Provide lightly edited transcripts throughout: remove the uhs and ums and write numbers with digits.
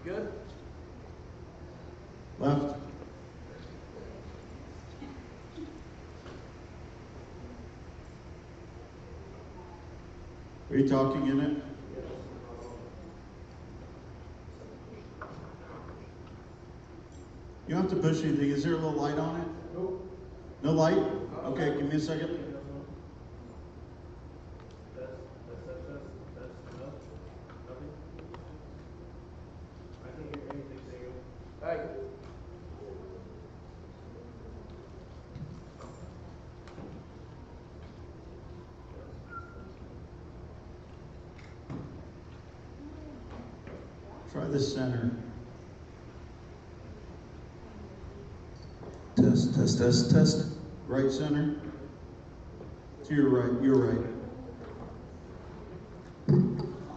Good? Left. Are you talking in it? You don't have to push anything. Is there a little light on it? Nope. No light? Okay, give me a second. Hey. Try the center. Test, test, test, test. Right center. To your right, your right.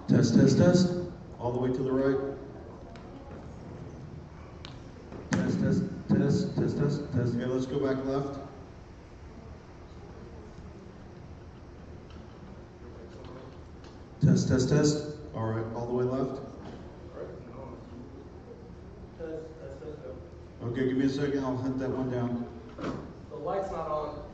Test, test, test. All the way to the right. Test, test, test, test, test, test. Okay, let's go back left. Test, test, test. All right, all the way left. Okay, give me a second. I'll hunt that one down. The light's not on.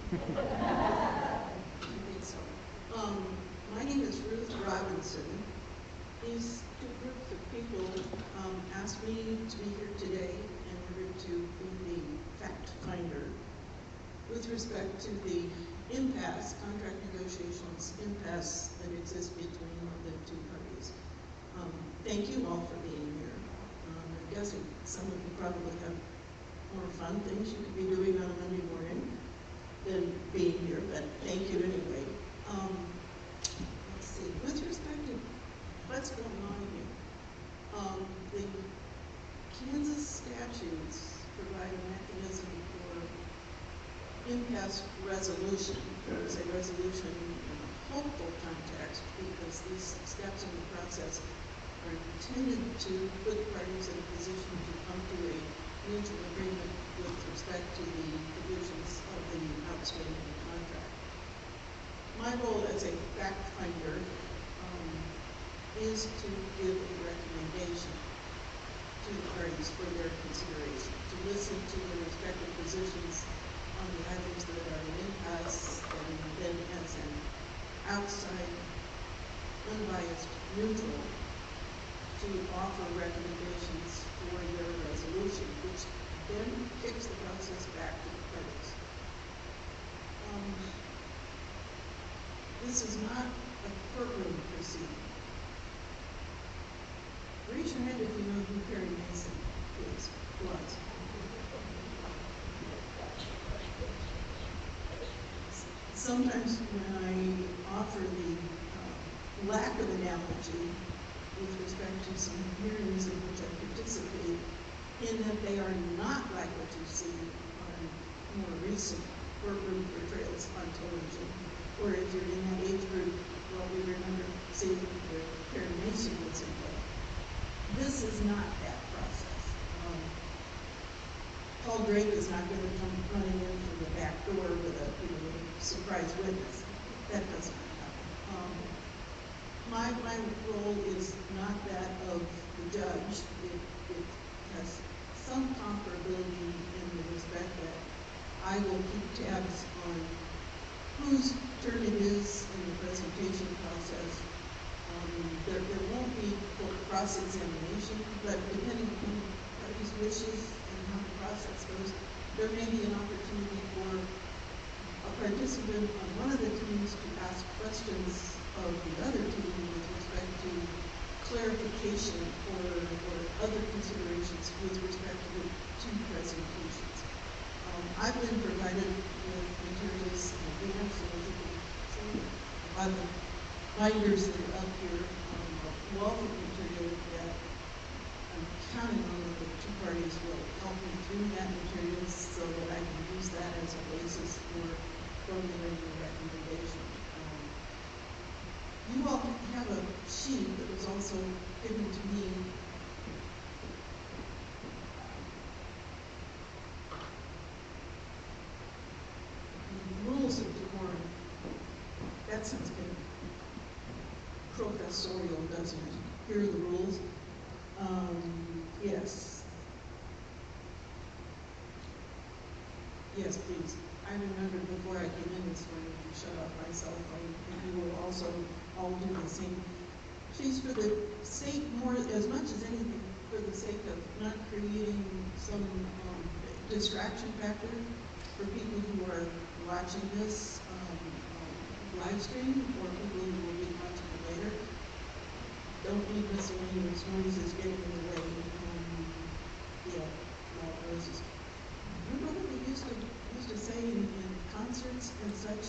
think so. My name is Ruth Robinson. These two groups of people asked me to be here today in order to be the fact finder with respect to the impasse, contract negotiations impasse that exists between the two parties. Thank you all for being here. I'm guessing some of you probably have more fun things you could be doing on a Monday morning than being here, but thank you anyway. Let's see, with respect to what's going on here, the Kansas statutes provide a mechanism for impasse resolution. There is a resolution in a hopeful context because these steps in the process are intended to put parties in a position to come to a mutual agreement with respect to the provisions of the outstanding contract. My role as a fact finder is to give a recommendation to the parties for their consideration, to listen to their respective positions on the items that are in impasse, and then as an outside, unbiased, neutral, to offer recommendations for their resolution, which then kicks the process back to the parties. This is not a courtroom proceeding. Raise your hand if you know who Perry Mason is, was. Sometimes when I offer the lack of analogy with respect to some hearings in which I participate, in that they are not like what you see on more recent courtroom portrayals on television, or if you're in that age group, well, we remember seeing where Perry Mason was involved. This is not that process. Paul Drake is not going to come running in from the back door with a surprise witness. That doesn't happen. My role is not that of the judge. It has some comparability in the respect that I will keep tabs on whose turn it is in the presentation process. There won't be cross-examination, but depending on the parties' wishes and how the process goes, there may be an opportunity for a participant on one of the teams to ask questions of the other team with respect to clarification or other considerations with respect to the two presentations. I've been provided with materials in advance, so I think a lot of the binders that are up here, a wealth of material that I'm counting on that the two parties will help me through that material so that I can use that as a basis for formulating a recommendation. You all have a sheet that was also given to me. The rules of decorum. That sounds good. Professorial, doesn't it? Here are the rules. Yes. Yes, please. I remembered before I came in this morning to shut off my cell phone, and you will also all do the same. Please, for the sake, more as much as anything, for the sake of not creating some distraction factor for people who are watching this live stream or people who will be watching it later, don't leave miscellaneous noises getting in the way. Remember what they used to say in concerts and such?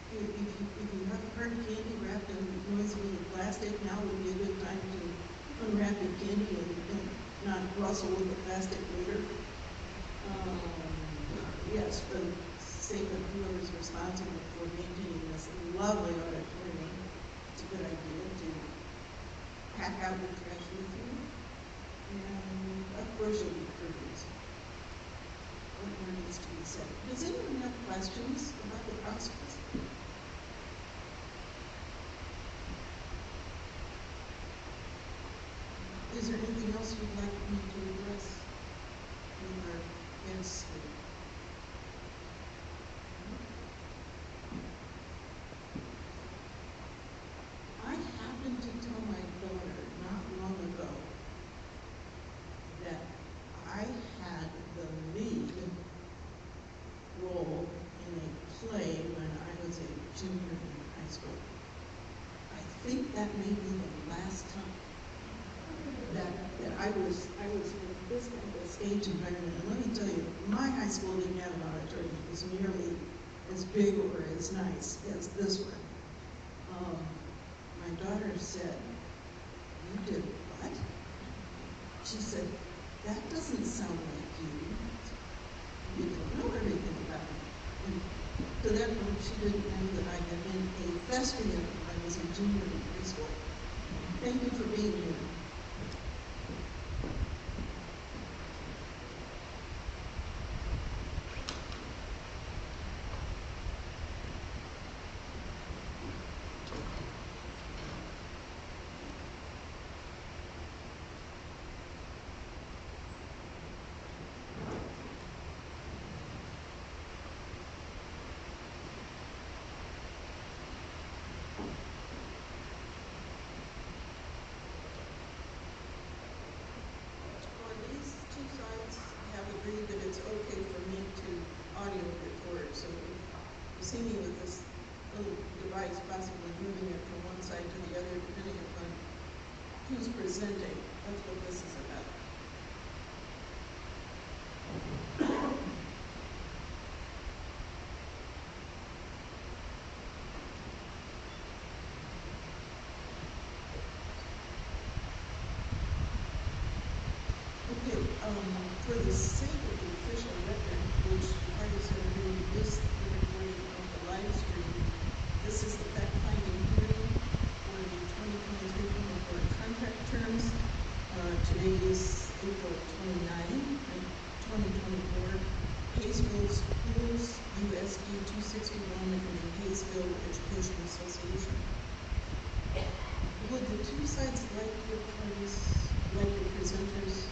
If you have hard candy wrapped in noisy little plastic, now would be a good time to unwrap your candy and not rustle with the plastic later. Yes, for the sake of whoever's responsible for maintaining this lovely auditorium, it's a good idea to pack out your trash with you. And of course you'll be courteous. What more needs to be said? Does anyone have questions about the process? Is there anything else you'd like me to address with our guests? this kind of a stage environment. And let me tell you, my high school didn't have an auditorium that was nearly as big or as nice as this one. My daughter said, "You did what?" She said, "That doesn't sound like you. You don't know everything about it." And to that point, she didn't know that I had been a thespian when I was a junior in high school. Thank you for being here. That it's okay for me to audio record, so if you see me with this little device possibly moving it from one side to the other depending upon who's presenting, that's what this is about. For the sake of the official record, which the parties have agreed is the recording of the live stream, this is the fact-finding hearing for the 2023-24 contract terms. Today is April 29, 2024. Hayesville Schools, USD 261, and the Hayesville Education Association. Would the two sides like your parties, like your presenters,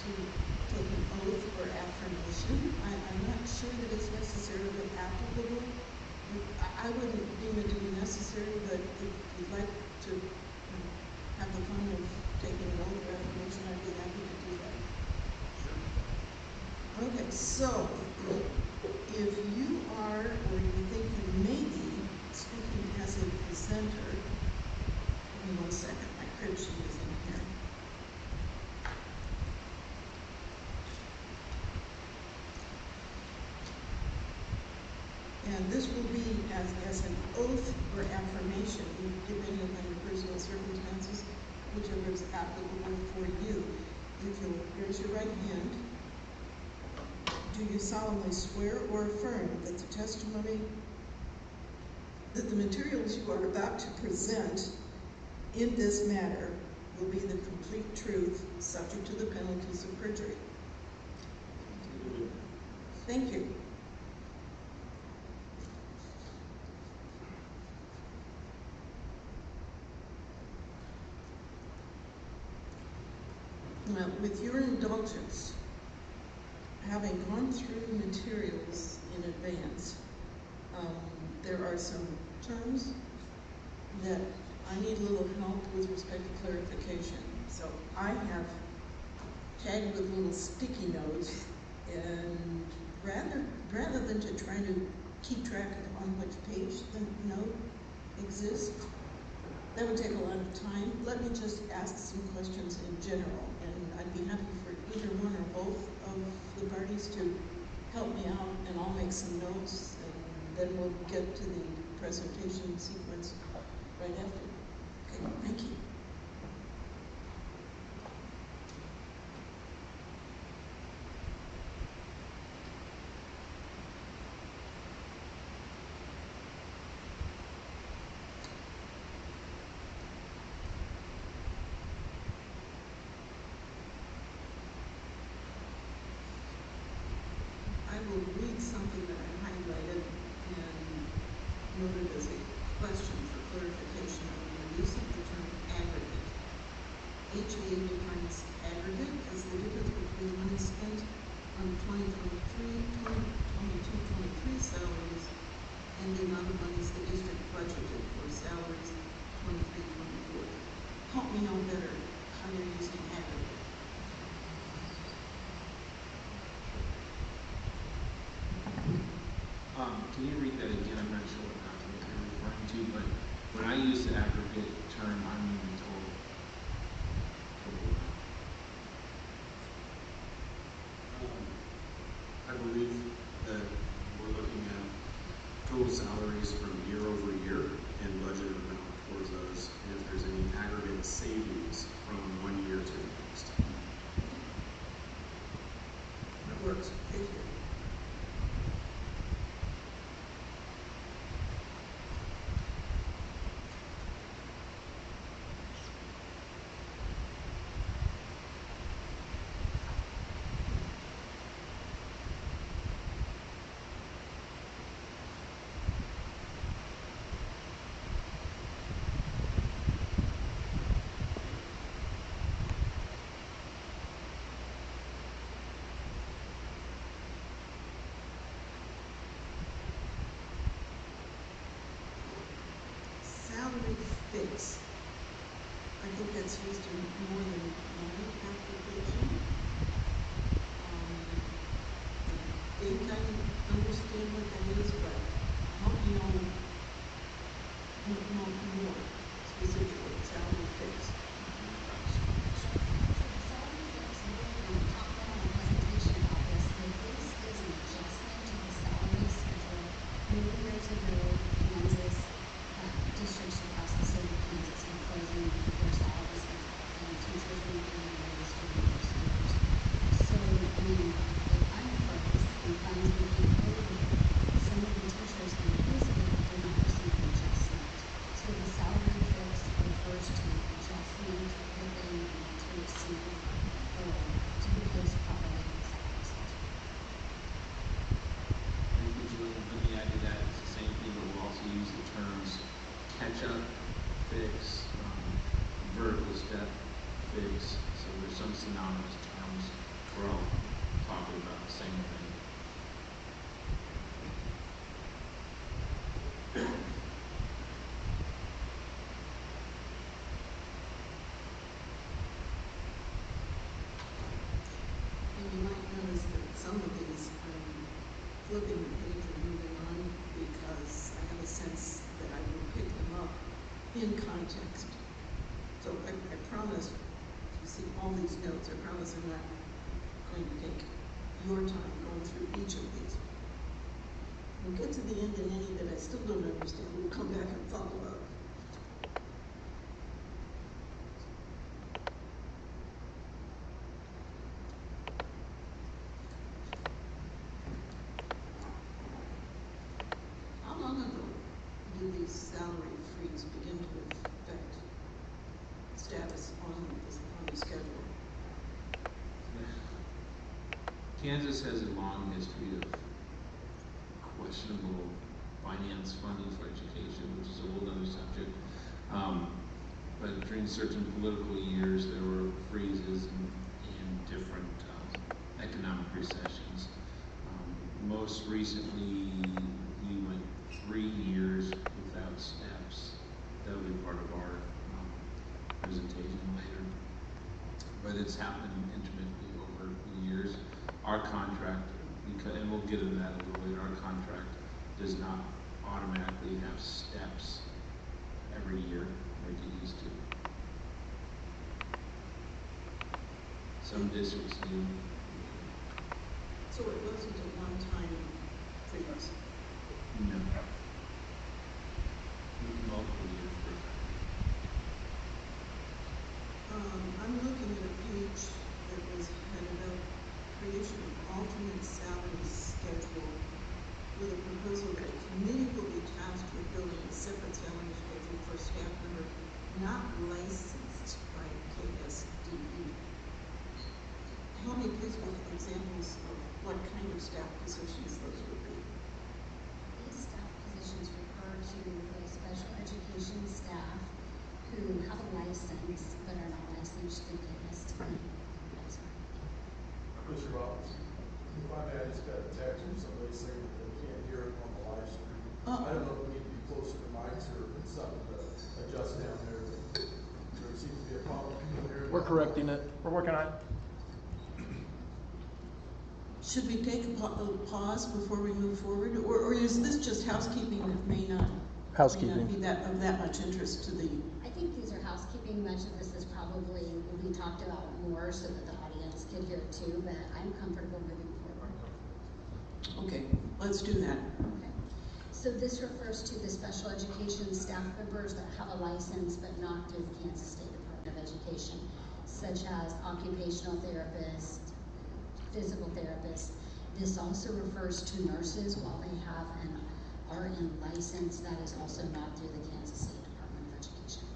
to take an oath or affirmation? I'm not sure that it's necessarily applicable. I wouldn't deem it to be necessary, but if you'd like to have the fun of taking an oath or affirmation, I'd be happy to do that. Sure. Okay, so if you are, or you think you may be, speaking as a presenter, give me 1 second, my crib sheet is in here. And this will be as an oath or affirmation, depending upon your personal circumstances, whichever is applicable for you. If you'll raise your right hand, do you solemnly swear or affirm that the testimony, that the materials you are about to present in this matter will be the complete truth, subject to the penalties of perjury? Thank you. Now, with your indulgence, having gone through materials in advance, there are some terms that I need a little help with respect to clarification. So I have tagged with little sticky notes, and rather than to try to keep track of on which page the note exists, that would take a lot of time. Let me just ask some questions in general, and I'd be happy for either one or both of the parties to help me out, and I'll make some notes, and then we'll get to the presentation sequence right after. Okay, thank you. I will read something that I highlighted and noted as a question for clarification on the use of the term aggregate. HA defines aggregate as the difference between money spent on 2022-23 salaries and the amount of monies the district budgeted for salaries 23-24. Help me know better how you're using aggregate. Can you read that again? I'm not sure what document you're referring to, but when I use the aggregate term, I mean the total. works right here. Salary fix. I think that's used in more than one application. They kind of understand what that is, but help me know more specifically, salary fix. Districts across the state of Kansas imposing their salary schedule, and teachers and employees to students. So, I mean, if I'm focused and funds would be over, some of the teachers in the district did not receive an adjustment. So the salary fix refers to adjustment that they need to receive or to be placed properly in the salary schedule. Let me add to that, it's the same thing, but we'll also use the terms catch-up, fix, vertical step, fix. So there's some synonymous terms. We're all talking about the same thing. And you might notice that some of these, I'm flipping the page and moving on because I have a sense that I will pick them up in context. So I promise, if you see all these notes, I promise I'm not going to take your time going through each of these. We'll get to the end and any that I still don't understand, we'll come back and follow up. How long ago did these salary freeze begin to affect status on the schedule? Kansas has a long history of questionable finance funding for education, which is a whole other subject. But during certain political years, there were freezes in different economic recessions. Most recently, we went 3 years without steps. That will be part of our presentation later. But it's happened intermittently over the years. Our contract, and we'll get into that a little later, our contract does not automatically have steps every year like it used to. Some districts do. So it wasn't a one-time freeze? No. Multiple years for a fact. I'm looking at a page that was headed up, creation of alternate salary schedule with a proposal that a committee will be tasked with building a separate salary schedule for staff member not licensed by KSDE. Help me please with examples of what kind of staff positions those would be. These staff positions refer to the special education staff who have a license but are not licensed through KSDE. Mr. Roberts, if I may, I just got a text from somebody saying that they can't hear it on the live stream. I don't know if we need to be closer to mics or if it's something to adjust down there. There seems to be a problem. People hear it. We're correcting it. We're working on it. Should we take a pause before we move forward, or is this just housekeeping that may not Housekeeping. be of that much interest to the? I think these are housekeeping. Much of this is probably will be talked about more so that the audience can hear it too, but I'm comfortable moving forward. Okay, let's do that. Okay. So this refers to the special education staff members that have a license but not through the Kansas State Department of Education, such as occupational therapists, physical therapists. This also refers to nurses while they have an RN license. That is also not through the Kansas State Department of Education.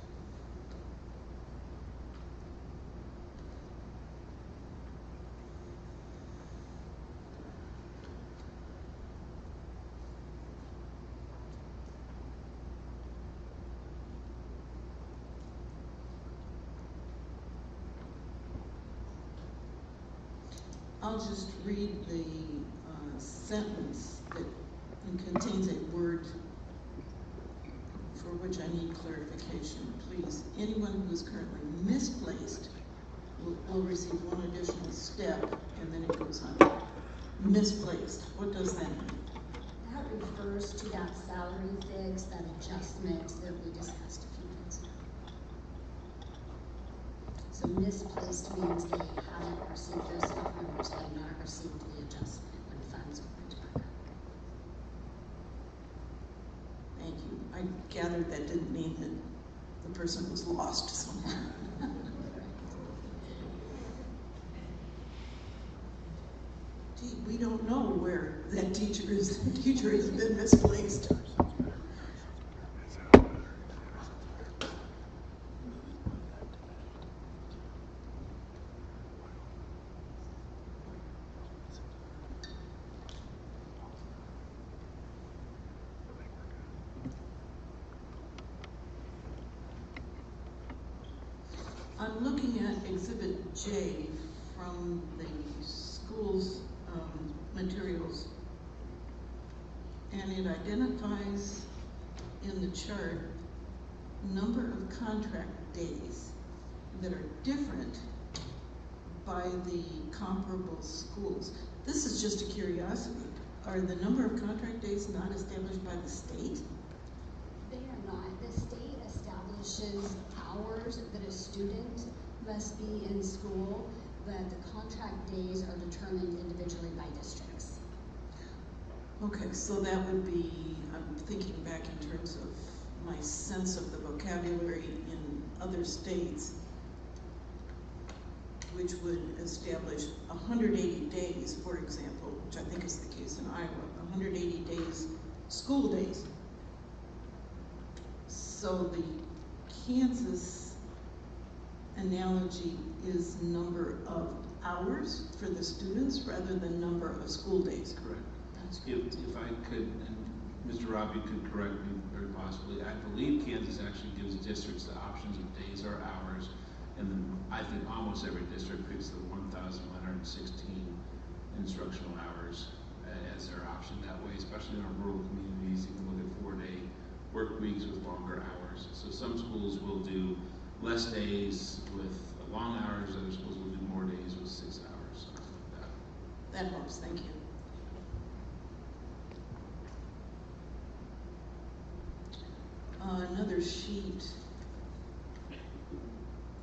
I'll just read the sentence that contains a word for which I need clarification. Please, anyone who is currently misplaced will receive one additional step, and then it goes on. Misplaced, what does that mean? That refers to that salary fix, that adjustment that we discussed a few minutes ago. So misplaced means they haven't received those staff members, have not received the adjustment when funds are returned. Thank you. I gathered that didn't mean that the person was lost somewhere. Gee, we don't know where that teacher is. The teacher has been misplaced. I'm looking at Exhibit J from the school's materials, and it identifies in the chart number of contract days that are different by the comparable schools. This is just a curiosity. Are the number of contract days not established by the state? They are not. The state establishes hours that a student must be in school, but the contract days are determined individually by districts. Okay, so that would be, I'm thinking back in terms of my sense of the vocabulary in other states, which would establish 180 days, for example, which I think is the case in Iowa, 180 days, school days. So the Kansas analogy is number of hours for the students rather than number of school days. Correct. If I could, and Mr. Robbie could correct me very possibly, I believe Kansas actually gives districts the options of days or hours, and then I think almost every district picks the 1,116 instructional hours as their option that way, especially in our rural communities. You can look at 4-day work weeks with longer hours. So some schools will do less days with long hours, other schools will do more days with 6 hours, something like that. That helps, thank you. Another sheet,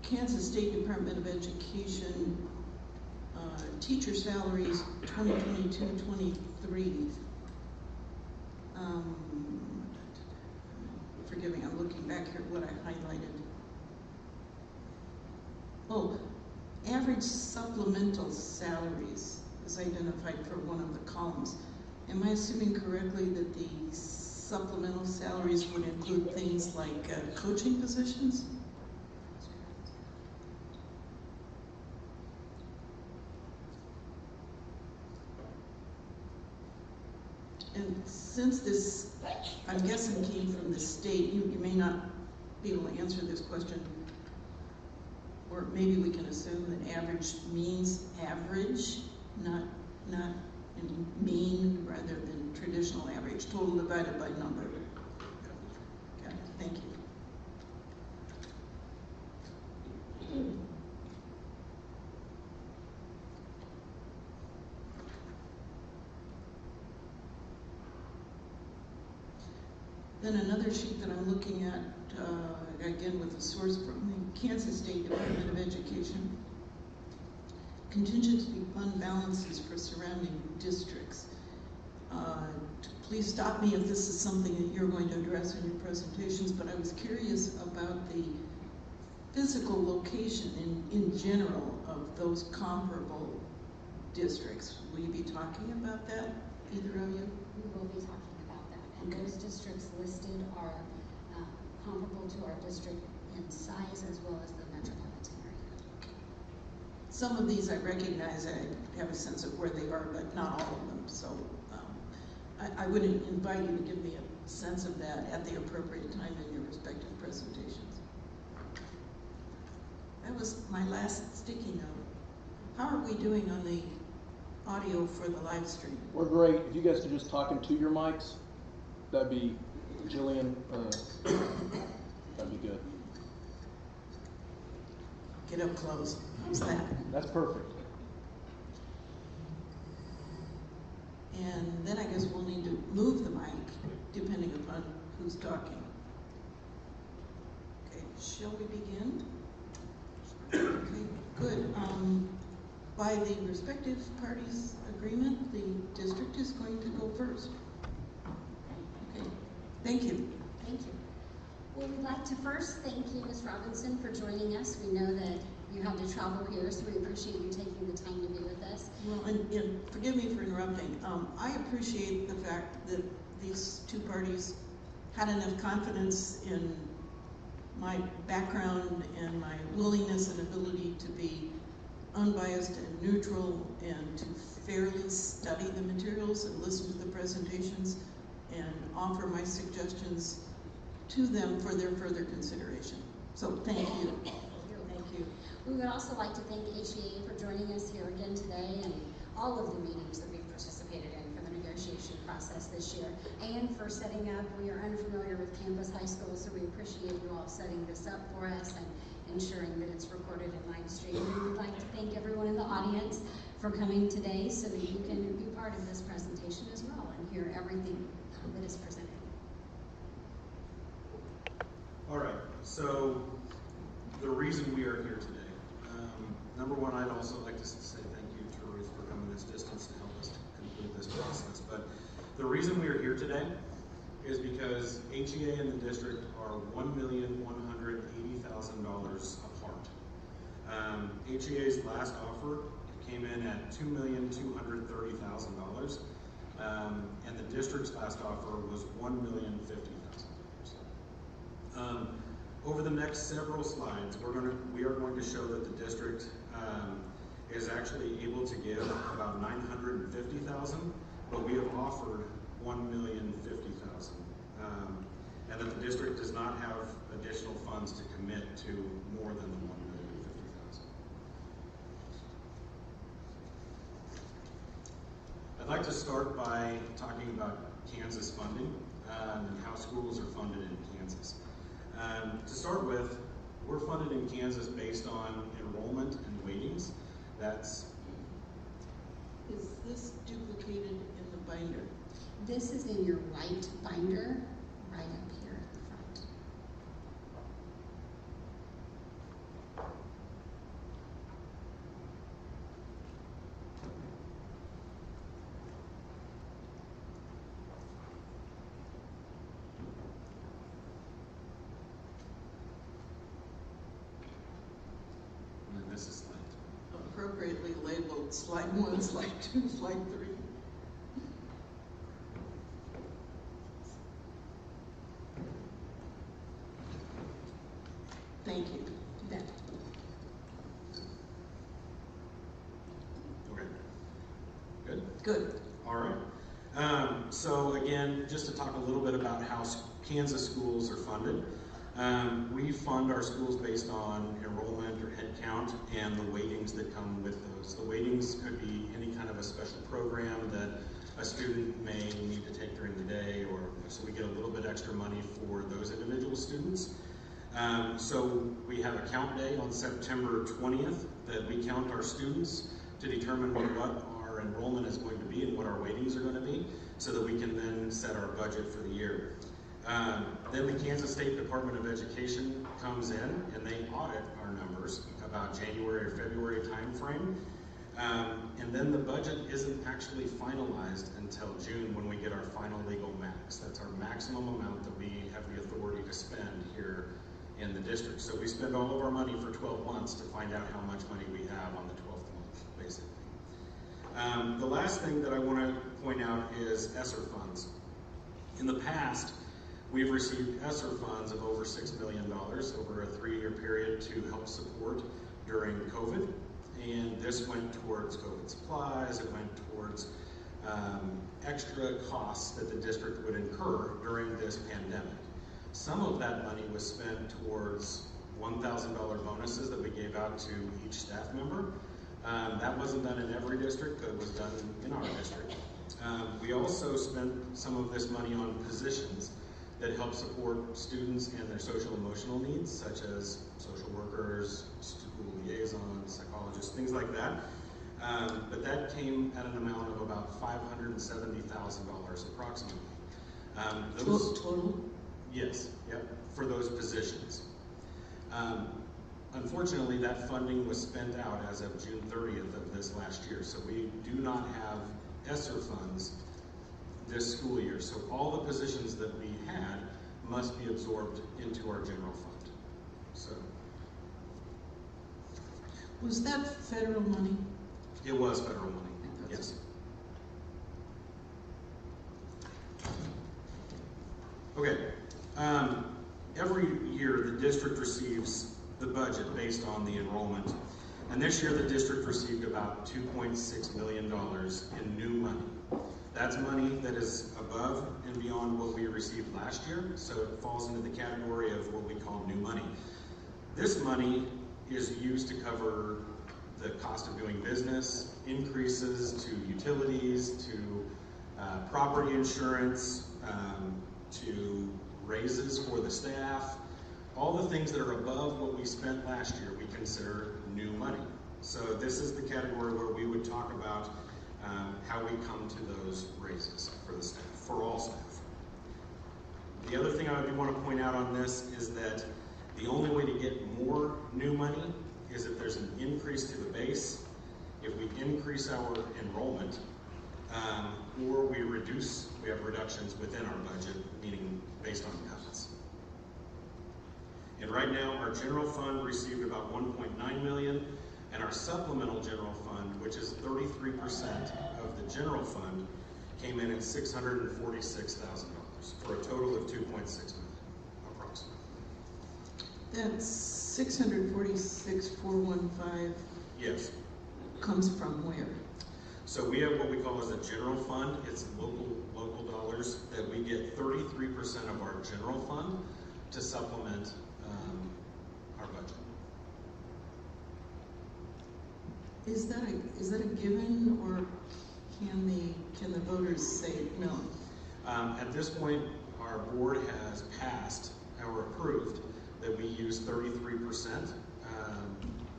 Kansas State Department of Education, teacher salaries 2022-23. Forgive me, I'm looking back here at what I highlighted. Oh, average supplemental salaries is identified for one of the columns. Am I assuming correctly that the supplemental salaries would include things like coaching positions? And since this, I'm guessing, came from the state, you may not be able to answer this question, or maybe we can assume that average means average, not mean, rather than traditional average, total divided by number. Okay, thank you. Then another sheet that I'm looking at, again with a source from the Kansas State Department of Education, contingency fund balances for surrounding districts. Please stop me if this is something that you're going to address in your presentations, but I was curious about the physical location in general of those comparable districts. Will you be talking about that, either of you? We will be talking about that. And Okay. those districts listed are comparable to our district in size as well as the metropolitan area. Some of these I recognize, I have a sense of where they are, but not all of them. So I would invite you to give me a sense of that at the appropriate time in your respective presentations. That was my last sticky note. How are we doing on the audio for the live stream? We're great. If you guys could just talk into your mics, that'd be, Jillian, that'd be good. Get up close. How's that? That's perfect. And then I guess we'll need to move the mic depending upon who's talking. Okay, shall we begin? Okay, good. By the respective parties' agreement, the district is going to go first. Okay, thank you. Thank you. Well, we'd like to first thank you, Ms. Robinson, for joining us. We know that you had to travel here, so we appreciate you taking the time to be with us. Well, and forgive me for interrupting. I appreciate the fact that these two parties had enough confidence in my background and my willingness and ability to be unbiased and neutral and to fairly study the materials and listen to the presentations and offer my suggestions to them for their further consideration. So thank you. Thank you. We would also like to thank HEA for joining us here again today and all of the meetings that we've participated in for the negotiation process this year and for setting up. We are unfamiliar with Campus High School, so we appreciate you all setting this up for us and ensuring that it's recorded and live streamed. We would like to thank everyone in the audience for coming today so that you can be part of this presentation as well and hear everything that is presented. All right, so the reason we are here today. Number one, I'd also like to say thank you to Ruth for coming this distance to help us complete this process. But the reason we are here today is because HEA and the district are $1,180,000 apart. HEA's last offer came in at $2,230,000, and the district's last offer was $1,050,000. Over the next several slides, we are going to show that the district is actually able to give about $950,000, but we have offered $1,050,000, and that the district does not have additional funds to commit to more than the $1,050,000. I'd like to start by talking about Kansas funding and how schools are funded in Kansas. To start with, we're funded in Kansas based on enrollment and weightings. Is this duplicated in the binder? This is in your white binder right up here at the front. And then this is slide Appropriately labeled slide 1, slide 2, slide 3. Thank you. That. Okay. Good? Good. All right. So again, just to talk a little bit about how Kansas schools are funded. We fund our schools based on enrollment or head count and the weightings that come with those. The weightings could be any kind of a special program that a student may need to take during the day, or so we get a little bit extra money for those individual students. So we have a count day on September 20th that we count our students to determine what our enrollment is going to be and what our weightings are going to be, so that we can then set our budget for the year. Then the Kansas State Department of Education comes in and they audit our numbers about January or February timeframe. And then the budget isn't actually finalized until June when we get our final legal max. That's our maximum amount that we have the authority to spend here in the district. So we spend all of our money for 12 months to find out how much money we have on the 12th month, basically. The last thing that I want to point out is ESSER funds. In the past, we've received ESSER funds of over $6 million over a 3-year period to help support during COVID. And this went towards COVID supplies, it went towards extra costs that the district would incur during this pandemic. Some of that money was spent towards $1,000 bonuses that we gave out to each staff member. That wasn't done in every district, but it was done in our district. We also spent some of this money on positions that help support students and their social emotional needs, such as social workers, school liaisons, psychologists, things like that. But that came at an amount of about $570,000 approximately. Total? Yes, yep, for those positions. Unfortunately, that funding was spent out as of June 30th of this last year, so we do not have ESSER funds this school year. So all the positions that we had must be absorbed into our general fund. So Was that federal money? it was federal money, yes. Okay, every year the district receives the budget based on the enrollment. And this year the district received about $2.6 million in new money. That's money that is above and beyond what we received last year, so it falls into the category of what we call new money. This money is used to cover the cost of doing business, increases to utilities, to property insurance, to raises for the staff. All the things that are above what we spent last year, we consider new money. So this is the category where we would talk about how we come to those raises for the staff, for all staff. The other thing I do want to point out on this is that the only way to get more new money is if there's an increase to the base, if we increase our enrollment, or we have reductions within our budget, meaning based on cuts. And right now, our general fund received about $1.9 million, and our supplemental general fund, which is 33% of the general fund, came in at $646,000 for a total of $2.6 million, approximately. That's 646,415. Yes. Comes from where? So we have what we call as a general fund. It's local dollars that we get 33% of our general fund to supplement our budget. Is that a given, or can the voters say no? At this point, our board has passed or approved that we use 33%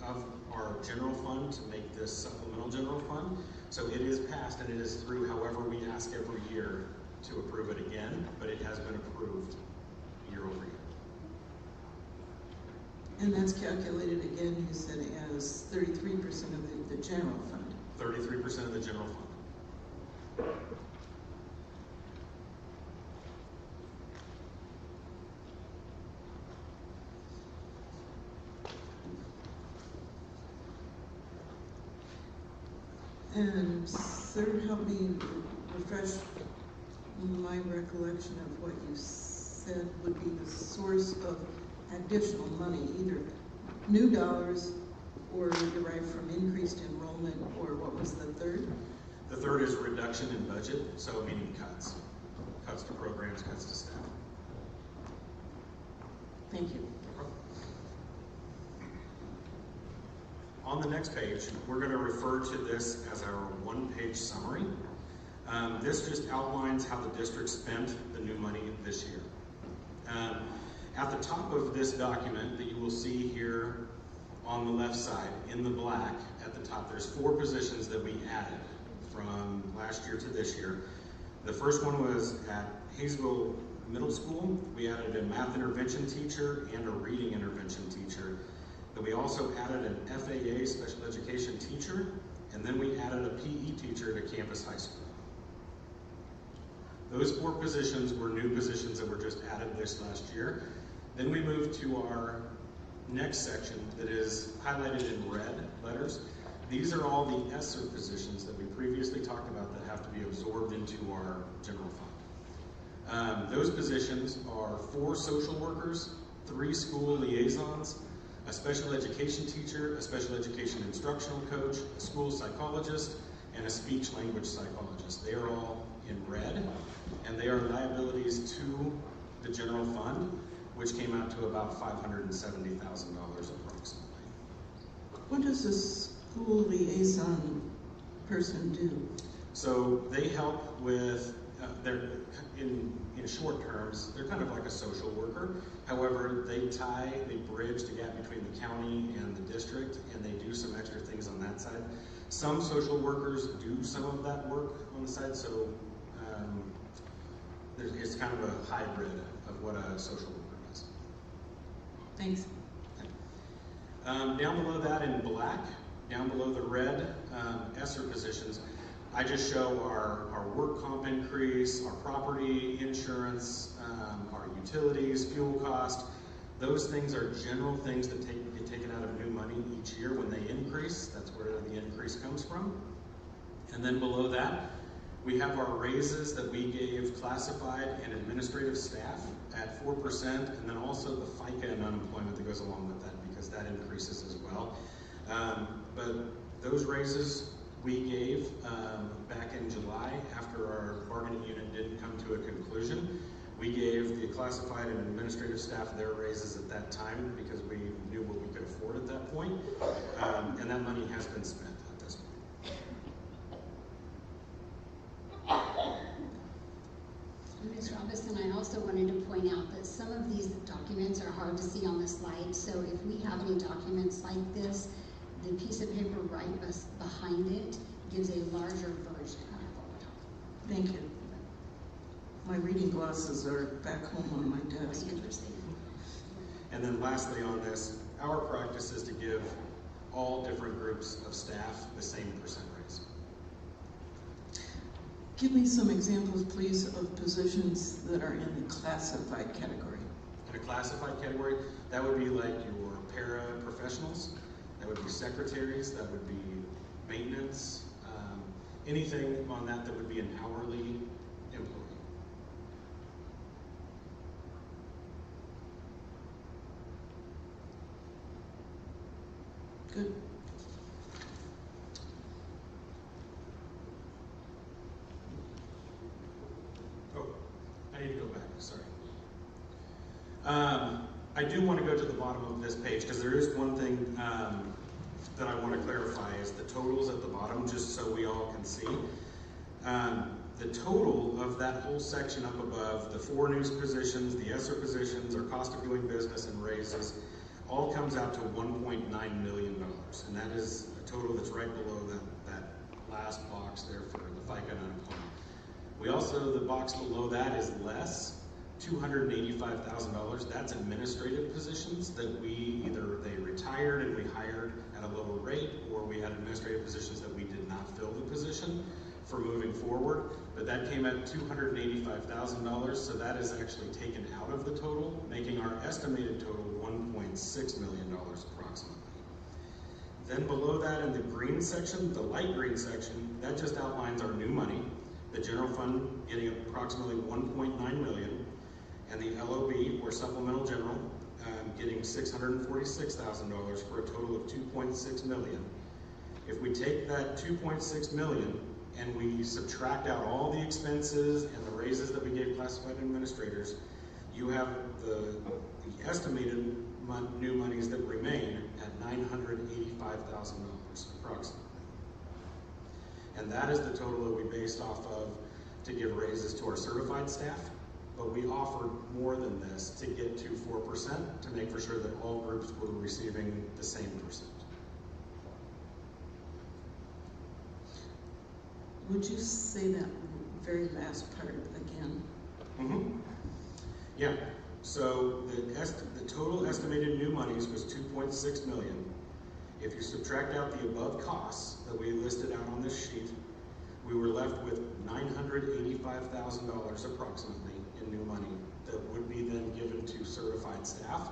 of our general fund to make this supplemental general fund. So it is passed, and it is through. However, we ask every year to approve it again, but it has been approved year over year. And that's calculated again, you said, as 33% of the general fund. 33% of the general fund. And sir, help me refresh my recollection of what you said would be the source of additional money, either new dollars or derived from increased enrollment, or what was the third? The third is reduction in budget, so meaning cuts. Cuts to programs, cuts to staff. Thank you. On the next page, we're going to refer to this as our one-page summary. This just outlines how the district spent the new money this year. At the top of this document that you will see here on the left side, in the black, at the top, there's 4 positions that we added from last year to this year. The first one was at Hayesville Middle School. We added a math intervention teacher and a reading intervention teacher. But we also added an FAA special education teacher, and then we added a PE teacher to Campus High School. Those 4 positions were new positions that were just added this last year. Then we moved to our next section that is highlighted in red letters. These are all the ESSER positions that we previously talked about that have to be absorbed into our general fund. Those positions are 4 social workers, 3 school liaisons, a special education teacher, a special education instructional coach, a school psychologist, and a speech language psychologist. They are all in red, and they are liabilities to the general fund, which came out to about $570,000 approximately. What does a school liaison person do? So they help with, in short terms, they're kind of like a social worker. However, they bridge the gap between the county and the district, and they do some extra things on that side. Some social workers do some of that work on the side, so it's kind of a hybrid of what a social worker does. Thanks. Down below that in black, down below the red ESSER positions, I just show our work comp increase, our property insurance, our utilities, fuel cost. Those things are general things that get taken out of new money each year when they increase. That's where the increase comes from. And then below that, we have our raises that we gave classified and administrative staff at 4%, and then also the FICA and unemployment that goes along with that, because that increases as well. But those raises we gave back in July after our bargaining unit didn't come to a conclusion. We gave the classified and administrative staff their raises at that time because we knew what we could afford at that point, and that money has been spent at this point. Ms. Robinson, I also wanted to point out that some of these documents are hard to see on the slide, so if we have any documents like this, the piece of paper right behind it gives a larger version of what we're talking about. Thank you. My reading glasses are back home on my desk. Quite interesting. And then lastly on this, our practice is to give all different groups of staff the same percent raise. Give me some examples, please, of positions that are in the classified category. In a classified category, that would be like your paraprofessionals, that would be secretaries, that would be maintenance, anything on that would be an hourly employee. Good. Oh, I need to go back, sorry. I do want to go to the bottom of this page because there is one thing that I want to clarify is the totals at the bottom, just so we all can see. The total of that whole section up above, the 4 news positions, the ESSER positions, our cost of doing business and raises, all comes out to $1.9 million. And that is a total that's right below that last box there for the FICA and unemployment. We also, the box below that is less, $285,000. That's administrative positions that we they retired and we hired at a lower rate, or we had administrative positions that we did not fill the position for moving forward. But that came at $285,000, so that is actually taken out of the total, making our estimated total $1.6 million approximately. Then below that in the green section, the light green section, that just outlines our new money. The general fund getting approximately $1.9 million, and the LOB, or supplemental general, getting $646,000 for a total of $2.6 million. If we take that $2.6 million and we subtract out all the expenses and the raises that we gave classified administrators, you have the estimated new monies that remain at $985,000 approximately. And that is the total that we based off of to give raises to our certified staff, but we offered more than this to get to 4% to make for sure that all groups were receiving the same percent. Would you say that very last part again? Mm-hmm. Yeah, so the total estimated new monies was $2.6 million. If you subtract out the above costs that we listed out on this sheet, we were left with $985,000 approximately in new money that would be then given to certified staff.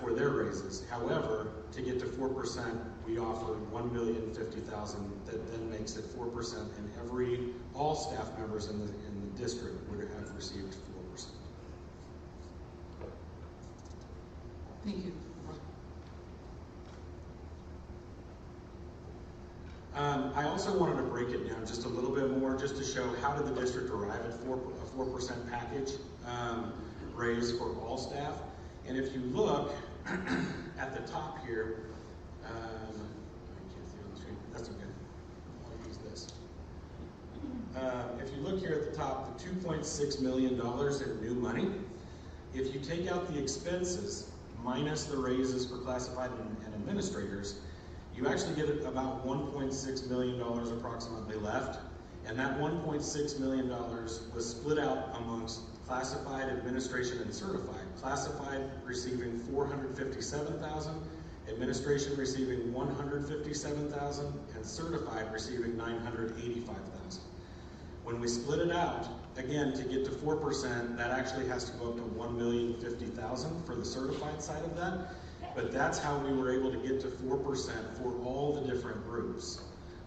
for their raises. However, to get to 4%, we offered $1,050,000. That then makes it 4%, and all staff members in the district would have received 4%. Thank you. I also wanted to break it down just a little bit more, just to show how did the district arrive at a 4% package raise for all staff. And if you look at the top here, I can't see on the screen. That's okay. I'll use this. If you look here at the top, the $2.6 million in new money, if you take out the expenses minus the raises for classified and administrators, you actually get about $1.6 million approximately left. And that $1.6 million was split out amongst classified, administration, and certified. Classified receiving $457,000, administration receiving $157,000, and certified receiving $985,000. When we split it out, again, to get to 4%, that actually has to go up to $1,050,000 for the certified side of that. But that's how we were able to get to 4% for all the different groups.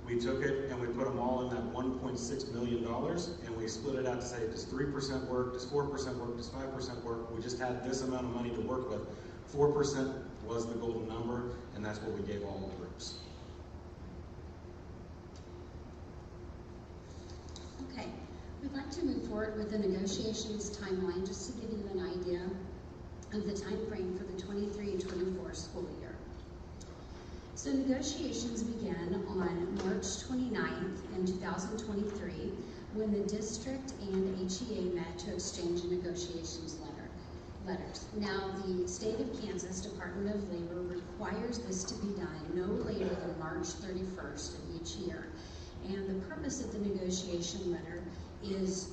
We took it and we put them all in that $1.6 million, and we split it out to say, does 3% work, does 4% work, does 5% work? We just had this amount of money to work with. 4% was the golden number, and that's what we gave all the groups. Okay, we'd like to move forward with the negotiations timeline, just to give you an idea of the time frame for the 23-24 school year. So negotiations began on March 29th in 2023 when the district and HEA met to exchange a negotiations letters. Now, the state of Kansas Department of Labor requires this to be done no later than March 31st of each year. And the purpose of the negotiation letter is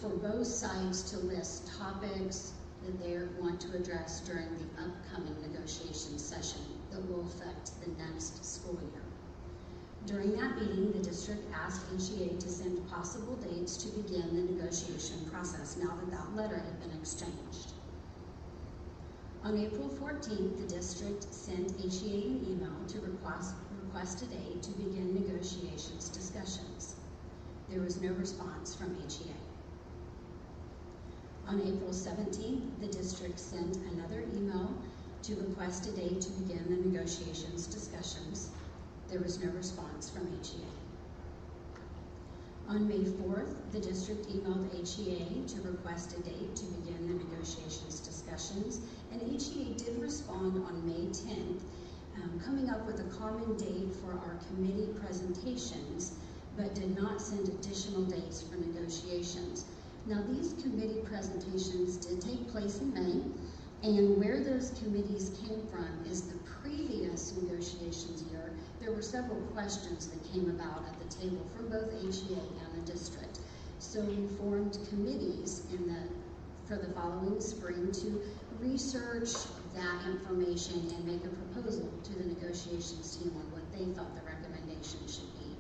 for both sides to list topics that they want to address during the upcoming negotiation session that will affect the next school year. During that meeting, the district asked HEA to send possible dates to begin the negotiation process now that that letter had been exchanged. On April 14th, the district sent HEA an email to request a date to begin negotiations discussions. There was no response from HEA. On April 17th, the district sent another email to request a date to begin the negotiations discussions. There was no response from HEA. On May 4th, the district emailed HEA to request a date to begin the negotiations discussions, and HEA did respond on May 10th, coming up with a common date for our committee presentations, but did not send additional dates for negotiations. Now, these committee presentations did take place in May, and where those committees came from is the previous negotiations year. There were several questions that came about at the table from both HEA and the district. So we formed committees for the following spring to research that information and make a proposal to the negotiations team on what they thought the recommendation should be.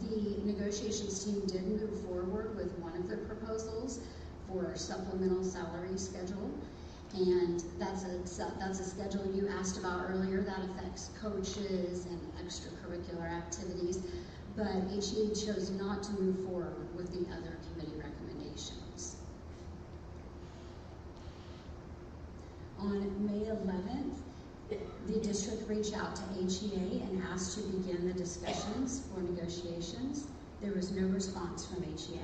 The negotiations team did move forward with one of the proposals for supplemental salary schedule, and that's a schedule you asked about earlier that affects coaches and extracurricular activities, but HEA chose not to move forward with the other committee recommendations. On May 11th, the district reached out to HEA and asked to begin the discussions for negotiations. There was no response from HEA.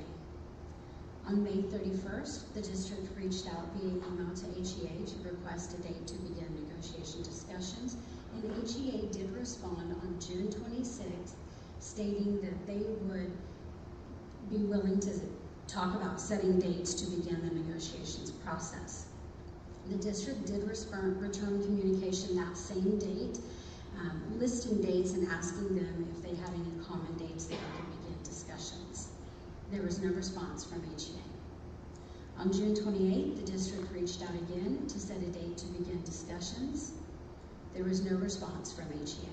On May 31st, the district reached out via email to HEA to request a date to begin negotiation discussions, and HEA did respond on June 26th, stating that they would be willing to talk about setting dates to begin the negotiations process. The district did return communication that same date, listing dates and asking them if they had any common dates that we could begin discussions. There was no response from HEA. On June 28th, the district reached out again to set a date to begin discussions. There was no response from HEA.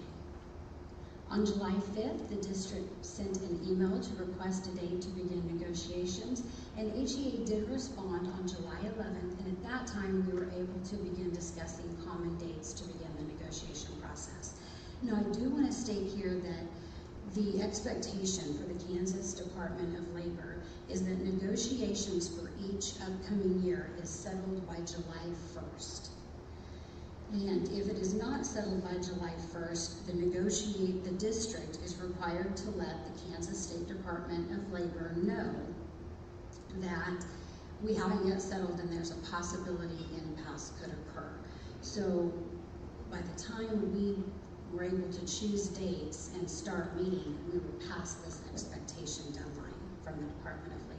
On July 5th, the district sent an email to request a date to begin negotiations, and HEA did respond on July 11th, and at that time we were able to begin discussing common dates to begin the negotiation process. Now, I do want to state here that the expectation for the Kansas Department of Labor is that negotiations for each upcoming year is settled by July 1st. And if it is not settled by July 1st, the district is required to let the Kansas State Department of Labor know that we haven't yet settled and there's a possibility impasse could occur. So by the time we were able to choose dates and start meeting, we were past this expectation deadline from the Department of Labor.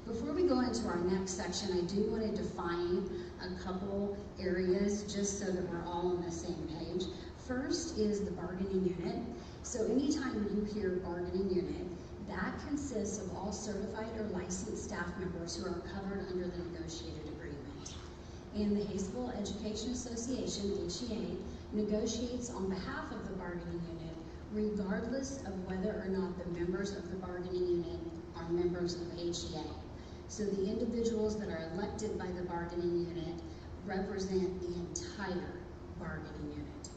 Before we go into our next section, I do want to define a couple areas just so that we're all on the same page. First is the bargaining unit. So anytime you hear bargaining unit, that consists of all certified or licensed staff members who are covered under the negotiated agreement. And the Hayesville Education Association, HEA, negotiates on behalf of the bargaining unit regardless of whether or not the members of the bargaining unit are members of HEA. So the individuals that are elected by the bargaining unit represent the entire bargaining unit.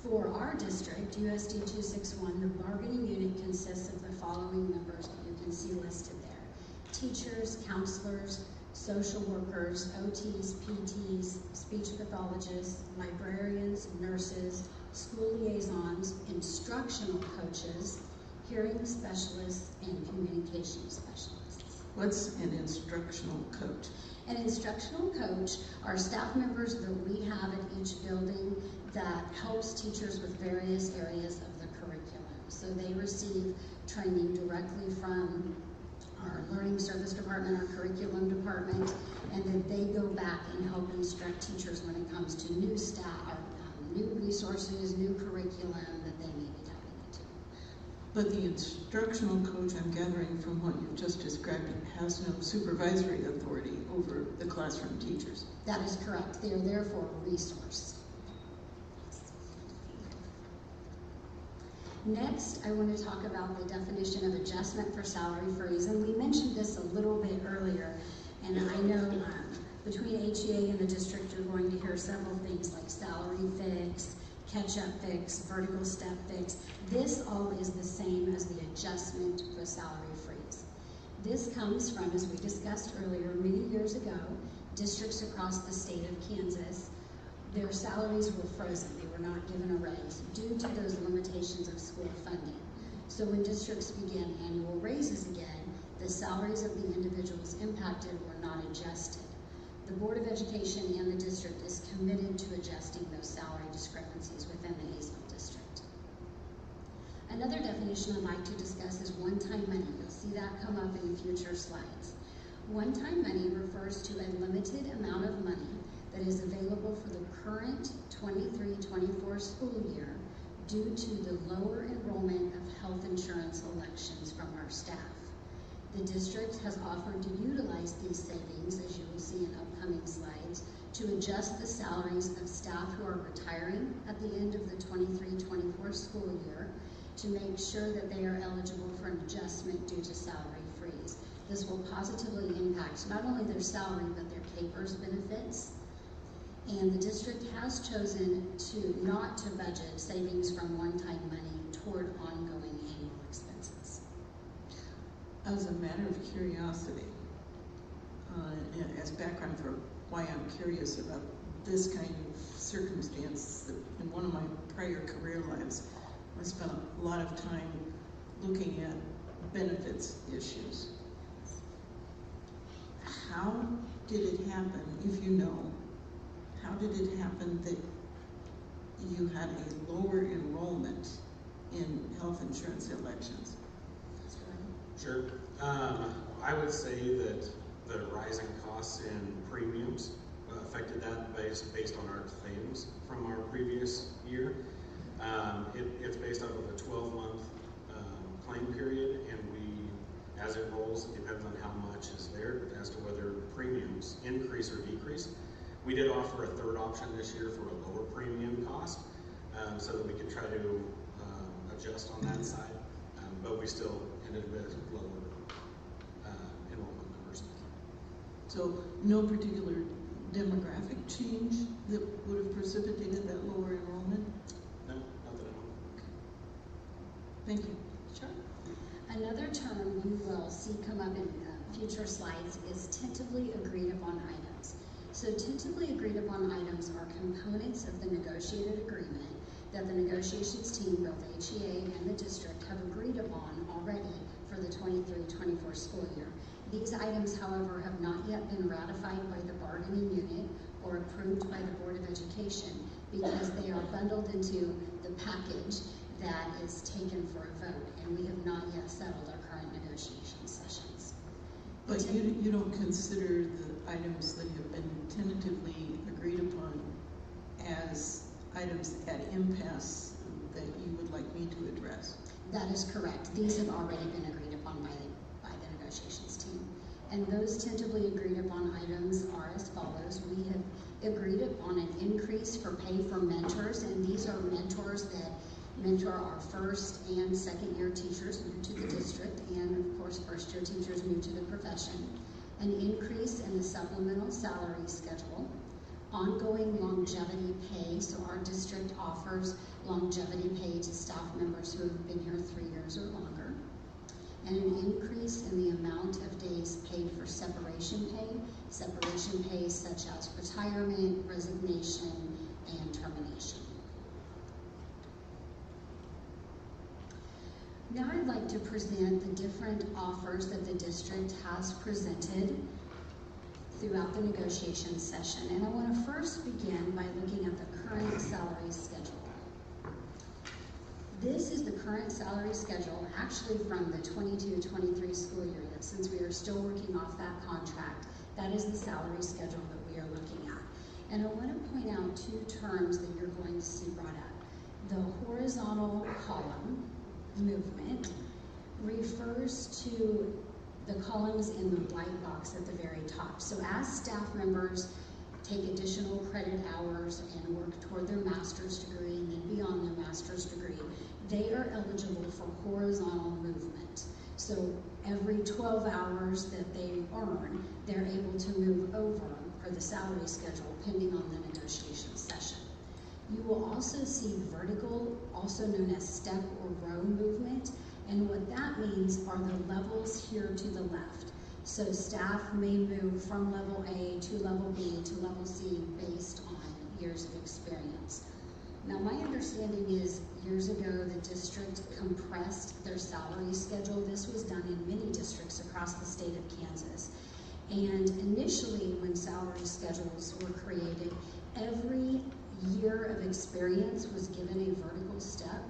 For our district, USD 261, the bargaining unit consists of the following members that you can see listed there: teachers, counselors, social workers, OTs, PTs, speech pathologists, librarians, nurses, school liaisons, instructional coaches, hearing specialists, and communication specialists. What's an instructional coach? An instructional coach are staff members that we have at each building that helps teachers with various areas of the curriculum. So they receive training directly from our learning service department, our curriculum department, and then they go back and help instruct teachers when it comes to new staff, new resources, new curriculum that they may be diving into. But the instructional coach, I'm gathering from what you've just described, has no supervisory authority over the classroom teachers. That is correct. They are there for a resource. Next, I want to talk about the definition of adjustment for salary freeze, and we mentioned this a little bit earlier, and I know between HEA and the district you're going to hear several things like salary fix, catch-up fix, vertical step fix. This all is the same as the adjustment for salary freeze. This comes from, as we discussed earlier, many years ago, districts across the state of Kansas, their salaries were frozen. They were not given a raise due to those limitations of school funding. So when districts began annual raises again, the salaries of the individuals impacted were not adjusted. The Board of Education and the district is committed to adjusting those salary discrepancies within the Hayesville district. Another definition I'd like to discuss is one-time money. You'll see that come up in future slides. One-time money refers to a limited amount of money that is available for the current 23-24 school year due to the lower enrollment of health insurance elections from our staff. The district has offered to utilize these savings, as you will see in upcoming slides, to adjust the salaries of staff who are retiring at the end of the 23-24 school year to make sure that they are eligible for an adjustment due to salary freeze. This will positively impact not only their salary, but their CAPERS benefits. And the district has chosen not to budget savings from one-time money toward ongoing annual expenses. As a matter of curiosity, and as background for why I'm curious about this kind of circumstance, in one of my prior career lives, I spent a lot of time looking at benefits issues. How did it happen, if you know, how did it happen that you had a lower enrollment in health insurance elections? Sure. I would say that the rising costs in premiums affected that based on our claims from our previous year. It's based off of a 12-month claim period, and as it rolls, it depends on how much is there as to whether premiums increase or decrease. We did offer a third option this year for a lower premium cost, so that we could try to adjust on that side, but we still ended with lower enrollment numbers. So no particular demographic change that would have precipitated that lower enrollment? No, not that I know. Thank you. Sure. Another term you will see come up in future slides is tentatively agreed upon items. So tentatively agreed upon items are components of the negotiated agreement that the negotiations team, both HEA and the district, have agreed upon already for the 23-24 school year. These items, however, have not yet been ratified by the bargaining unit or approved by the Board of Education because they are bundled into the package that is taken for a vote, and we have not yet settled our current negotiation sessions. But you don't consider the items that have been tentatively agreed upon as items at impasse that you would like me to address? That is correct. These have already been agreed upon by the negotiations team. And those tentatively agreed upon items are as follows. We have agreed upon an increase for pay for mentors, and these are mentors that mentor our first and second year teachers new to the district, and of course first year teachers new to the profession. An increase in the supplemental salary schedule, ongoing longevity pay, so our district offers longevity pay to staff members who have been here 3 years or longer, and an increase in the amount of days paid for separation pay such as retirement, resignation, and termination. Now I'd like to present the different offers that the district has presented throughout the negotiation session. And I want to first begin by looking at the current salary schedule. This is the current salary schedule actually from the 22-23 school year. Since we are still working off that contract, that is the salary schedule that we are looking at. And I want to point out two terms that you're going to see brought up. The horizontal column movement refers to the columns in the white box at the very top. So as staff members take additional credit hours and work toward their master's degree and then beyond their master's degree, they are eligible for horizontal movement. So every 12 hours that they earn, they're able to move over for the salary schedule pending on the negotiation session. You will also see vertical, also known as step or row movement, and what that means are the levels here to the left. So staff may move from level A to level B to level C based on years of experience. Now my understanding is years ago the district compressed their salary schedule. This was done in many districts across the state of Kansas. And initially when salary schedules were created, every year of experience was given a vertical step,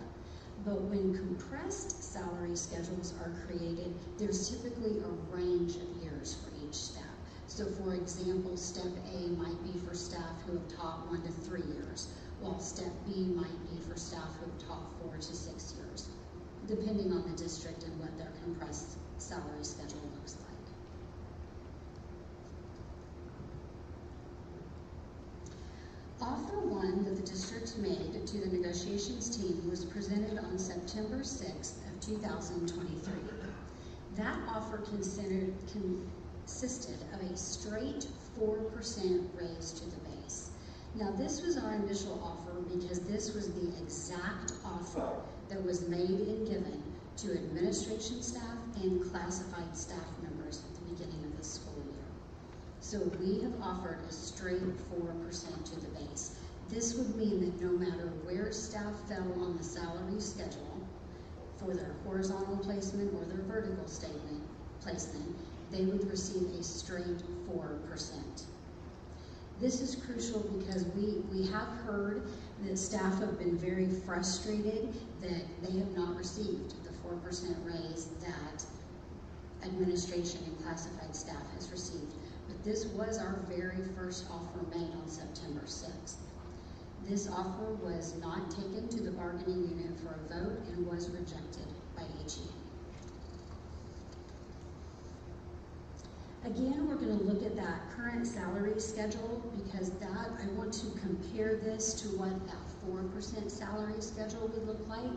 but when compressed salary schedules are created, there's typically a range of years for each step. So for example, step A might be for staff who have taught 1 to 3 years, while step B might be for staff who have taught 4 to 6 years, depending on the district and what their compressed salary schedule looks like. Offer 1 that the district made to the negotiations team was presented on September 6th of 2023. That offer consisted of a straight 4% raise to the base. Now this was our initial offer because this was the exact offer that was made and given to administration staff and classified staff members at the beginning of the school year. So we have offered a straight 4% to the base. This would mean that no matter where staff fell on the salary schedule for their horizontal placement or their vertical placement, they would receive a straight 4%. This is crucial because we have heard that staff have been very frustrated that they have not received the 4% raise that administration and classified staff has received. But this was our very first offer made on September 6th. This offer was not taken to the bargaining unit for a vote and was rejected by HEA. Again, we're going to look at that current salary schedule because I want to compare this to what that 4% salary schedule would look like.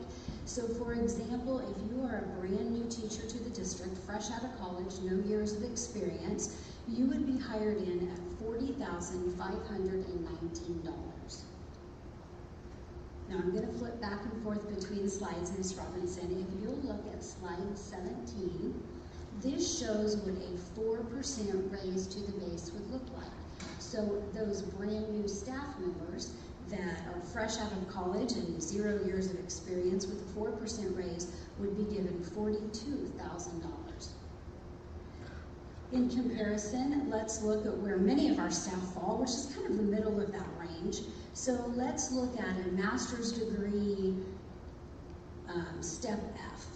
So for example, if you are a brand new teacher to the district, fresh out of college, no years of experience, you would be hired in at $40,519. Now I'm going to flip back and forth between slides, Ms. Robinson. If you'll look at slide 17, this shows what a 4% raise to the base would look like. So those brand new staff members that are fresh out of college and 0 years of experience with a 4% raise would be given $42,000. In comparison, let's look at where many of our staff fall, which is kind of the middle of that range. So let's look at a master's degree step F.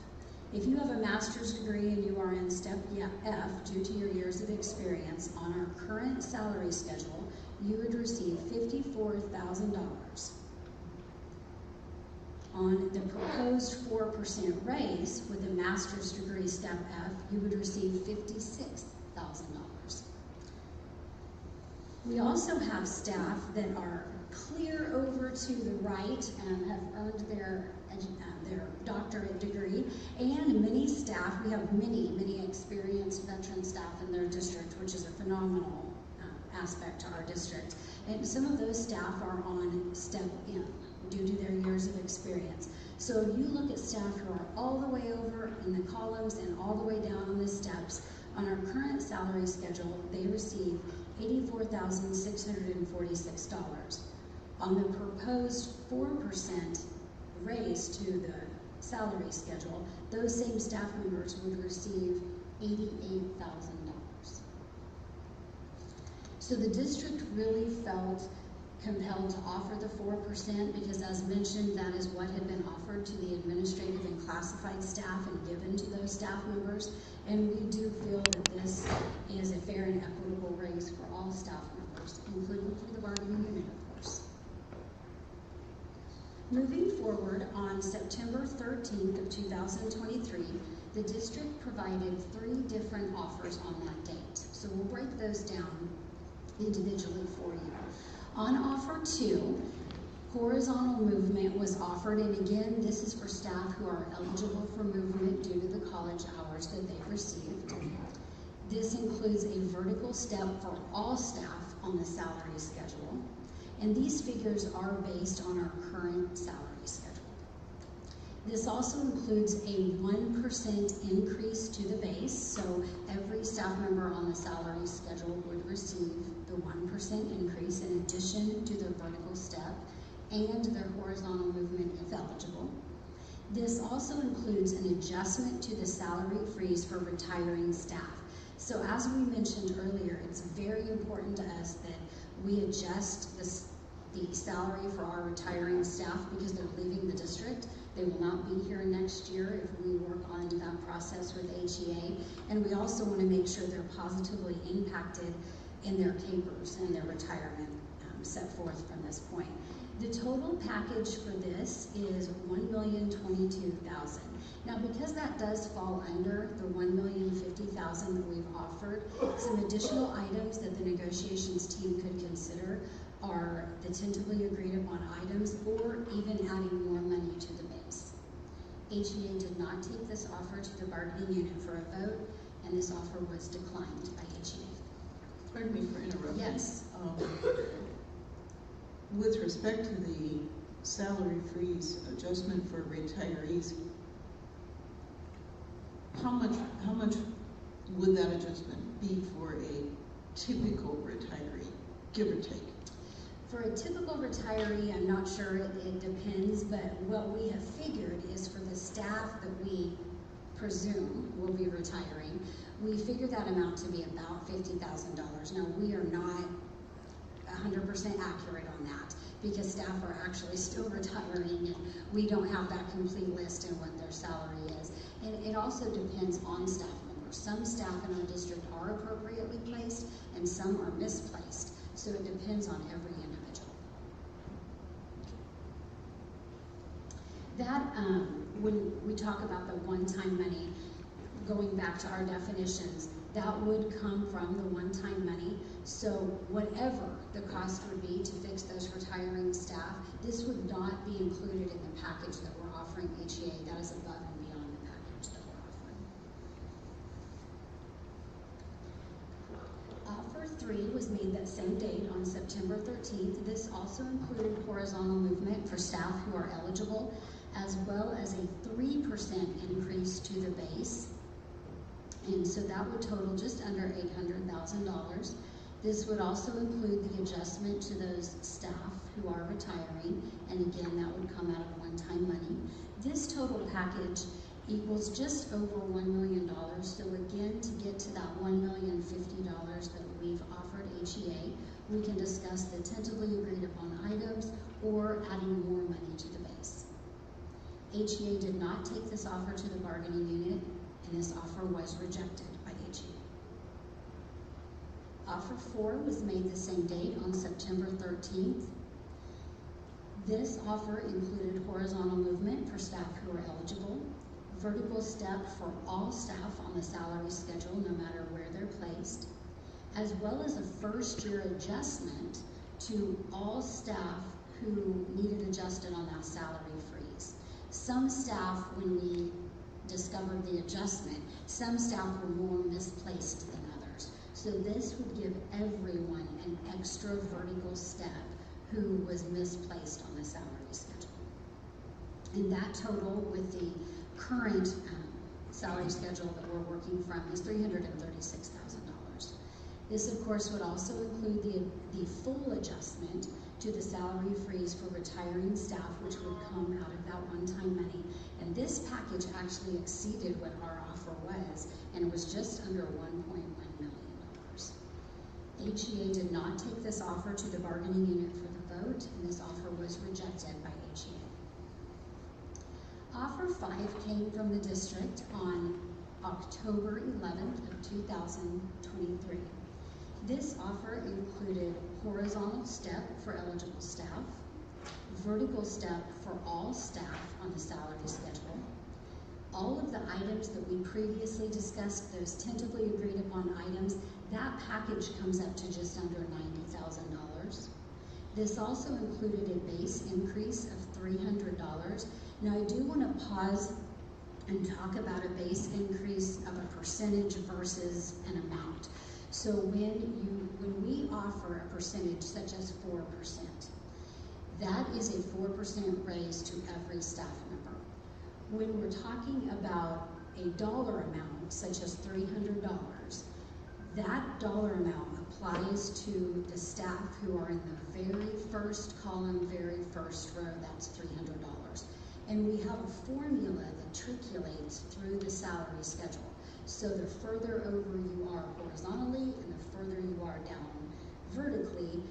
If you have a master's degree and you are in step F due to your years of experience, on our current salary schedule, you would receive $54,000. On the proposed 4% raise with a master's degree step F, you would receive $56,000. We also have staff that are clear over to the right and have earned their doctorate degree, and many staff, we have many experienced veteran staff in their district, which is a phenomenal aspect to our district. And some of those staff are on step M due to their years of experience. So if you look at staff who are all the way over in the columns and all the way down on the steps, on our current salary schedule, they receive $84,646. On the proposed 4% raise to the salary schedule, those same staff members would receive $88,000. So the district really felt compelled to offer the 4% because, as mentioned, that is what had been offered to the administrative and classified staff and given to those staff members. And we do feel that this is a fair and equitable raise for all staff members, including for the bargaining unit, of course. Moving forward, on September 13th of 2023, the district provided 3 different offers on that date. So we'll break those down individually for you. On offer 2, horizontal movement was offered, and again, this is for staff who are eligible for movement due to the college hours that they've received. This includes a vertical step for all staff on the salary schedule, and these figures are based on our current salary schedule. This also includes a 1% increase to the base, so every staff member on the salary schedule would receive the 1% increase in addition to their vertical step and their horizontal movement if eligible. This also includes an adjustment to the salary freeze for retiring staff. So as we mentioned earlier, it's very important to us that we adjust the salary for our retiring staff because they're leaving the district. They will not be here next year if we work on that process with HEA. And we also want to make sure they're positively impacted in their capers and their retirement set forth from this point. The total package for this is $1,022,000. Now, because that does fall under the $1,050,000 that we've offered, some additional items that the negotiations team could consider are the tentatively agreed upon items or even adding more money to the base. HEA did not take this offer to the bargaining unit for a vote, and this offer was declined by HEA. Pardon me for interrupting. Yes. With respect to the salary freeze adjustment for retirees, how much would that adjustment be for a typical retiree, give or take? For a typical retiree, I'm not sure, it depends, but what we have figured is for the staff that we presume will be retiring, we figure that amount to be about $50,000. Now, we are not 100% accurate on that because staff are actually still retiring and we don't have that complete list and what their salary is. And it also depends on staff members. Some staff in our district are appropriately placed and some are misplaced. So it depends on every individual. That, when we talk about the one-time money, going back to our definitions, That would come from the one-time money. So whatever the cost would be to fix those retiring staff, this would not be included in the package that we're offering HEA. That is above and beyond the package that we're offering. Offer 3 was made that same date on September 13th. This also included horizontal movement for staff who are eligible, as well as a 3% increase to the base. And so that would total just under $800,000. This would also include the adjustment to those staff who are retiring, and again, that would come out of one-time money. This total package equals just over $1 million. So again, to get to that $1,050,000 that we've offered HEA, we can discuss the tentatively agreed upon items or adding more money to the base. HEA did not take this offer to the bargaining unit, and this offer was rejected by HEA. Offer 4 was made the same date on September 13th. This offer included horizontal movement for staff who are eligible, vertical step for all staff on the salary schedule no matter where they're placed, as well as a first-year adjustment to all staff who needed adjusted on that salary freeze. Some staff, when we discovered the adjustment, some staff were more misplaced than others. So this would give everyone an extra vertical step who was misplaced on the salary schedule. And that total with the current salary schedule that we're working from is $336,000. This, of course, would also include the full adjustment to the salary freeze for retiring staff, which would come out of that one-time money. And this package actually exceeded what our offer was, and it was just under $1.1 million. HEA did not take this offer to the bargaining unit for the vote, and this offer was rejected by HEA. Offer 5 came from the district on October 11th of 2023. This offer included horizontal step for eligible staff, vertical step for all staff on the salary schedule. All of the items that we previously discussed, those tentatively agreed upon items, that package comes up to just under $90,000. This also included a base increase of $300. Now I do want to pause and talk about a base increase of a percentage versus an amount. So when we offer a percentage such as 4%, that is a 4% raise to every staff member. When we're talking about a dollar amount, such as $300, that dollar amount applies to the staff who are in the very first column, very first row, that's $300. And we have a formula that triangulates through the salary schedule. So the further over you are horizontally and the further you are down vertically,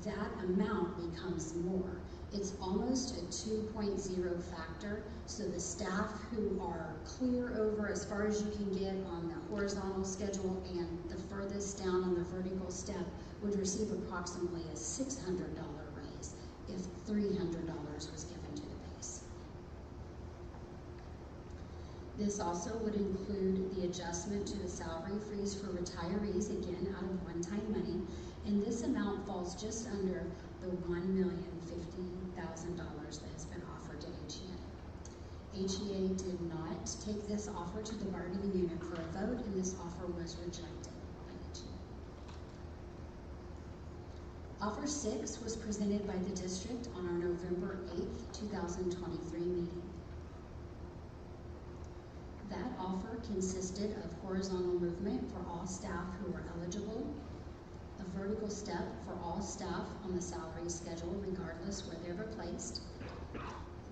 that amount becomes more. It's almost a 2.0 factor. So the staff who are clear over as far as you can get on the horizontal schedule and the furthest down on the vertical step would receive approximately a $600 raise if $300 was given to the base. This also would include the adjustment to the salary freeze for retirees, again out of one-time money, and this amount falls just under the $1,050,000 that has been offered to HEA. HEA did not take this offer to the bargaining unit for a vote, and this offer was rejected by HEA. Offer 6 was presented by the district on our November 8th, 2023 meeting. That offer consisted of horizontal movement for all staff who were eligible, a vertical step for all staff on the salary schedule regardless where they were placed,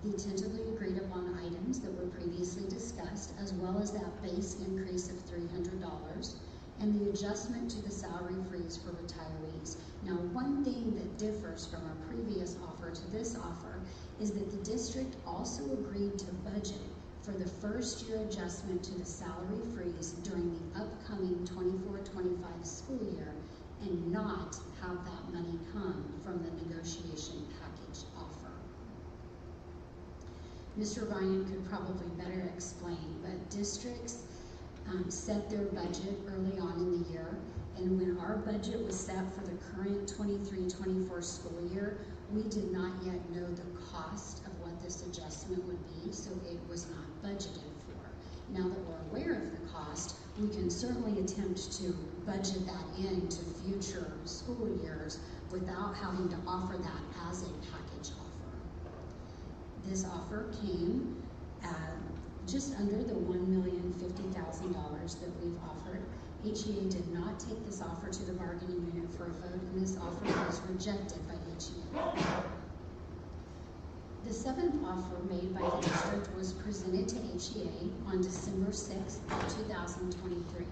the tentatively agreed upon items that were previously discussed, as well as that base increase of $300, and the adjustment to the salary freeze for retirees. Now, one thing that differs from our previous offer to this offer is that the district also agreed to budget for the first year adjustment to the salary freeze during the upcoming 24-25 school year and not have that money come from the negotiation package offer. Mr. Ryan could probably better explain, but districts set their budget early on in the year. And when our budget was set for the current 23-24 school year, we did not yet know the cost of what this adjustment would be, so it was not budgeted for. Now that we're aware of the cost, we can certainly attempt to budget that into future school years without having to offer that as a package offer. This offer came at just under the $1,050,000 that we've offered. HEA did not take this offer to the bargaining unit for a vote, and this offer was rejected by HEA. The seventh offer made by the district was presented to HEA on December 6th, 2023.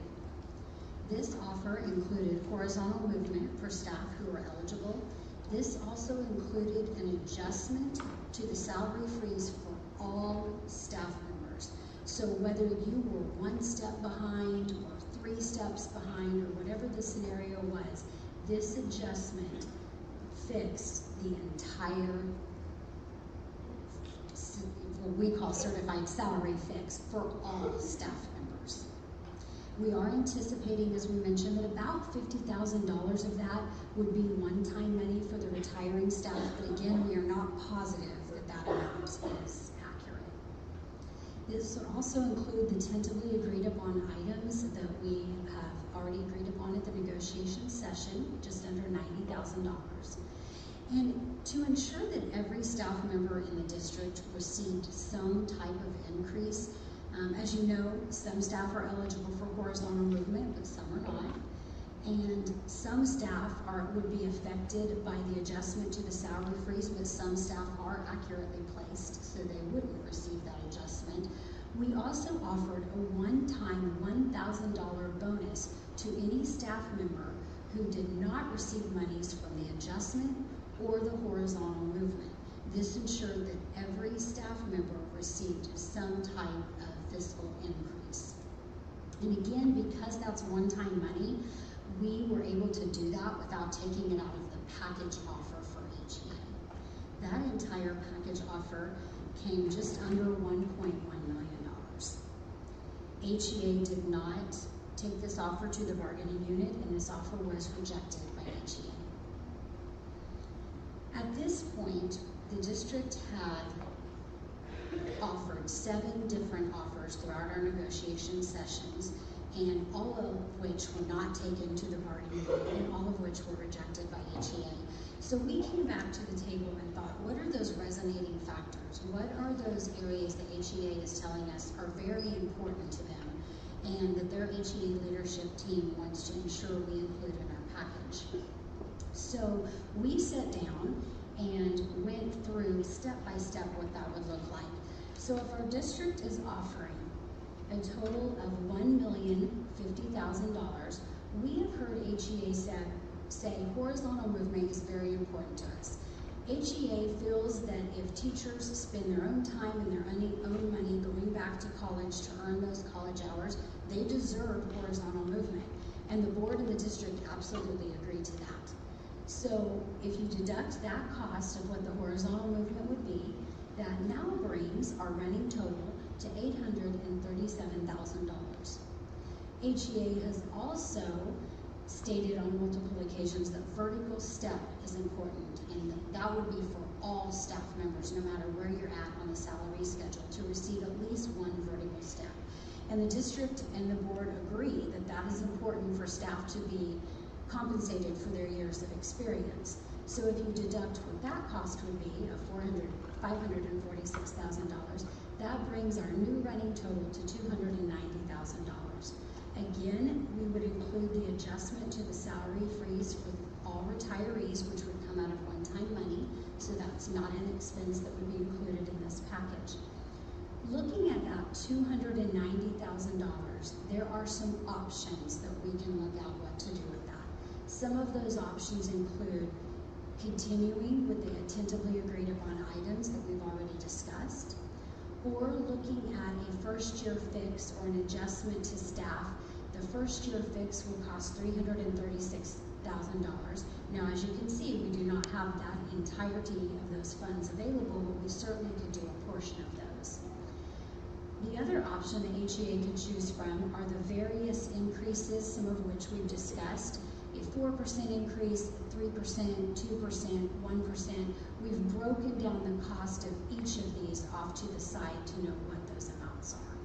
This offer included horizontal movement for staff who were eligible. This also included an adjustment to the salary freeze for all staff members. So whether you were 1 step behind or 3 steps behind or whatever the scenario was, this adjustment fixed the entire, what we call certified salary fix for all staff members. We are anticipating, as we mentioned, that about $50,000 of that would be one-time money for the retiring staff, but again, we are not positive that that amount is accurate. This would also include the tentatively agreed upon items that we have already agreed upon at the negotiation session, just under $90,000. And to ensure that every staff member in the district received some type of increase, as you know, some staff are eligible for horizontal movement, but some are not. And some staff would be affected by the adjustment to the salary freeze, but some staff are accurately placed, so they wouldn't receive that adjustment. We also offered a one-time $1,000 bonus to any staff member who did not receive monies from the adjustment or the horizontal movement. This ensured that every staff member received some type of fiscal increase. And again, because that's one-time money, we were able to do that without taking it out of the package offer for HEA. That entire package offer came just under $1.1 million. HEA did not take this offer to the bargaining unit, and this offer was rejected by HEA. At this point, the district had offered 7 different offers throughout our negotiation sessions, and all of which were not taken to the bargaining unit, and all of which were rejected by HEA. So we came back to the table and thought, what are those resonating factors? What are those areas that HEA is telling us are very important to them, and that their HEA leadership team wants to ensure we include in our package? So we sat down and went through step by step what that would look like. So if our district is offering a total of $1,050,000, we have heard HEA say horizontal movement is very important to us. HEA feels that if teachers spend their own time and their own money going back to college to earn those college hours, they deserve horizontal movement. And the board and the district absolutely agree to that. So if you deduct that cost of what the horizontal movement would be, that now brings our running total to $837,000. HEA has also stated on multiple occasions that vertical step is important, and that would be for all staff members, no matter where you're at on the salary schedule, to receive at least 1 vertical step. And the district and the board agree that that is important for staff to be compensated for their years of experience. So if you deduct what that cost would be of $546,000, that brings our new running total to $290,000. Again, we would include the adjustment to the salary freeze for all retirees, which would come out of one-time money, so that's not an expense that would be included in this package. Looking at that $290,000, there are some options that we can look at what to do with that. Some of those options include continuing with the tentatively agreed upon items that we've already discussed, or looking at a first-year fix or an adjustment to staff. The first-year fix will cost $336,000. Now, as you can see, we do not have that entirety of those funds available, but we certainly could do a portion of those. The other option the HEA could choose from are the various increases, some of which we've discussed. A 4% increase, 3%, 2%, 1%. We've broken down the cost of each of these off to the side to know what those amounts are.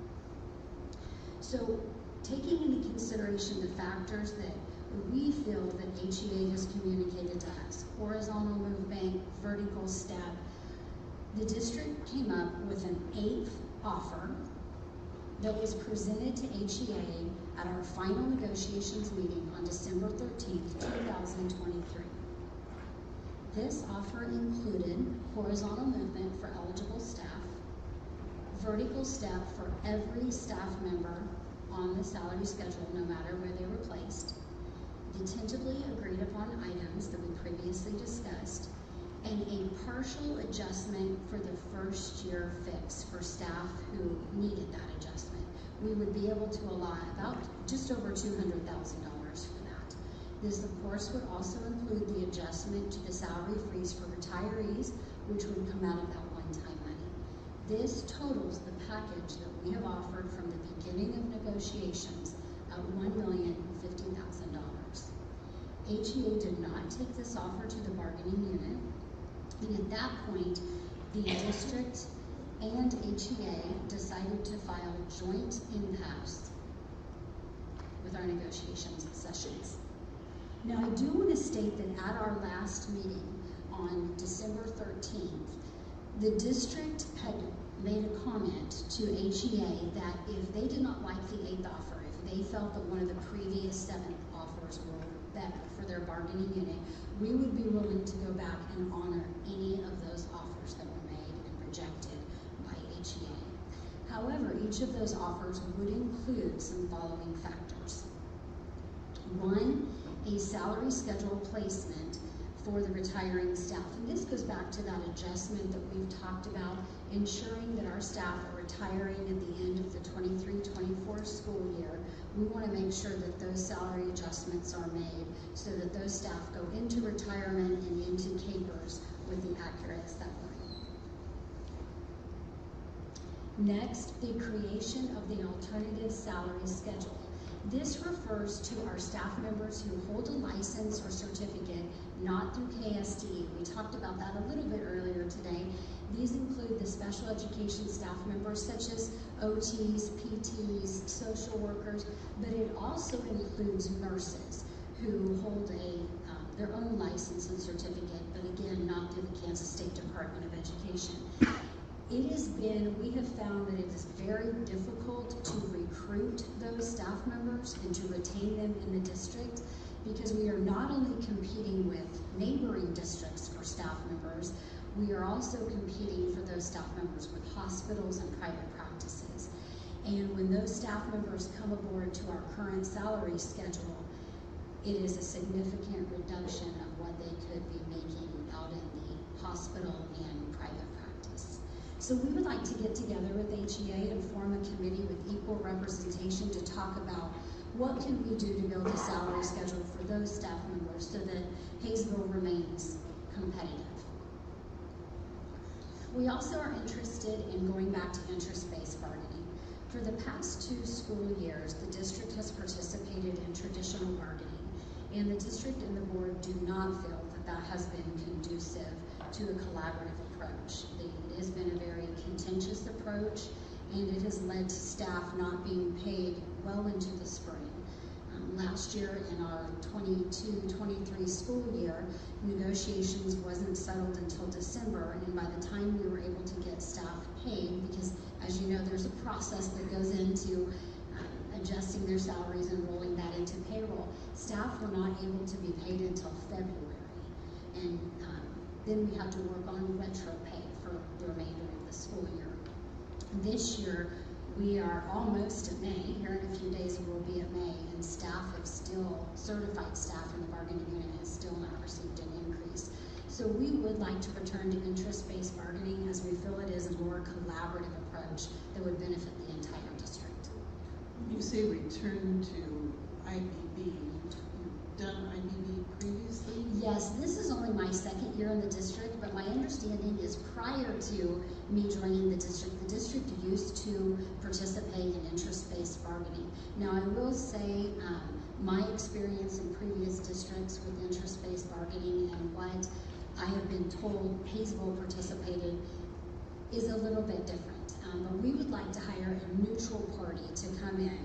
So, taking into consideration the factors that we feel that HEA has communicated to us, horizontal move bank, vertical step, the district came up with an 8th offer that was presented to HEA at our final negotiations meeting on December 13th, 2023. This offer included horizontal movement for eligible staff, vertical step for every staff member on the salary schedule, no matter where they were placed, the tentatively agreed upon items that we previously discussed, and a partial adjustment for the first year fix for staff who needed that adjustment. We would be able to allot about just over $200,000 for that. This, of course, would also include the adjustment to the salary freeze for retirees, which would come out of that one-time money. This totals the package that we have offered from the beginning of negotiations at $1,050,000. HEA did not take this offer to the bargaining unit, and at that point, the district and HEA decided to file joint impasse with our negotiations sessions. Now, I do want to state that at our last meeting on December 13th, the district had made a comment to HEA that if they did not like the 8th offer, if they felt that one of the previous 7 offers were better for their bargaining unit, we would be willing to go back and honor any of those offers that were made and rejected by HEA. However, each of those offers would include some following factors. 1, a salary schedule placement for the retiring staff. And this goes back to that adjustment that we've talked about, ensuring that our staff are retiring at the end of the 23-24 school year. We want to make sure that those salary adjustments are made so that those staff go into retirement and into capers with the accurate salary. Next, the creation of the alternative salary schedule. This refers to our staff members who hold a license or certificate not through KSD. We talked about that a little bit earlier today. These include the special education staff members such as OTs, PTs, social workers, but it also includes nurses who hold their own license and certificate, but again, not through the Kansas State Department of Education. We have found that it is very difficult to recruit those staff members and to retain them in the district because we are not only competing with neighboring districts for staff members, we are also competing for those staff members with hospitals and private practices. And when those staff members come aboard to our current salary schedule, it is a significant reduction of what they could be making out in the hospital and private practice. So we would like to get together with HEA and form a committee with equal representation to talk about what can we do to build a salary schedule for those staff members so that Hayesville remains competitive. We also are interested in going back to interest-based bargaining. For the past 2 school years, the district has participated in traditional bargaining, and the district and the board do not feel that that has been conducive to a collaborative approach. It has been a very contentious approach, and it has led to staff not being paid well into the spring. Last year in our 22-23 school year, negotiations wasn't settled until December, and by the time we were able to get staff paid, because as you know, there's a process that goes into adjusting their salaries and rolling that into payroll, staff were not able to be paid until February. And then we had to work on retro pay for the remainder of the school year. This year, we are almost at May. Here in a few days, we'll be at May, and certified staff in the bargaining unit has still not received an increase. So we would like to return to interest-based bargaining as we feel it is a more collaborative approach that would benefit the entire district. When you say return to IBB. You've done IBB previously? Yes, this is only my second year in the district, but my understanding is prior to me joining the district used to participate in interest-based bargaining. Now, I will say my experience in previous districts with interest-based bargaining and what I have been told Hayesville participated is a little bit different. But we would like to hire a neutral party to come in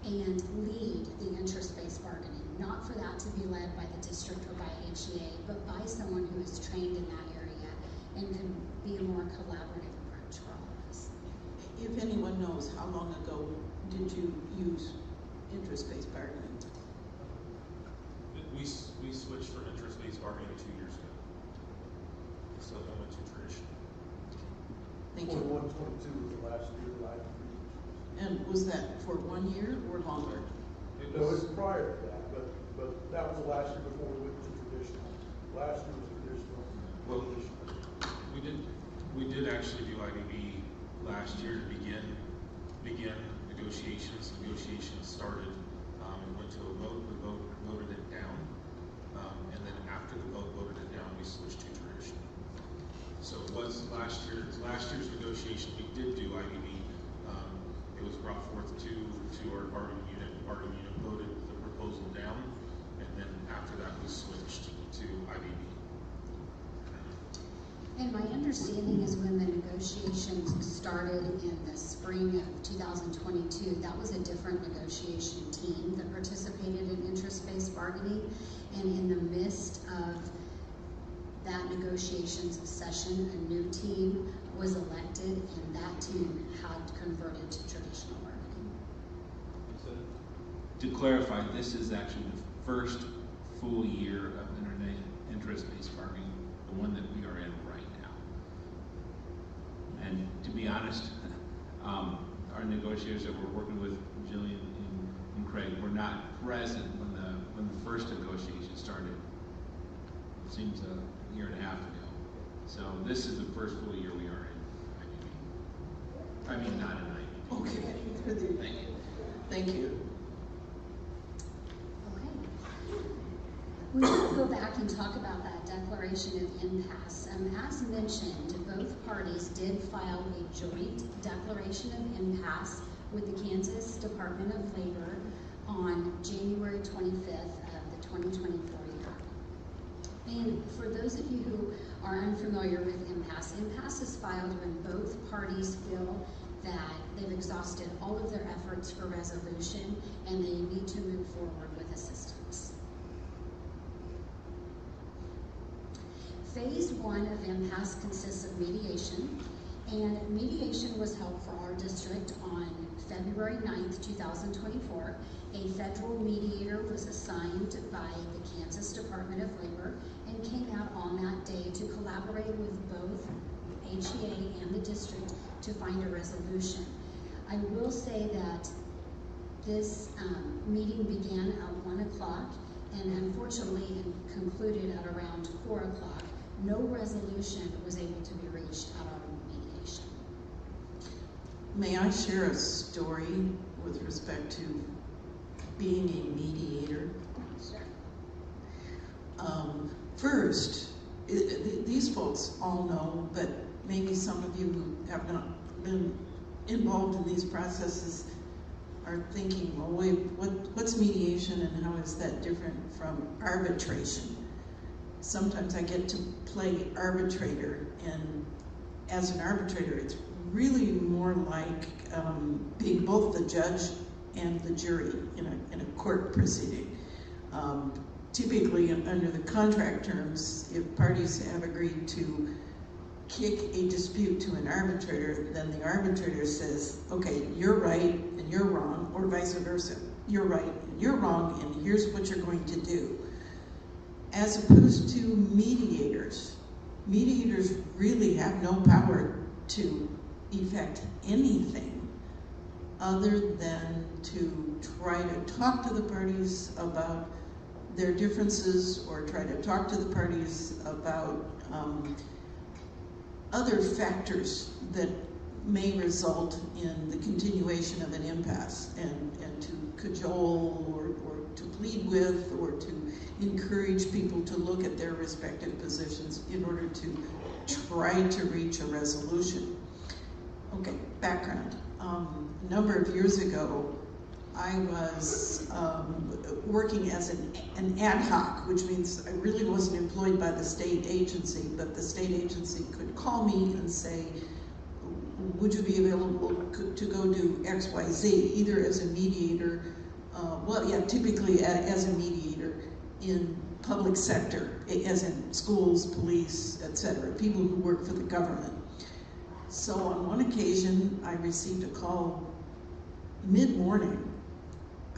and lead the interest-based bargaining, not for that to be led by the district or by HEA, but by someone who is trained in that area and can be a more collaborative approach for all of us. If anyone knows, how long ago did you use interest-based bargaining? We switched from interest-based bargaining 2 years ago. So I went to traditional. Thank you. 4122 was the last year that I completed. And was that for 1 year or longer? No, it was prior to that, but that was the last year before we went to traditional. Last year was traditional. Well, we did actually do IBB last year to begin negotiations. Negotiations started. We went to a vote. The vote voted it down, and then after the vote voted it down, we switched to traditional. So it was last year's negotiation. We did do IBB. It was brought forth to our bargaining unit. The bargaining unit voted the proposal down, and then after that we switched to IBB. And my understanding is when the negotiations started in the spring of 2022, that was a different negotiation team that participated in interest-based bargaining. And in the midst of that negotiations session, a new team was elected, and that team had converted to traditional bargaining. To clarify, this is actually the first full year of interest-based bargaining, the one that we are in right now. And to be honest, our negotiators that we're working with, Jillian and Craig, were not present when the first negotiation started. It seems a year and a half ago. So this is the first full year we are in IBB. I mean, not in IBB. Okay. Thank you. Thank you. Okay. We will go back and talk about that declaration of impasse. As mentioned, both parties did file a joint declaration of impasse with the Kansas Department of Labor on January 25th of the 2024 year. And for those of you who are unfamiliar with impasse, impasse is filed when both parties feel that they've exhausted all of their efforts for resolution and they need to move forward with assistance. Phase 1 of impasse consists of mediation, and mediation was held for our district on February 9th, 2024. A federal mediator was assigned by the Kansas Department of Labor and came out on that day to collaborate with both HEA and the district to find a resolution. I will say that this meeting began at 1 o'clock and unfortunately concluded at around 4 o'clock. No resolution was able to be reached at our mediation. May I share a story with respect to being a mediator? Sure. First, these folks all know, but maybe some of you who have not been involved in these processes are thinking, well, wait, what's mediation and how is that different from arbitration? Sometimes I get to play arbitrator, and as an arbitrator, it's really more like being both the judge and the jury in a court proceeding. Typically, under the contract terms, if parties have agreed to kick a dispute to an arbitrator, then the arbitrator says, okay, you're right and you're wrong, or vice versa. You're right and you're wrong, and here's what you're going to do. As opposed to mediators. Mediators really have no power to effect anything other than to try to talk to the parties about their differences, or try to talk to the parties about other factors that may result in the continuation of an impasse, and to cajole or to plead with or to encourage people to look at their respective positions in order to try to reach a resolution. Okay, background. A number of years ago, I was working as an ad hoc, which means I really wasn't employed by the state agency, but the state agency could call me and say, would you be available to go do X, Y, Z, either as a mediator, typically as a mediator in public sector, as in schools, police, etc., people who work for the government. So on one occasion, I received a call mid-morning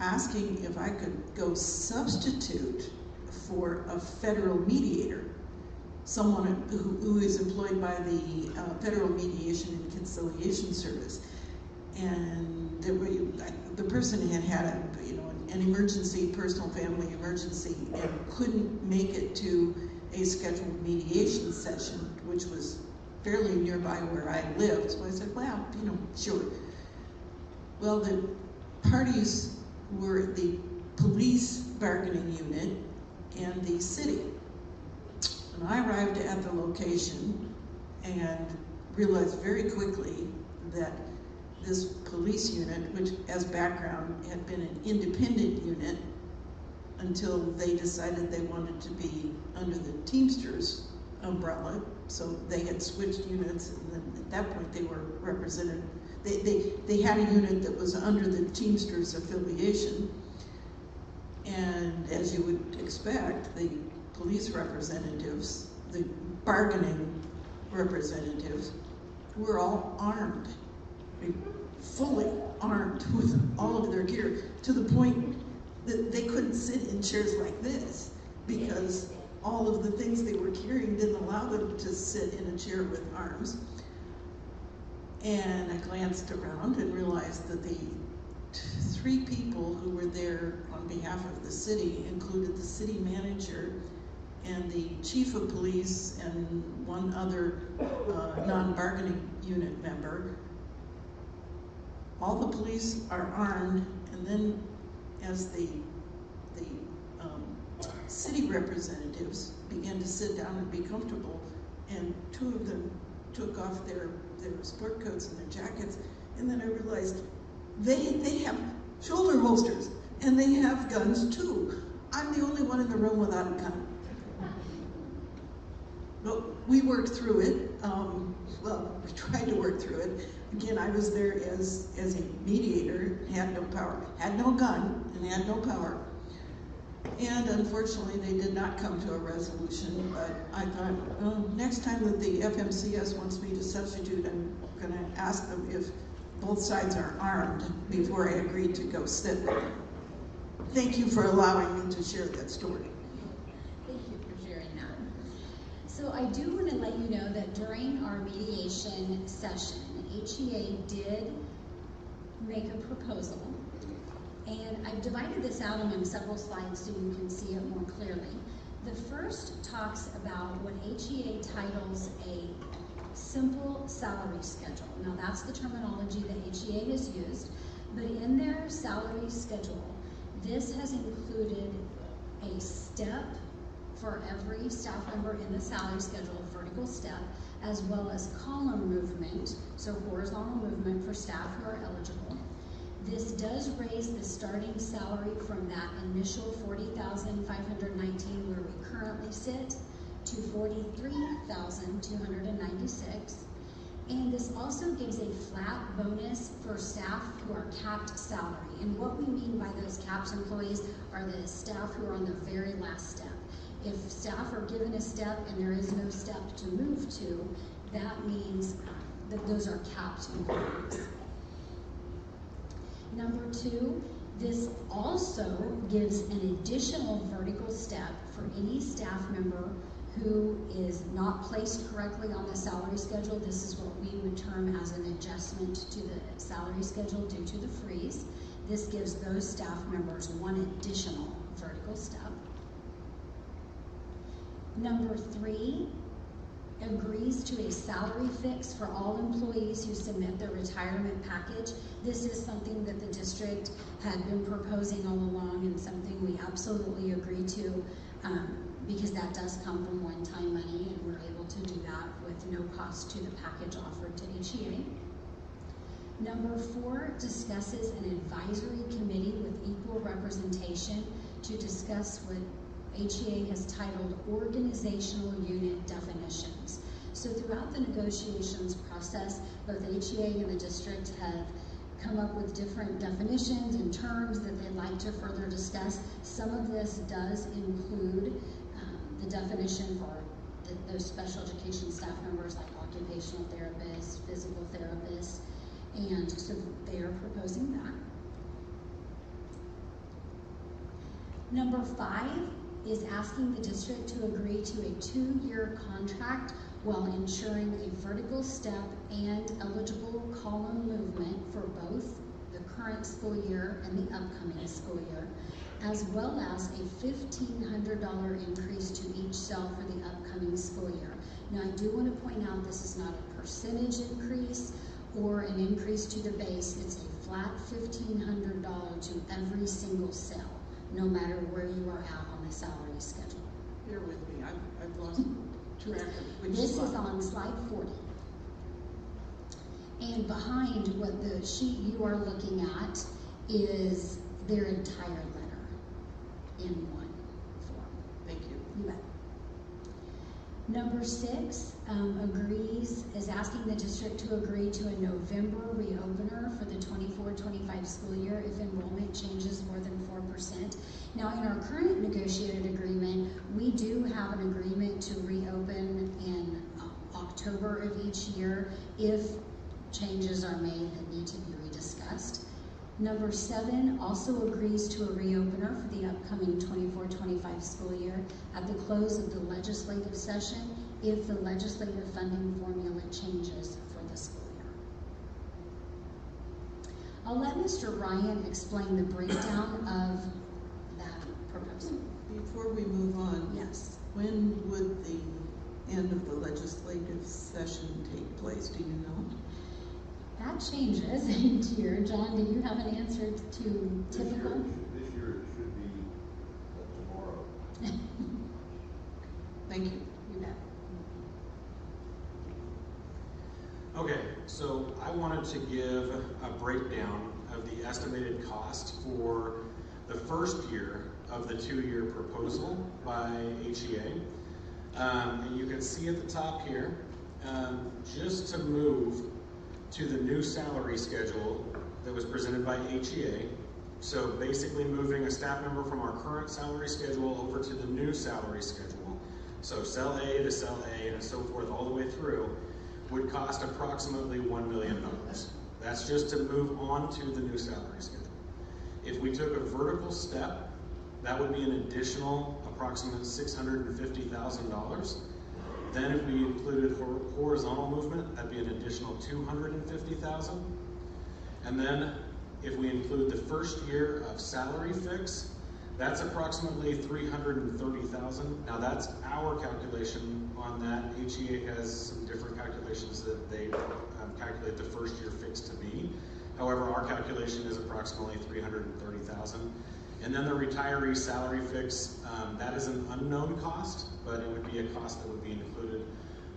asking if I could go substitute for a federal mediator, someone who is employed by the Federal Mediation and Conciliation Service. And the person had an emergency, personal family emergency, and couldn't make it to a scheduled mediation session, which was fairly nearby where I lived. So I said, well, sure. Well, the parties were the police bargaining unit and the city. And I arrived at the location and realized very quickly that this police unit, which as background had been an independent unit until they decided they wanted to be under the Teamsters umbrella, so they had switched units, and then at that point they were represented. They had a unit that was under the Teamsters affiliation, and as you would expect, the police representatives, the bargaining representatives, were all armed, fully armed with all of their gear, to the point that they couldn't sit in chairs like this because all of the things they were carrying didn't allow them to sit in a chair with arms. And I glanced around and realized that the three people who were there on behalf of the city included the city manager and the chief of police and one other non-bargaining unit member. All the police are armed, and then as the city representatives began to sit down and be comfortable, and two of them took off their sport coats and their jackets, and then I realized they have shoulder holsters, and they have guns too. I'm the only one in the room without a gun. But we worked through it. We tried to work through it. Again, I was there as a mediator, had no power, had no gun, and had no power. And unfortunately, they did not come to a resolution, but I thought, oh, next time that the FMCS wants me to substitute, I'm gonna ask them if both sides are armed before I agree to go sit with them. Thank you for allowing me to share that story. Thank you for sharing that. So I do want to let you know that during our mediation session, HEA did make a proposal, and I've divided this out among several slides so you can see it more clearly. The first talks about what HEA titles a simple salary schedule. Now that's the terminology that HEA has used, but in their salary schedule, this has included a step for every staff member in the salary schedule, a vertical step, as well as column movement, so horizontal movement for staff who are eligible. This does raise the starting salary from that initial $40,519 where we currently sit to $43,296. And this also gives a flat bonus for staff who are capped salary. And what we mean by those capped employees are the staff who are on the very last step. If staff are given a step and there is no step to move to, that means that those are capped employees. Number two, this also gives an additional vertical step for any staff member who is not placed correctly on the salary schedule. This is what we would term as an adjustment to the salary schedule due to the freeze. This gives those staff members one additional vertical step. Number three, agrees to a salary fix for all employees who submit their retirement package. This is something that the district had been proposing all along and something we absolutely agree to because that does come from one-time money, and we're able to do that with no cost to the package offered to HEA. Number 4 discusses an advisory committee with equal representation to discuss what HEA has titled organizational unit definitions. So throughout the negotiations process, both HEA and the district have come up with different definitions and terms that they'd like to further discuss. Some of this does include the definition for those special education staff members like occupational therapists, physical therapists, and so they are proposing that. Number 5 is asking the district to agree to a 2-year contract while ensuring a vertical step and eligible column movement for both the current school year and the upcoming school year, as well as a $1,500 increase to each cell for the upcoming school year. Now, I do want to point out this is not a percentage increase or an increase to the base. It's a flat $1,500 to every single cell, no matter where you are at on the salary schedule. Bear with me, I've lost track of which This slide. is on slide 40. And behind what the sheet you are looking at is their entire letter in one form. Thank you. You bet. Number 6 is asking the district to agree to a November reopener for the 24-25 school year if enrollment changes more than 4%. Now, in our current negotiated agreement, we do have an agreement to reopen in October of each year if changes are made that need to be rediscussed. Number 7 also agrees to a reopener for the upcoming 24-25 school year at the close of the legislative session if the legislative funding formula changes for the school year. I'll let Mr. Ryan explain the breakdown of that proposal. Before we move on, Yes. when would the end of the legislative session take place? Do you know? That changes each year. John, do you have an answer to typical? This year it should be tomorrow. Thank you. You bet. Okay, so I wanted to give a breakdown of the estimated cost for the first year of the 2-year proposal by HEA. And you can see at the top here, just to move to the new salary schedule that was presented by HEA. So basically moving a staff member from our current salary schedule over to the new salary schedule. So cell A to cell A and so forth all the way through would cost approximately $1 million. That's just to move on to the new salary schedule. If we took a vertical step, that would be an additional approximate $650,000. Then if we included horizontal movement, that'd be an additional $250,000. And then if we include the first year of salary fix, that's approximately $330,000. Now that's our calculation on that. HEA has some different calculations that they calculate the first year fix to be. However, our calculation is approximately $330,000. And then the retiree salary fix, that is an unknown cost, but it would be a cost that would be included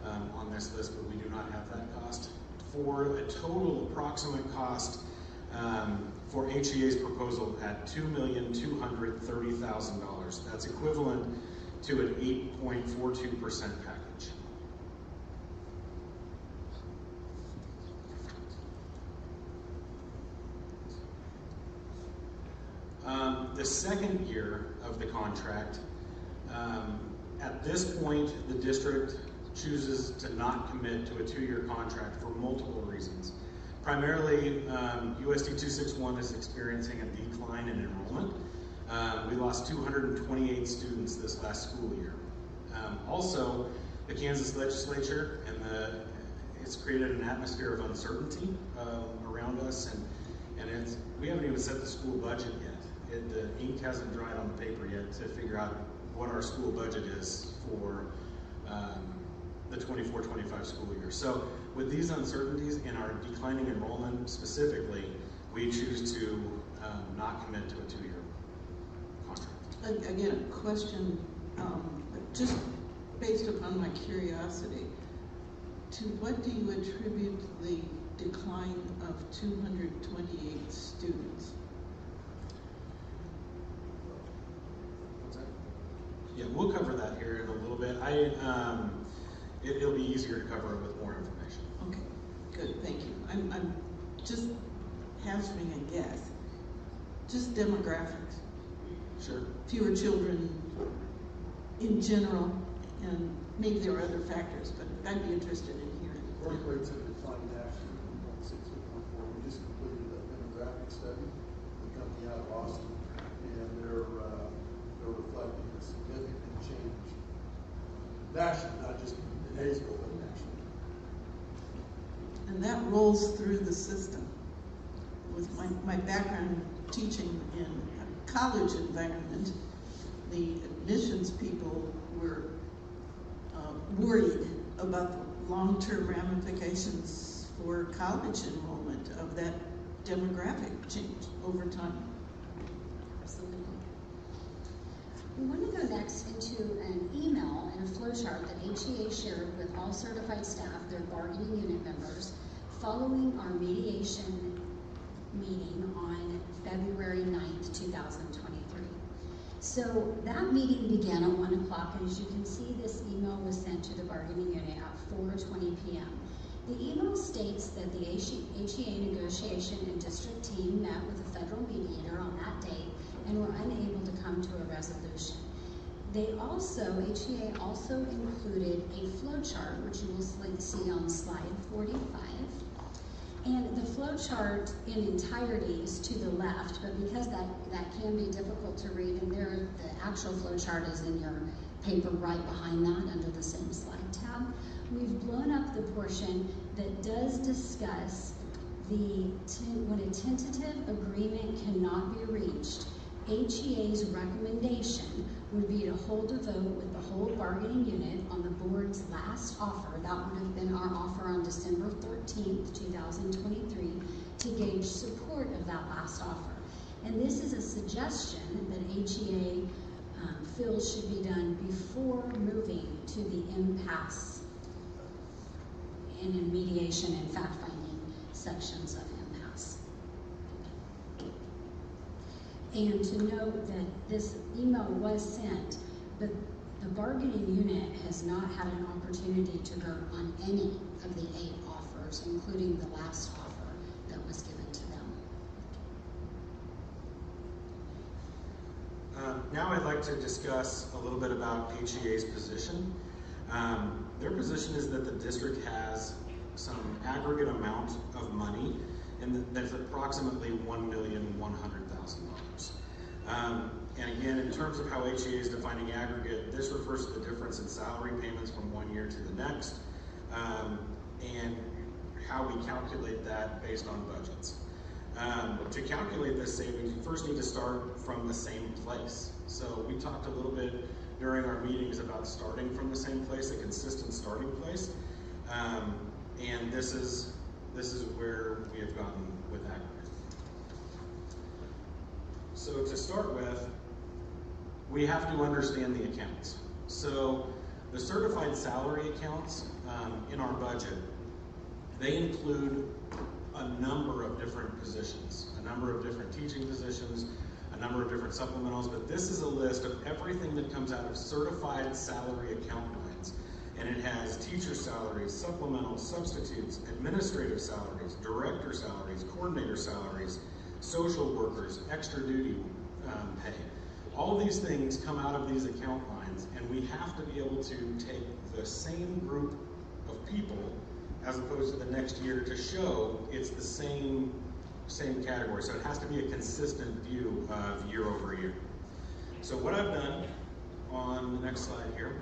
on this list, but we do not have that cost. For a total approximate cost for HEA's proposal at $2,230,000. That's equivalent to an 8.42% package. The second year of the contract, at this point, the district chooses to not commit to a 2-year contract for multiple reasons. Primarily, USD 261 is experiencing a decline in enrollment. We lost 228 students this last school year. Also, the Kansas legislature it's created an atmosphere of uncertainty around us, and we haven't even set the school budget yet. The ink hasn't dried on the paper yet to figure out what our school budget is for the 24-25 school year. So with these uncertainties in our declining enrollment specifically, we choose to not commit to a 2-year contract. Again, a question, just based upon my curiosity, to what do you attribute the decline of 228 students? What's that? Yeah, we'll cover that here in a little bit. It'll be easier to cover with more information. Okay, good, thank you. I'm just hazarding a guess. Just demographics. Sure. Fewer children in general, and maybe there are other factors, but I'd be interested in hearing. Birth rates have declined nationally from 1.6 to 1.4. We just completed a demographic study, the company out of Austin, and they're reflecting a significant change nationally, not just in Hayesville, but nationally. And that rolls through the system. With my background teaching in a college environment, the admissions people were worried about the long-term ramifications for college enrollment of that demographic change over time. Absolutely. We want to go next into an email and a flowchart that HEA shared with all certified staff, their bargaining unit members, following our mediation meeting on February 9th, 2023. So that meeting began at 1 o'clock, and as you can see, this email was sent to the bargaining unit at 4:20 p.m. The email states that the HEA negotiation and district team met with a federal mediator on that date and were unable to come to a resolution. HEA also included a flowchart, which you will see on slide 45. And the flow chart in entirety is to the left, but because that can be difficult to read, and the actual flow chart is in your paper right behind that under the same slide tab, we've blown up the portion that does discuss when a tentative agreement cannot be reached. HEA's recommendation would be to hold a vote with the whole bargaining unit on the board's last offer. That would have been our offer on December 13th, 2023, to gauge support of that last offer. And this is a suggestion that HEA feels should be done before moving to the impasse and in mediation and fact-finding sections of impasse. And to note that this email was sent, but the bargaining unit has not had an opportunity to vote on any of the 8 offers, including the last offer that was given to them. Now I'd like to discuss a little bit about HEA's position. Their position is that the district has some aggregate amount of money, and that's approximately $1,100,000. And again, in terms of how HEA is defining aggregate, this refers to the difference in salary payments from one year to the next, and how we calculate that based on budgets. To calculate this savings, you first need to start from the same place. So we talked a little bit during our meetings about starting from the same place, a consistent starting place, and this is where we have gotten with aggregate. So to start with, we have to understand the accounts. So the certified salary accounts in our budget, they include a number of different positions, a number of different teaching positions, a number of different supplementals, but this is a list of everything that comes out of certified salary account lines. And it has teacher salaries, supplemental substitutes, administrative salaries, director salaries, coordinator salaries, social workers, extra duty pay. All of these things come out of these account lines, and we have to be able to take the same group of people as opposed to the next year to show it's the same category. So it has to be a consistent view of year over year. So what I've done on the next slide here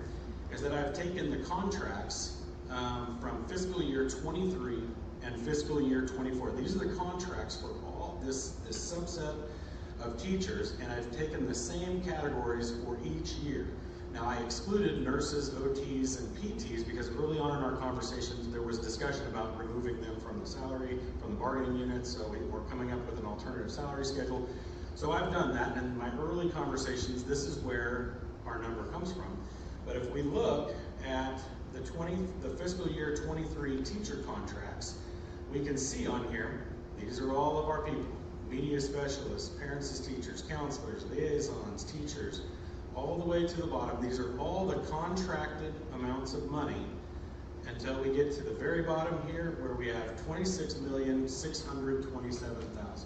is that I've taken the contracts from fiscal year 23 and fiscal year 24. These are the contracts for all this subset of teachers, and I've taken the same categories for each year. Now, I excluded nurses, OTs, and PTs because early on in our conversations, there was discussion about removing them from the salary, from the bargaining unit, so we were coming up with an alternative salary schedule. So I've done that, and in my early conversations, this is where our number comes from. But if we look at the fiscal year 23 teacher contracts, we can see on here, these are all of our people: media specialists, parents as teachers, counselors, liaisons, teachers, all the way to the bottom. These are all the contracted amounts of money until we get to the very bottom here where we have $26,627,000.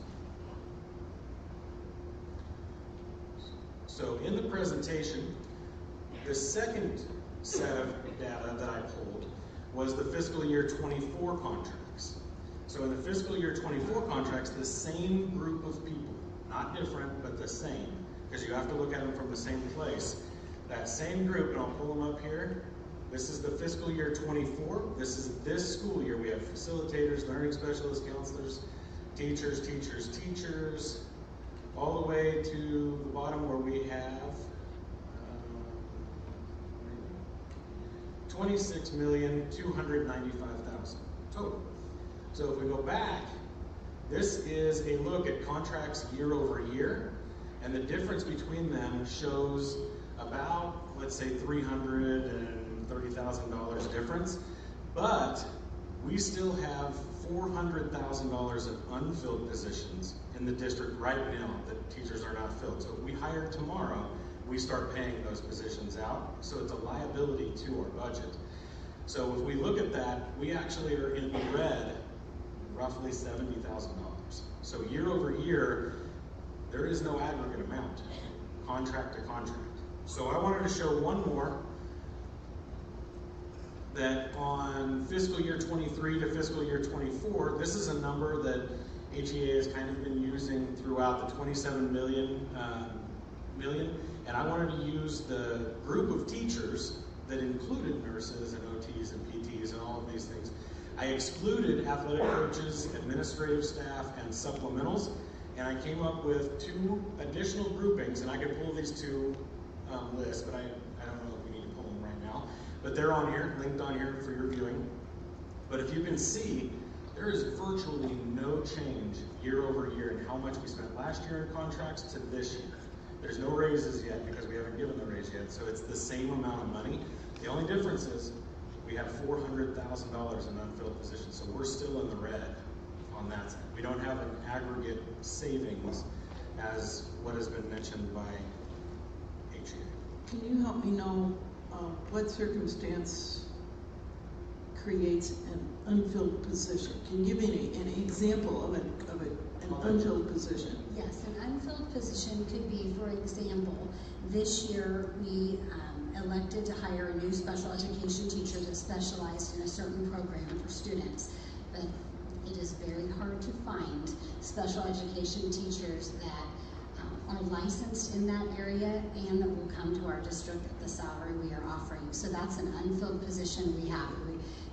So in the presentation, the second set of data that I pulled was the fiscal year 24 contracts. So in the fiscal year 24 contracts, the same group of people, not different, but the same, because you have to look at them from the same place. That same group, and I'll pull them up here. This is the fiscal year 24. This is this school year. We have facilitators, learning specialists, counselors, teachers, all the way to the bottom where we have $26,295,000 total. So if we go back, this is a look at contracts year over year, and the difference between them shows about, let's say, $330,000 difference, but we still have $400,000 of unfilled positions in the district right now that teachers are not filled. So if we hire tomorrow, we start paying those positions out, so it's a liability to our budget. So if we look at that, we actually are in the red roughly $70,000. So year over year, there is no aggregate amount, contract to contract. So I wanted to show one more, that on fiscal year 23 to fiscal year 24, this is a number that HEA has kind of been using throughout the 27 million, and I wanted to use the group of teachers that included nurses and OTs and PTs and all of these things. I excluded athletic coaches, administrative staff, and supplementals, and I came up with two additional groupings, and I could pull these two lists, but I don't know if we need to pull them right now. But they're on here, linked on here for your viewing. But if you can see, there is virtually no change year over year in how much we spent last year in contracts to this year. There's no raises yet because we haven't given the raise yet, so it's the same amount of money. The only difference is we have $400,000 in unfilled positions, so we're still in the red on that side. We don't have an aggregate savings as what has been mentioned by HEA. Can you help me know what circumstance creates an unfilled position? Can you give me an example of an unfilled position? Yes, an unfilled position could be, for example, this year we elected to hire a new special education teacher that specialized in a certain program for students. But it is very hard to find special education teachers that are licensed in that area and that will come to our district at the salary we are offering. So that's an unfilled position we have.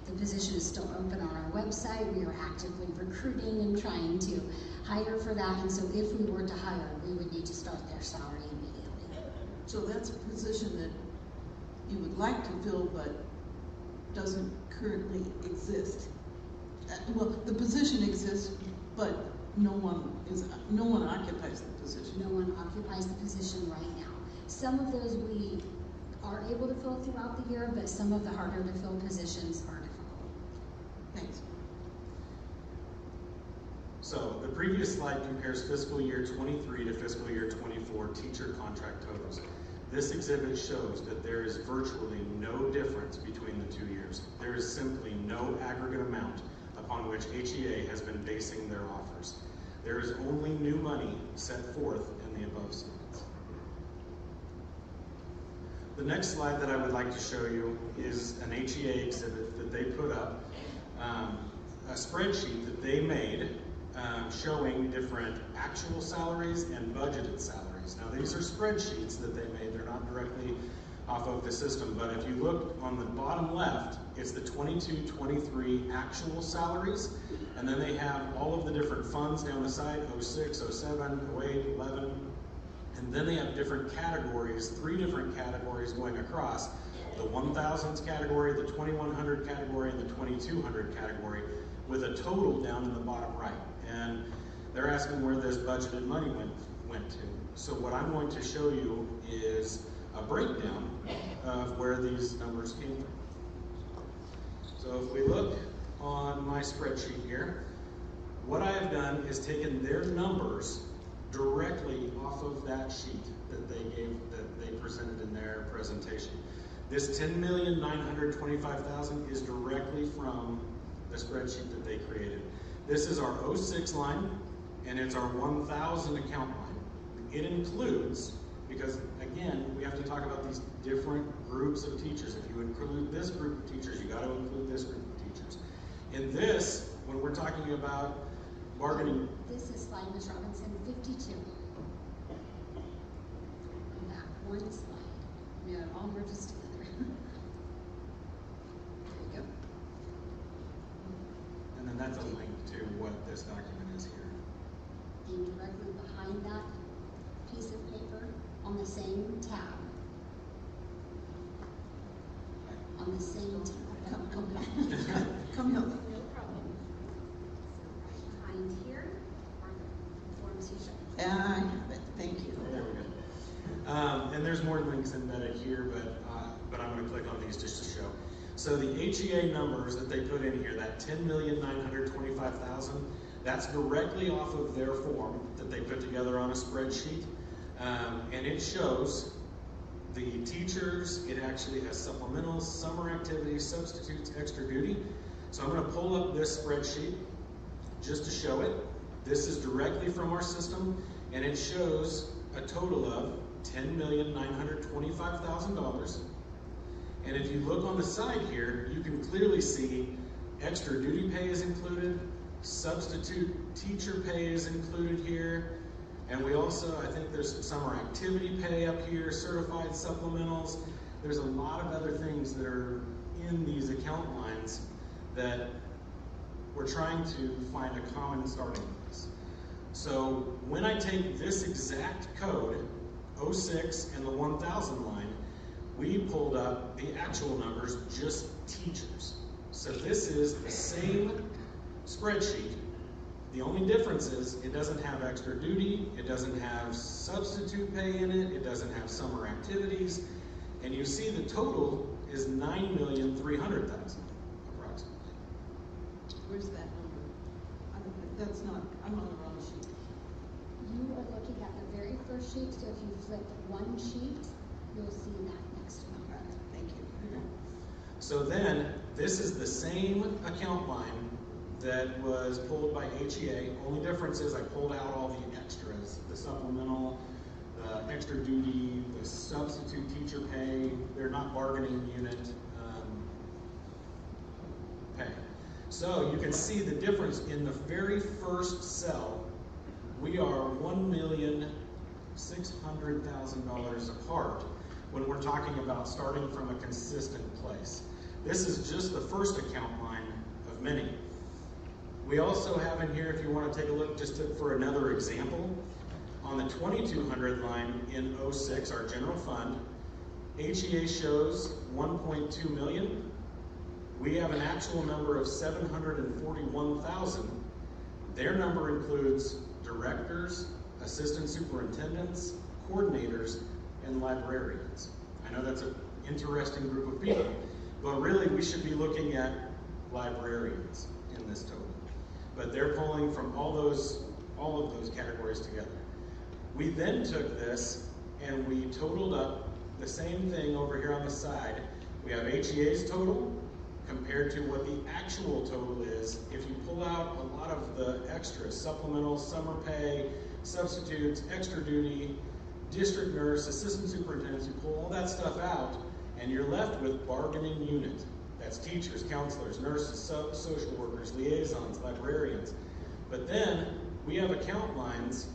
The position is still open on our website. We are actively recruiting and trying to hire for that. And so if we were to hire, we would need to start their salary immediately. So that's a position that you would like to fill but doesn't currently exist. Well, the position exists, but no one occupies the position. No one occupies the position right now. Some of those we are able to fill throughout the year, but some of the harder to fill positions are difficult. Thanks. So the previous slide compares fiscal year 23 to fiscal year 24 teacher contract totals. This exhibit shows that there is virtually no difference between the 2 years. There is simply no aggregate amount upon which HEA has been basing their offers. There is only new money set forth in the above slides. The next slide that I would like to show you is an HEA exhibit that they put up, a spreadsheet that they made showing different actual salaries and budgeted salaries. Now these are spreadsheets that they made, they're not directly off of the system, but if you look on the bottom left, it's the 22-23 actual salaries, and then they have all of the different funds down the side, 06, 07, 08, 11, And then they have different categories, 3 different categories going across. The 1000s category, the 2100 category, and the 2200 category, with a total down in the bottom right. And they're asking where this budgeted money went to. So what I'm going to show you is a breakdown of where these numbers came from. So if we look on my spreadsheet here, what I have done is taken their numbers directly off of that sheet that they presented in their presentation. This $10,925,000 is directly from the spreadsheet that they created. This is our 06 line, and it's our 1000 account line. It includes, because again, we have to talk about these different groups of teachers. If you include this group of teachers, you got to include this group of teachers. In this, when we're talking about bargaining. This is slide, Ms. Robinson, 52. That one slide. Yeah, it all merges together. There you go. And then that's a link to what this document is here. And directly behind that piece of paper on the same tab. On the same tab. Come help. No problem. So right behind here are the forms you showed. I have it, thank you. There we go. And there's more links embedded here, but I'm going to click on these just to show. So the HEA numbers that they put in here, that $10,925,000, that's directly off of their form that they put together on a spreadsheet. And it shows the teachers, it actually has supplementals, summer activities, substitutes, extra duty. So I'm going to pull up this spreadsheet just to show it. This is directly from our system, and it shows a total of $10,925,000. And if you look on the side here, you can clearly see extra duty pay is included, substitute teacher pay is included here, and we also, I think there's some summer activity pay up here, certified supplementals. There's a lot of other things that are in these account lines that we're trying to find a common starting place. So when I take this exact code, 06 and the 1000 line, we pulled up the actual numbers, just teachers. So this is the same spreadsheet. The only difference is it doesn't have extra duty, it doesn't have substitute pay in it, it doesn't have summer activities, and you see the total is $9,300,000 approximately. Where's that number? That's not, I'm on the wrong sheet. You are looking at the very first sheet, so if you flip one sheet, you'll see that next one. Thank you. So then, this is the same account line that was pulled by HEA. Only difference is I pulled out all the extras, the supplemental, the extra duty, the substitute teacher pay. They're not bargaining unit pay. So you can see the difference in the very first cell. We are $1,600,000 apart when we're talking about starting from a consistent place. This is just the first account line of many. We also have in here, if you want to take a look just for another example, on the 2200 line in 06, our general fund, HEA shows 1.2 million. We have an actual number of 741,000. Their number includes directors, assistant superintendents, coordinators, and librarians. I know that's an interesting group of people, but really we should be looking at librarians in this total. But they're pulling from all of those categories together. We then took this and we totaled up the same thing over here on the side. We have HEA's total compared to what the actual total is. If you pull out a lot of the extras, supplemental, summer pay, substitutes, extra duty, district nurse, assistant superintendents, you pull all that stuff out and you're left with bargaining unit. That's teachers, counselors, nurses, social workers, liaisons, librarians. But then we have account lines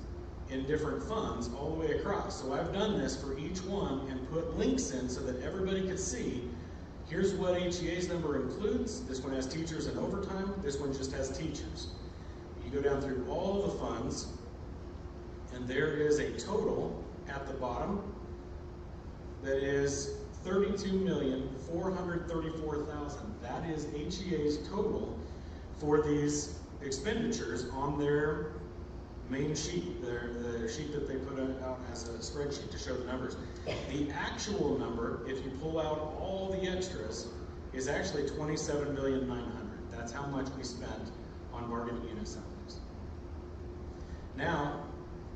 in different funds all the way across. So I've done this for each one and put links in so that everybody could see, here's what HEA's number includes. This one has teachers and overtime. This one just has teachers. You go down through all the funds, and there is a total at the bottom that is $32,434,000. That is HEA's total for these expenditures on their main sheet, the sheet that they put out as a spreadsheet to show the numbers. The actual number, if you pull out all the extras, is actually $27,900,000. That's how much we spent on bargaining unit salaries. Now,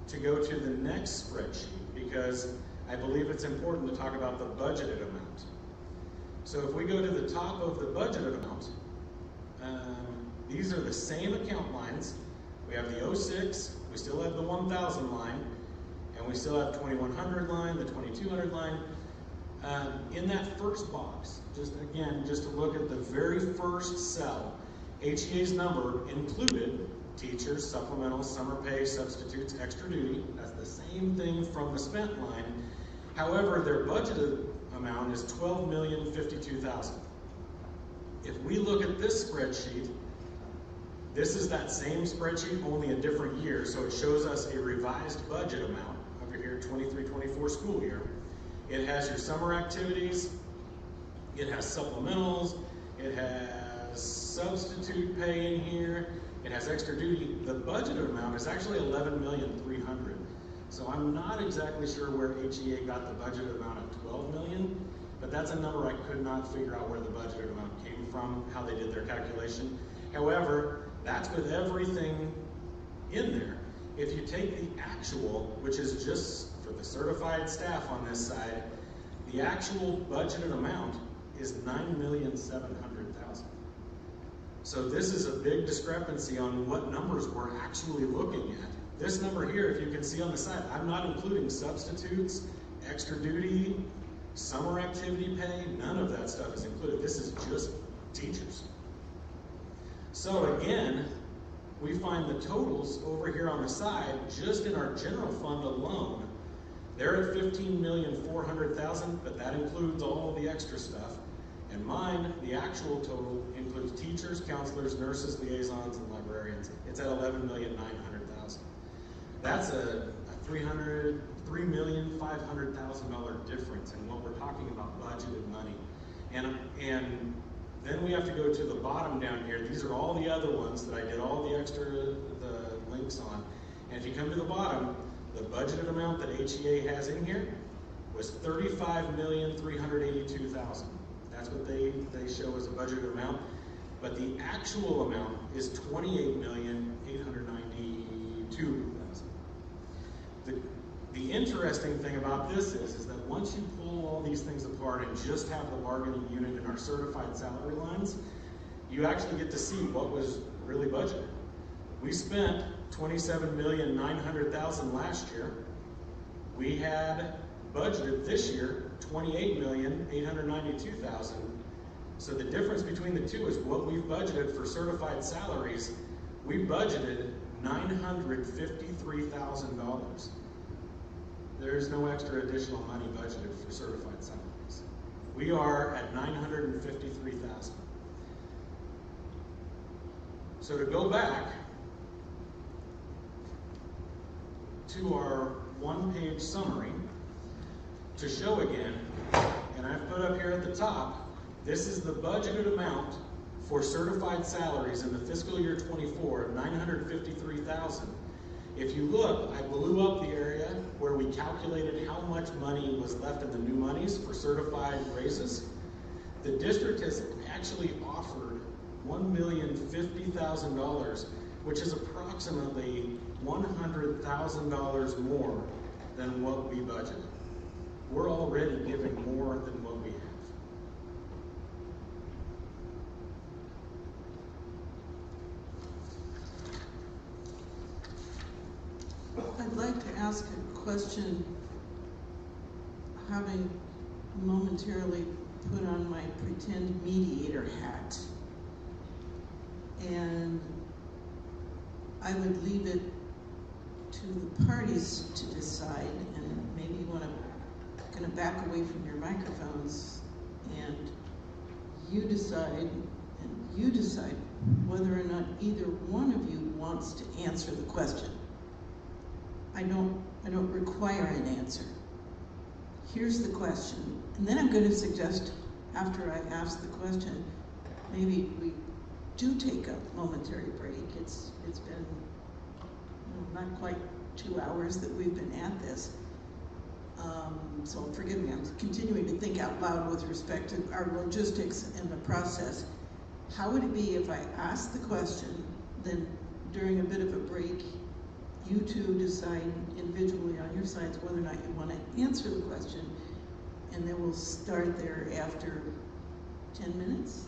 to go to the next spreadsheet, because I believe it's important to talk about the budgeted amount. So if we go to the top of the budgeted amount, these are the same account lines. We have the 06, we still have the 1000 line, and we still have 2100 line, the 2200 line. In that first box, just to look at the very first cell, HEA's number included teachers, supplementals, summer pay, substitutes, extra duty. That's the same thing from the spent line. However, their budgeted amount is $12,052,000. If we look at this spreadsheet, this is that same spreadsheet, only a different year, so it shows us a revised budget amount over here, 23-24 school year. It has your summer activities, it has supplementals, it has substitute pay in here, it has extra duty. The budgeted amount is actually $11,300,000. So I'm not exactly sure where HEA got the budgeted amount of $12 million, but that's a number I could not figure out where the budgeted amount came from, how they did their calculation. However, that's with everything in there. If you take the actual, which is just for the certified staff on this side, the actual budgeted amount is $9,700,000. So this is a big discrepancy on what numbers we're actually looking at. This number here, if you can see on the side, I'm not including substitutes, extra duty, summer activity pay, none of that stuff is included. This is just teachers. So again, we find the totals over here on the side, just in our general fund alone. They're at $15,400,000, but that includes all the extra stuff. And mine, the actual total, includes teachers, counselors, nurses, liaisons, and librarians. It's at $11,900,000. That's a $3,500,000 difference in what we're talking about budgeted money. And then we have to go to the bottom down here. These are all the other ones that I did all the links on. And if you come to the bottom, the budgeted amount that HEA has in here was $35,382,000. That's what they show as a budgeted amount. But the actual amount is $28,892,000. The interesting thing about this is that once you pull all these things apart and just have the bargaining unit in our certified salary lines, you actually get to see what was really budgeted. We spent $27,900,000 last year. We had budgeted this year $28,892,000. So the difference between the two is what we've budgeted for certified salaries. We budgeted $953,000. There's no extra additional money budgeted for certified salaries. We are at $953,000. So to go back to our one-page summary, to show again, and I've put up here at the top, this is the budgeted amount for certified salaries in the fiscal year 24 of $953,000. If you look, I blew up the area where we calculated how much money was left in the new monies for certified raises. The district has actually offered $1,050,000, which is approximately $100,000 more than what we budgeted. We're already giving more than what we have. I'd like to ask a question, having momentarily put on my pretend mediator hat. And I would leave it to the parties to decide, and maybe you want to kind of back away from your microphones, and you decide whether or not either one of you wants to answer the question. I don't require an answer. Here's the question, and then I'm going to suggest, after I ask the question, maybe we do take a momentary break. It's been not quite 2 hours that we've been at this. So forgive me, I'm continuing to think out loud with respect to our logistics and the process. How would it be if I ask the question, then during a bit of a break, you two decide individually on your sides whether or not you want to answer the question, and then we'll start there after 10 minutes?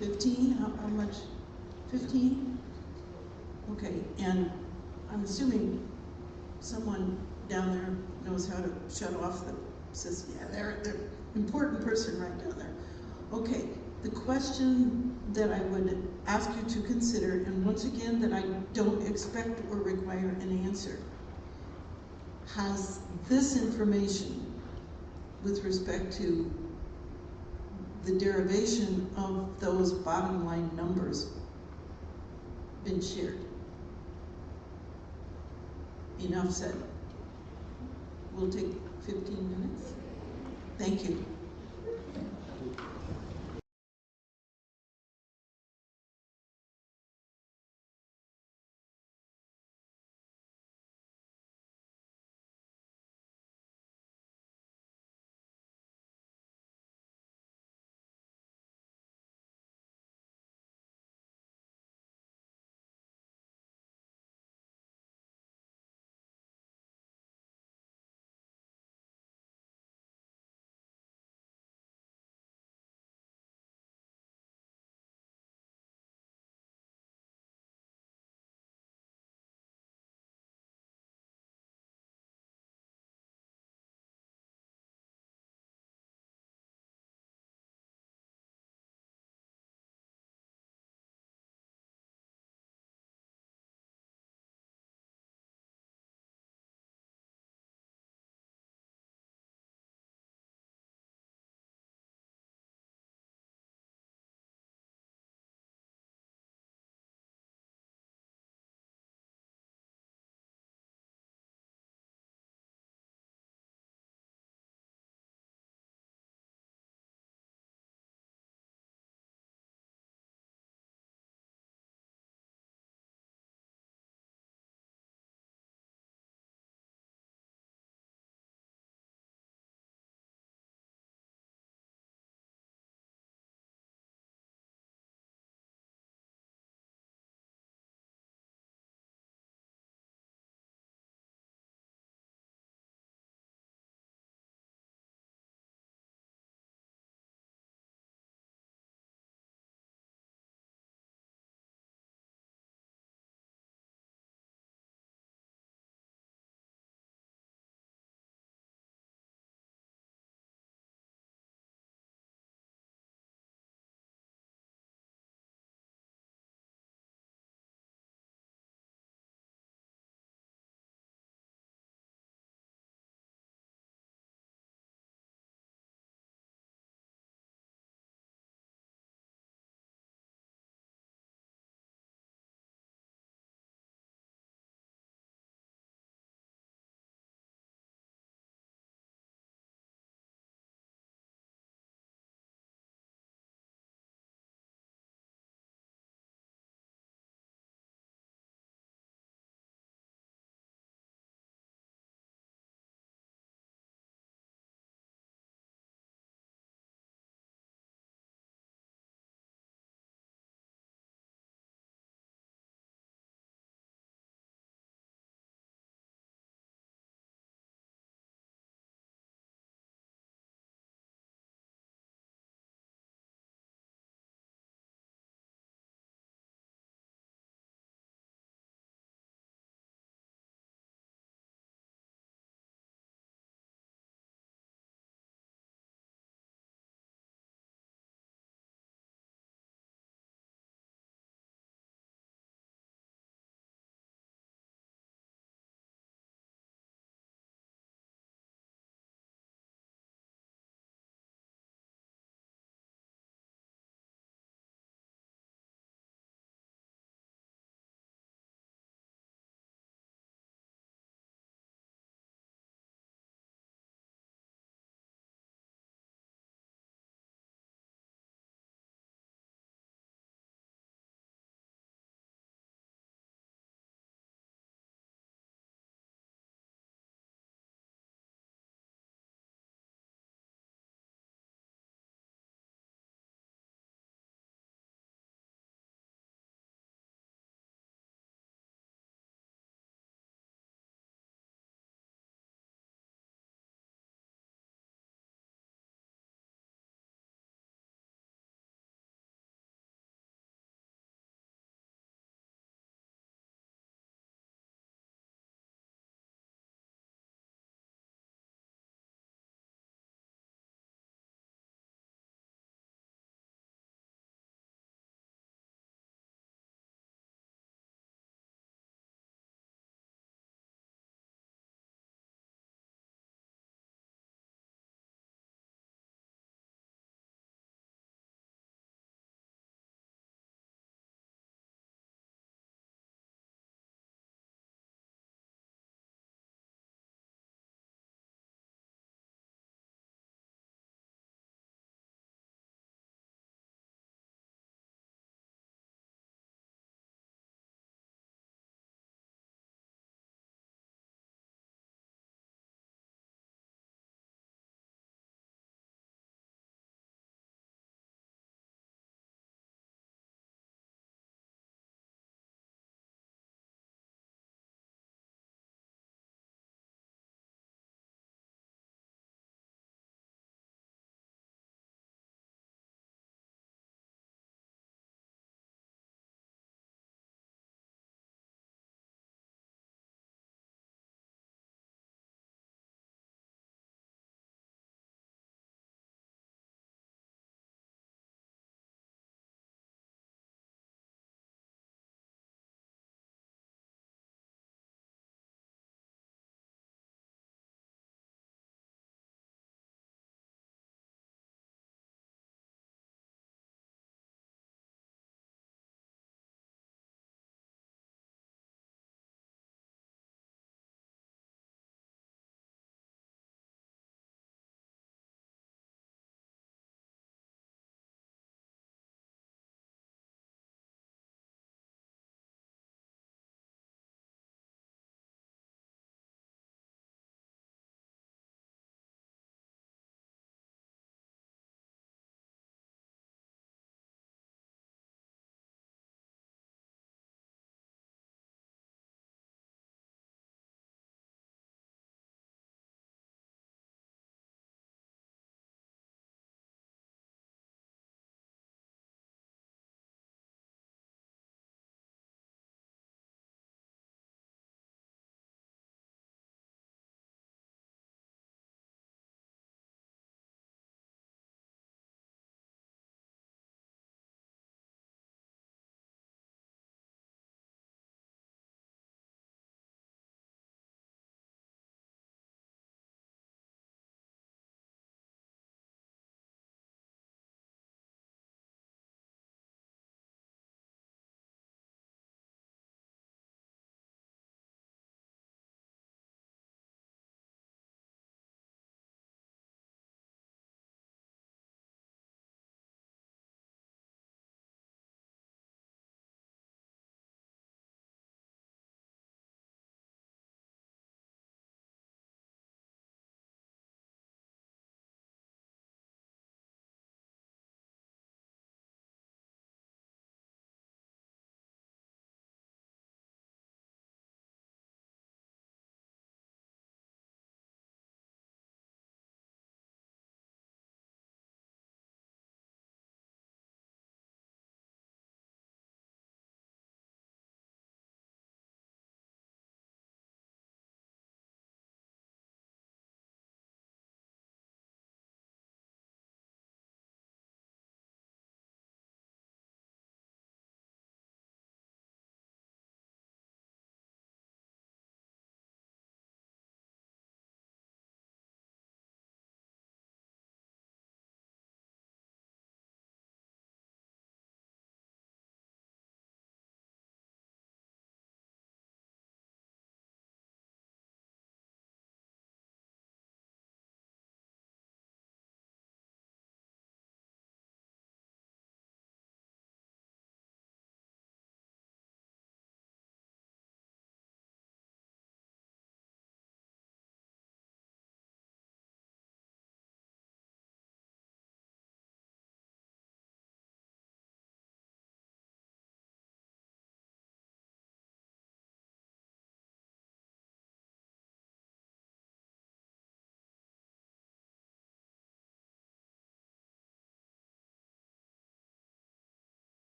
15? How much? 15? Okay, and I'm assuming someone down there knows how to shut off the system. Yeah, they're important person right down there. Okay, the question that I would ask you to consider, and once again that I don't expect or require an answer, has this information with respect to the derivation of those bottom line numbers been shared? Enough said. We'll take 15 minutes. Thank you.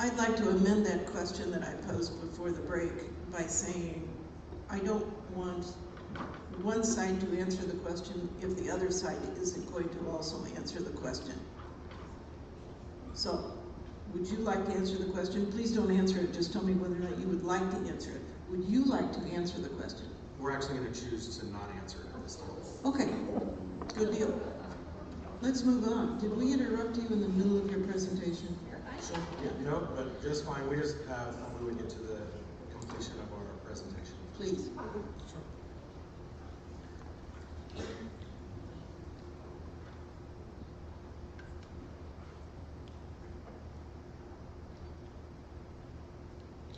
I'd like to amend that question that I posed before the break by saying, I don't want one side to answer the question if the other side isn't going to also answer the question. So, would you like to answer the question? Please don't answer it, just tell me whether or not you would like to answer it. Would you like to answer the question? We're actually going to choose to not answer it at this time. Okay, good deal. Let's move on. Did we interrupt you in the middle of your presentation? No, but just fine. We just thought we would get to the completion of our presentation. Please.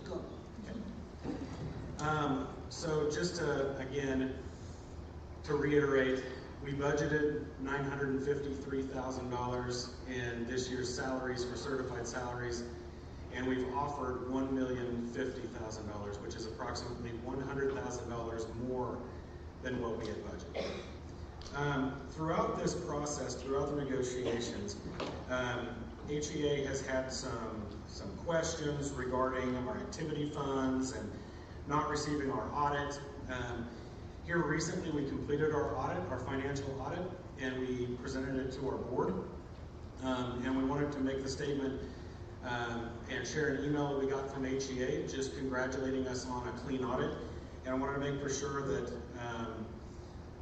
Go. So just to, again, to reiterate, we budgeted $953,000 in this year's salaries for certified salaries, and we've offered $1,050,000, which is approximately $100,000 more than what we had budgeted. Throughout this process, throughout the negotiations, HEA has had some questions regarding our activity funds and not receiving our audit. Here recently we completed our audit, our financial audit, and we presented it to our board. And we wanted to make the statement and share an email that we got from HEA just congratulating us on a clean audit. And I wanted to make for sure that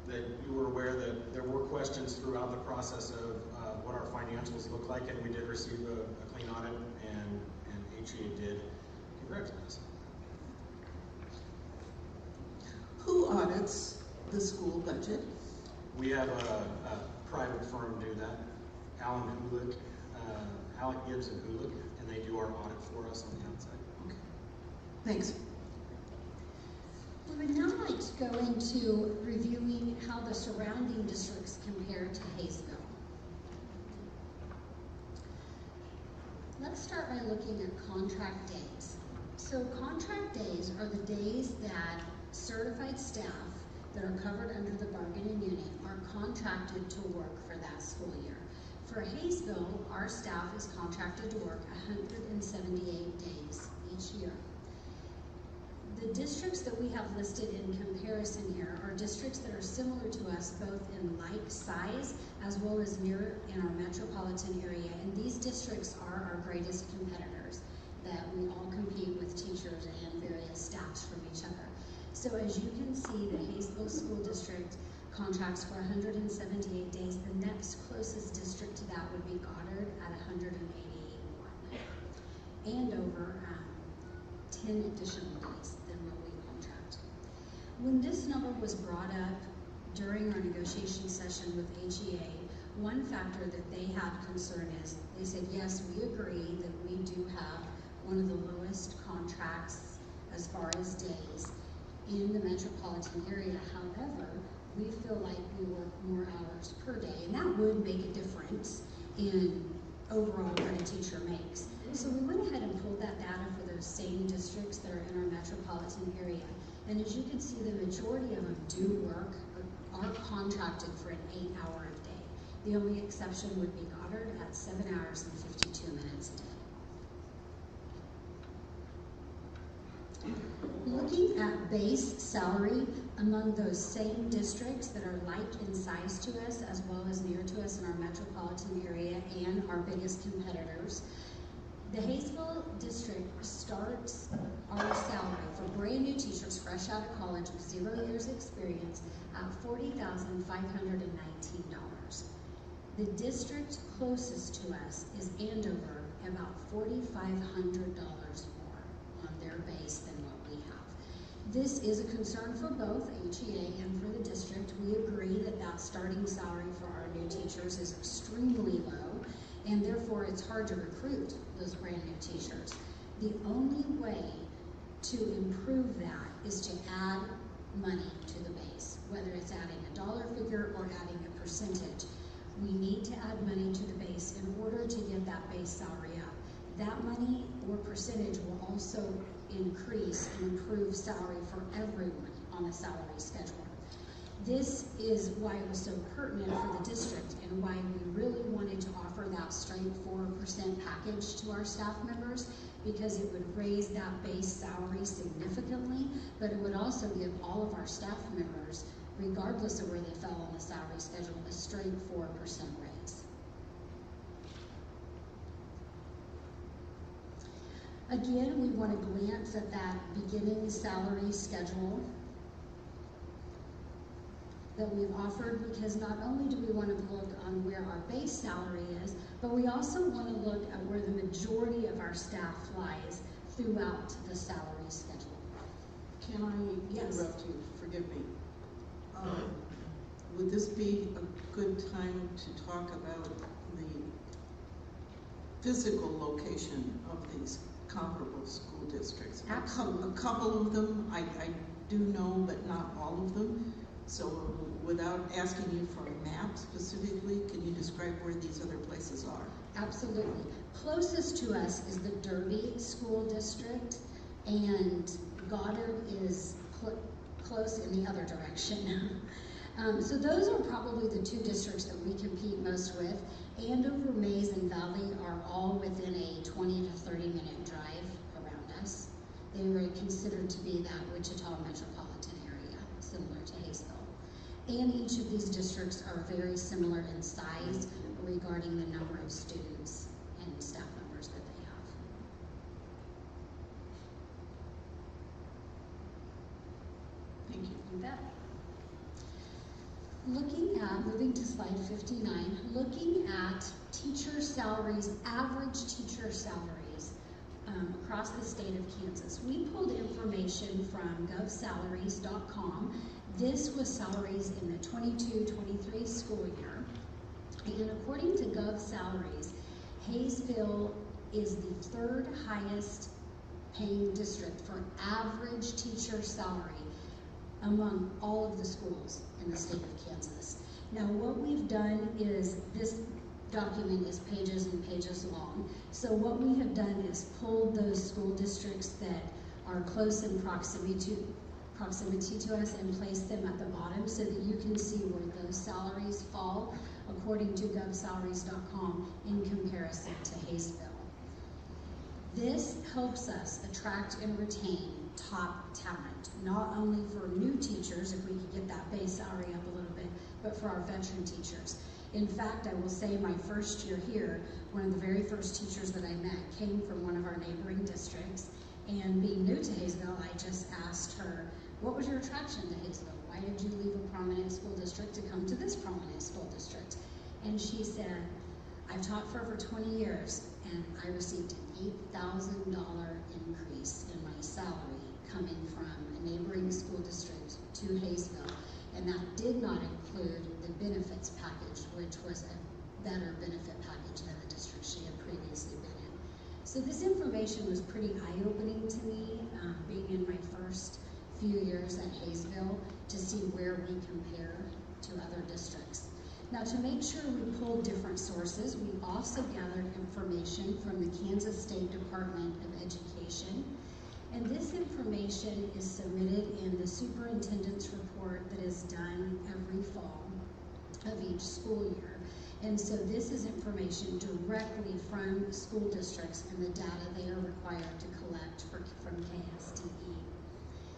that you were aware that there were questions throughout the process of what our financials look like, and we did receive a clean audit, and HEA did congratulate us. Who audits the school budget? We have a private firm do that, Alec Gibbs and Hulick, and they do our audit for us on the outside. Okay. Thanks. We would now like to go into reviewing how the surrounding districts compare to Hayesville. Let's start by looking at contract days. So contract days are the days that certified staff that are covered under the bargaining unit are contracted to work for that school year. For Hayesville, our staff is contracted to work 178 days each year. The districts that we have listed in comparison here are districts that are similar to us both in like size as well as near in our metropolitan area, and these districts are our greatest competitors that we all compete with teachers and various staffs from each other. So as you can see, the Hayesville School District contracts for 178 days. The next closest district to that would be Goddard at 181, and over 10 additional days than what we contract. When this number was brought up during our negotiation session with HEA, one factor that they had concern is, they said, yes, we agree that we do have one of the lowest contracts as far as days in the metropolitan area. However, we feel like we work more hours per day, and that would make a difference in overall what a teacher makes. So we went ahead and pulled that data for those same districts that are in our metropolitan area. And as you can see, the majority of them do work, are contracted for an 8-hour a day. The only exception would be Goddard at 7 hours and 52 minutes a day. Looking at base salary among those same districts that are like in size to us as well as near to us in our metropolitan area and our biggest competitors, the Hayesville district starts our salary for brand new teachers fresh out of college with 0 years experience at $40,519. The district closest to us is Andover, about $4,500 more on their base than what we have. This is a concern for both HEA and for the district. We agree that that starting salary for our new teachers is extremely low, and therefore it's hard to recruit those brand new teachers. The only way to improve that is to add money to the base, whether it's adding a dollar figure or adding a percentage. We need to add money to the base in order to get that base salary up. That money or percentage will also increase and improve salary for everyone on a salary schedule. This is why it was so pertinent for the district and why we really wanted to offer that straight 4% package to our staff members, because it would raise that base salary significantly, but it would also give all of our staff members, regardless of where they fell on the salary schedule, a straight 4% raise. Again, we want to glance at that beginning salary schedule that we've offered, because not only do we want to look on where our base salary is, but we also want to look at where the majority of our staff lies throughout the salary schedule. Can I Yes. interrupt you? Forgive me. Would this be a good time to talk about the physical location of these comparable school districts? Absolutely. A couple of them I do know, but not all of them. So without asking you for a map specifically, can you describe where these other places are? Absolutely. Closest to us is the Derby School District, and Goddard is close in the other direction. So those are probably the two districts that we compete most with. Andover, Mays, and Valley are all within a 20 to 30-minute drive around us. They were considered to be that Wichita metropolitan area, similar to Hayesville. And each of these districts are very similar in size regarding the number of students and staff members that they have. Thank you. You bet. Moving to slide 59, looking at teacher salaries, average teacher salaries across the state of Kansas. We pulled information from govsalaries.com. This was salaries in the 22-23 school year. And according to GovSalaries, Hayesville is the third highest paying district for average teacher salary among all of the schools in the state of Kansas. Now what we've done is, this document is pages and pages long, so what we have done is pulled those school districts that are close in proximity to us and placed them at the bottom so that you can see where those salaries fall according to govsalaries.com in comparison to Hayesville. This helps us attract and retain top talent, not only for new teachers, if we could get that base salary up a little bit, but for our veteran teachers. In fact, I will say my first year here, one of the very first teachers that I met came from one of our neighboring districts, and being new to Hayesville, I just asked her, what was your attraction to Hayesville? Why did you leave a prominent school district to come to this prominent school district? And she said, I've taught for over 20 years, and I received an $8,000 increase in my salary coming from a neighboring school district to Hayesville, and that did not include the benefits package, which was a better benefit package than the district she had previously been in. So this information was pretty eye-opening to me, being in my first few years at Hayesville, to see where we compare to other districts. Now, to make sure we pulled different sources, we also gathered information from the Kansas State Department of Education. And this information is submitted in the superintendent's report that is done every fall of each school year. And so this is information directly from school districts and the data they are required to collect from KSDE.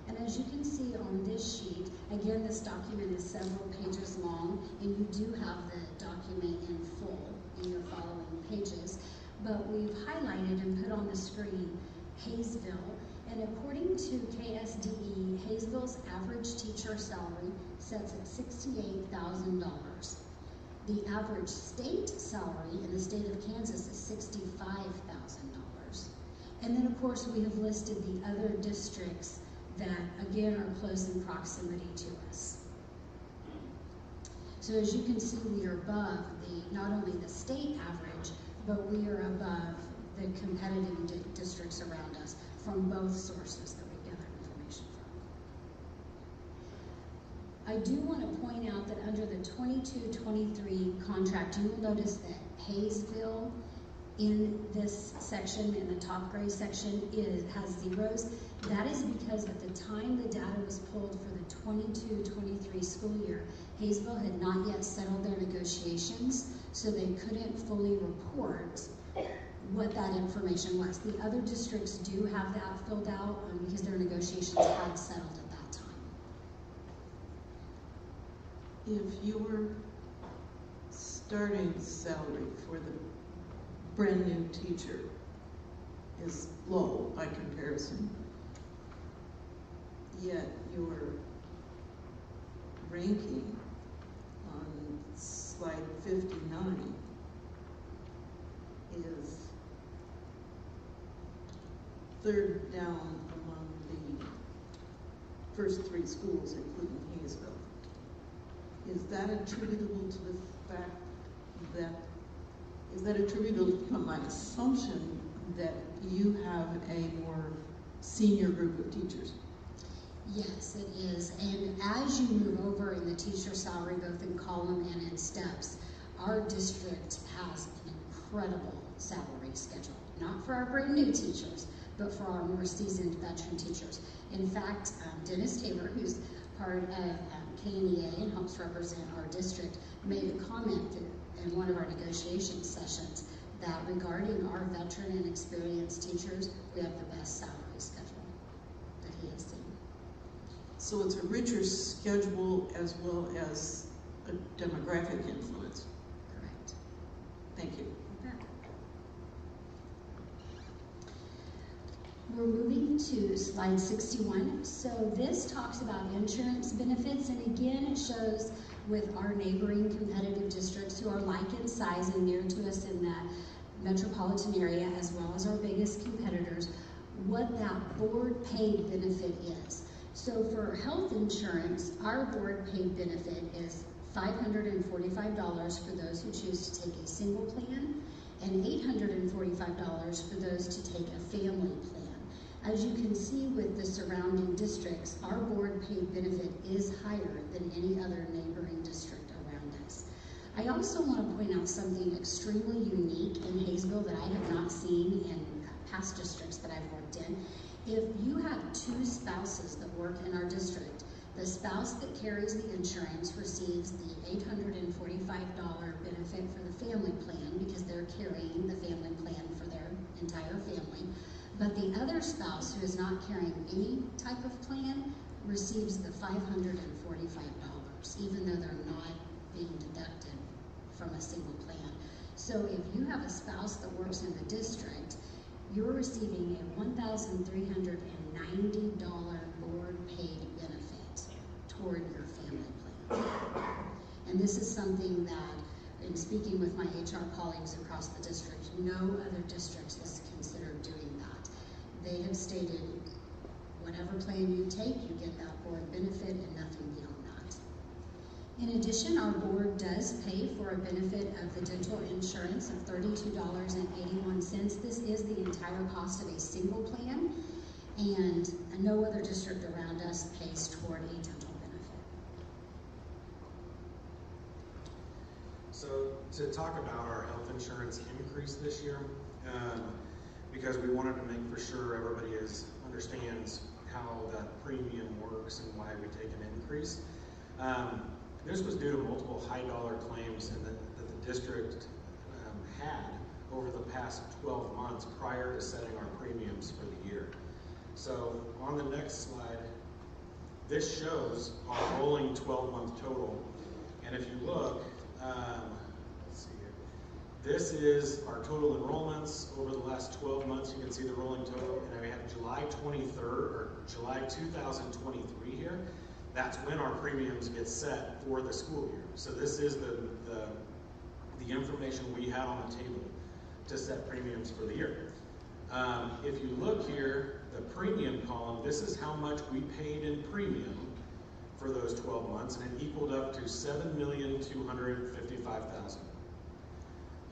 And as you can see on this sheet, again, this document is several pages long, and you do have the document in full in your following pages. But we've highlighted and put on the screen Hayesville, and according to KSDE, Hayesville's average teacher salary sets at $68,000. The average state salary in the state of Kansas is $65,000. And then, of course, we have listed the other districts that, again, are close in proximity to us. So as you can see, we are above not only the state average, but we are above the competitive districts around us from both sources that we gather information from. I do want to point out that under the 22-23 contract, you will notice that Hayesville in this section, in the top gray section, has zeros. That is because at the time the data was pulled for the 22-23 school year, Hayesville had not yet settled their negotiations, so they couldn't fully report what that information was. The other districts do have that filled out because their negotiations had settled at that time. If your starting salary for the brand new teacher is low by comparison, yet your ranking on slide 59 is third down among the first three schools, including Hayesville. Is that attributable to the fact that, is that attributable to my assumption that you have a more senior group of teachers? Yes, it is. And as you move over in the teacher salary, both in column and in steps, our district has an incredible salary schedule. Not for our brand new teachers, but for our more seasoned veteran teachers. In fact, Dennis Tabor, who's part of KNEA and helps represent our district, made a comment in one of our negotiation sessions that regarding our veteran and experienced teachers, we have the best salary schedule that he has seen. So it's a richer schedule as well as a demographic influence. Correct. Thank you. We're moving to slide 61. So this talks about insurance benefits, and again, it shows with our neighboring competitive districts who are like in size and near to us in that metropolitan area, as well as our biggest competitors, what that board paid benefit is. So for health insurance, our board paid benefit is $545 for those who choose to take a single plan, and $845 for those to take a family plan. As you can see with the surrounding districts, our board paid benefit is higher than any other neighboring district around us. I also want to point out something extremely unique in Hayesville that I have not seen in past districts that I've worked in. If you have two spouses that work in our district, the spouse that carries the insurance receives the $845 benefit for the family plan because they're carrying the family plan for their entire family. But the other spouse who is not carrying any type of plan receives the $545, even though they're not being deducted from a single plan. So if you have a spouse that works in the district, you're receiving a $1,390 board paid benefit toward your family plan. And this is something that, in speaking with my HR colleagues across the district, no other districts has considered doing that. They have stated, whatever plan you take, you get that board benefit and nothing beyond that. In addition, our board does pay for a benefit of the dental insurance of $32.81. This is the entire cost of a single plan, and no other district around us pays toward a dental benefit. So to talk about our health insurance increase this year, because we wanted to make for sure everybody understands how that premium works and why we take an increase. This was due to multiple high dollar claims that the district had over the past 12 months prior to setting our premiums for the year. So on the next slide, this shows our rolling 12-month total. And if you look, let's see here. This is our total enrollments over the last 12 months. You can see the rolling total, and we have July 23rd, or July 2023 here. That's when our premiums get set for the school year. So this is the information we had on the table to set premiums for the year. If you look here, the premium column, this is how much we paid in premium for those 12 months, and it equaled up to $7,255,000.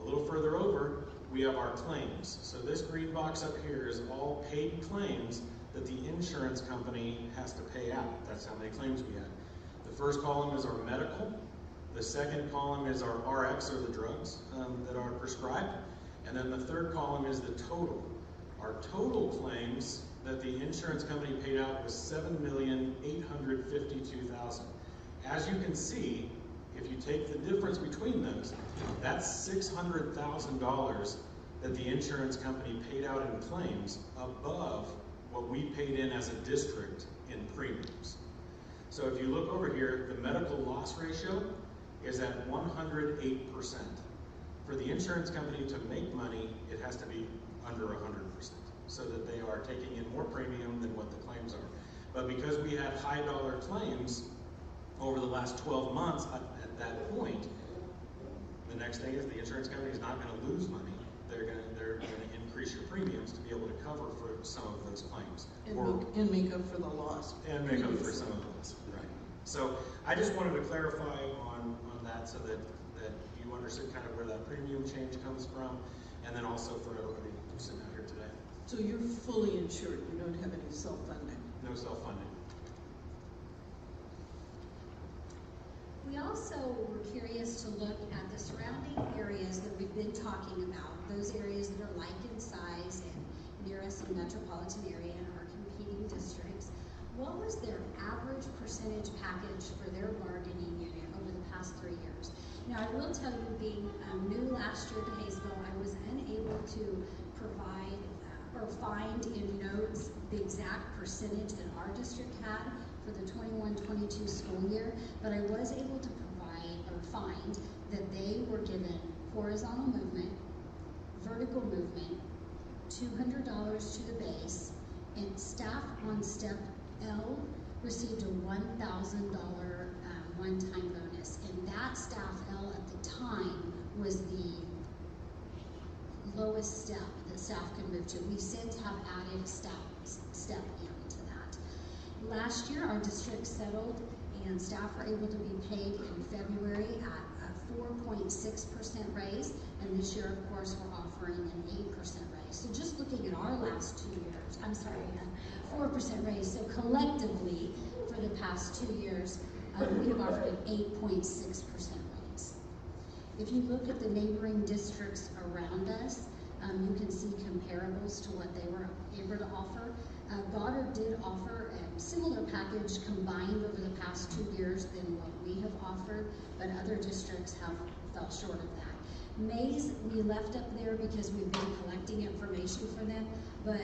A little further over, we have our claims. So this green box up here is all paid claims that the insurance company has to pay out. That's how many claims we had. The first column is our medical. The second column is our RX, or the drugs that are prescribed. And then the third column is the total. Our total claims that the insurance company paid out was $7,852,000. As you can see, if you take the difference between those, that's $600,000 that the insurance company paid out in claims above what we paid in as a district in premiums. So if you look over here, the medical loss ratio is at 108%. For the insurance company to make money, it has to be under 100%, so that they are taking in more premium than what the claims are. But because we had high dollar claims over the last 12 months at that point, the next thing is the insurance company is not going to lose money. They're going to increase your premiums to be able to cover for some of those claims. And make up for the loss. And make up for some of the loss, right. So I just wanted to clarify on that so that you understood kind of where that premium change comes from, and then also for everybody sitting out here today. So you're fully insured, you don't have any self-funding? No self-funding. We also were curious to look at the surrounding areas that we've been talking about, those areas that are like in size and near us in the metropolitan area and our competing districts. What was their average percentage package for their bargaining unit over the past 3 years? Now, I will tell you, being new last year to Hayesville, I was unable to provide or find in notes the exact percentage that our district had for the 21-22 school year, but I was able to provide or find that they were given horizontal movement, vertical movement, $200 to the base, and staff on step L received a $1,000 one-time bonus, and that staff L at the time was the lowest step that staff could move to. We since have added step M to that. Last year, our district settled and staff were able to be paid in February at a 4.6% raise, and this year, of course, we're offering an 8% raise. So just looking at our last 2 years, I'm sorry, a 4% raise. So collectively, for the past 2 years, we have offered an 8.6% raise. If you look at the neighboring districts around us, you can see comparables to what they were able to offer. Goddard did offer a similar package combined over the past 2 years than what we have offered, but other districts have fell short of that. Mays, we left up there because we've been collecting information for them, but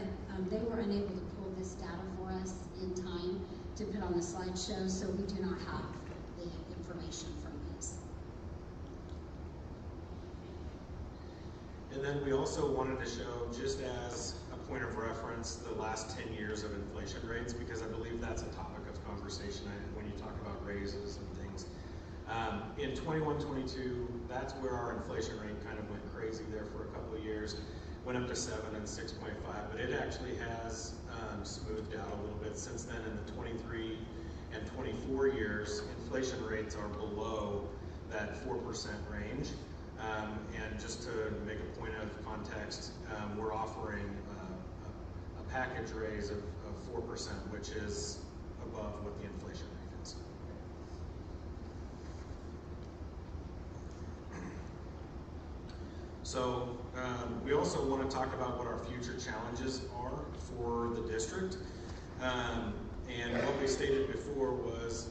they were unable to pull this data for us in time to put on the slideshow, so we do not have the information from Mays. And then we also wanted to show, just as a point of reference, the last 10 years of inflation rates, because I believe that's a topic of conversation when you talk about raises and things. In 21-22, that's where our inflation rate kind of went crazy there for a couple of years. Went up to 7 and 6.5, but it actually has smoothed out a little bit since then. In the 23 and 24 years, inflation rates are below that 4% range. And just to make a point of context, we're offering a package raise of 4%, which is above what the inflation rate is. So we also want to talk about what our future challenges are for the district. And what we stated before was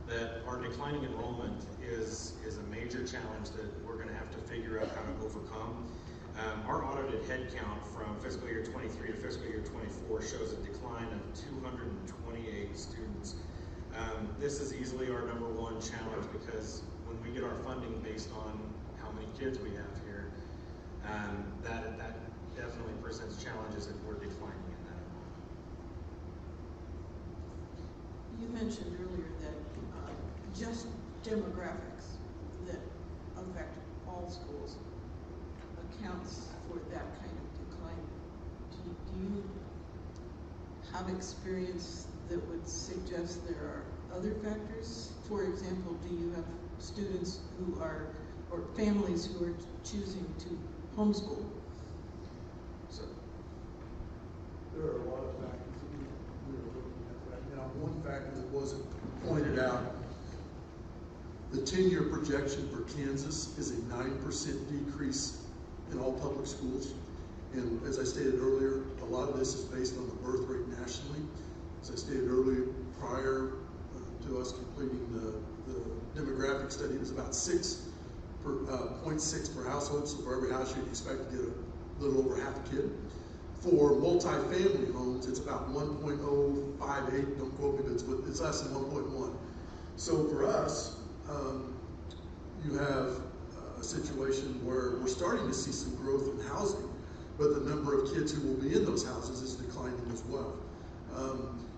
that our declining enrollment is a major challenge that we're going to have to figure out how to overcome. Our audited head count from fiscal year 23 to fiscal year 24 shows a decline of 228 students. This is easily our #1 challenge, because when we get our funding based on how many kids we have here, that definitely presents challenges if we're declining in that enrollment. You mentioned earlier that just demographics that affect all schools accounts for that kind of decline. Do you have experience that would suggest there are other factors? For example, do you have students who are, or families who are choosing to homeschool? So there are a lot of factors that we are looking at right now. One factor that wasn't pointed out, the 10-year projection for Kansas is a 9% decrease in all public schools. And as I stated earlier, a lot of this is based on the birth rate nationally. As I stated earlier, prior to us completing the demographic study, it was about 0.6 per household. So for every house, you'd expect to get a little over half a kid. For multi-family homes, it's about 1.058. Don't quote me, but it's less than 1.1. So for us, you have a situation where we're starting to see some growth in housing, but the number of kids who will be in those houses is declining as well.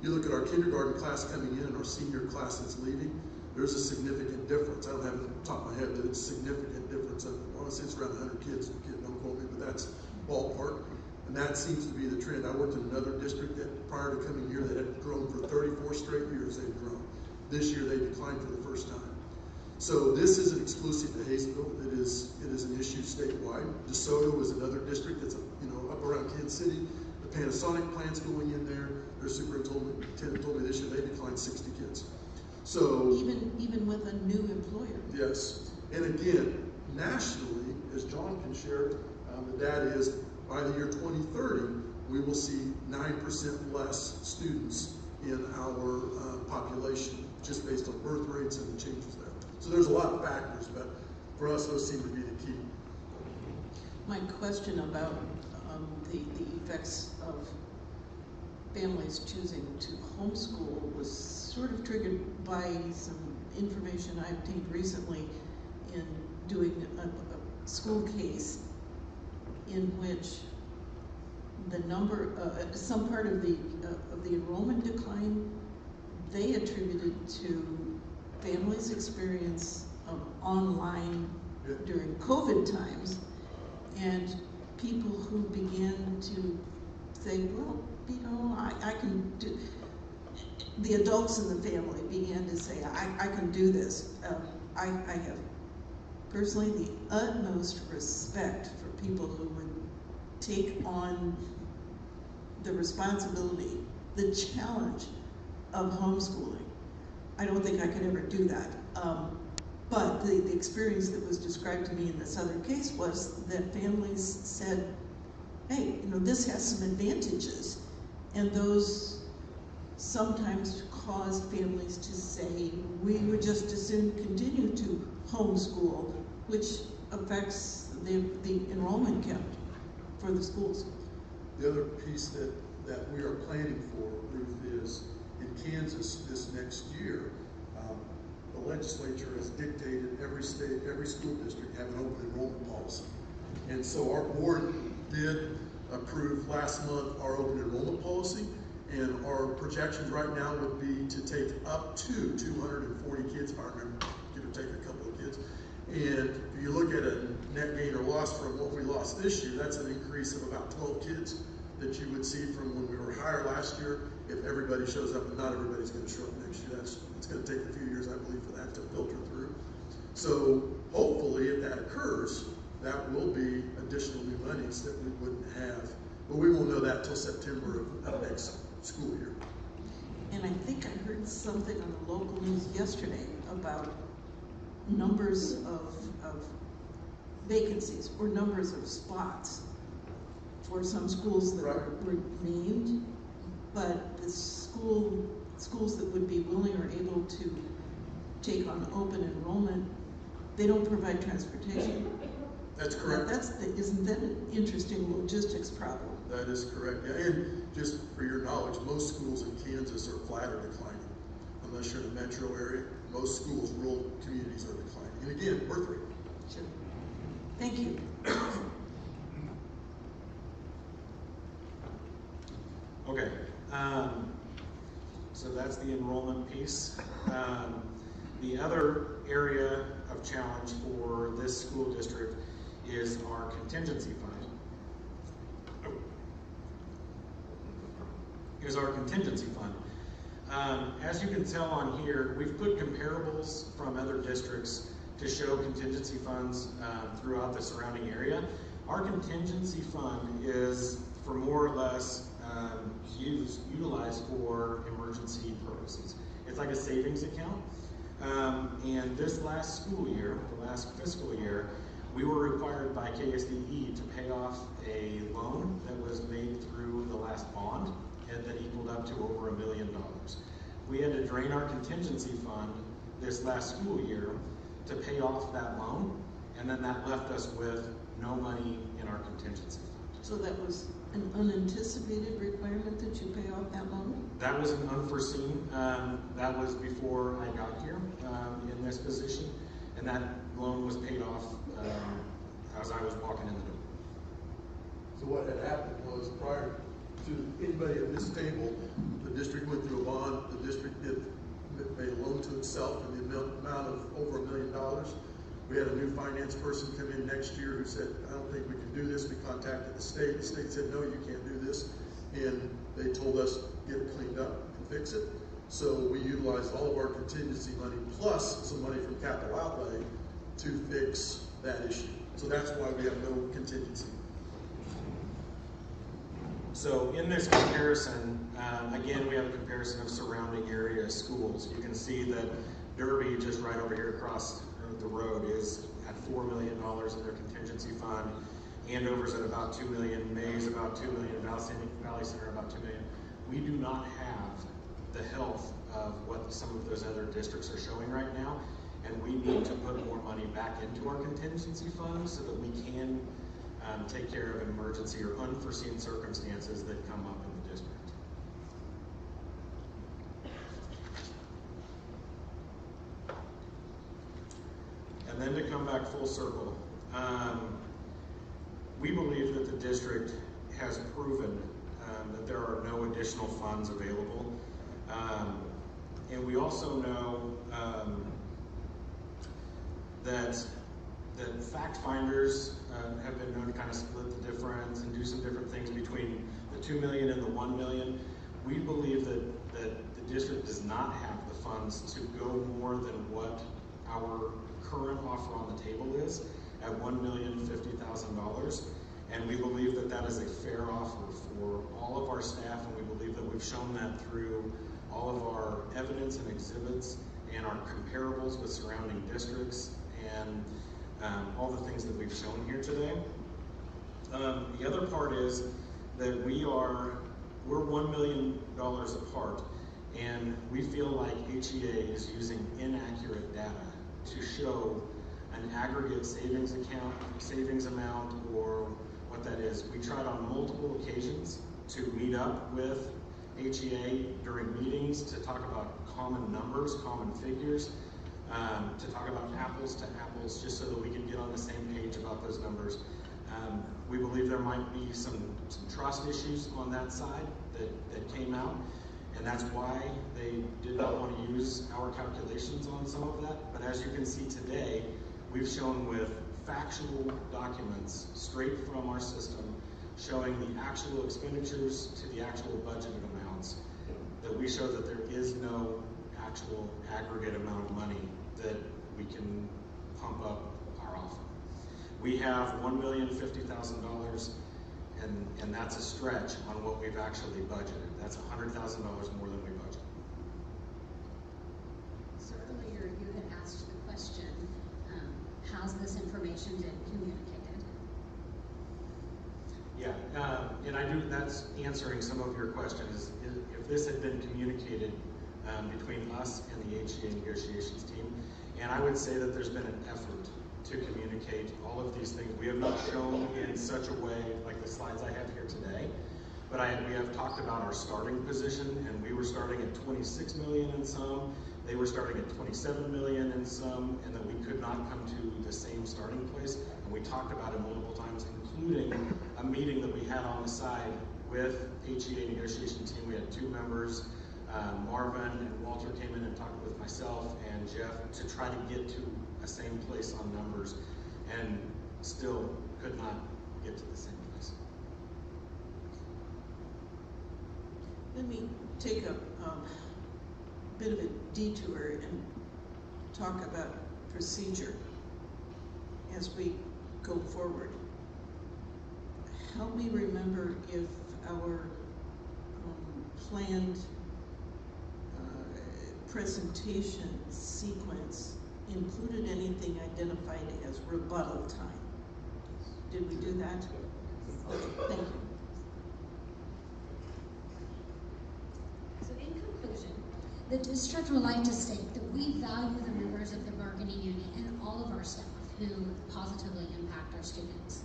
You look at our kindergarten class coming in and our senior class that's leaving, there's a significant difference. I don't have it at the top of my head, but it's a significant difference. I want to say it's around 100 kids, don't quote me, but that's ballpark. And that seems to be the trend. I worked in another district that prior to coming here that had grown for 34 straight years they've grown. This year they declined for the first time. So this isn't exclusive to Hayesville. It is an issue statewide. DeSoto is another district that's up around Kansas City. The Panasonic plant's going in there. Their superintendent told me this year they declined 60 kids. So even with a new employer. yes, and again, nationally, as John can share, the data is by the year 2030, we will see 9% less students in our population, just based on birth rates and the changes there. So there's a lot of factors, but for us, those seem to be the key. My question about the effects of families choosing to homeschool was sort of triggered by some information I obtained recently in doing a school case in which the number, some part of the enrollment decline, they attributed to families' experience of online during COVID times, and people who began to say, well, I can do, the adults in the family began to say, I can do this. I have personally the utmost respect for people who would take on the responsibility, the challenge of homeschooling. I don't think I could ever do that. But the experience that was described to me in this other case was that families said, hey, this has some advantages. And those sometimes cause families to say, we would just as soon continue to homeschool, which affects the enrollment count for the schools. The other piece that we are planning for, Ruth, is in Kansas this next year, the legislature has dictated every state, every school district have an open enrollment policy. And so our board did approve last month our open enrollment policy, and our projections right now would be to take up to 240 kids, if I remember, give or take a couple of kids. And if you look at a net gain or loss from what we lost this year, that's an increase of about 12 kids that you would see from when we were higher last year. If everybody shows up, and not everybody's going to show up next year, it's going to take a few years, I believe, for that to filter through. So hopefully, if that occurs, that will be additional new monies that we wouldn't have. But we won't know that till September of next school year. And I think I heard something on the local news yesterday about numbers of vacancies or numbers of spots for some schools that were named, but the schools that would be willing or able to take on open enrollment, they don't provide transportation. That's correct. Isn't that an interesting logistics problem? That is correct. Yeah, and just for your knowledge, most schools in Kansas are flat or declining. Unless you're in the metro area, most schools, rural communities are declining. And again, birth rate. Sure. Thank you. Okay, so that's the enrollment piece. The other area of challenge for this school district is our contingency fund. Here's our contingency fund. As you can tell on here, we've put comparables from other districts to show contingency funds throughout the surrounding area. Our contingency fund is for more or less utilized for emergency purposes. It's like a savings account. And this last school year, the last fiscal year, we were required by KSDE to pay off a loan that was made through the last bond and that equaled up to over $1 million. We had to drain our contingency fund this last school year to pay off that loan, and then that left us with no money in our contingency fund. So that was an unanticipated requirement that you pay off that loan? That was an unforeseen, that was before I got here in this position, and that loan was paid off as I was walking in the door. So what had happened was, prior to anybody at this table, the district went through a bond, the district made a loan to itself in the amount of over $1 million. We had a new finance person come in next year who said, I don't think we can do this. We contacted the state said, no, you can't do this. And they told us, get it cleaned up and fix it. So we utilized all of our contingency money plus some money from capital outlay to fix that issue. So that's why we have no contingency. So in this comparison, again, we have a comparison of surrounding area schools. You can see that Derby, just right over here across the road, is at $4 million in their contingency fund. Andover's at about $2 million, May's about $2 million, Valley Center about $2 million. We do not have the health of what some of those other districts are showing right now, and we need to put more money back into our contingency fund so that we can take care of emergency or unforeseen circumstances that come up in the district. And then to come back full circle, we believe that the district has proven that there are no additional funds available. And we also know that fact finders have been known to kind of split the difference and do some different things between the 2 million and the 1 million. We believe that the district does not have the funds to go more than what our current offer on the table is at $1,050,000. And we believe that that is a fair offer for all of our staff, and we believe that we've shown that through all of our evidence and exhibits and our comparables with surrounding districts and all the things that we've shown here today. The other part is that we're $1 million apart, and we feel like HEA is using inaccurate data to show an aggregate savings amount, or what that is. We tried on multiple occasions to meet up with HEA during meetings to talk about common numbers, common figures, to talk about apples to apples, just so that we can get on the same page about those numbers. We believe there might be some trust issues on that side that came out, and that's why they did not want to use our calculations on some of that. But as you can see today, we've shown with factual documents straight from our system, showing the actual expenditures to the actual budgeted amounts, that we show that there is no actual aggregate amount of money that we can pump up our offer. We have $1,050,000, and that's a stretch on what we've actually budgeted. That's $100,000 more than we budgeted. So earlier you had asked the question, how's this information been communicated? Yeah, and that's answering some of your questions. If this had been communicated between us and the HEA negotiations team, and I would say that there's been an effort to communicate all of these things. We have not shown in such a way, like the slides I have here today, but we have talked about our starting position, and we were starting at 26 million in some, they were starting at 27 million in some, and that we could not come to the same starting place. And we talked about it multiple times, including a meeting that we had on the side with HEA negotiation team. We had 2 members, Marvin and Walter came in and talked with myself and Jeff to try to get to a same place on numbers, and still could not get to the same place. Let me take a bit of a detour and talk about procedure as we go forward. Help me remember if our planned presentation sequence included anything identified as rebuttal time. Did we do that? Okay, thank you. So in conclusion, the district would like to state that we value the members of the bargaining unit and all of our staff who positively impact our students.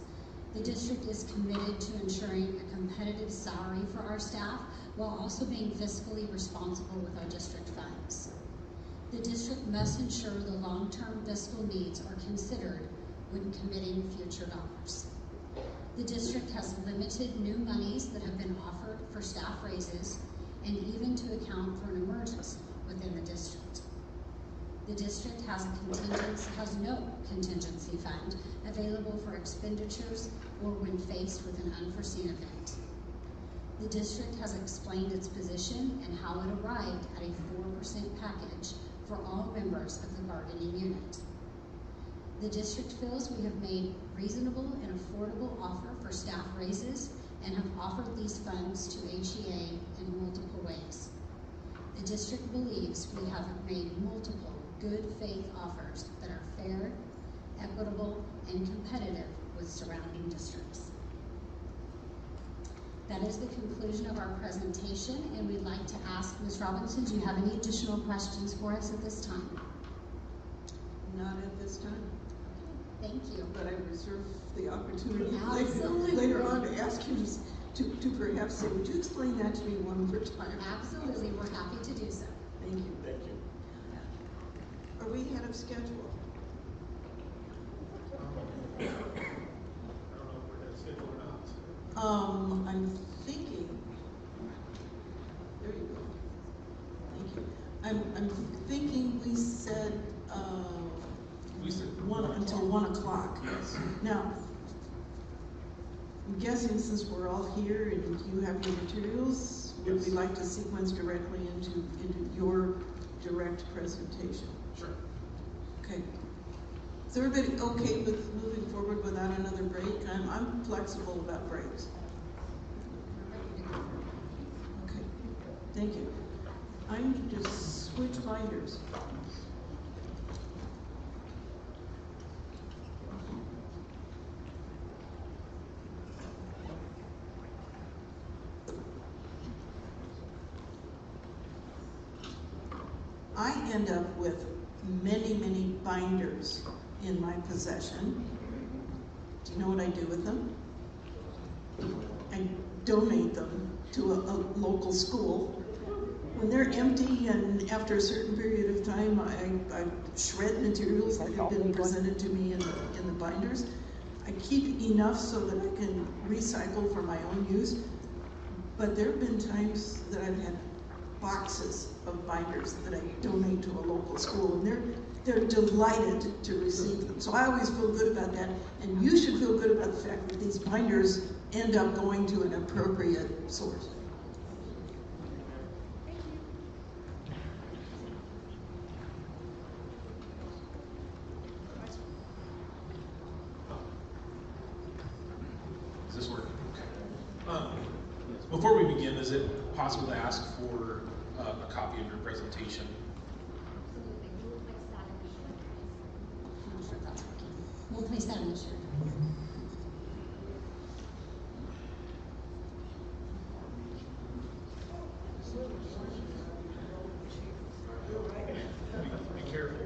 The district is committed to ensuring a competitive salary for our staff while also being fiscally responsible with our district funds. The district must ensure the long-term fiscal needs are considered when committing future dollars. The district has limited new monies that have been offered for staff raises and even to account for an emergency within the district. The district has no contingency fund available for expenditures or when faced with an unforeseen event. The district has explained its position and how it arrived at a 4% package for all members of the bargaining unit. The district feels we have made reasonable and affordable offer for staff raises and have offered these funds to HEA in multiple ways. The district believes we have made multiple good faith offers that are fair, equitable, and competitive with surrounding districts. That is the conclusion of our presentation, and we'd like to ask Ms. Robinson, do you have any additional questions for us at this time? Not at this time. Thank you. But I reserve the opportunity Absolutely. later on to ask you to perhaps say, would you explain that to me one more time? Absolutely, we're happy to do so. Thank you. Thank you. Are we ahead of schedule? I don't know if we're going to schedule or not. I'm thinking, there you go. Thank you. I'm thinking we said, until 1 o'clock. Yes. Now, I'm guessing since we're all here and you have your materials, would we Yes. like to sequence directly into your direct presentation? Sure. Okay. Is everybody okay with moving forward without another break? I'm flexible about breaks. Okay. Thank you. I need to switch binders. I end up with many, many binders in my possession. Do you know what I do with them? I donate them to a local school. When they're empty and after a certain period of time, I shred materials that have been presented to me in the binders. I keep enough so that I can recycle for my own use. But there have been times that I've had boxes of binders that I donate to a local school, and they're delighted to receive them. So I always feel good about that, and you should feel good about the fact that these binders end up going to an appropriate source. Is this working? Okay. Before we begin, is it possible to ask for a copy of your presentation? Absolutely. We'll place that in the shirt. I'm not sure if that's working. We'll place that in the shirt. Be careful.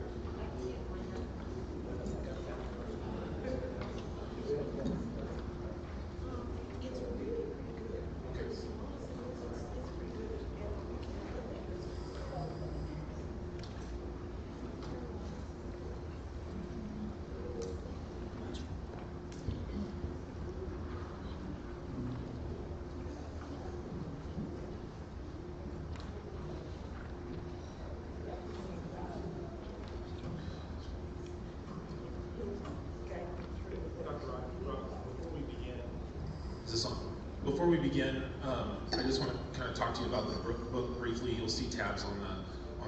Is this on? Before we begin, I just want to kind of talk to you about the book briefly. You'll see tabs on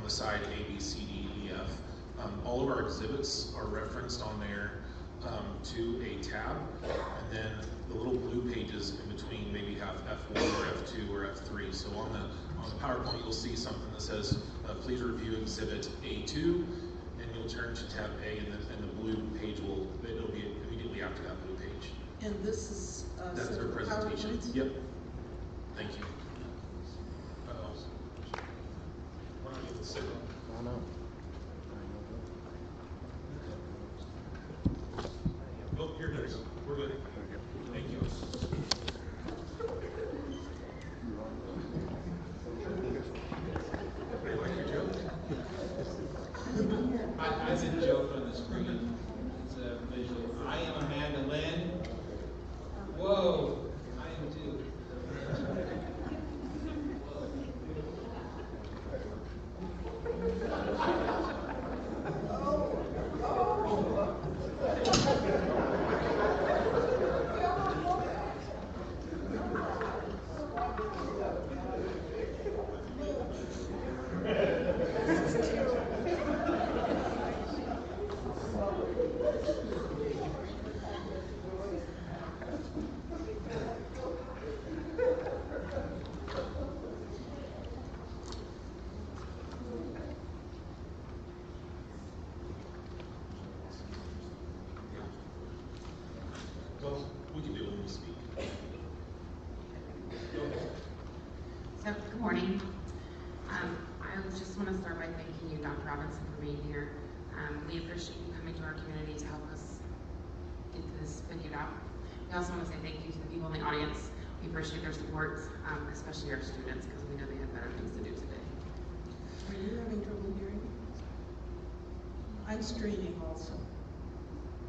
the side, A, B, C, D, E, F. All of our exhibits are referenced on there to a tab, and then the little blue pages in between maybe have F1 or F2 or F3. So on the PowerPoint, you'll see something that says, please review exhibit A2, and you'll turn to tab A, and the blue page it'll be immediately after that blue page. And this is, That's sort their of presentation. PowerPoint? Yep. Thank you. Why don't you get the signal? I know. Oh, here it is. We're good. Thank you. Everybody like your joke? I didn't joke on the screen. It's a visual. I am Amanda Lynn. Whoa, I am too. Well, we can do it when we speak. So, good morning. I just want to start by thanking you, Dr. Robinson, for being here. We appreciate you coming to our community to help us get this figured out. We also want to say thank you to the people in the audience. We appreciate their support, especially our students, because we know they have better things to do today. Are you having trouble hearing? I'm straining also.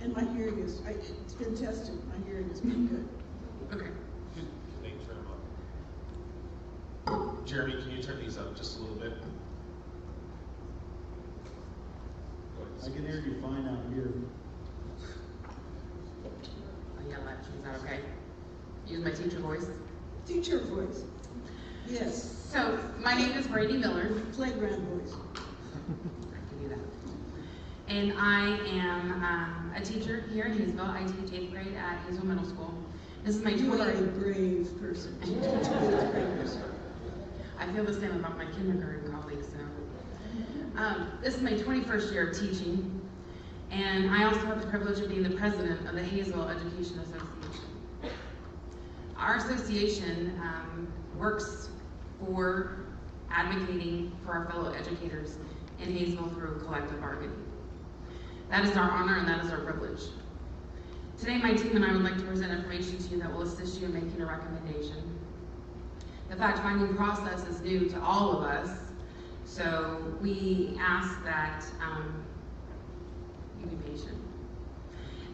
And my hearing is, it's been tested, my hearing is pretty good. Okay. They can turn them up. Jeremy, can you turn these up just a little bit? I can hear you fine out here. Oh, yeah, is that okay? Use my teacher voice. Teacher voice. Yes. So, my name is Brady Miller. Playground voice. I can do that. And I am a teacher here in Hayesville. I teach 8th grade at Hayesville Middle School. This is my You are a brave person. I feel the same about my kindergarten colleagues. So, this is my 21st year of teaching, and I also have the privilege of being the president of the Hayesville Education Association. Our association works for advocating for our fellow educators in Hayesville through collective bargaining. That is our honor and that is our privilege. Today, my team and I would like to present information to you that will assist you in making a recommendation. The fact-finding process is new to all of us, so we ask that you be patient.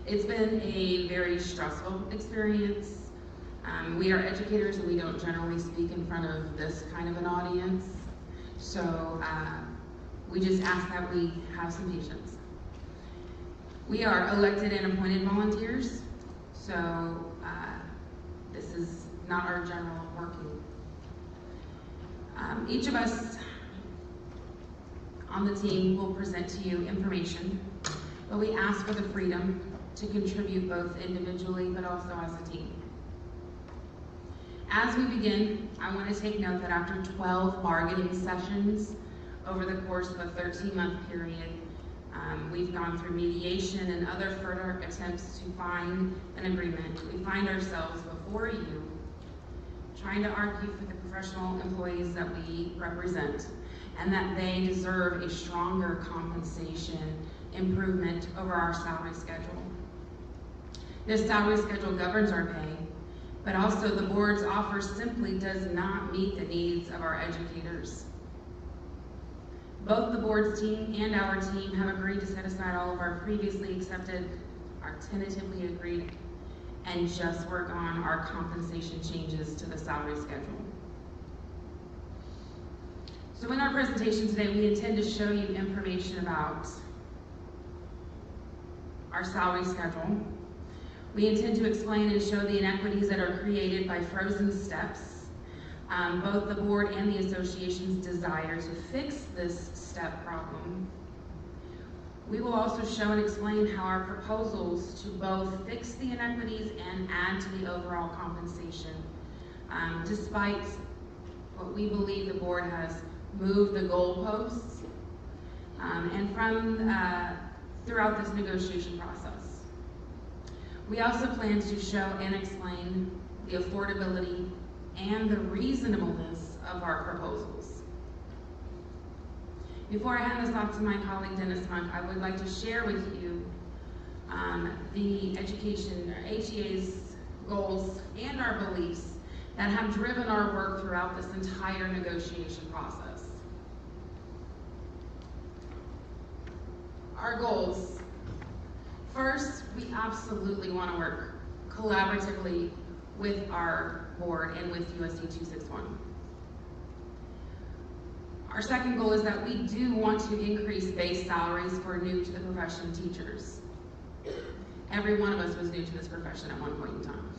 It's been a very stressful experience. We are educators and we don't generally speak in front of this kind of an audience, so we just ask that we have some patience. We are elected and appointed volunteers, so this is not our general working. Each of us on the team will present to you information, but we ask for the freedom to contribute both individually but also as a team. As we begin, I want to take note that after 12 bargaining sessions over the course of a 13-month period, we've gone through mediation and other further attempts to find an agreement. We find ourselves before you trying to argue for the professional employees that we represent and that they deserve a stronger compensation improvement over our salary schedule. This salary schedule governs our pay, but also the board's offer simply does not meet the needs of our educators. Both the board's team and our team have agreed to set aside all of our previously accepted, our tentatively agreed, and just work on our compensation changes to the salary schedule. So in our presentation today, we intend to show you information about our salary schedule. We intend to explain and show the inequities that are created by frozen steps, both the board and the association's desire to fix this step problem. We will also show and explain how our proposals to both fix the inequities and add to the overall compensation, despite what we believe the board has moved the goalposts. And throughout this negotiation process. We also plan to show and explain the affordability and the reasonableness of our proposals. Before I hand this off to my colleague Dennis Monk, I would like to share with you the education, or HEA's goals and our beliefs that have driven our work throughout this entire negotiation process. Our goals. First, we absolutely want to work collaboratively with our board and with USD 261. Our second goal is that we do want to increase base salaries for new to the profession teachers. Every one of us was new to this profession at one point in time.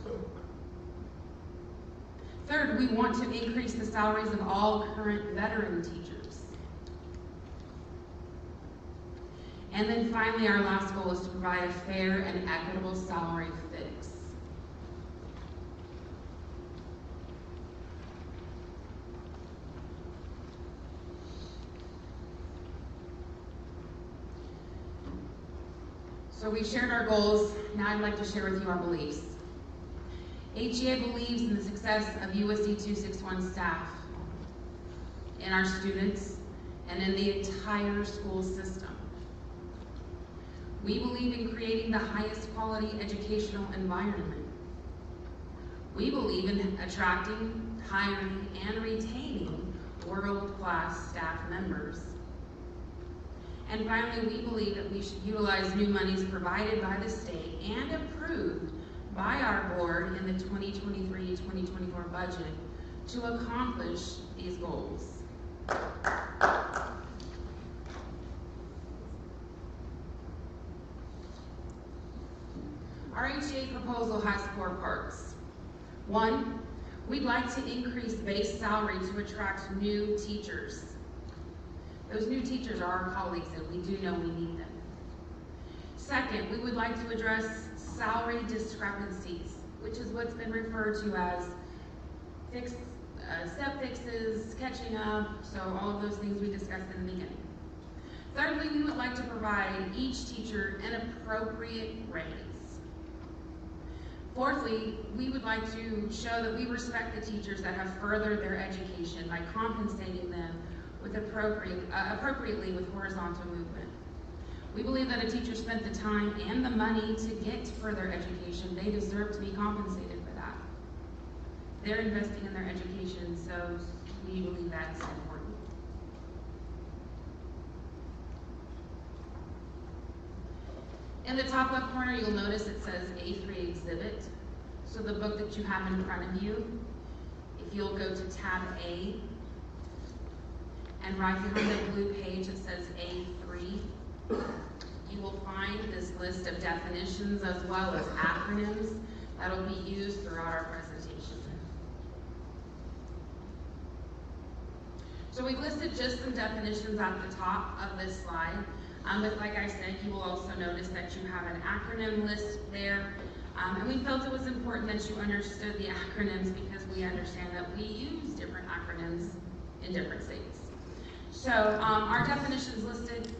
Third, we want to increase the salaries of all current veteran teachers. And then finally, our last goal is to provide a fair and equitable salary fix. So we shared our goals. Now I'd like to share with you our beliefs. HEA believes in the success of USD 261 staff, in our students, and in the entire school system. We believe in creating the highest quality educational environment. We believe in attracting, hiring, and retaining world-class staff members. And finally, we believe that we should utilize new monies provided by the state and approved by our board in the 2023-2024 budget to accomplish these goals. Our HEA proposal has 4 parts. 1, we'd like to increase base salary to attract new teachers. Those new teachers are our colleagues, and we do know we need them. Second, we would like to address salary discrepancies, which is what's been referred to as step fixes, catching up, so all of those things we discussed in the beginning. Thirdly, we would like to provide each teacher an appropriate raise. Fourthly, we would like to show that we respect the teachers that have furthered their education by compensating them with appropriately with horizontal movement. We believe that a teacher spent the time and the money to get further education. They deserve to be compensated for that. They're investing in their education, so we believe that's important. In the top left corner, you'll notice it says A3 Exhibit. So the book that you have in front of you, if you'll go to tab A, and right behind the blue page that says A3, you will find this list of definitions as well as acronyms that will be used throughout our presentation. So we've listed just some definitions at the top of this slide, but like I said, you will also notice that you have an acronym list there, and we felt it was important that you understood the acronyms because we understand that we use different acronyms in different states. So our definitions listed.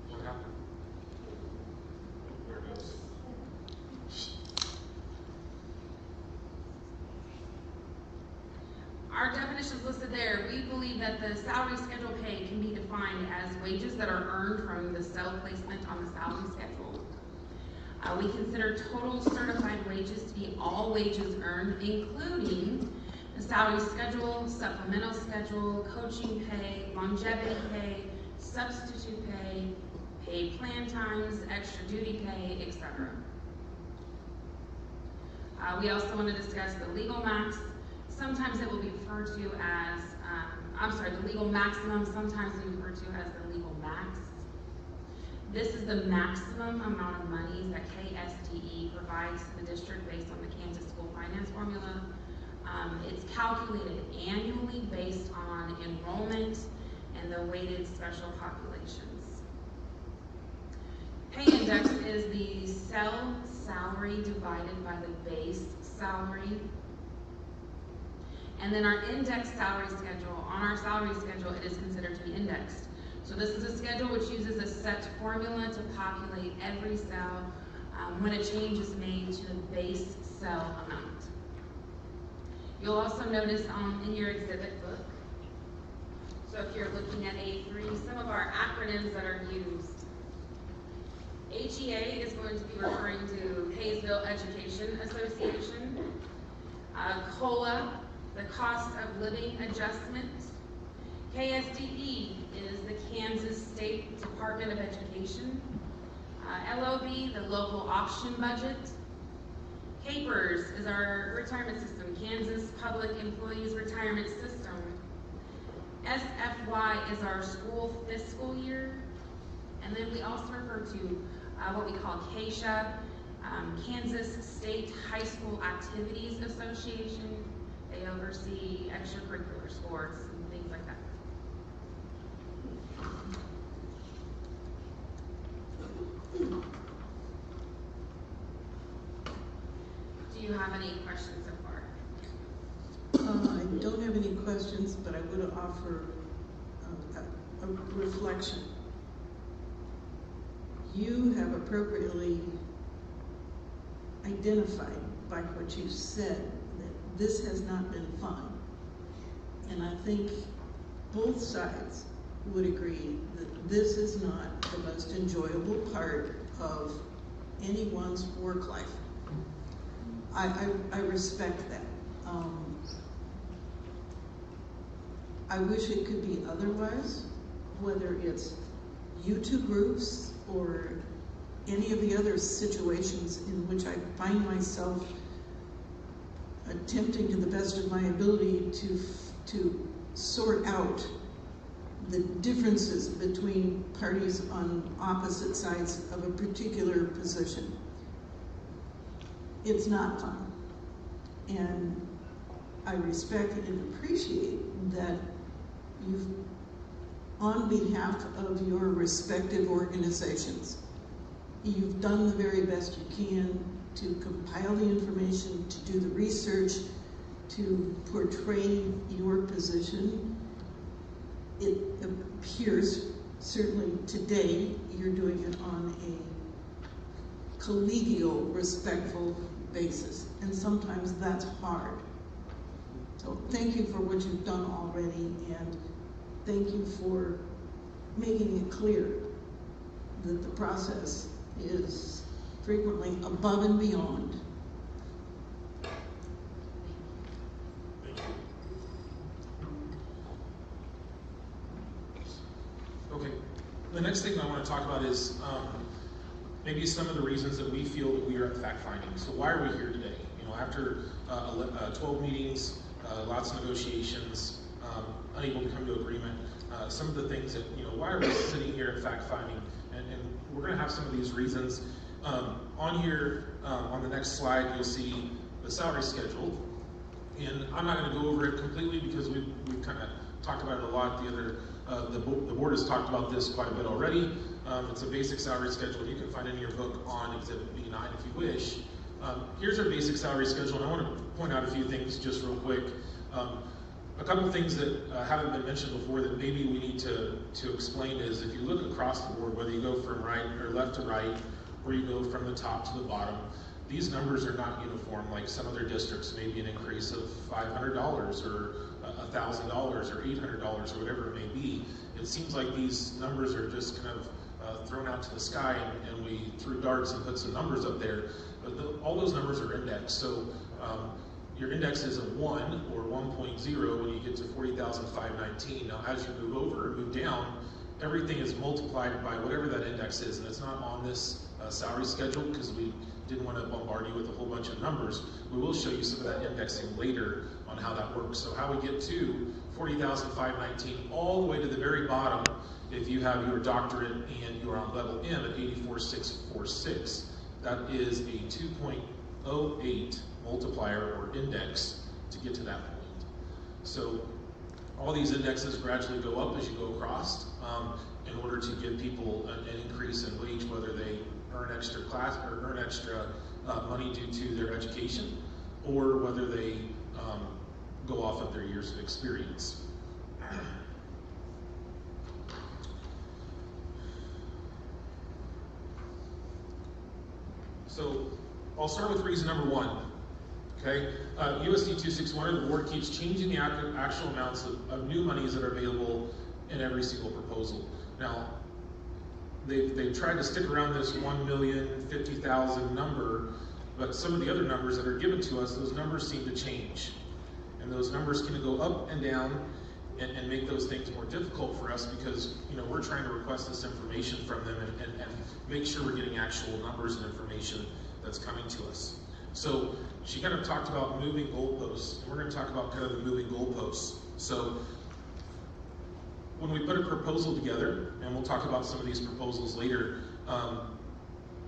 What happened? There it goes. Our definitions listed there, we believe that the salary schedule pay can be defined as wages that are earned from the cell placement on the salary schedule. We consider total certified wages to be all wages earned, including the salary schedule, supplemental schedule, coaching pay, longevity pay, substitute pay, paid plan times, extra duty pay, etc. We also want to discuss the legal max. Sometimes it will be referred to as, the legal maximum, sometimes we refer to as the legal max. This is the maximum amount of monies that KSDE provides to the district based on the Kansas School Finance Formula. It's calculated annually based on enrollment and the weighted special populations. Pay index is the cell salary divided by the base salary. And then our indexed salary schedule, on our salary schedule, it is considered to be indexed. So this is a schedule which uses a set formula to populate every cell when a change is made to the base cell amount. You'll also notice in your exhibit book, so if you're looking at A3, some of our acronyms that are used. HEA is going to be referring to Hayesville Education Association. COLA, the Cost of Living Adjustment. KSDE is the Kansas State Department of Education. LOB, the Local Option Budget. CAPERS is our retirement system, Kansas Public Employees Retirement System. SFY is our school fiscal year. And then we also refer to what we call KSHA, Kansas State High School Activities Association. They oversee extracurricular sports and things like that. Do you have any questions so far? I don't have any questions, but I would offer a reflection. You have appropriately identified by what you said that this has not been fun. And I think both sides would agree that this is not the most enjoyable part of anyone's work life. I respect that. I wish it could be otherwise, whether it's YouTube groups or any of the other situations in which I find myself attempting to the best of my ability to sort out the differences between parties on opposite sides of a particular position. It's not fun. And I respect and appreciate that you've, on behalf of your respective organizations, you've done the very best you can to compile the information, to do the research, to portray your position. It appears, certainly today, you're doing it on a collegial, respectful basis, and sometimes that's hard. So thank you for what you've done already, and thank you for making it clear that the process is frequently above and beyond. Thank you. Okay, the next thing I want to talk about is maybe some of the reasons that we feel that we are at fact-finding. So why are we here today? You know, after 12 meetings, lots of negotiations, unable to come to agreement, some of the things that, you know, why are we sitting here at fact-finding? And we're going to have some of these reasons. On here, on the next slide, you'll see the salary schedule. And I'm not going to go over it completely because we've kind of talked about it a lot. The board has talked about this quite a bit already. It's a basic salary schedule. You can find it in your book on Exhibit B9 if you wish. Here's our basic salary schedule, and I want to point out a few things just real quick. A couple of things that haven't been mentioned before that maybe we need to explain is if you look across the board, whether you go from right or left to right, or you go from the top to the bottom, these numbers are not uniform. Like some other districts, maybe an increase of $500 or $1,000 or $800 or whatever it may be. It seems like these numbers are just kind of thrown out to the sky, and we threw darts and put some numbers up there. But all those numbers are indexed. So your index is a 1 or 1.0 when you get to 40,519. Now, as you move over or move down, everything is multiplied by whatever that index is, and it's not on this salary schedule because we didn't want to bombard you with a whole bunch of numbers. We will show you some of that indexing later on how that works. So how we get to 40,519 all the way to the very bottom, if you have your doctorate and you're on level M at 84,646, that is a 2.08 multiplier or index to get to that point. So all these indexes gradually go up as you go across in order to give people an increase in wage, whether they earn extra class or earn extra money due to their education, or whether they go off of their years of experience. So I'll start with reason number one. Okay, USD 261, the board keeps changing the actual amounts of new monies that are available in every single proposal. Now, they've tried to stick around this 1,050,000 number, but some of the other numbers that are given to us, those numbers seem to change. And those numbers can go up and down and make those things more difficult for us because, you know, we're trying to request this information from them and make sure we're getting actual numbers and information that's coming to us. So she kind of talked about moving goalposts, and we're going to talk about kind of the moving goalposts. So when we put a proposal together, and we'll talk about some of these proposals later,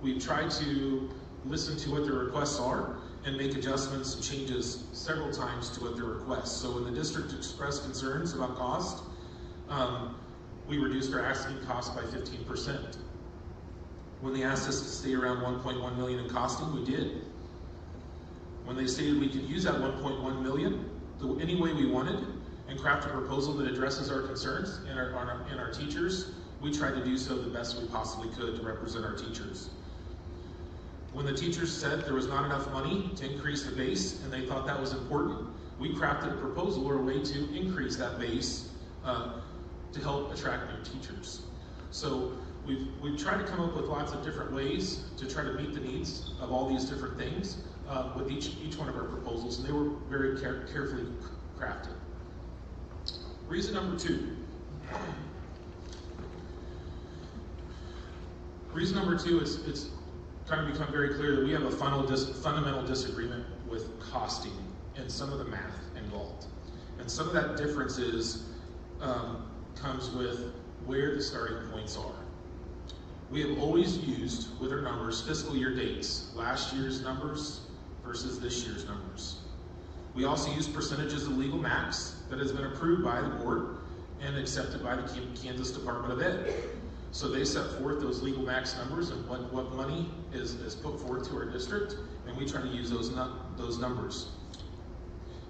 we've tried to listen to what their requests are and make adjustments and changes several times to what their requests. So when the district expressed concerns about cost, we reduced our asking cost by 15%. When they asked us to stay around 1.1 million in costing, we did. When they stated we could use that 1.1 million any way we wanted and craft a proposal that addresses our concerns and our teachers, we tried to do so the best we possibly could to represent our teachers. When the teachers said there was not enough money to increase the base and they thought that was important, we crafted a proposal or a way to increase that base to help attract new teachers. So we've tried to come up with lots of different ways to try to meet the needs of all these different things with each one of our proposals, and they were very carefully crafted. Reason number two. Reason number two is it's kind of become very clear that we have a fundamental disagreement with costing and some of the math involved. And some of that difference comes with where the starting points are. We have always used, with our numbers, fiscal year dates, last year's numbers versus this year's numbers. We also use percentages of legal max that has been approved by the board and accepted by the Kansas Department of Ed. So they set forth those legal max numbers and what money is put forth to our district, and we try to use those numbers.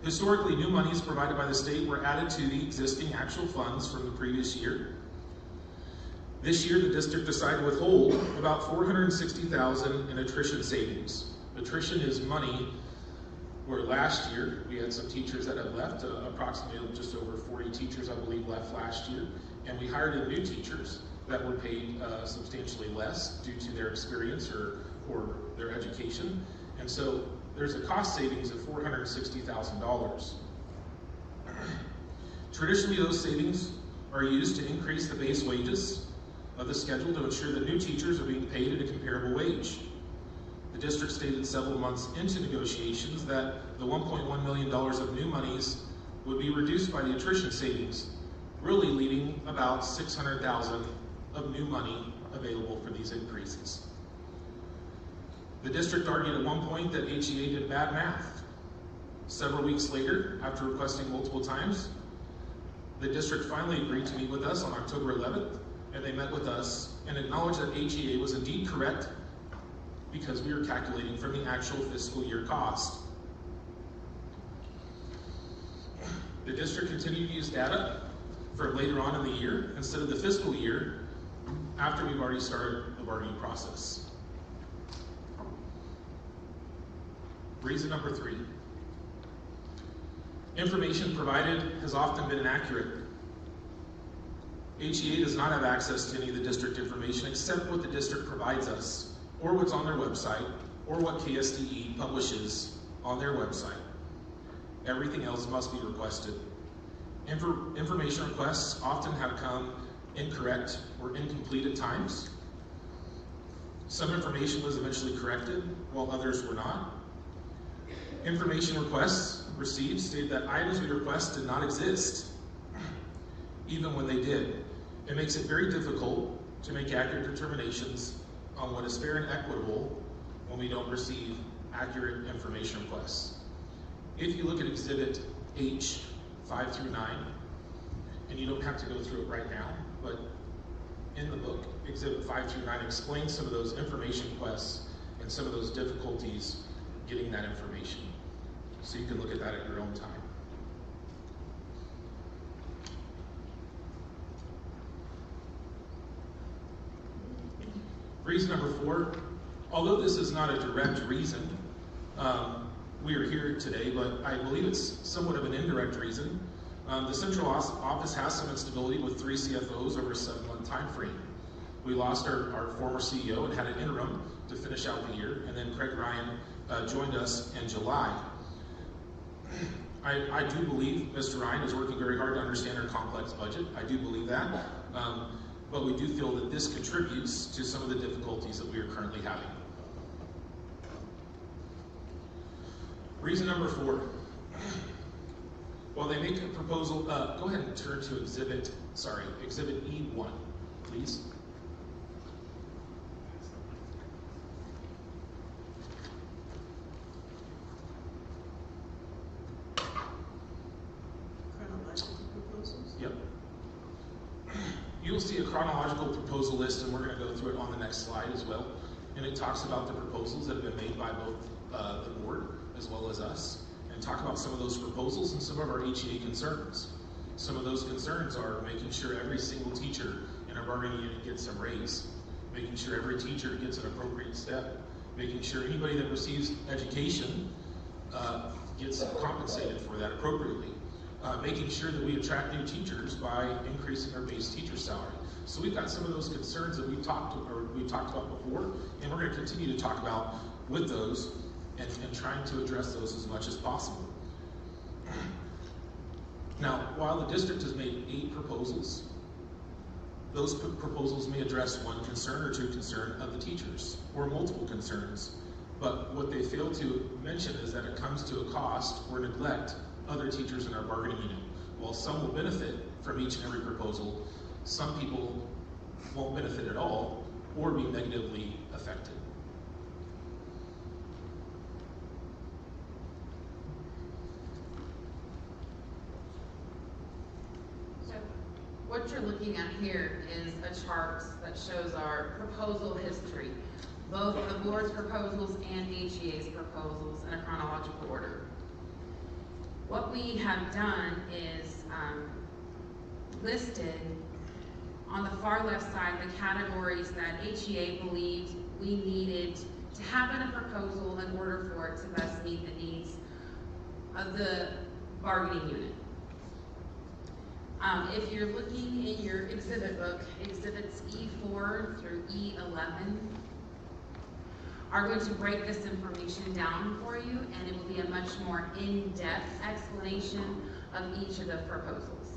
Historically, new monies provided by the state were added to the existing actual funds from the previous year. This year, the district decided to withhold about $460,000 in attrition savings. Attrition is money where last year we had some teachers that had left, approximately just over 40 teachers, I believe, left last year, and we hired in new teachers that were paid substantially less due to their experience or their education. And so there's a cost savings of $460,000. Traditionally, those savings are used to increase the base wages of the schedule to ensure that new teachers are being paid at a comparable wage. The district stated several months into negotiations that the $1.1 million of new monies would be reduced by the attrition savings, really leaving about $600,000 of new money available for these increases. The district argued at one point that HEA did bad math. Several weeks later, after requesting multiple times, the district finally agreed to meet with us on October 11th, and they met with us and acknowledged that HEA was indeed correct because we were calculating from the actual fiscal year cost. The district continued to use data for later on in the year instead of the fiscal year after we've already started the bargaining process. Reason number three. Information provided has often been inaccurate. HEA does not have access to any of the district information except what the district provides us, or what's on their website, or what KSDE publishes on their website. Everything else must be requested. Information requests often have come incorrect or incomplete at times. Some information was eventually corrected, while others were not. Information requests received stated that items we request did not exist, even when they did. It makes it very difficult to make accurate determinations on what is fair and equitable when we don't receive accurate information requests. If you look at Exhibit H, 5 through 9, and you don't have to go through it right now, but in the book, Exhibit 5 through 9 explains some of those information requests and some of those difficulties getting that information. So you can look at that at your own time. Reason number 4, although this is not a direct reason, we are here today, but I believe it's somewhat of an indirect reason. The central office has some instability with 3 CFOs over a 7-month time frame. We lost our former CEO and had an interim to finish out the year, and then Craig Ryan joined us in July. I do believe Mr. Ryan is working very hard to understand our complex budget. I do believe that, but we do feel that this contributes to some of the difficulties that we are currently having. Reason number 4, while they make a proposal, go ahead and turn to Exhibit E1, please. Chronological proposals? Yep. You'll see a chronological proposal list, and we're going to go through it on the next slide as well. And it talks about the proposals that have been made by both the board as well as us, and talk about some of those proposals and some of our HEA concerns. Some of those concerns are making sure every single teacher in our bargaining unit gets a raise, making sure every teacher gets an appropriate step, making sure anybody that receives education gets compensated for that appropriately, making sure that we attract new teachers by increasing our base teacher salary. So we've got some of those concerns that we've talked about before, and we're going to continue to talk about with those and trying to address those as much as possible. Now, while the district has made 8 proposals, those proposals may address 1 concern or 2 concerns of the teachers, or multiple concerns. But what they fail to mention is that it comes to a cost or neglect other teachers in our bargaining unit. While some will benefit from each and every proposal, some people won't benefit at all or be negatively affected. What you're looking at here is a chart that shows our proposal history, both the board's proposals and HEA's proposals in a chronological order. What we have done is listed on the far left side the categories that HEA believed we needed to have in a proposal in order for it to best meet the needs of the bargaining unit. If you're looking in your exhibit book, exhibits E4 through E11 are going to break this information down for you, and it will be a much more in-depth explanation of each of the proposals.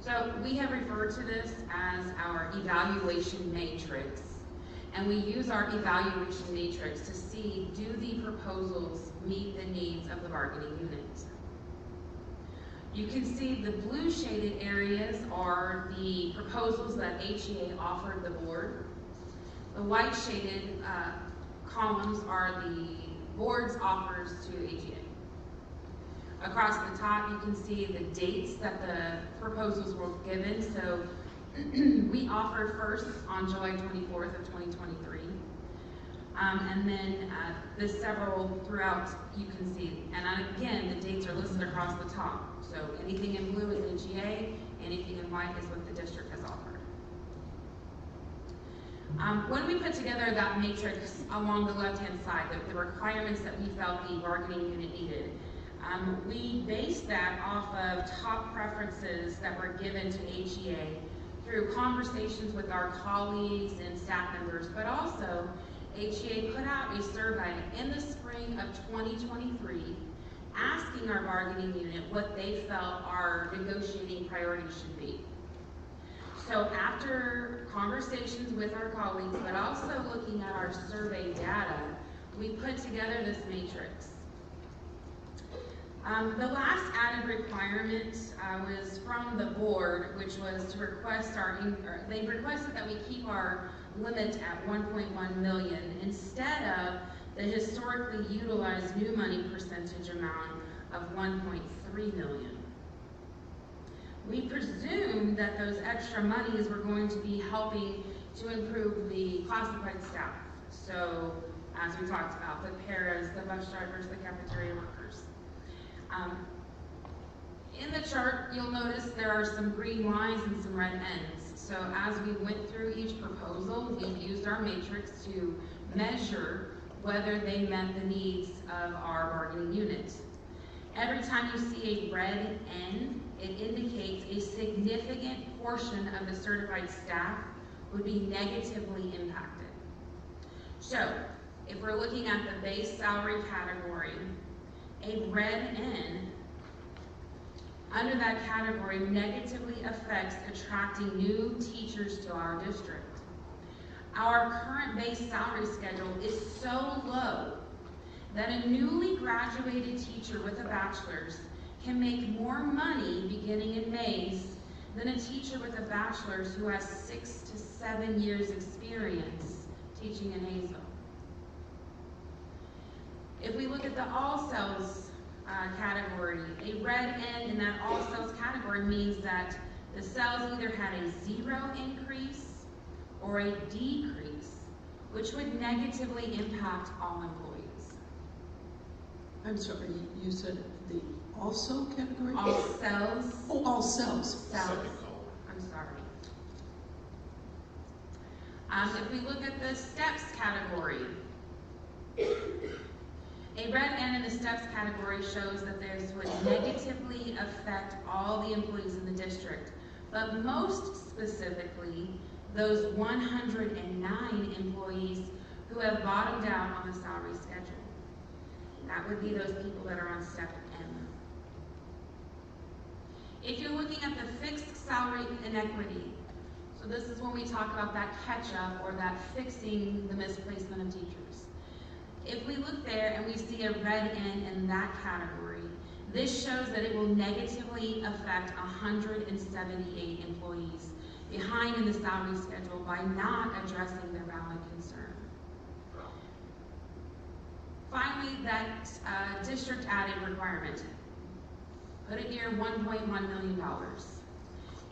So we have referred to this as our evaluation matrix. And we use our evaluation matrix to see, do the proposals meet the needs of the bargaining unit? You can see the blue shaded areas are the proposals that HEA offered the board. The white shaded columns are the board's offers to HEA. Across the top, you can see the dates that the proposals were given. So we offered first on July 24th of 2023. And then there's several throughout you can see. And again, the dates are listed across the top. So anything in blue is HEA, anything in white is what the district has offered. When we put together that matrix along the left-hand side, the requirements that we felt the bargaining unit needed, we based that off of top preferences that were given to HEA through conversations with our colleagues and staff members, but also HEA put out a survey in the spring of 2023 asking our bargaining unit what they felt our negotiating priorities should be. So after conversations with our colleagues, but also looking at our survey data, we put together this matrix. The last added requirement was from the board, which was to request they requested that we keep our limit at 1.1 million instead of the historically utilized new money percentage amount of 1.3 million. We presumed that those extra monies were going to be helping to improve the classified staff. So, as we talked about, the paras, the bus drivers, the cafeteria workers. In the chart, you'll notice there are some green lines and some red ends. So as we went through each proposal, we've used our matrix to measure whether they met the needs of our bargaining unit. Every time you see a red N, it indicates a significant portion of the certified staff would be negatively impacted. So, if we're looking at the base salary category, a red N under that category negatively affects attracting new teachers to our district. Our current base salary schedule is so low that a newly graduated teacher with a bachelor's can make more money beginning in May than a teacher with a bachelor's who has 6 to 7 years experience teaching in Hazel. If we look at the all sales category, a red N in that all sales category means that the sales either had a 0 increase or a decrease, which would negatively impact all employees. I'm sorry, you said the also category? All sales. Oh, all sales. Sales. I'm sorry. If we look at the steps category, a red N in the steps category shows that this would negatively affect all the employees in the district, but most specifically, those 109 employees who have bottomed out on the salary schedule. That would be those people that are on step M. If you're looking at the fixed salary inequity, so this is when we talk about that catch-up or that fixing the misplacement of teachers. If we look there and we see a red N in that category, this shows that it will negatively affect 178 employees behind in the salary schedule by not addressing their valid concern. Finally, that district added requirement. Put it near $1.1 million.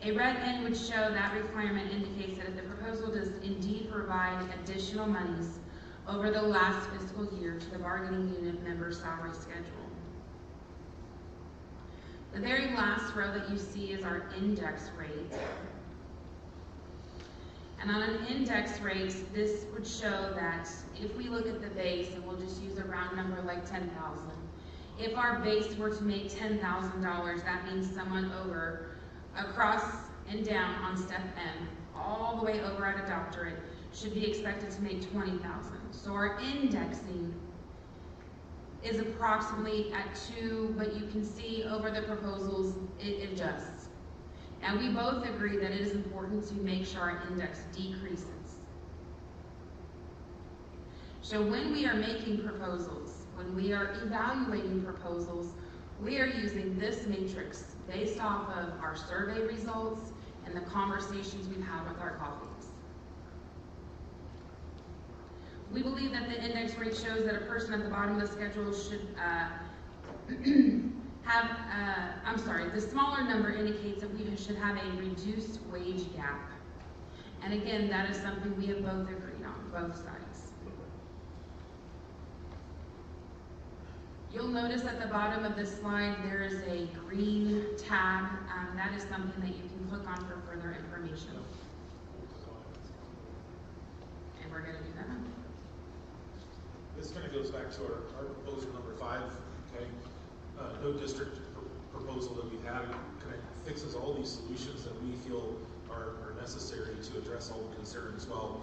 A red N would show that requirement indicates that if the proposal does indeed provide additional monies over the last fiscal year to the bargaining unit member salary schedule. The very last row that you see is our index rate. And on an index rate, this would show that if we look at the base, and we'll just use a round number like 10,000, if our base were to make $10,000, that means someone over, across and down on step M, all the way over at a doctorate, should be expected to make $20,000. So our indexing is approximately at 2, but you can see over the proposals, it adjusts. And we both agree that it is important to make sure our index decreases. So when we are making proposals, when we are evaluating proposals, we are using this matrix based off of our survey results and the conversations we've had with our colleagues. We believe that the index rate shows that a person at the bottom of the schedule should the smaller number indicates that we should have a reduced wage gap. And again, that is something we have both agreed on, both sides. You'll notice at the bottom of this slide, there is a green tab. That is something that you can click on for further information. And we're gonna do that. This kind of goes back to our proposal number 5, okay? No district proposal that we have kind of fixes all these solutions that we feel are necessary to address all the concerns. While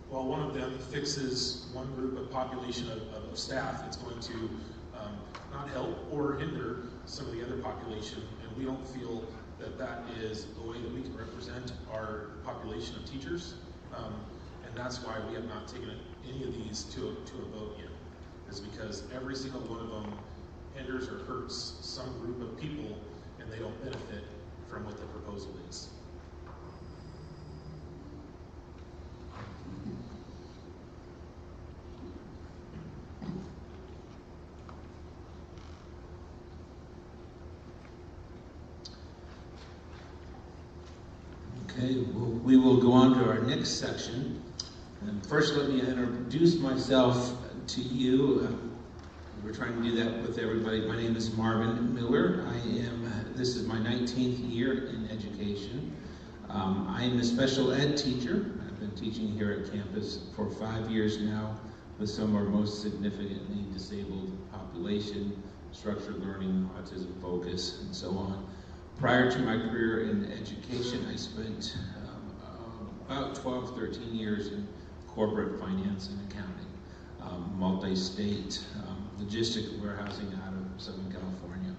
one of them fixes one group of population of staff, it's going to not help or hinder some of the other population, and we don't feel that that is the way that we can represent our population of teachers, and that's why we have not taken any of these to a vote yet, is because every single one of them hinders or hurts some group of people, and they don't benefit from what the proposal is. Okay, we will go on to our next section. And first, let me introduce myself to you. We're trying to do that with everybody. My name is Marvin Miller. This is my 19th year in education. I am a special ed teacher. I've been teaching here at campus for 5 years now with some of our most significantly disabled population, structured learning, autism focus, and so on. Prior to my career in education, I spent about 12, 13 years in corporate finance and accounting, multi-state, logistic warehousing out of Southern California.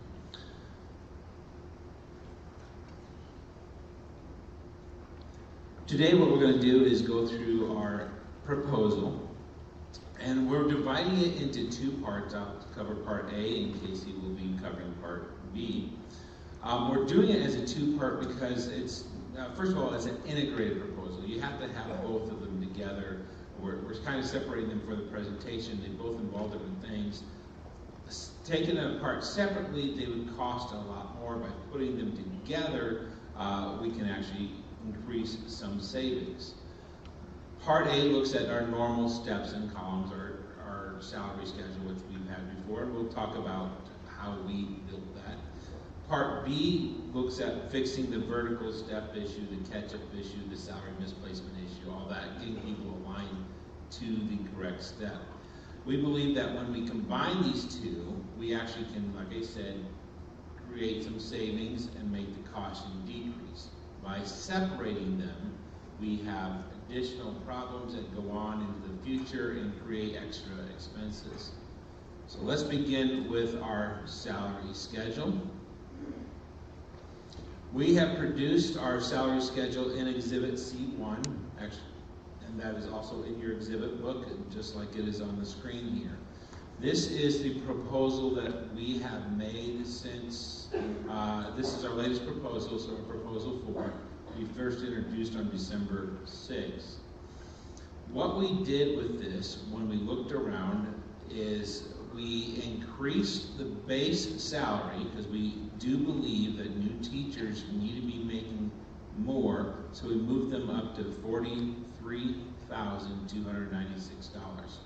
Today what we're going to do is go through our proposal, and we're dividing it into two parts. I'll cover part A, and Casey will be covering part B. We're doing it as a two-part because it's, first of all, it's an integrated proposal. You have to have both of them together. We're kind of separating them for the presentation. They both involve different things. Taken apart separately, they would cost a lot more. By putting them together, we can actually increase some savings. Part A looks at our normal steps and columns, our salary schedule, which we've had before, and we'll talk about how we built that. Part B looks at fixing the vertical step issue, the catch-up issue, the salary misplacement issue, all that, getting people aligned to the correct step. We believe that when we combine these two, we actually can, like I said, create some savings and make the costing decrease. By separating them, we have additional problems that go on into the future and create extra expenses. So let's begin with our salary schedule. We have produced our salary schedule in Exhibit C1, and that is also in your exhibit book, just like it is on the screen here. This is the proposal that we have made since, this is our latest proposal, so our proposal 4. We first introduced on December 6th. What we did with this when we looked around is we increased the base salary because we do believe that new teachers need to be making more, so we moved them up to $43,296.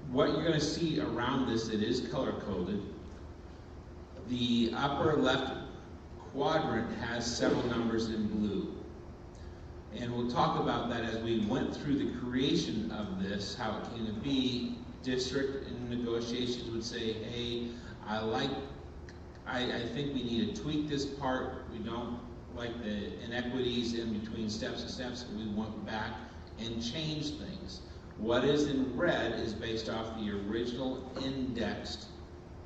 What you're going to see around this, it is color-coded. The upper left quadrant has several numbers in blue. And we'll talk about that as we went through the creation of this, how it came to be. District in negotiations would say, hey, I think we need to tweak this part. We don't like the inequities in between steps and steps, and we went back and changed things. What is in red is based off the original indexed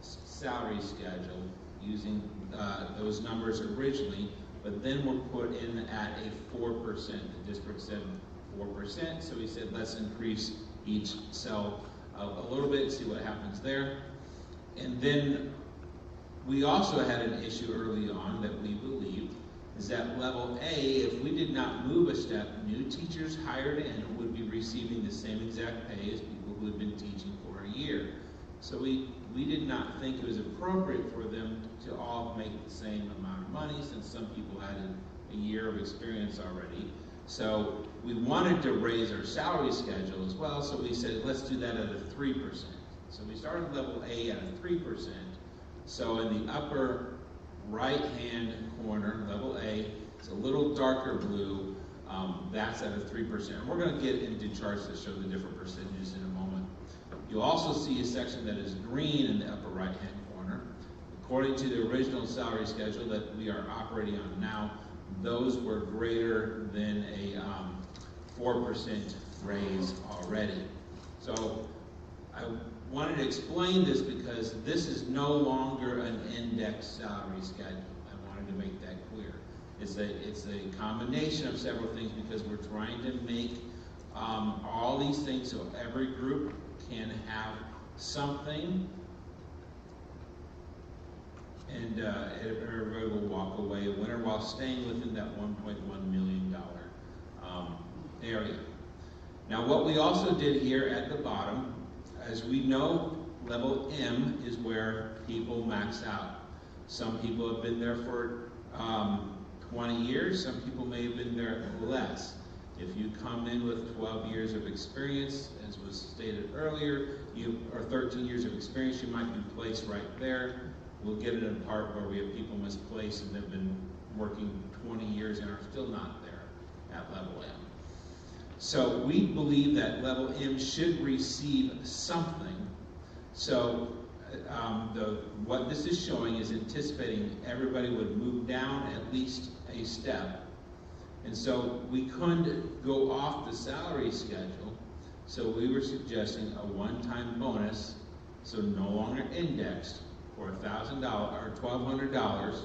salary schedule using those numbers originally, but then were put in at a 4%. The district said 4%, so we said let's increase each cell a little bit and see what happens there. And then we also had an issue early on that we believed is that level A, if we did not move a step, new teachers hired in would be receiving the same exact pay as people who had been teaching for a year. So we did not think it was appropriate for them to all make the same amount of money since some people had a year of experience already. So we wanted to raise our salary schedule as well, so we said let's do that at a 3%. So we started level A at a 3%. So in the upper right-hand corner, level A, it's a little darker blue, that's at a 3%. We're going to get into charts that show the different percentages in a moment. You'll also see a section that is green in the upper right-hand corner. According to the original salary schedule that we are operating on now, those were greater than a 4% raise already. So I wanted to explain this because this is no longer an indexed salary schedule. I wanted to make that clear. It's a combination of several things because we're trying to make all these things so every group can have something, and everybody will walk away a winner while staying within that $1.1 million area. Now what we also did here at the bottom, as we know, level M is where people max out. Some people have been there for 20 years, some people may have been there less. If you come in with 12 years of experience, as was stated earlier, or 13 years of experience, you might be placed right there. We'll get it in a part where we have people misplaced and they've been working 20 years and are still not there at level M. So we believe that level M should receive something. So what this is showing is anticipating everybody would move down at least a step. And so we couldn't go off the salary schedule. So we were suggesting a one-time bonus, so no longer indexed, for $1,000 or $1,200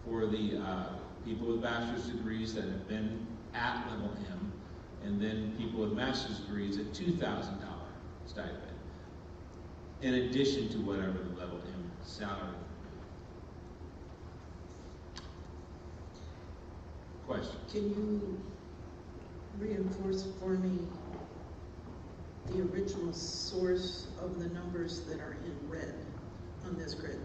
for the people with bachelor's degrees that have been at level M, and then people with master's degrees at $2,000 stipend, in addition to whatever the level M salary would be. Question? Can you reinforce for me the original source of the numbers that are in red on this grid?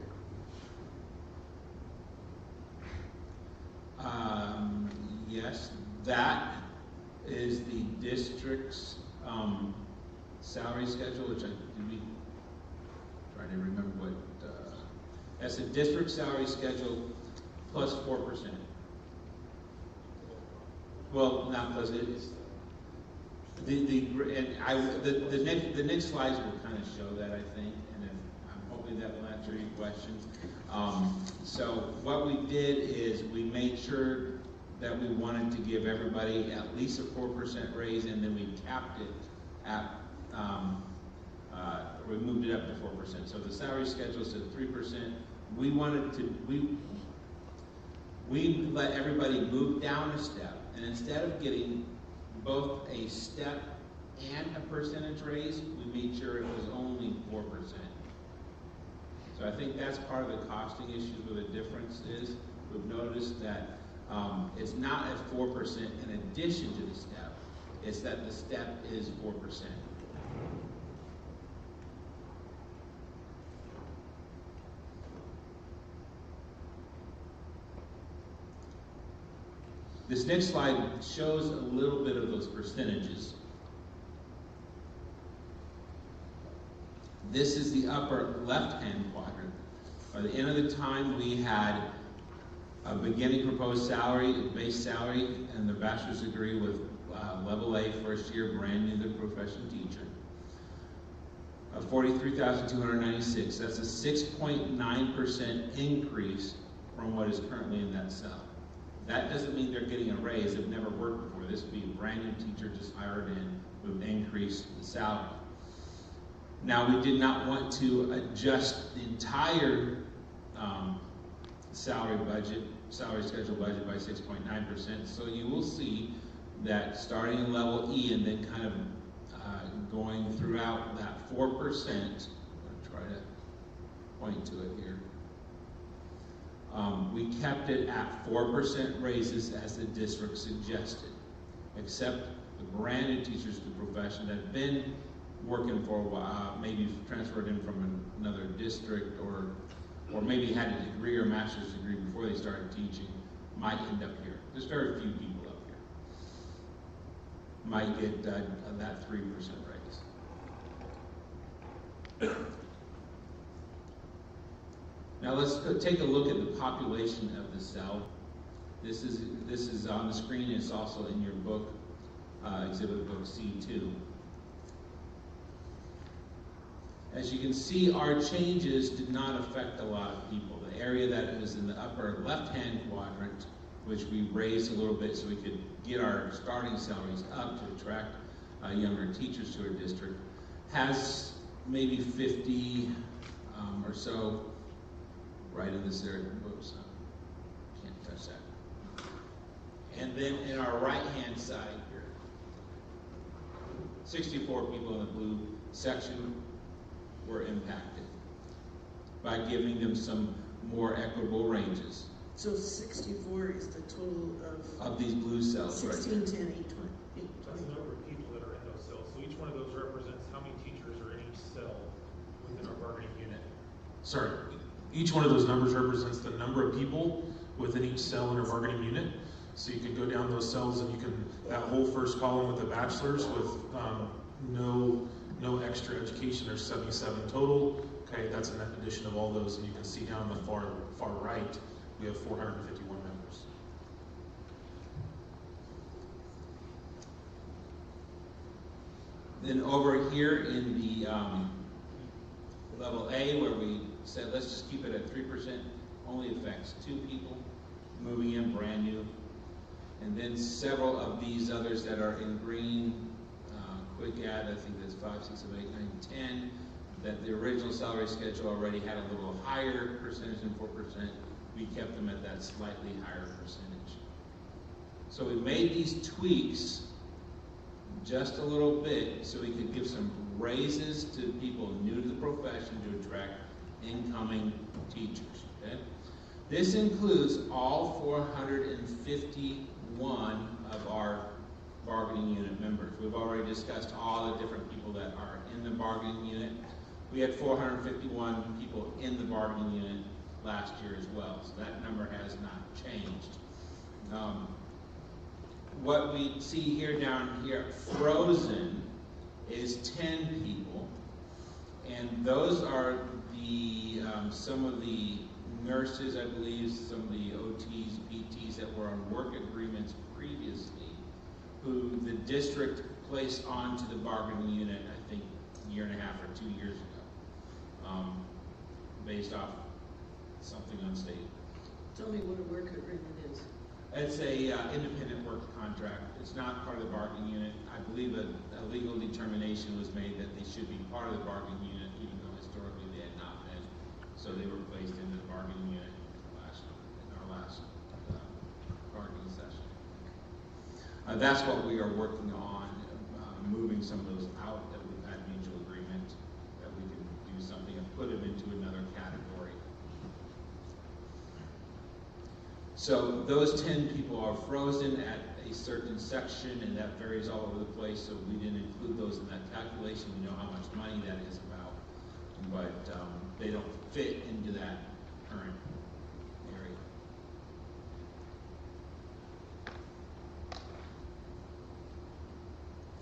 Yes, that is the district's salary schedule, which I'm trying to remember what, that's a district salary schedule plus 4%. Well, not plus it is. The next slides will kind of show that, I think, and then I'm hoping that will answer your question. So what we did is we made sure that we wanted to give everybody at least a 4% raise, and then we capped it at, we moved it up to 4%. So the salary schedule is at 3%. We wanted to, we let everybody move down a step, and instead of getting both a step and a percentage raise, we made sure it was only 4%. So I think that's part of the costing issues where the difference is. We've noticed that it's not at 4% in addition to the step, it's that the step is 4%. This next slide shows a little bit of those percentages. This is the upper left-hand quadrant. By the end of the time, we had a beginning proposed salary, base salary, and the bachelor's degree with level A, first year, brand new to the profession teacher, of $43,296. That's a 6.9% increase from what is currently in that cell. That doesn't mean they're getting a raise. They've never worked before. This would be a brand new teacher just hired in with increased salary. Now, we did not want to adjust the entire salary schedule budget by 6.9%. So you will see that starting in level E and then kind of going throughout that 4%, I'm going to try to point to it here. We kept it at 4% raises as the district suggested, except the brand new teachers to the profession that have been working for a while, maybe transferred in from another district or maybe had a degree or master's degree before they started teaching, might end up here. There's very few people up here. Might get that 3% raise. Now let's take a look at the population of the cell. This is on the screen. It's also in your book, exhibit book C2. As you can see, our changes did not affect a lot of people. The area that is in the upper left-hand quadrant, which we raised a little bit so we could get our starting salaries up to attract younger teachers to our district, has maybe 50 or so right in this area. Oops, can't touch that. And then in our right-hand side here, 64 people in the blue section were impacted by giving them some more equitable ranges. So 64 is the total of these blue cells, 16, right? 10, 8, 20. That's the number of people that are in those cells. So each one of those represents how many teachers are in each cell within our bargaining unit. Sorry, each one of those numbers represents the number of people within each cell in our bargaining unit. So you can go down those cells and you can, that whole first column with the bachelor's with no extra education, there's 77 total. Okay, that's an addition of all those, and you can see down the far right, we have 451 members. Then over here in the level A, where we said let's just keep it at 3%, only affects 2 people moving in brand new. And then several of these others that are in green, quick add, I think that's 5, 6, 7, 8, 9, 10, that the original salary schedule already had a little higher percentage than 4%. We kept them at that slightly higher percentage. So we made these tweaks just a little bit so we could give some raises to people new to the profession to attract incoming teachers. Okay? This includes all 451 of our bargaining unit members. We've already discussed all the different people that are in the bargaining unit. We had 451 people in the bargaining unit last year as well, so that number has not changed. What we see here down here, frozen, is 10 people, and those are the some of the nurses, I believe, some of the OTs, PTs that were on work agreements previously, who the district placed onto the bargaining unit, I think, a year and a half or 2 years ago, based off something unstated. Tell me what a work agreement is. It's a independent work contract. It's not part of the bargaining unit. I believe a legal determination was made that they should be part of the bargaining unit, even though historically they had not been. So they were placed into the bargaining unit in our last bargaining session. That's what we are working on, moving some of those out that we've had mutual agreement that we can do something and put them into another category. So those 10 people are frozen at a certain section, and that varies all over the place, so we didn't include those in that calculation. We know how much money that is about, but they don't fit into that current area.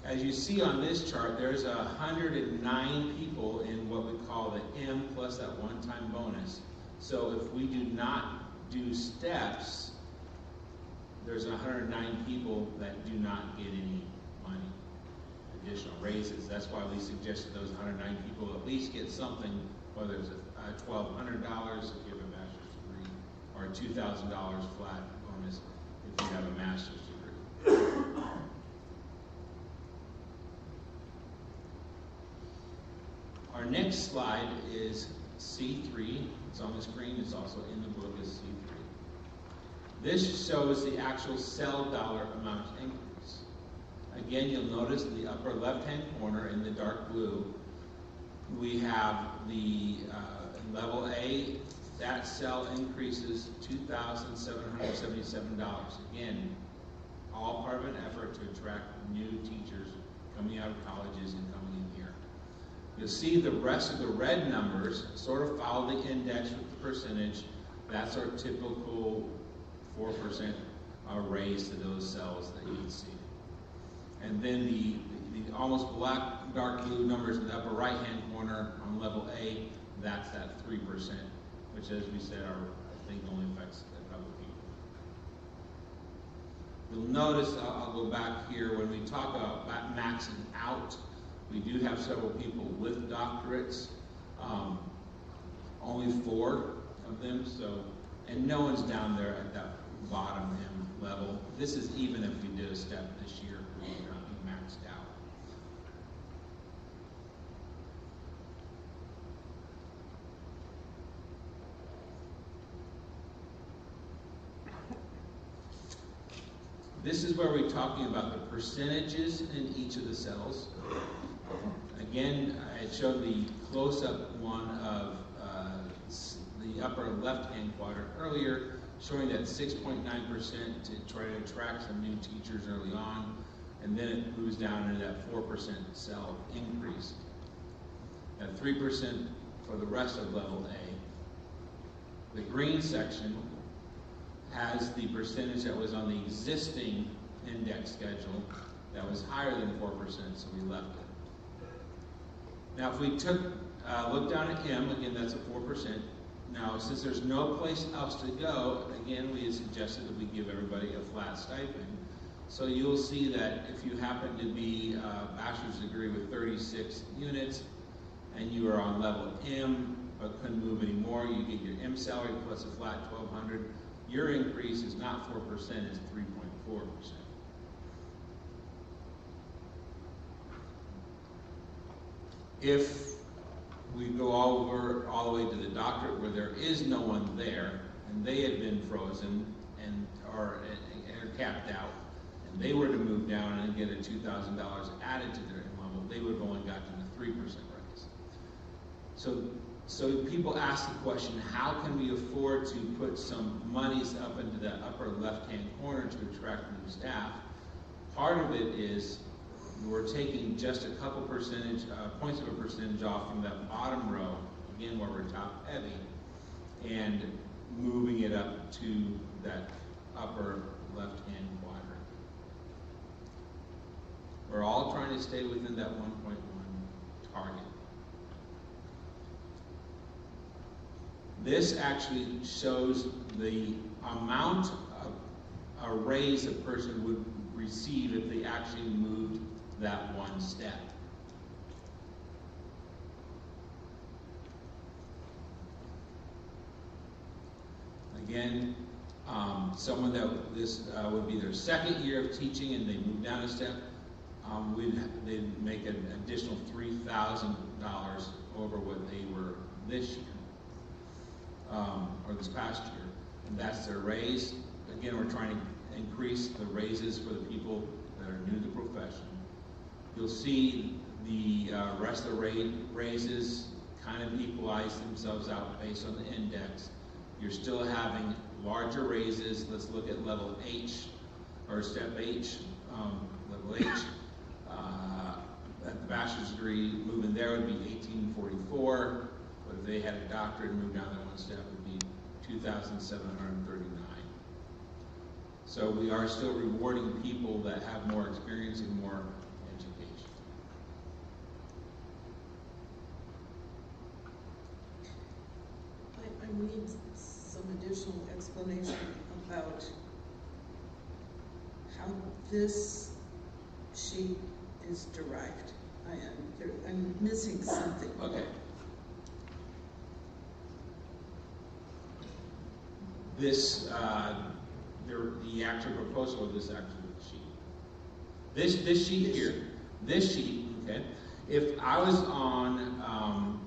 As you see on this chart, there's 109 people in what we call the M plus that one-time bonus. So if we do not do steps, there's 109 people that do not get any money, additional raises. That's why we suggested those 109 people at least get something, whether it's $1,200 if you have a master's degree, or a $2,000 flat bonus if you have a master's degree. Our next slide is C3. It's on the screen. It's also in the book as C3. This shows the actual cell dollar amount increase. Again, you'll notice in the upper left-hand corner in the dark blue, we have the level A. That cell increases $2,777. Again, all part of an effort to attract new teachers coming out of colleges and coming in here. You'll see the rest of the red numbers sort of follow the index with the percentage. That's our typical 4% raise to those cells that you can see. And then the almost black, dark blue numbers in the upper right-hand corner on level A, that's that 3%, which, as we said, I think only affects a couple of people. You'll notice, I'll go back here, when we talk about maxing out, we do have several people with doctorates, only 4 of them, so, and no one's down there at that bottom M level. This is even if we did a step this year, we would not be maxed out. This is where we're talking about the percentages in each of the cells. Again, I showed the close-up one of the upper left-hand quadrant earlier, showing that 6.9% to try to attract some new teachers early on, and then it moves down into that 4% cell increase. At 3% for the rest of level A. The green section has the percentage that was on the existing index schedule that was higher than 4%, so we left it. Now, if we look down at him, again, that's a 4%. Now, since there's no place else to go, again, we had suggested that we give everybody a flat stipend. So you'll see that if you happen to be a bachelor's degree with 36 units and you are on level M but couldn't move anymore, you get your M salary plus a flat $1,200. Your increase is not 4%, it's 3.4%. If we go all the way to the doctorate where there is no one there and they had been frozen and are capped out, and they were to move down and get a $2,000 added to their income level, they would have only gotten a 3% raise. So people ask the question, how can we afford to put some monies up into the upper left-hand corner to attract new staff? Part of it is we're taking just a couple points of a percentage off from that bottom row, again where we're top heavy, and moving it up to that upper left-hand quadrant. We're all trying to stay within that 1.1 target. This actually shows the amount of a raise a person would receive if they actually moved that one step. Again, someone that this would be their second year of teaching and they move down a step, they'd make an additional $3,000 over what they were this year, or this past year, and that's their raise. Again, we're trying to increase the raises for the people that are new to the profession. You'll see the rest of the raises kind of equalize themselves out based on the index. You're still having larger raises. Let's look at level H, or step H, level H. At the bachelor's degree, moving there would be $1,844, but if they had a doctorate and moved down that one step, it would be $2,739. So we are still rewarding people that have more experience and more education. I need some additional explanation about how this sheet is derived. I'm missing something. Okay. This, the actual proposal of this actual sheet. This sheet here, this sheet, okay, if I was on,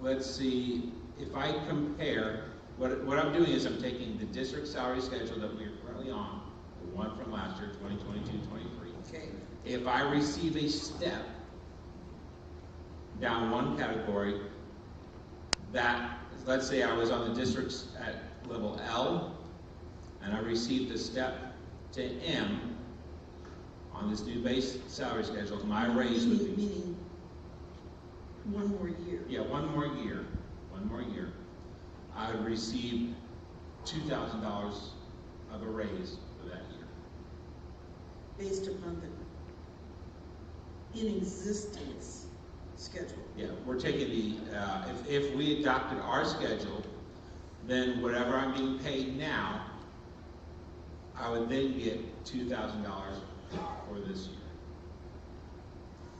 let's see, if I compare, what I'm doing is I'm taking the district salary schedule that we are currently on, the one from last year, 2022-23. Okay. If I receive a step down one category, that, let's say I was on the districts at level L, and I received a step to M on this new base salary schedule, my raise would be... Meaning one more year. Yeah, one more year. I would receive $2,000 of a raise for that year. Based upon the in existence schedule. Yeah, we're taking the, if we adopted our schedule, then whatever I'm being paid now, I would then get $2,000 for this year,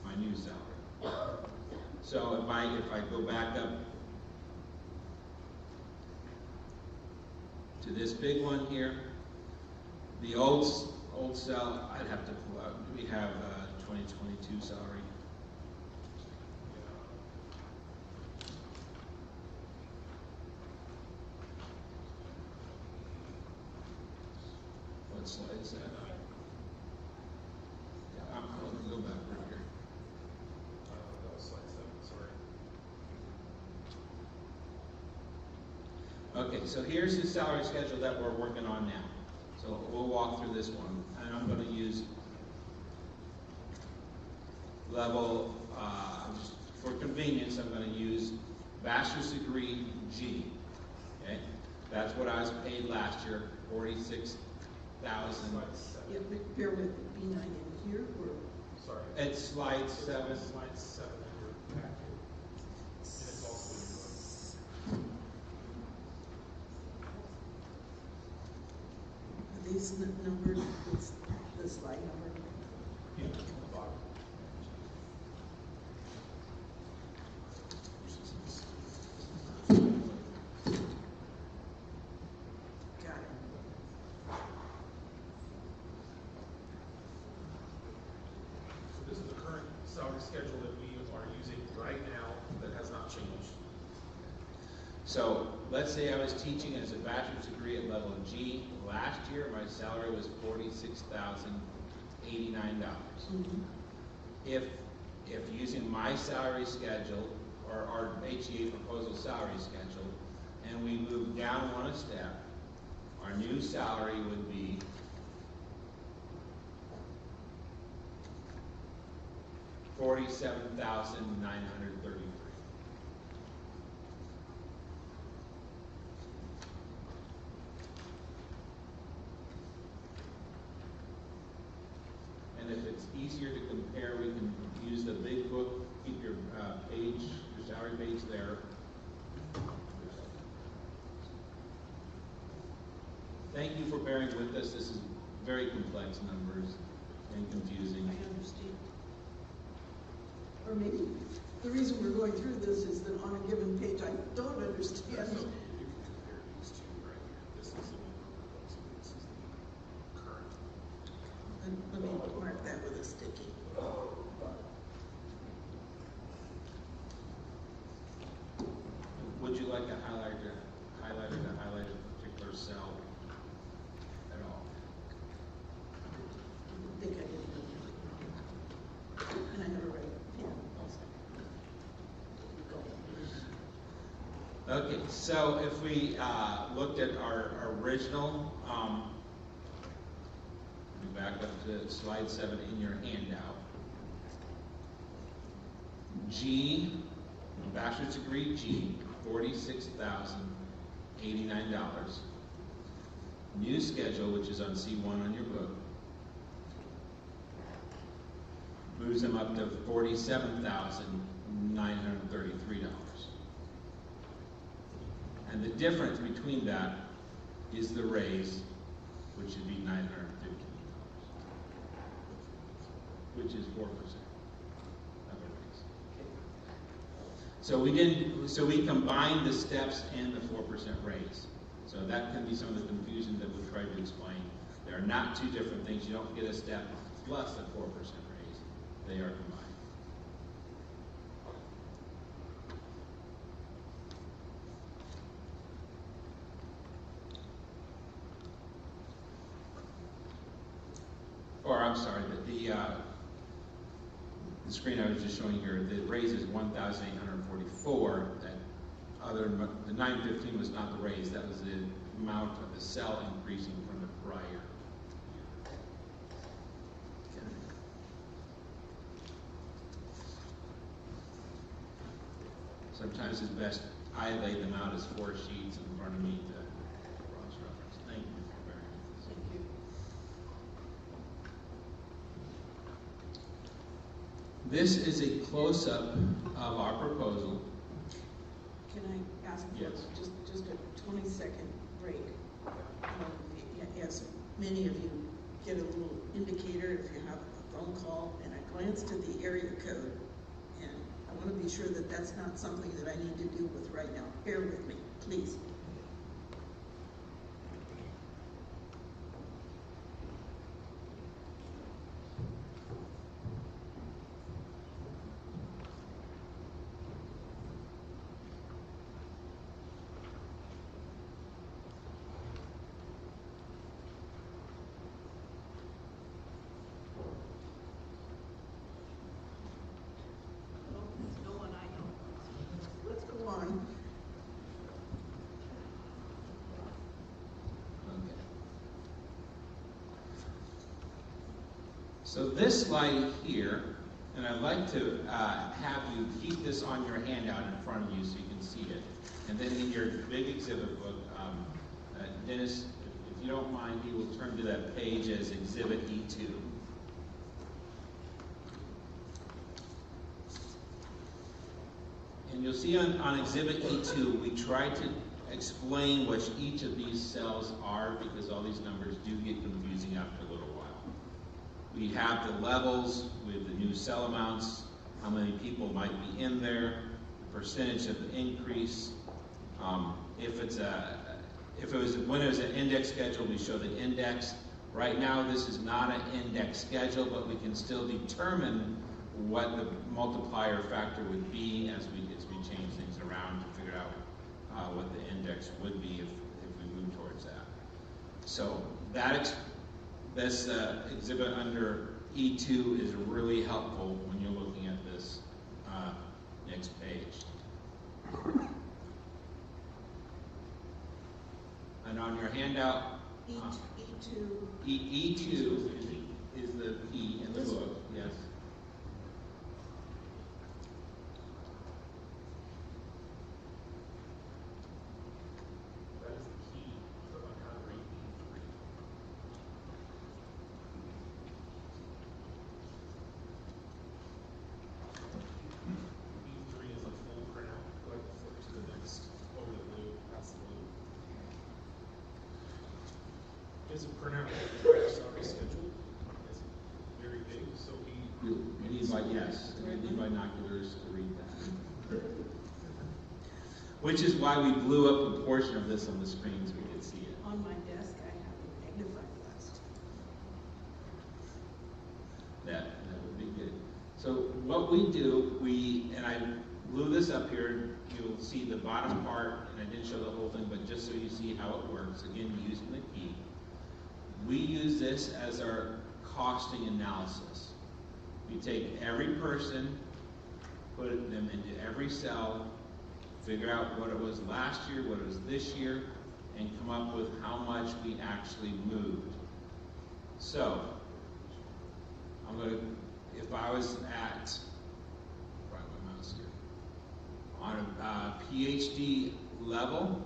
my new salary. So if I go back up to this big one here, the old cell, I'd have to pull out. We have 2022 salary. What slide is that? Yeah, I'm going to go back right here. That was slide 7, sorry. Okay, so here's the salary schedule that we're working on now. So we'll walk through this one, and I'm going to use level, for convenience, I'm going to use bachelor's degree G. Okay, That's what I was paid last year, 46,000. Yeah, bear with me, B9 in here, or? Sorry. It's slide 7. Slide 7 in your packet. And it's also in your. Are these numbered, what's the slide number? Yeah, on the bottom. Got it. So this is the current salary schedule that we are using right now that has not changed. So let's say I was teaching as a bachelor's degree at level G. Last year, my salary was $46,089. If using my salary schedule or our HEA proposal salary schedule, and we move down one step, our new salary would be $47,933. And if it's easier to compare, we can use the big book, keep your page, your salary page there. Thank you for bearing with us. This is very complex numbers and confusing. I understand. Or maybe the reason we're going through this is that on a given page, I don't understand. You can compare these two right here. This is the one we're proposing. This is the current. And let me mark that with a sticky. Would you like a highlighter to highlight a particular cell at all? I think I did. And I have a right pen also. Okay, so if we looked at our original, back up to slide 7 in your handout. G, bachelor's degree G, $46,089. New schedule, which is on C1 on your book, moves them up to $47,933. And the difference between that is the raise, which should be $950, which is 4% of a raise. So we combined the steps and the 4% raise. So that can be some of the confusion that we tried to explain. They are not two different things. You don't get a step plus a 4% raise. They are combined. Or I'm sorry, the screen I was just showing here, the raise is 1,844. The 915 was not the raise. That was the amount of the cell increasing from the prior. Sometimes it's best I lay them out as 4 sheets in front of me to cross-reference. Thank you for bearing with us. Thank you. This is a close-up of our proposal. Can I ask for Yes. just a 20-second break? As many of you get a little indicator if you have a phone call, and I glanced at the area code, and I want to be sure that that's not something that I need to deal with right now. Bear with me, please. No one I know. Let's go on. Okay. So this slide here, and I'd like to have you keep this on your handout in front of you so you can see it. And then in your big exhibit book, Dennis, if you don't mind, you will turn to that page as Exhibit E2. And you'll see on Exhibit E2, we try to explain what each of these cells are because all these numbers do get confusing after a little while. We have the levels with the new cell amounts, how many people might be in there, the percentage of the increase. When it was an index schedule, we show the index. Right now, this is not an index schedule, but we can still determine what the multiplier factor would be as we change things around to figure out what the index would be if we move towards that. So this exhibit under E2 is really helpful when you're looking at this next page. And on your handout, E2 is the P in the book, yes. That is the key for uncovering E3. E3 is a full printout. Go ahead and flip to the next, over the blue, past the blue. It's a printout of the entire salary schedule. It's very big, so You need binoculars to read that. Which is why we blew up a portion of this on the screen so we could see it. On my desk, I have a magnifying glass. That would be good. So what we do, and I blew this up here, you'll see the bottom part, and I didn't show the whole thing, but just so you see how it works, again, using the key. We use this as our costing analysis. We take every person, put them into every cell, figure out what it was last year, what it was this year, and come up with how much we actually moved. So, if I was at, right my mouse here, on a PhD level,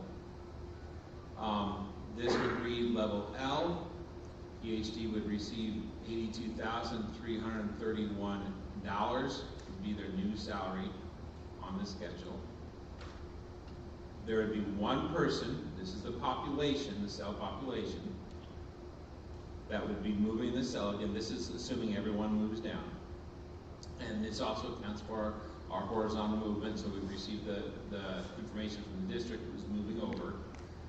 this would read level L. PhD would receive $82,331 would be their new salary on the schedule. There would be one person, this is the population, the cell population, that would be moving the cell. Again, this is assuming everyone moves down. And this also accounts for our horizontal movement, so we receive the information from the district who's moving over,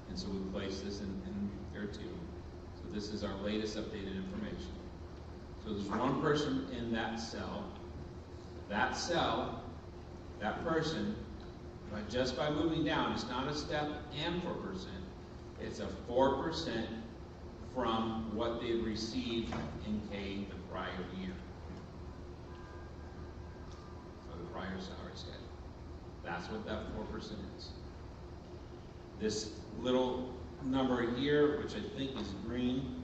and so we place this in there too. So this is our latest updated information. So there's one person in that cell. That cell, that person, just by moving down, it's not a step and 4%. It's a 4% from what they received in K the prior year. So the prior salary schedule. That's what that 4% is. This little number here, which I think is green,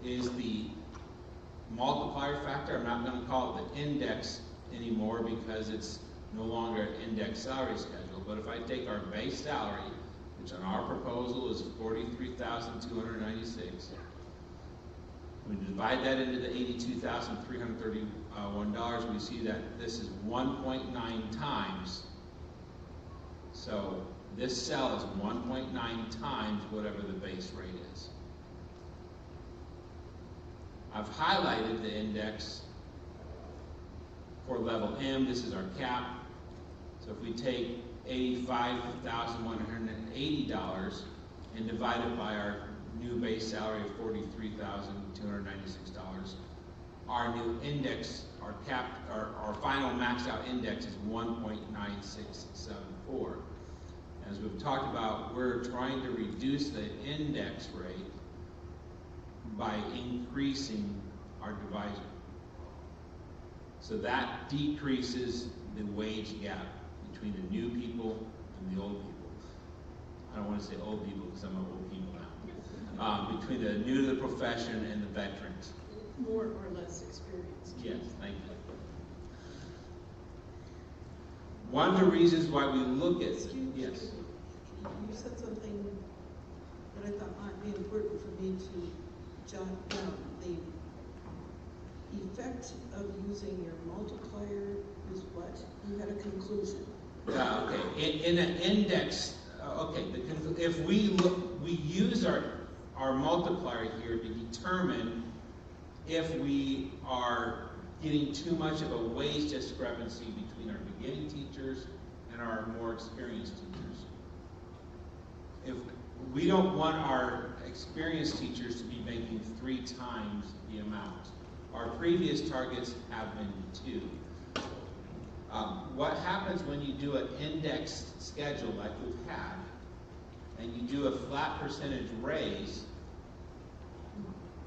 is the multiplier factor. I'm not going to call it the index anymore because it's no longer an index salary schedule. But if I take our base salary, which on our proposal is $43,296, we divide that into the $82,331, we see that this is 1.9 times. So this cell is 1.9 times whatever the base rate is. I've highlighted the index for level M. This is our cap. So if we take $85,180 and divide it by our new base salary of $43,296, our new index, our final maxed out index is 1.9674. As we've talked about, we're trying to reduce the index rate by increasing our divisor. So that decreases the wage gap between the new people and the old people. I don't want to say old people because I'm an old people now. Between the new to the profession and the veterans. More or less experienced. Yes, thank you. One of the reasons why we look at You said something but I thought it might be important for me to jot down the effect of using your multiplier is what? You had a conclusion. Okay, in an index, okay, if we use our multiplier here to determine if we are getting too much of a wage discrepancy between our beginning teachers and our more experienced teachers. If we don't want our experienced teachers to be making 3 times the amount. Our previous targets have been 2. What happens when you do an indexed schedule like we've had, and you do a flat percentage raise,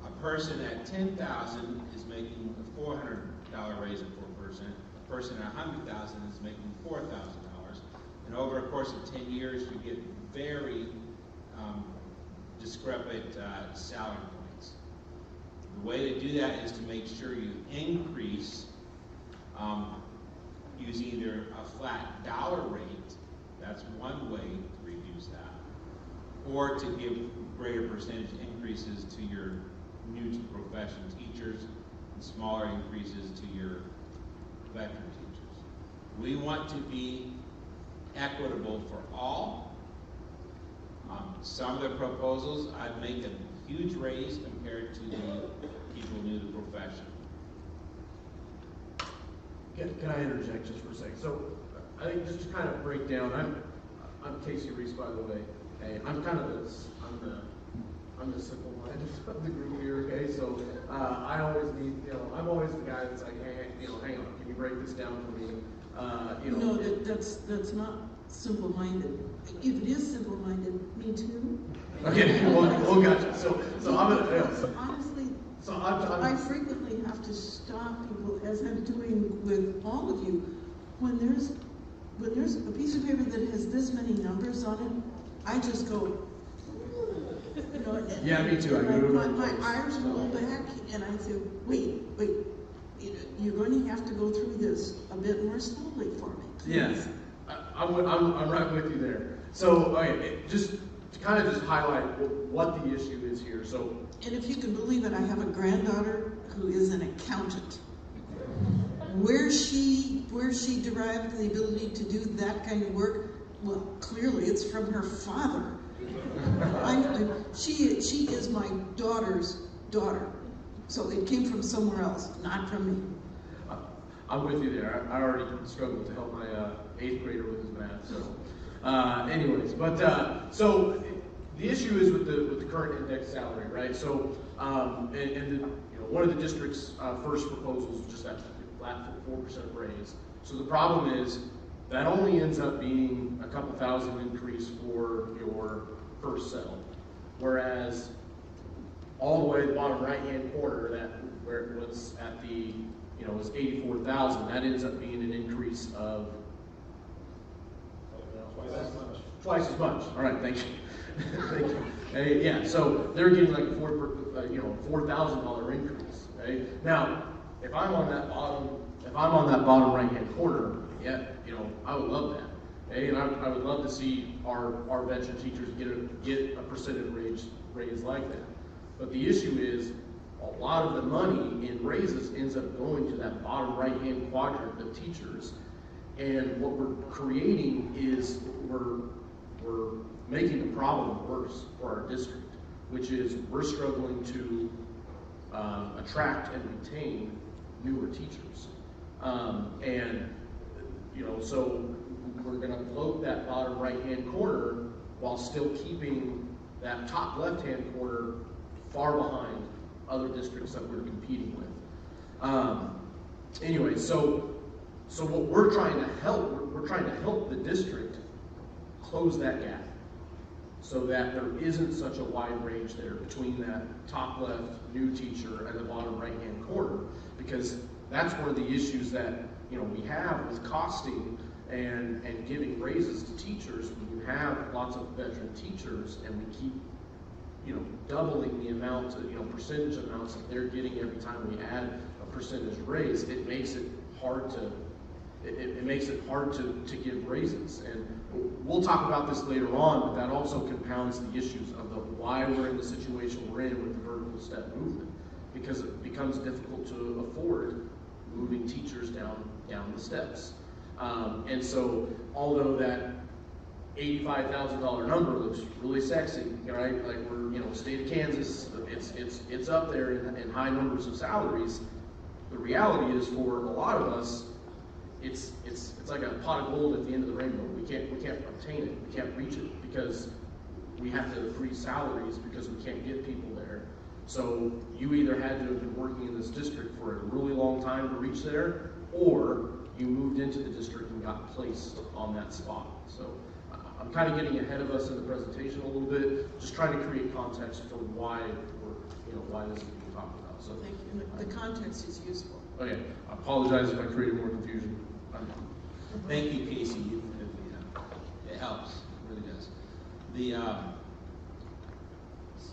a person at $10,000 is making a $400 raise at 4%, a person at $100,000 is making $4,000, and over a course of 10 years you get very discrepant salary points. The way to do that is to make sure you increase use either a flat dollar rate, that's one way to reduce that, or to give greater percentage increases to your new to profession teachers and smaller increases to your veteran teachers. We want to be equitable for all. Some of the proposals, I'd make a huge raise compared to the people new to the profession. Can I interject just for a second? So I think just to kind of break down, I'm Casey Reese, by the way. Okay, I'm kind of I'm the simple minded of the group here. Okay, so I always need, I'm always the guy that's like, hey, hang on, can you break this down for me? No, that's not simple-minded. If it is simple-minded, me too. Okay, well, gotcha. So I'm gonna. So honestly, so I frequently have to stop people, as I'm doing with all of you, when there's a piece of paper that has this many numbers on it, I just go. Yeah, me too. My eyes roll back, and I say, wait. You're going to have to go through this a bit more slowly for me. Please. Yes, I'm right with you there. So, okay, just to kind of just highlight what the issue is here. So, and if you can believe it, I have a granddaughter who is an accountant. Where she derived the ability to do that kind of work, well, clearly it's from her father. She is my daughter's daughter, so it came from somewhere else, not from me. I'm with you there. I already struggled to help my 8th grader with his math. So, anyways, but so the issue is with the current index salary, right? So, one of the district's first proposals was just that flat 4% raise. So the problem is that only ends up being a couple thousand increase for your first cell, whereas all the way to the bottom right-hand corner, where it was at the was 84,000. That ends up being an increase of twice as much. All right, thank you. Thank you. Yeah, so they're getting like a $4,000 increase. Right? Now, if I'm on that bottom right-hand corner, yeah, I would love that. Okay? And I would love to see our veteran teachers get a percentage raise like that. But the issue is, a lot of the money in raises ends up going to that bottom right-hand quadrant of teachers, and what we're creating is we're making the problem worse for our district, which is we're struggling to attract and retain newer teachers, so we're going to float that bottom right-hand corner while still keeping that top left-hand corner far behind other districts that we're competing with. Anyway, so what we're trying to help the district close that gap so that there isn't such a wide range there between that top left new teacher and the bottom right-hand corner, because that's one of the issues that we have with costing and giving raises to teachers. When you have lots of veteran teachers and we keep doubling the amount of, percentage amounts that they're getting every time we add a percentage raise, it makes it hard to it makes it hard to give raises. And we'll talk about this later on, but that also compounds the issues of why we're in the situation we're in with the vertical step movement, because it becomes difficult to afford moving teachers down the steps. And so, although that $85,000 number looks really sexy, right? Like we're, state of Kansas, it's up there in high numbers of salaries. The reality is, for a lot of us, it's like a pot of gold at the end of the rainbow. We can't obtain it. We can't reach it because we have to freeze salaries because we can't get people there. So you either had to have been working in this district for a really long time to reach there, or you moved into the district and got placed on that spot. So I'm kind of getting ahead of us in the presentation a little bit, just trying to create context for why why this is being talked about. So Thank you. The context is useful. Okay, I apologize if I created more confusion. Thank you, Casey. It helps, it really does.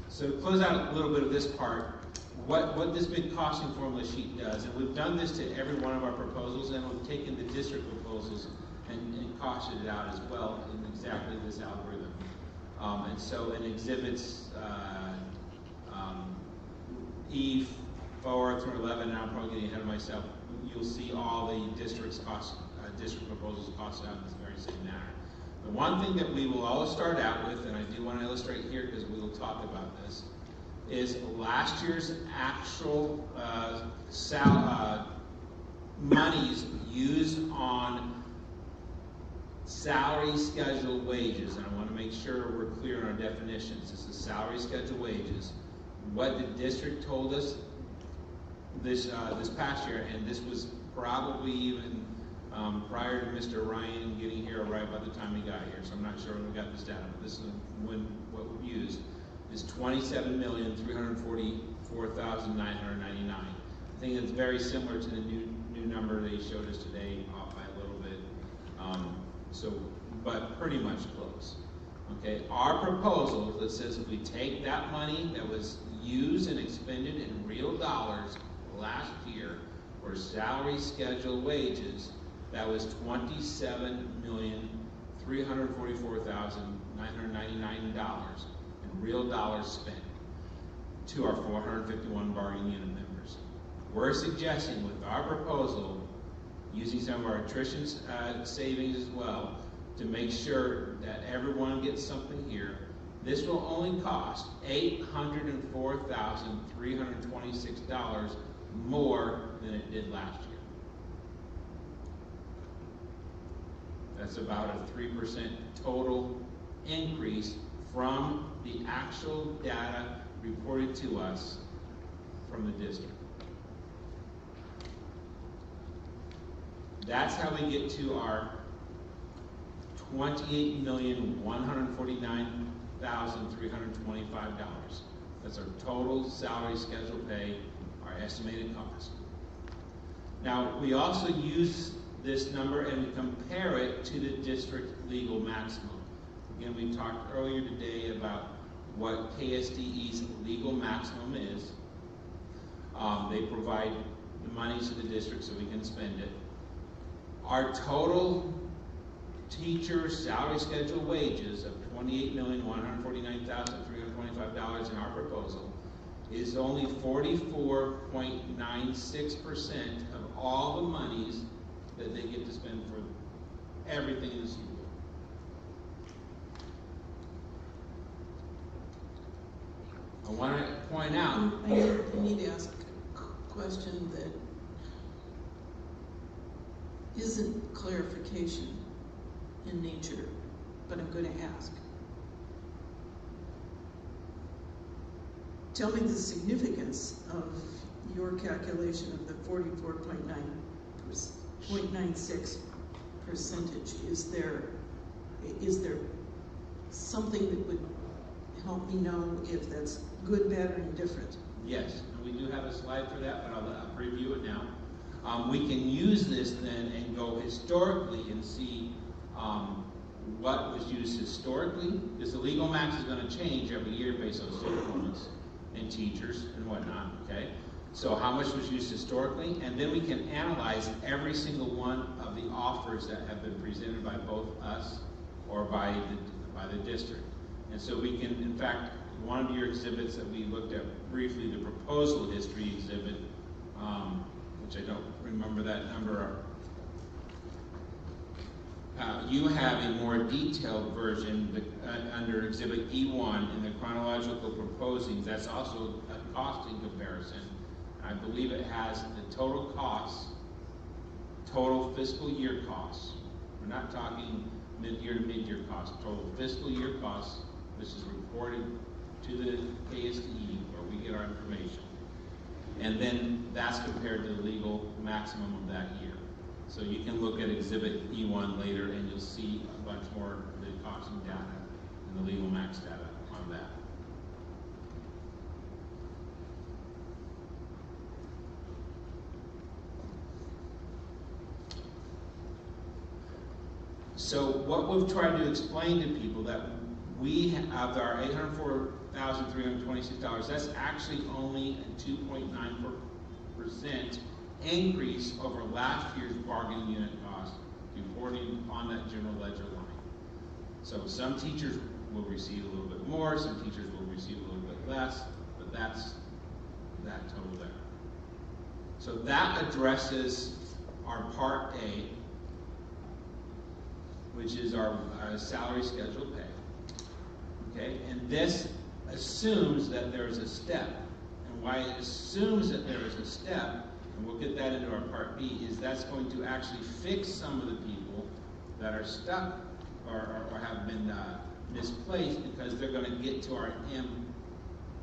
So to close out a little bit of this part, what this big costing formula sheet does, and we've done this to every one of our proposals, and we've taken the district proposals and costed it out as well in exactly this algorithm. And so in exhibits E4 through 11, and I'm probably getting ahead of myself, you'll see all the district proposals costed out in this very same manner. The one thing that we will always start out with, and I do want to illustrate here because we will talk about this, is last year's actual monies used on salary schedule wages. And I want to make sure we're clear on our definitions. This is salary schedule wages. What the district told us this past year, and this was probably even prior to Mr. Ryan getting here, or right by the time he got here, so I'm not sure when we got this data, but this is what we've used, is $27,344,999. I think it's very similar to the new number that he showed us today, off by a little bit, but pretty much close. Okay, our proposal that says if we take that money that was used and expended in real dollars last year for salary schedule wages, that was $27,344,999 in real dollars spent to our 451 bargaining unit members. We're suggesting with our proposal, using some of our attrition savings as well, to make sure that everyone gets something here, this will only cost $804,326 more than it did last year. That's about a 3% total increase from the actual data reported to us from the district. That's how we get to our $28,149,325. That's our total salary schedule pay, our estimated cost. Now, we also use this number and we compare it to the district legal maximum. Again, we talked earlier today about what KSDE's legal maximum is. They provide the money to the district so we can spend it. Our total teacher salary schedule wages of $28,149,325 in our proposal is only 44.96% of all the monies that they get to spend for everything in the school. I want to point out. I need to ask a question that isn't clarification in nature, but I'm going to ask. Tell me the significance of your calculation of the 44.96 percentage. Is there something that would help me know if that's good, bad, or indifferent? Yes, and we do have a slide for that, but I'll preview it now. We can use this then and go historically and see what was used historically, because the legal max is going to change every year based on state performance and teachers and whatnot, okay? So how much was used historically, and then we can analyze every single one of the offers that have been presented by both us or by the district. And so we can, in fact, one of your exhibits that we looked at briefly, the proposal history exhibit, which I don't remember that number. You have a more detailed version under Exhibit E1 in the chronological proposings. That's also a costing comparison. I believe it has the total costs, total fiscal year costs. We're not talking mid-year to mid-year costs, total fiscal year costs, which is reported to the KSDE where we get our information. And then that's compared to the legal maximum of that year. So you can look at Exhibit E1 later and you'll see a bunch more of the costing data and the legal max data on that. So what we've tried to explain to people that we have our $804,326, that's actually only a 2.94% increase over last year's bargaining unit cost reporting on that general ledger line. So some teachers will receive a little bit more, some teachers will receive a little bit less, but that's that total there. So that addresses our Part A, which is our salary schedule pay. Okay, and this assumes that there is a step. And why it assumes that there is a step, and we'll get that into our Part B, is that's going to actually fix some of the people that are stuck or have been misplaced because they're going to get to our M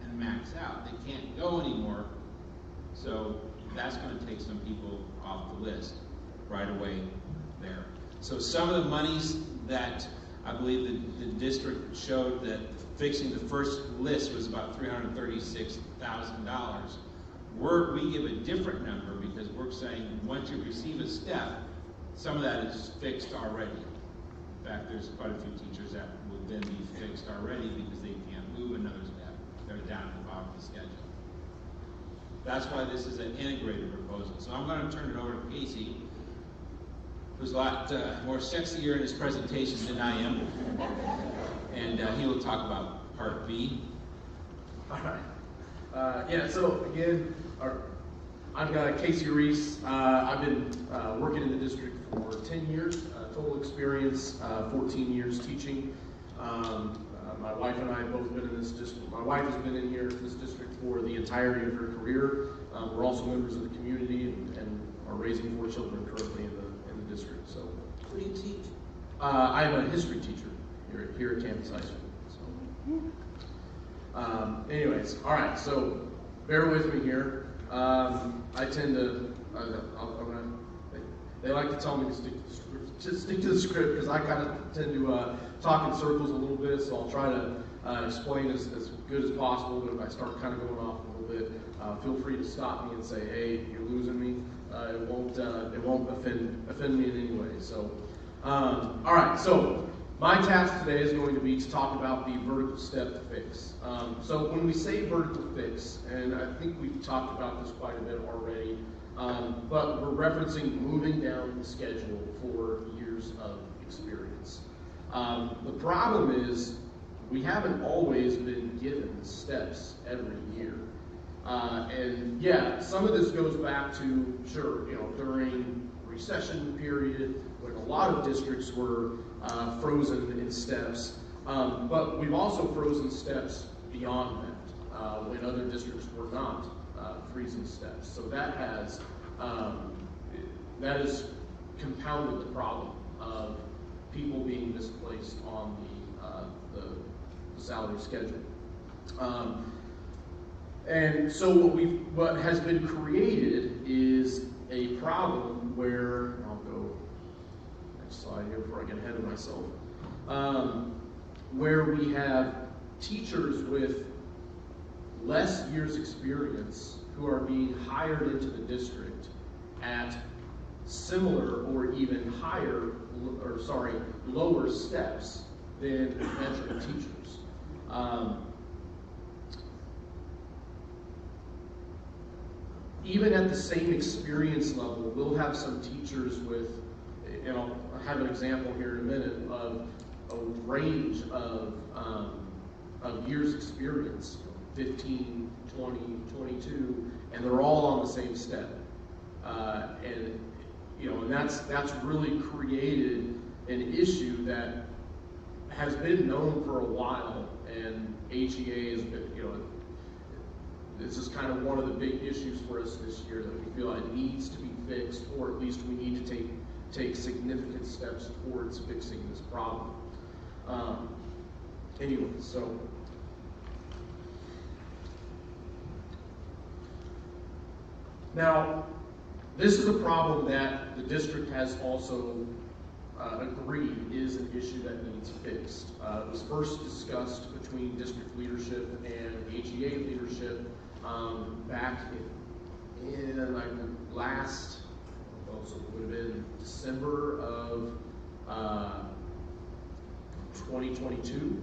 and max out. They can't go anymore, so that's going to take some people off the list right away there. So some of the monies that I believe the district showed that fixing the first list was about $336,000. We give a different number because we're saying once you receive a step, some of that is fixed already. In fact, there's quite a few teachers that would then be fixed already because they can't move another step. They're down at the bottom of the schedule. That's why this is an integrated proposal. So I'm going to turn it over to Casey, who's a lot more sexier in his presentation than I am. And he will talk about Part B. All right. Yeah, so again, I've got Casey Reese. I've been working in the district for 10 years, total experience, 14 years teaching. My wife and I have both been in this district. My wife has been in here in this district for the entirety of her career. We're also members of the community and are raising 4 children currently in the district. So, What do you teach? I'm a history teacher here at Campus High School. So, anyways, all right. So, bear with me here. I tend to. They like to tell me to stick to the script because I kind of tend to talk in circles a little bit. So I'll try to explain as good as possible. But if I start kind of going off a little bit, feel free to stop me and say, "Hey, you're losing me." It won't offend me in any way. So, all right. So my task today is going to be to talk about the vertical step fix. So when we say vertical fix, and I think we've talked about this quite a bit already, but we're referencing moving down the schedule for years of experience. The problem is we haven't always been given steps every year. And yeah, some of this goes back to, sure, during recession period when a lot of districts were frozen in steps, but we've also frozen steps beyond that when other districts were not freezing steps. So that has compounded the problem of people being misplaced on the salary schedule. And so what has been created is a problem where, I'll go next slide here before I get ahead of myself, where we have teachers with less years experience who are being hired into the district at similar or even lower steps than veteran teachers. even at the same experience level, we'll have some teachers with, and I'll have an example here in a minute, of a range of years experience, 15, 20, 22, and they're all on the same step. And that's really created an issue that has been known for a while, and HEA has been, this is kind of one of the big issues for us this year that we feel it needs to be fixed, or at least we need to take significant steps towards fixing this problem. Anyway, so now this is a problem that the district has also agreed is an issue that needs fixed. It was first discussed between district leadership and HEA leadership back in so it would have been December of 2022.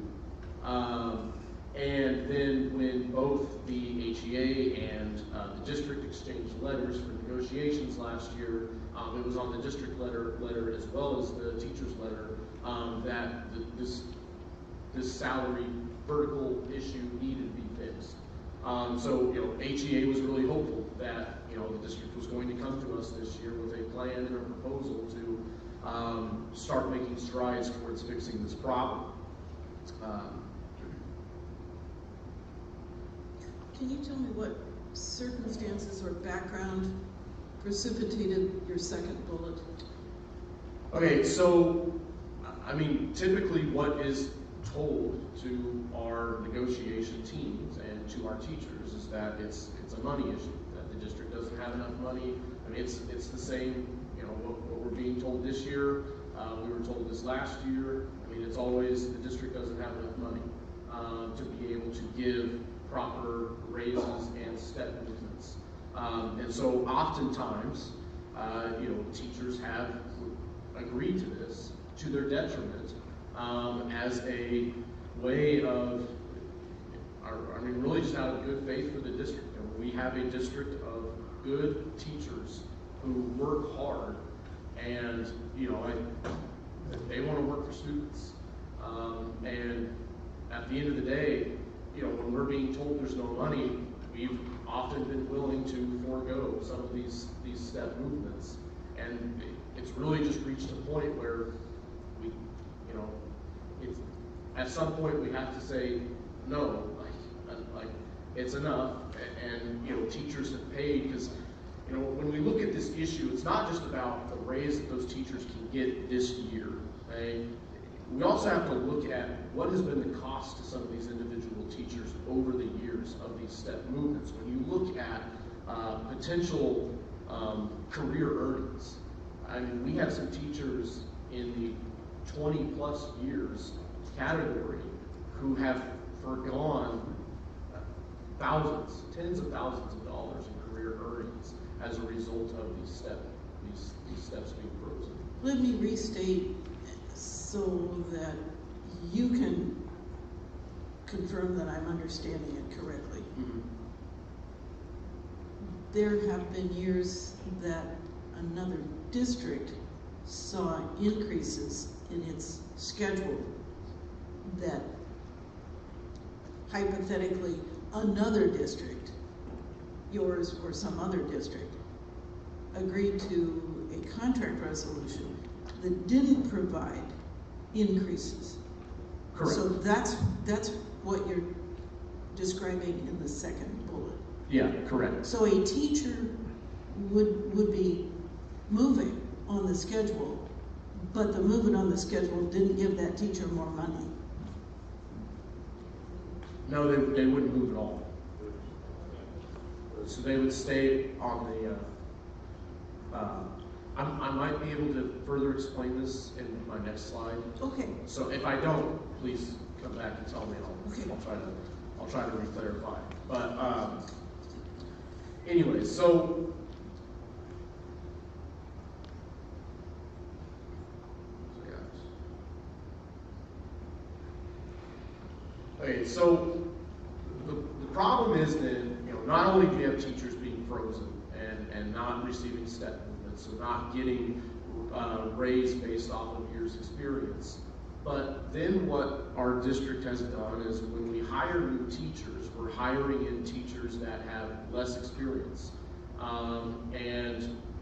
And then when both the HEA and the district exchanged letters for negotiations last year, it was on the district letter as well as the teacher's letter that this salary vertical issue needed to be fixed. So HEA was really hopeful that the district was going to come to us this year with a plan and a proposal to start making strides towards fixing this problem. Can you tell me what circumstances or background precipitated your second bullet? Okay, so, typically what is told to our negotiation teams and to our teachers is that it's a money issue, that the district doesn't have enough money. It's the same, what we're being told this year. We were told this last year. It's always the district doesn't have enough money to be able to give proper raises and step movements. And so oftentimes, teachers have agreed to this to their detriment as a way of, really just out of good faith for the district. We have a district of good teachers who work hard and, they want to work for students. And at the end of the day, when we're being told there's no money, we've often been willing to forego some of these step movements. And it's really just reached a point where at some point we have to say no, like it's enough. And teachers have paid, because when we look at this issue, it's not just about the raise that those teachers can get this year. Okay? We also have to look at what has been the cost to some of these individual teachers over the years of these step movements. When you look at potential career earnings, we have some teachers in the 20-plus years category who have foregone thousands, tens of thousands of dollars in career earnings as a result of these steps being frozen. Let me restate so that you can confirm that I'm understanding it correctly. Mm-hmm. There have been years that another district saw increases in its schedule that hypothetically another district, yours or some other district, agreed to a contract resolution that didn't provide increases. Correct. So that's what you're describing in the second bullet. Yeah, correct. So a teacher would be moving on the schedule, but the movement on the schedule didn't give that teacher more money. No, they wouldn't move at all. So they would stay on the, I might be able to further explain this in my next slide. Okay. So if I don't, please come back and tell me. Okay. I'll try to re-clarify. But anyway, so okay, so the problem is that not only do you have teachers being frozen and not receiving step movement, so not getting raised based off of years' experience. But then what our district has done is when we hire new teachers, we're hiring in teachers that have less experience.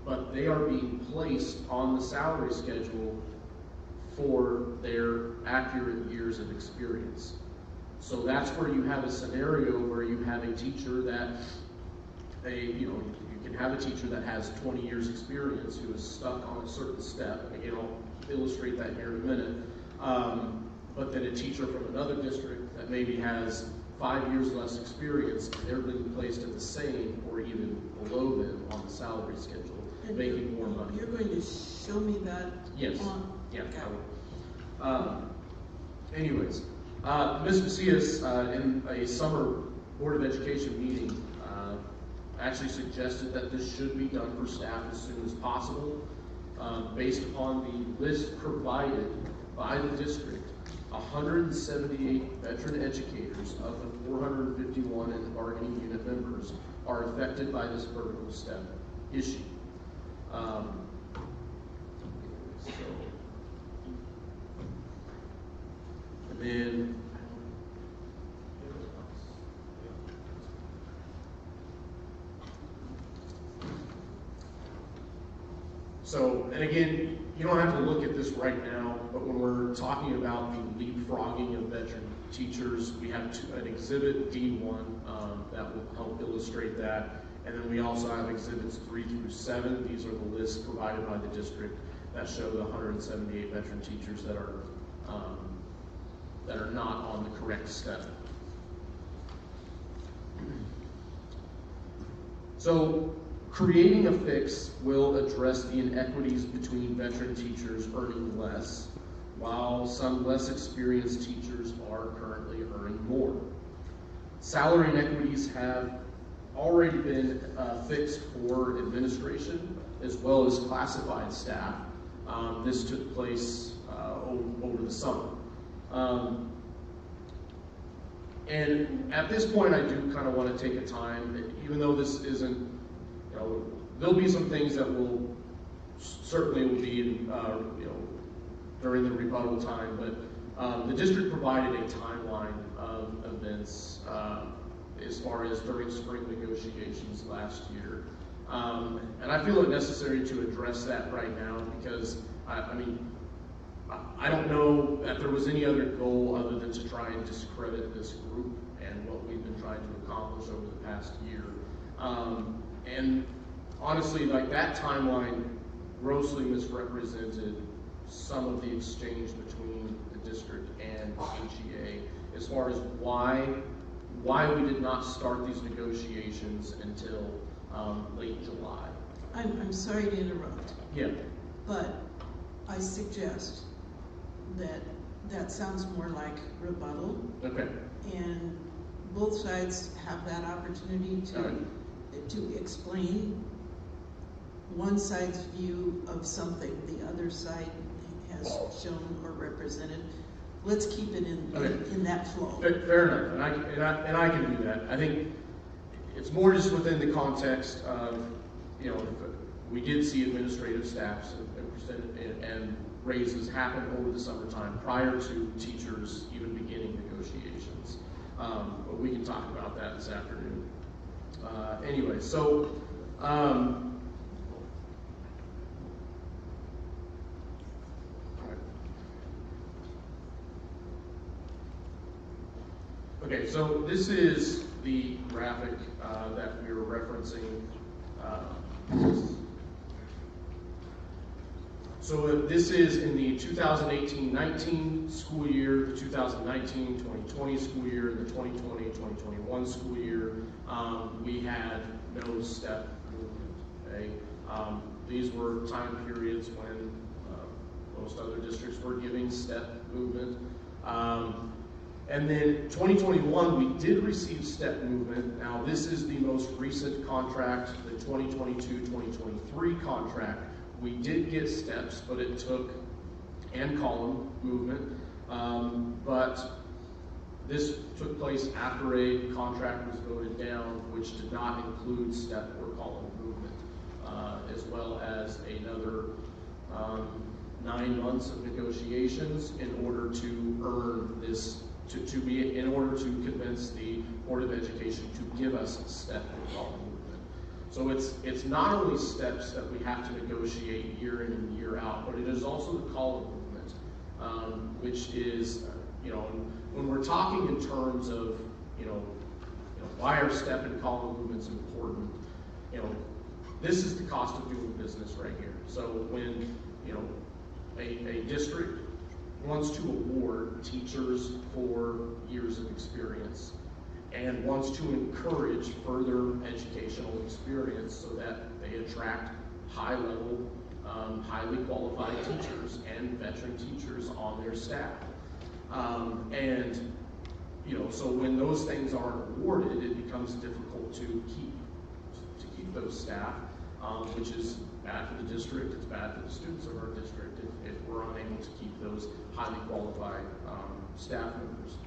But they are being placed on the salary schedule for their accurate years of experience. So that's where you have a scenario where you have a teacher that, you can have a teacher that has 20 years experience who is stuck on a certain step. And again, I'll illustrate that here in a minute. But then a teacher from another district that maybe has 5 years less experience, and they're being placed at the same or even below them on the salary schedule, and making more money. You're going to show me that? Yes. Yeah. Okay. Anyways, Ms. Macias, in a summer Board of Education meeting, actually suggested that this should be done for staff as soon as possible, based upon the list provided by the district. 178 veteran educators of the 451 in the bargaining unit members are affected by this vertical step issue. And then and again, you don't have to look at this right now, but when we're talking about the leapfrogging of veteran teachers, we have an exhibit D1 that will help illustrate that. And then we also have exhibits 3 through 7. These are the lists provided by the district that show the 178 veteran teachers that are not on the correct step. So, creating a fix will address the inequities between veteran teachers earning less, while some less experienced teachers are currently earning more. Salary inequities have already been fixed for administration as well as classified staff. This took place over the summer. And at this point, I do kind of want to take a time, even though this isn't, there'll be some things that will certainly will be in, during the rebuttal time, but the district provided a timeline of events as far as during spring negotiations last year. And I feel it necessary to address that right now because, I don't know that there was any other goal other than to try and discredit this group and what we've been trying to accomplish over the past year. And honestly, like that timeline grossly misrepresented some of the exchange between the district and HEA as far as why we did not start these negotiations until late July. I'm sorry to interrupt. Yeah. But I suggest that sounds more like rebuttal. Okay. And both sides have that opportunity to explain one side's view of something the other side has shown or represented. Let's keep it in that flow. Fair enough, and I can do that. I think it's more just within the context of, we did see administrative staffs and raises happen over the summertime prior to teachers even beginning negotiations. But we can talk about that this afternoon. Anyway, so okay, so this is the graphic that we were referencing. So this is in the 2018-19 school year, the 2019-2020 school year, and the 2020-2021 school year. We had no step movement. Okay? These were time periods when most other districts were giving step movement. And then 2021, we did receive step movement. Now this is the most recent contract, the 2022-2023 contract. We did get steps, but it took and column movement. But this took place after a contract was voted down, which did not include step or column movement. as well as another 9 months of negotiations in order to earn this, in order to convince the Board of Education to give us a step in call movement. So it's not only steps that we have to negotiate year in and year out, but it is also the call movement, which is, when we're talking in terms of, why our step and call movement is important, this is the cost of doing business right here. So when, a district wants to award teachers for years of experience and wants to encourage further educational experience so that they attract high-level, highly qualified teachers and veteran teachers on their staff. So when those things aren't awarded, it becomes difficult to keep those staff, which is bad for the district, it's bad for the students of our district if we're unable to keep those highly qualified staff members.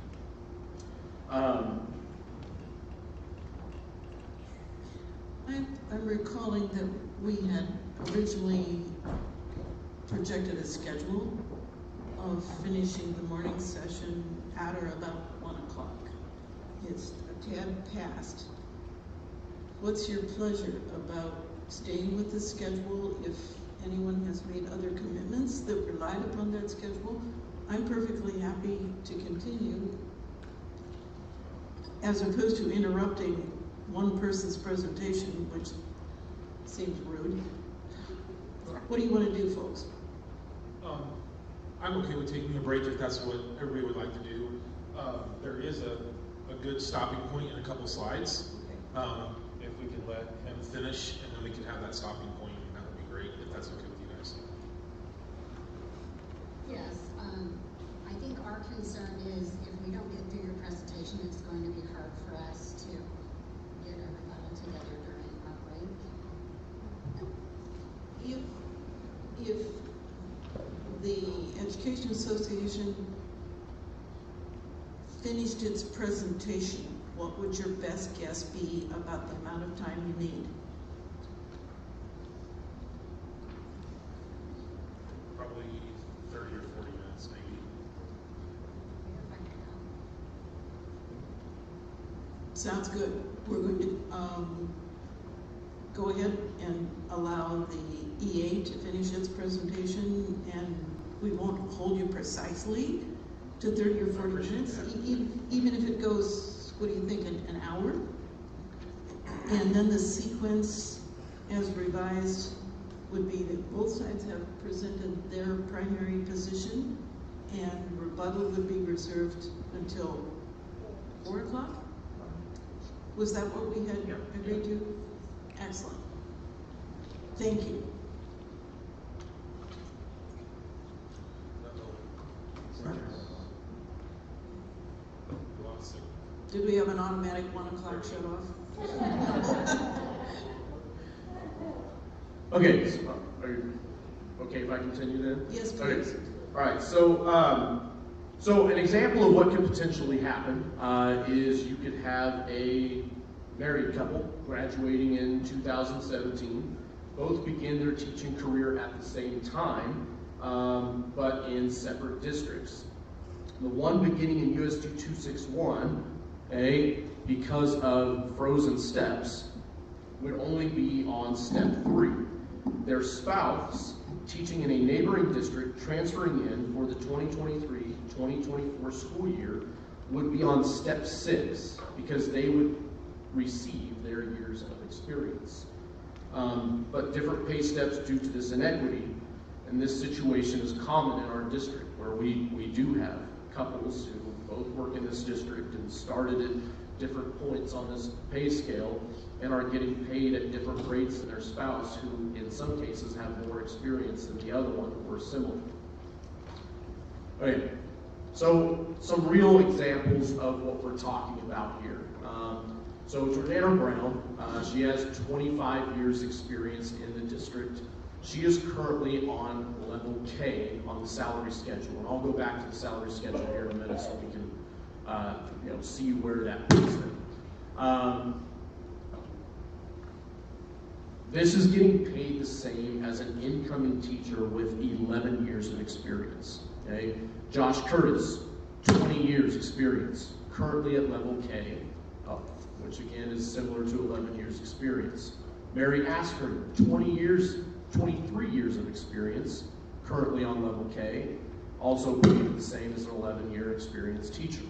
I'm recalling that we had originally projected a schedule of finishing the morning session at or about 1 o'clock. It's a tad past. What's your pleasure about staying with the schedule if anyone has made other commitments that relied upon that schedule? I'm perfectly happy to continue, as opposed to interrupting one person's presentation, which seems rude. What do you want to do, folks? I'm okay with taking a break if that's what everybody would like to do. There is a good stopping point in a couple slides. If we could let him finish and then we could have that stopping point, that would be great, if that's okay with you guys. Yes, I think our concern is if we don't get through your presentation, it's going to be hard for us to get a rebuttal together during our break. If the Education Association finished its presentation, what would your best guess be about the amount of time you need? Probably 30 or 40 minutes, maybe. Sounds good. We're going to go ahead and allow the EA to finish its presentation, and we won't hold you precisely to 30 or 40 minutes, even if it goes, what do you think, an hour? And then the sequence as revised would be that both sides have presented their primary position, and rebuttal would be reserved until 4 o'clock? Was that what we had agreed to? Excellent. Thank you. Did we have an automatic 1 o'clock shut off? Okay, so are you okay if I continue then? Yes, please. Okay. All right, so an example of what could potentially happen is you could have a married couple graduating in 2017, both begin their teaching career at the same time, but in separate districts. The one beginning in USD 261, because of frozen steps, would only be on step 3. Their spouse, teaching in a neighboring district, transferring in for the 2023-2024 school year, would be on step 6 because they would receive their years of experience. But different pay steps due to this inequity, and this situation is common in our district where we do have couples who both work in this district and started at different points on this pay scale and are getting paid at different rates than their spouse, who in some cases have more experience than the other one or similar. Okay, so some real examples of what we're talking about here. So Jordana Brown, she has 25 years experience in the district. She is currently on level K on the salary schedule, and I'll go back to the salary schedule here in a minute so we can see where that puts them. This is getting paid the same as an incoming teacher with 11 years of experience. Okay? Josh Curtis, 20 years experience, currently at level K, which again is similar to 11 years experience. Mary Asker, 23 years of experience, currently on level K, also paid the same as an 11-year experienced teacher.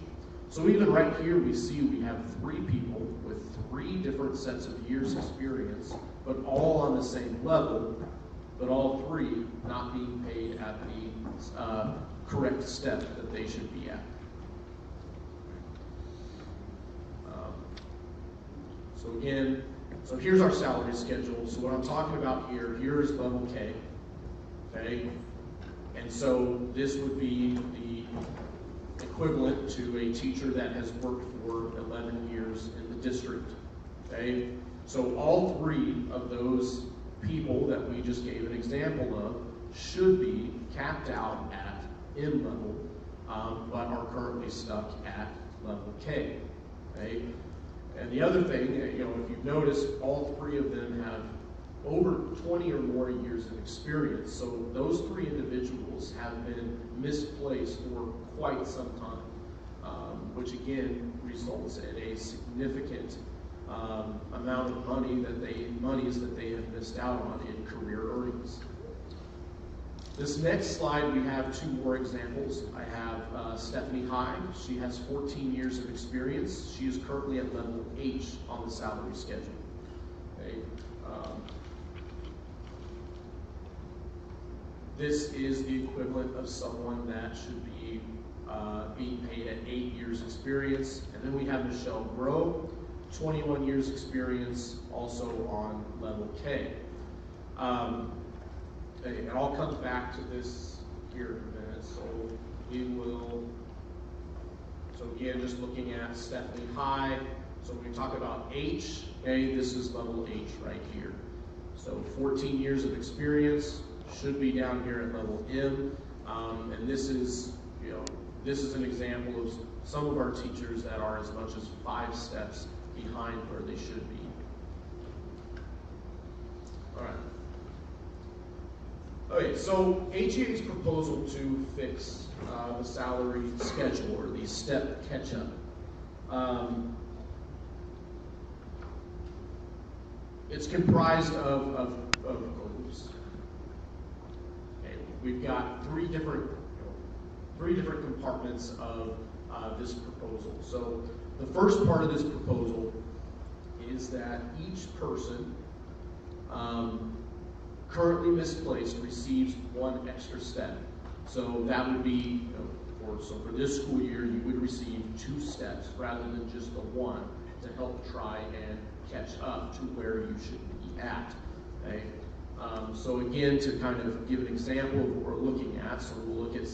So even right here, we see we have 3 people with 3 different sets of years experience, but all on the same level, but all 3 not being paid at the correct step that they should be at. So here's our salary schedule. So what I'm talking about here is level K, okay? And so this would be the equivalent to a teacher that has worked for 11 years in the district, okay? So all 3 of those people that we just gave an example of should be capped out at M level, but are currently stuck at level K, okay? And the other thing, if you've noticed, all 3 of them have over 20 or more years of experience. So those 3 individuals have been misplaced for quite some time, which again results in a significant amount of monies that they have missed out on in career earnings. This next slide, we have 2 more examples. I have Stephanie High. She has 14 years of experience. She is currently at level H on the salary schedule. Okay. This is the equivalent of someone that should be being paid at 8 years experience. And then we have Michelle Grove, 21 years experience, also on level K. It all comes back to this here in a minute. So again, just looking at Stephanie High. So when we talk about H, okay, this is level H right here. So 14 years of experience should be down here at level M. And this is an example of some of our teachers that are as much as 5 steps behind where they should be. All right. Okay, so HEA's proposal to fix the salary schedule, or the step catch-up. It's comprised of groups. Okay, we've got 3 different compartments of this proposal. So the first part of this proposal is that each person currently misplaced receives 1 extra step. So that would be, for this school year, you would receive 2 steps rather than just the 1 to help try and catch up to where you should be at. Okay? So again, to kind of give an example of what we're looking at, so we'll look at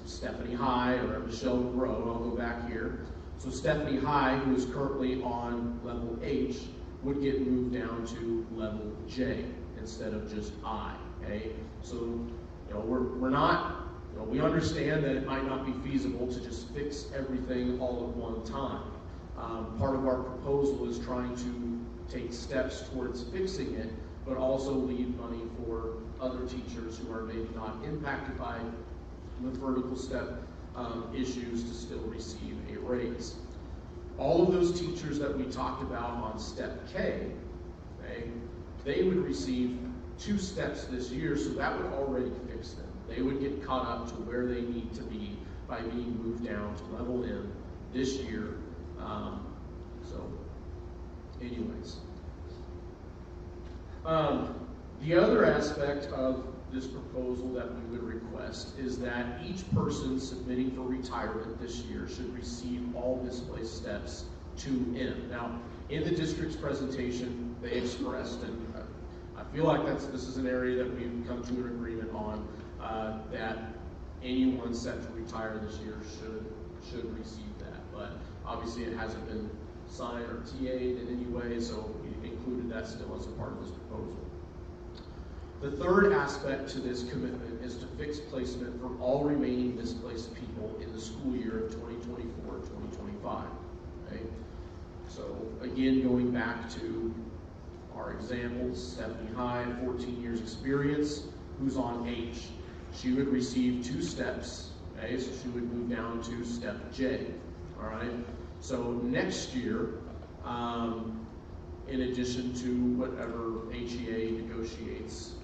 Stephanie High or Michelle Grove. I'll go back here. So Stephanie High, who is currently on level H, would get moved down to level J instead of just I. Okay, so we're not. We understand that it might not be feasible to just fix everything all at one time. Part of our proposal is trying to take steps towards fixing it, but also leave money for other teachers who are maybe not impacted by the vertical step issues to still receive a raise. All of those teachers that we talked about on step K, okay, they would receive 2 steps this year, so that would already fix them. They would get caught up to where they need to be by being moved down to level M this year. The other aspect of this proposal that we would request is that each person submitting for retirement this year should receive all misplaced steps to M. Now, in the district's presentation, they expressed, and I feel like this is an area that we've come to an agreement on, that anyone set to retire this year should receive that. But obviously it hasn't been signed or TA'd in any way, so we included that still as a part of this proposal. The third aspect to this commitment is to fix placement for all remaining displaced people in the school year of 2024-2025. Okay? So again, going back to our examples, Stephanie High, 14 years experience, who's on H. She would receive 2 steps, okay? So she would move down to step J, all right? So next year, in addition to whatever HEA negotiates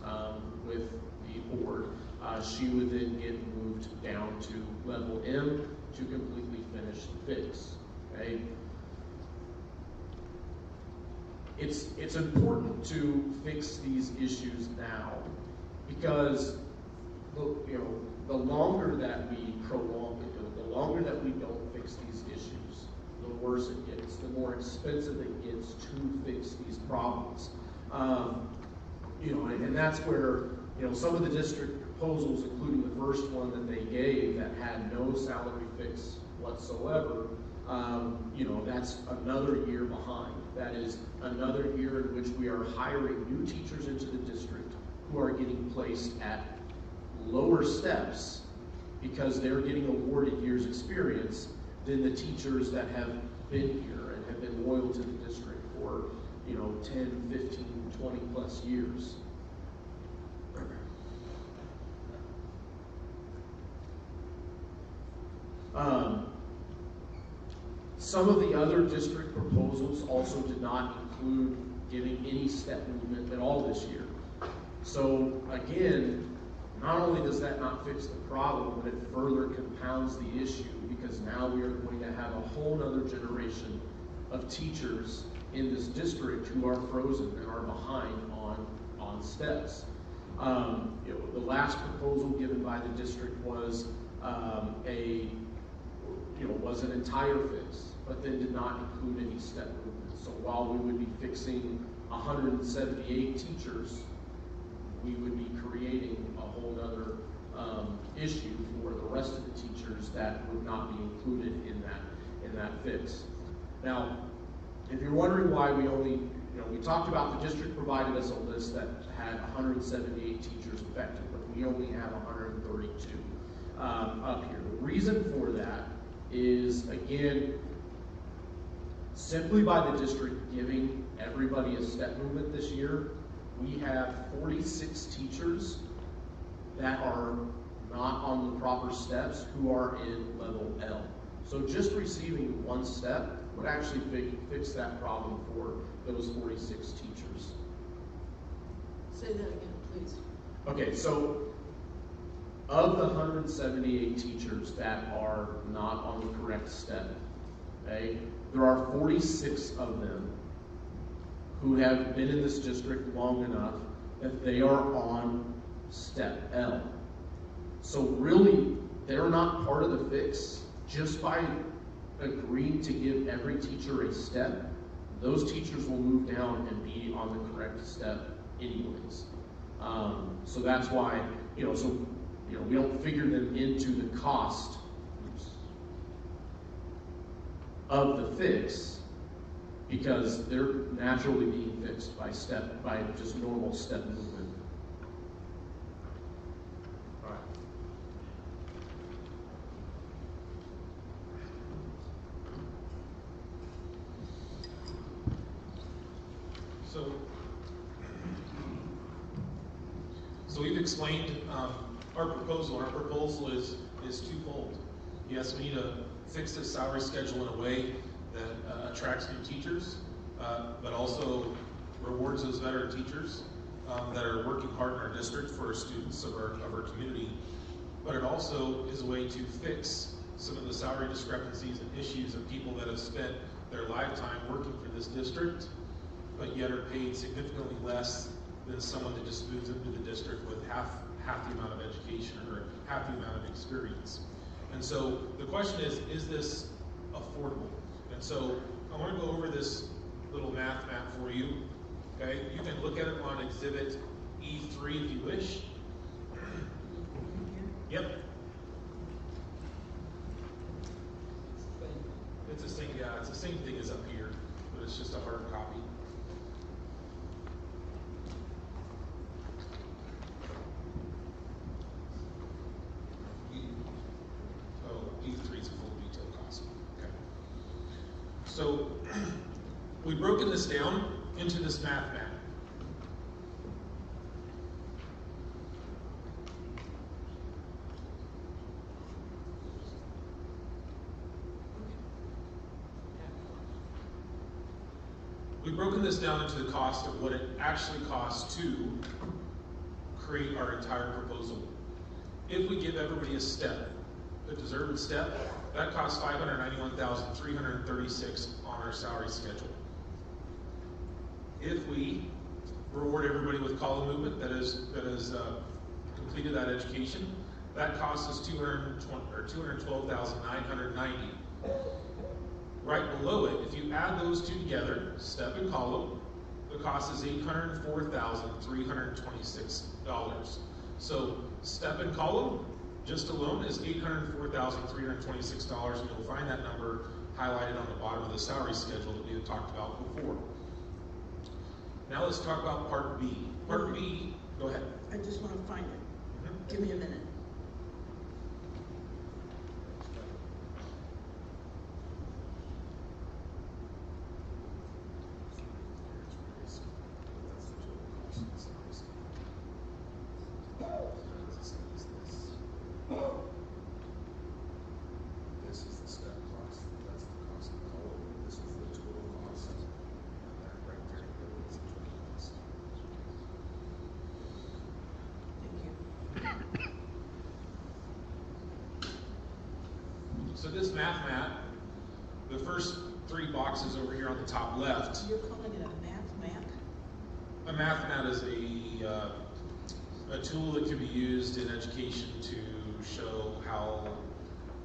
with the board, she would then get moved down to level M to completely finish the fix, okay? It's important to fix these issues now, because the longer that we prolong it, the longer that we don't fix these issues, the worse it gets, the more expensive it gets to fix these problems. And that's where some of the district proposals, including the first one that they gave that had no salary fix whatsoever, that's another year behind. That is another year in which we are hiring new teachers into the district who are getting placed at lower steps because they're getting awarded years experience than the teachers that have been here and have been loyal to the district for 10, 15, 20 plus years. Some of the other district proposals also did not include giving any step movement at all this year. So again, not only does that not fix the problem, but it further compounds the issue, because now we are going to have a whole other generation of teachers in this district who are frozen and are behind on steps. The last proposal given by the district was was an entire fix, but then did not include any step movement. So while we would be fixing 178 teachers, we would be creating a whole other issue for the rest of the teachers that would not be included in that fix. Now, if you're wondering why we only, we talked about the district provided us a list that had 178 teachers affected, but we only have 132 up here. The reason for that is, again, simply by the district giving everybody a step movement this year, we have 46 teachers that are not on the proper steps who are in level L. So just receiving 1 step would actually fix that problem for those 46 teachers. Say that again, please. Okay, so of the 178 teachers that are not on the correct step, okay, there are 46 of them who have been in this district long enough that they are on step L. So really, they're not part of the fix. Just by agreeing to give every teacher a step, those teachers will move down and be on the correct step anyways. So that's why, we don't figure them into the cost of the fix, because they're naturally being fixed by just normal step movement. All right. So we've explained our proposal. Our proposal is twofold. Yes, we need to fix this salary schedule in a way that attracts new teachers, but also rewards those veteran teachers that are working hard in our district for our students of our community. But it also is a way to fix some of the salary discrepancies and issues of people that have spent their lifetime working for this district, but yet are paid significantly less than someone that just moves into the district with half the amount of education or half the amount of experience. And so the question is this affordable? And so I want to go over this little math map for you. Okay, you can look at it on Exhibit E3 if you wish. Yep. It's the same thing as up here, but it's just a hard copy. E3 is a full detail cost. Okay. So we've broken this down into this math map. we've broken this down into the cost of what it actually costs to create our entire proposal. If we give everybody a step, a deserved step, that costs $591,336 on our salary schedule. If we reward everybody with column movement that has completed that education, that costs us $212,990. Right below it, if you add those two together, step and column, the cost is $804,326. So step and column just alone is $804,326, and you'll find that number highlighted on the bottom of the salary schedule that we had talked about before. Now let's talk about Part B. Part B, go ahead. I just want to find it. Give me a minute. This is the step cost, that's the cost of the column, this is the total cost, and that right there is the total cost. Thank you. So this math mat, the first three boxes over here on the top left. You're calling it a math map? A math mat is a tool that can be used in education to show how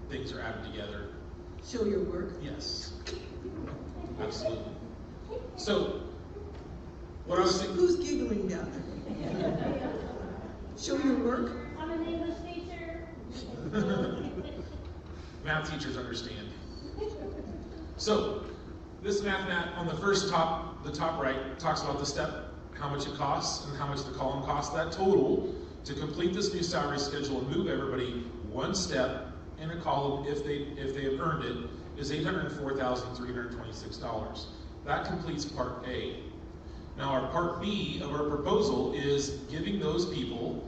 things are added together. Show your work? Yes, absolutely. So, what I was thinking. Who's giggling down there? Show your work? I'm an English teacher. Math teachers understand. So, this math mat on the top right, talks about the step, how much it costs, and how much the column costs. That total to complete this new salary schedule and move everybody one step in a column if they have earned it is $804,326. That completes Part A. Now our Part B of our proposal is giving those people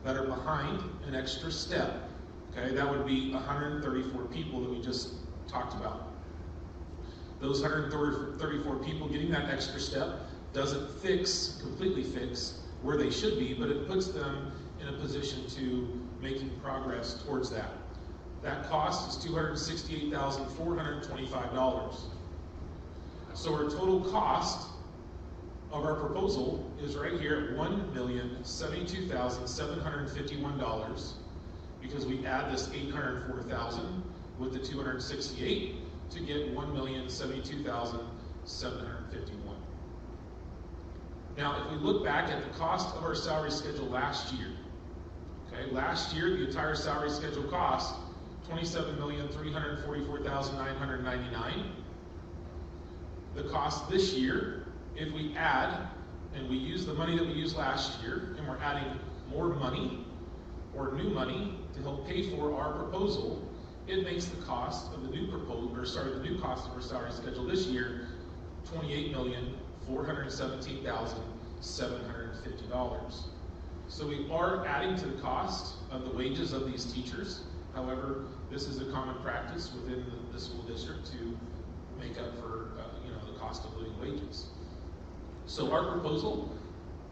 that are behind an extra step. Okay, that would be 134 people that we just talked about. Those 134 people getting that extra step doesn't completely fix where they should be, but it puts them in a position to making progress towards that. That cost is $268,425. So our total cost of our proposal is right here at $1,072,751, because we add this $804,000 with the $268 to get $1,072,751. Now, if we look back at the cost of our salary schedule last year, okay, last year the entire salary schedule cost $27,344,999. The cost this year, if we add and we use the money that we used last year, and we're adding more money or new money to help pay for our proposal, it makes the cost of the new cost of our salary schedule this year $28,417,750. So we are adding to the cost of the wages of these teachers. However, this is a common practice within the school district to make up for the cost of living wages. So our proposal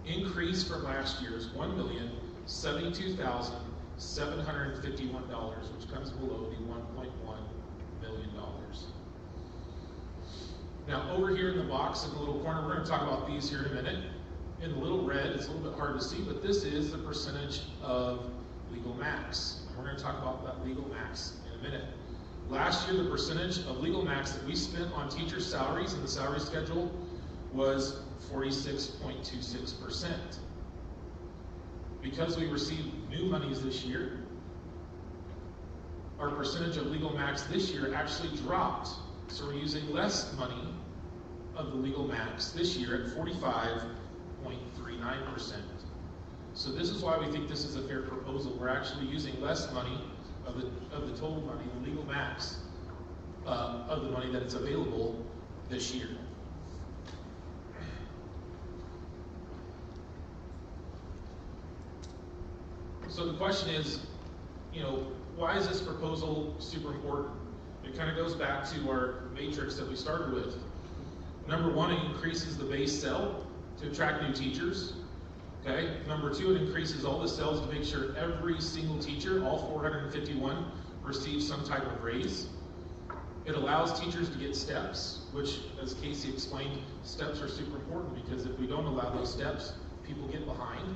increased from last year's $1,072,751, which comes below the $1.1 million. Now over here in the box in the little corner, we're going to talk about these here in a minute. In the little red, it's a little bit hard to see, but this is the percentage of legal max. We're going to talk about that legal max in a minute. Last year, the percentage of legal max that we spent on teacher salaries in the salary schedule was 46.26%. Because we received new monies this year, our percentage of legal max this year actually dropped. So we're using less money of the legal max this year at 45.39%. So this is why we think this is a fair proposal. We're actually using less money of the total money, the legal max, of the money that is available this year. So the question is, why is this proposal super important? It kind of goes back to our matrix that we started with. Number one, it increases the base cell to attract new teachers. Okay. Number two, it increases all the cells to make sure every single teacher, all 451, receives some type of raise. It allows teachers to get steps, which, as Casey explained, steps are super important because if we don't allow those steps, people get behind.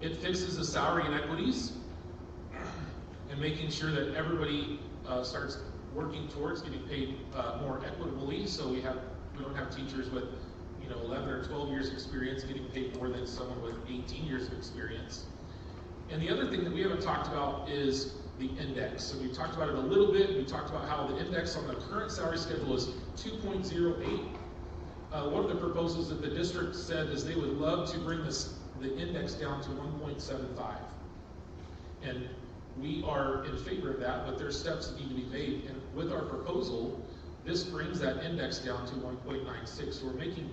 It fixes the salary inequities and making sure that everybody starts working towards getting paid more equitably, so we don't have teachers with 11 or 12 years experience getting paid more than someone with 18 years of experience. And the other thing that we haven't talked about is the index. So we talked about it a little bit. We talked about how the index on the current salary schedule is 2.08. One of the proposals that the district said is they would love to bring the index down to 1.75. And we are in favor of that, but there's steps that need to be made. And with our proposal, this brings that index down to 1.96. So we're making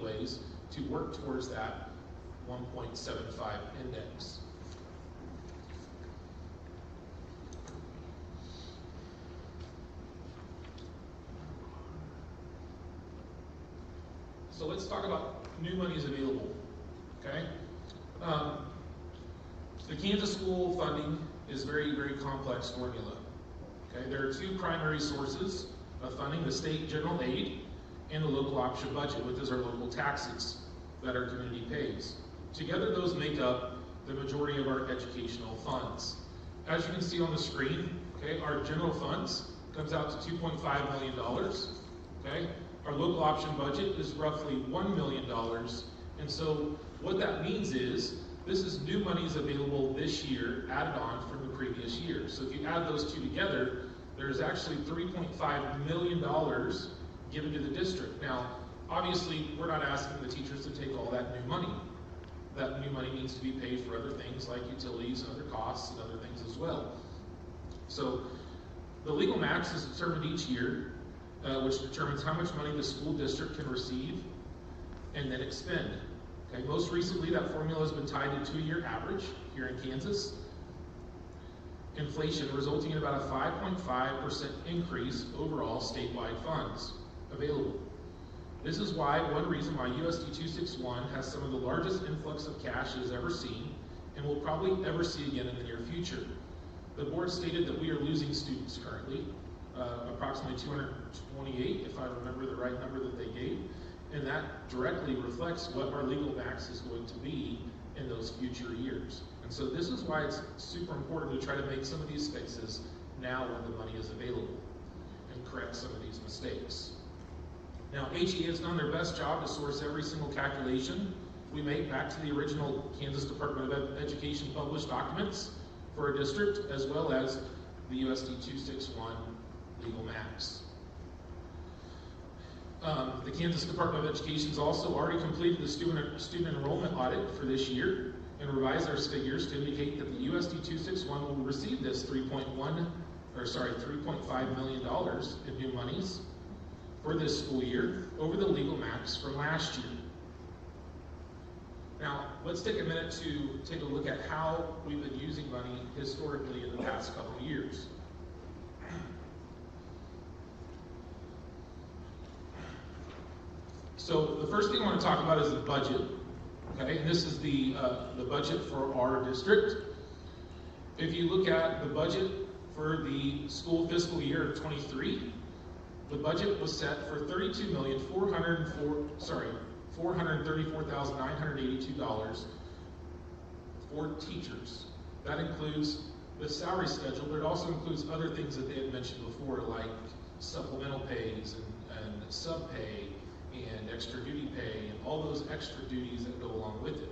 ways to work towards that 1.75 index. So let's talk about new monies available, okay? The Kansas school funding is very, very complex formula, okay? There are two primary sources of funding, the state general aid and the local option budget, which is our local taxes that our community pays. Together, those make up the majority of our educational funds. As you can see on the screen, okay, our general funds comes out to $2.5 million, okay? Our local option budget is roughly $1 million, and so what that means is this is new monies available this year added on from the previous year. So if you add those two together, there's actually $3.5 million given to the district. Now, obviously, we're not asking the teachers to take all that new money. That new money needs to be paid for other things like utilities and other costs and other things as well. So the legal max is determined each year, which determines how much money the school district can receive and then expend. Okay, most recently, that formula has been tied to 2-year average here in Kansas. Inflation resulting in about a 5.5% increase overall statewide funds available. This is one reason why USD 261 has some of the largest influx of cash it has ever seen and will probably ever see again in the near future. The board stated that we are losing students currently, approximately 228, if I remember the right number that they gave, and that directly reflects what our legal max is going to be in those future years. And so this is why it's super important to try to make some of these fixes now when the money is available and correct some of these mistakes. Now, HE has done their best job to source every single calculation we make back to the original Kansas Department of Education published documents for our district, as well as the USD 261 legal max. The Kansas Department of Education has also already completed the student enrollment audit for this year and revised our figures to indicate that the USD 261 will receive this $3.5 million in new monies for this school year over the legal max from last year. Now, let's take a minute to take a look at how we've been using money historically in the past couple of years. So the first thing I want to talk about is the budget. Okay, and this is the budget for our district. If you look at the budget for the school fiscal year of 23, the budget was set for $434,982 for teachers. That includes the salary schedule, but it also includes other things that they had mentioned before, like supplemental pays and sub pay and extra duty pay and all those extra duties that go along with it.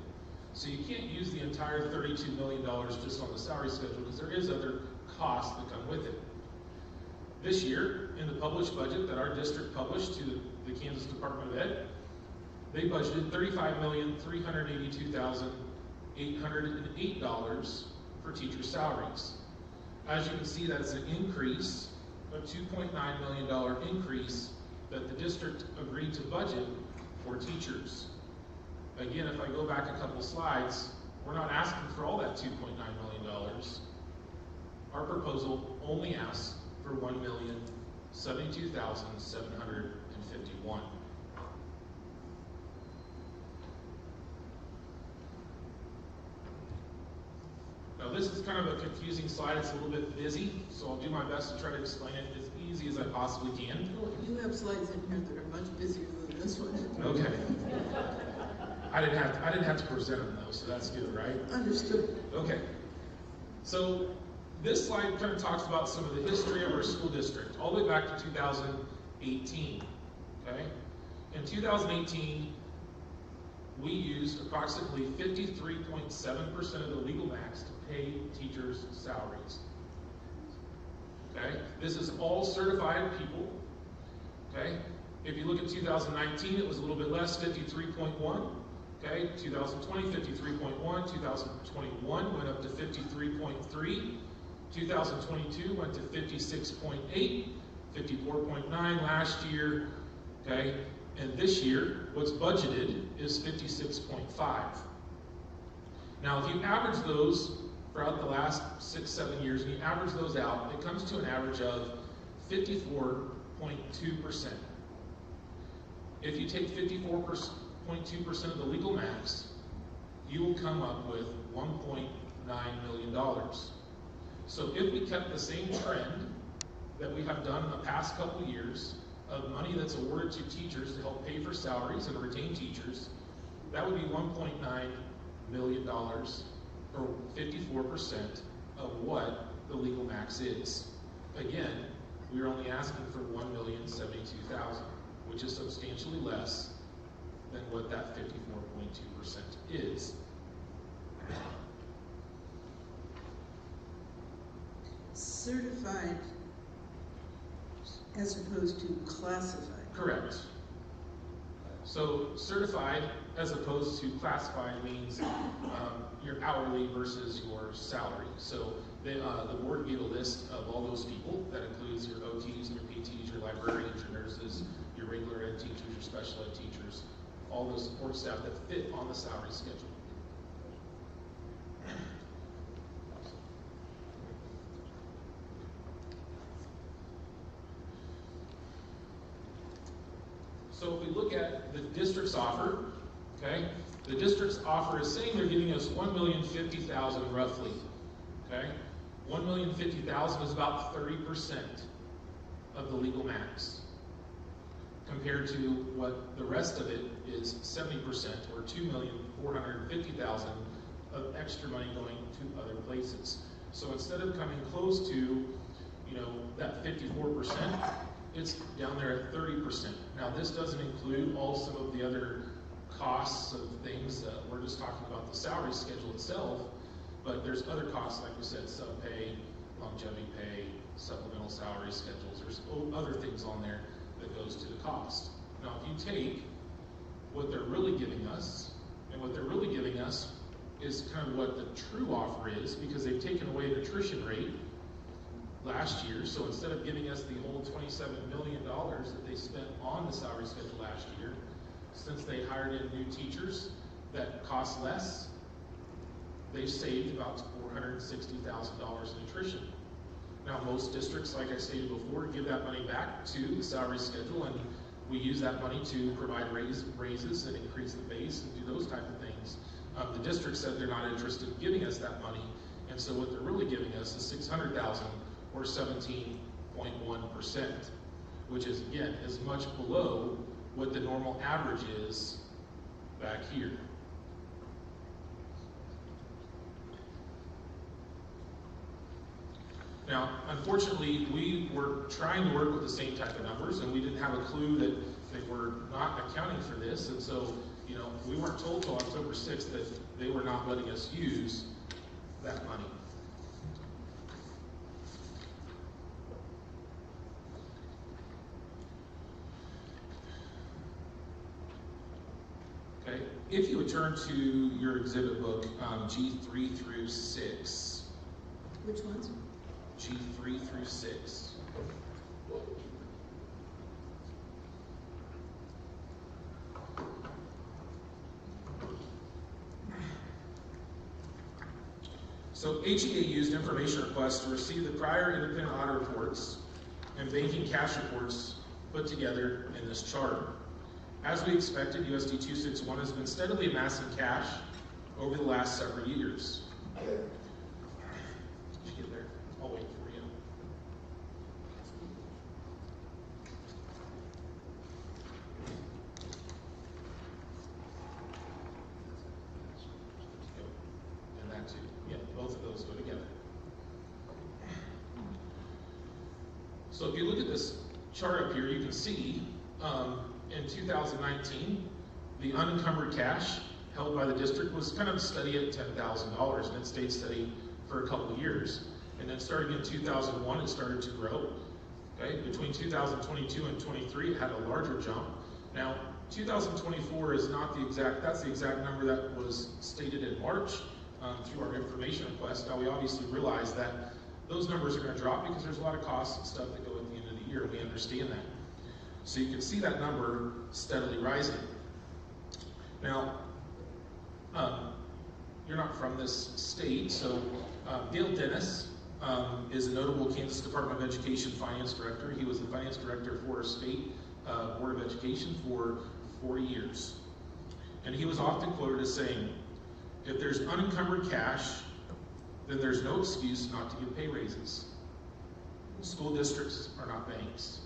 So you can't use the entire $32 million just on the salary schedule because there is other costs that come with it. This year, in the published budget that our district published to the Kansas Department of Ed, they budgeted $35,382,808 for teacher salaries. As you can see, that's an increase, a $2.9 million increase that the district agreed to budget for teachers. Again, if I go back a couple slides, we're not asking for all that $2.9 million. Our proposal only asks for $1.75 million. $72,751. Now this is kind of a confusing slide. It's a little bit busy, so I'll do my best to try to explain it as easy as I possibly can. Well, you have slides in here that are much busier than this one. Okay. I didn't have to present them though, so that's good, right? Understood. Okay. So this slide kind of talks about some of the history of our school district, all the way back to 2018. Okay? In 2018, we used approximately 53.7% of the legal max to pay teachers' salaries. Okay? This is all certified people. Okay? If you look at 2019, it was a little bit less, 53.1. Okay? 2020, 53.1. 2021 went up to 53.3. 2022 went to 56.8. 54.9 last year. Okay? And this year, what's budgeted is 56.5. Now, if you average those throughout the last 6-7 years, and you average those out, it comes to an average of 54.2%. If you take 54.2% of the legal max, you will come up with $1.9 million. So if we kept the same trend that we have done in the past couple of years, of money that's awarded to teachers to help pay for salaries and retain teachers, that would be $1.9 million, or 54% of what the legal max is. Again, we're only asking for $1,072,000, which is substantially less than what that 54.2% is. Certified as opposed to classified. Correct. So certified as opposed to classified means your hourly versus your salary. So the board gave a list of all those people. That includes your OTs, your PTs, your librarians, your nurses, your regular ed teachers, your special ed teachers, all those support staff that fit on the salary schedule. So if we look at the district's offer, okay, the district's offer is saying they're giving us $1,050,000 roughly, okay? $1,050,000 is about 30% of the legal max, compared to what the rest of it is 70%, or $2,450,000 of extra money going to other places. So instead of coming close to, that 54%, it's down there at 30%. Now this doesn't include all some of the other costs of things. We're just talking about the salary schedule itself, but there's other costs, like we said, sub-pay, longevity pay, supplemental salary schedules. There's other things on there that goes to the cost. Now if you take what they're really giving us, and what they're really giving us is kind of what the true offer is, because they've taken away the attrition rate last year. So instead of giving us the whole $27 million that they spent on the salary schedule last year, since they hired in new teachers that cost less, they've saved about $460,000 in attrition. Now most districts, like I stated before, give that money back to the salary schedule, and we use that money to provide raises and increase the base and do those type of things. The district said they're not interested in giving us that money, and so what they're really giving us is $600,000, or 17.1%, which is, again, is much below what the normal average is back here. Now, unfortunately, we were trying to work with the same type of numbers, and we didn't have a clue that they were not accounting for this, and so, we weren't told till October 6th that they were not letting us use that money. Okay, if you would turn to your exhibit book, G3 through 6. Which ones? G3 through 6. So HEA used information requests to receive the prior independent audit reports and banking cash reports put together in this chart. As we expected, USD 261 has been steadily amassing cash over the last several years. Did you get there? I'll wait for you. And that too. Yeah, both of those go together. So if you look at this chart up here, you can see in 2019, the unencumbered cash held by the district was kind of steady at $10,000, and it stayed steady for a couple of years. And then starting in 2001, it started to grow. Okay, between 2022 and 23, it had a larger jump. Now, 2024 is not the exact, that's the exact number that was stated in March through our information request. Now, we obviously realize that those numbers are going to drop because there's a lot of costs and stuff that go at the end of the year, and we understand that. So you can see that number steadily rising. Now, you're not from this state, so Dale Dennis is a notable Kansas Department of Education finance director. He was the finance director for our state Board of Education for 40 years. And he was often quoted as saying, if there's unencumbered cash, then there's no excuse not to give pay raises. School districts are not banks.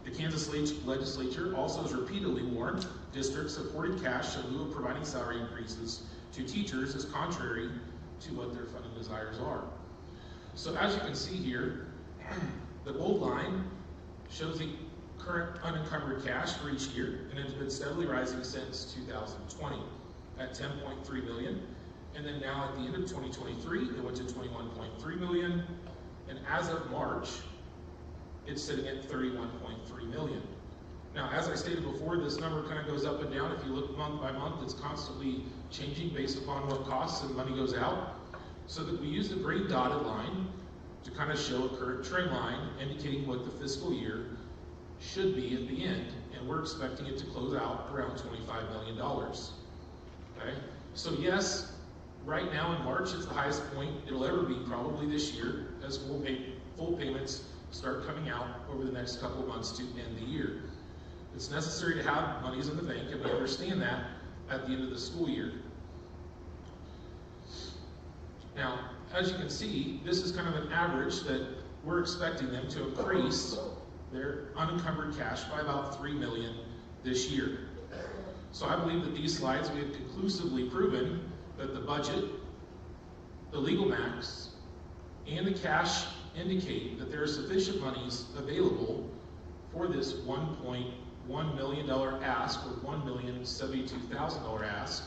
The Kansas legislature also has repeatedly warned districts supported cash in lieu of providing salary increases to teachers is contrary to what their funding desires are. So as you can see here, the bold line shows the current unencumbered cash for each year, and it's been steadily rising since 2020 at 10.3 million. And then now at the end of 2023, it went to 21.3 million. And as of March, it's sitting at 31.3 million. Now, as I stated before, this number kind of goes up and down. If you look month by month, it's constantly changing based upon what costs and money goes out. So that we use the gray dotted line to kind of show a current trend line indicating what the fiscal year should be at the end. And we're expecting it to close out around $25 million. Okay? So yes, right now in March, it's the highest point it'll ever be probably this year as full payments start coming out over the next couple of months to end the year. It's necessary to have monies in the bank, and we understand that at the end of the school year. Now, as you can see, this is kind of an average that we're expecting them to increase their unencumbered cash by about $3 million this year. So I believe that these slides, we have conclusively proven that the budget, the legal max, and the cash indicate that there are sufficient monies available for this $1.1 million ask, or $1,072,000 ask,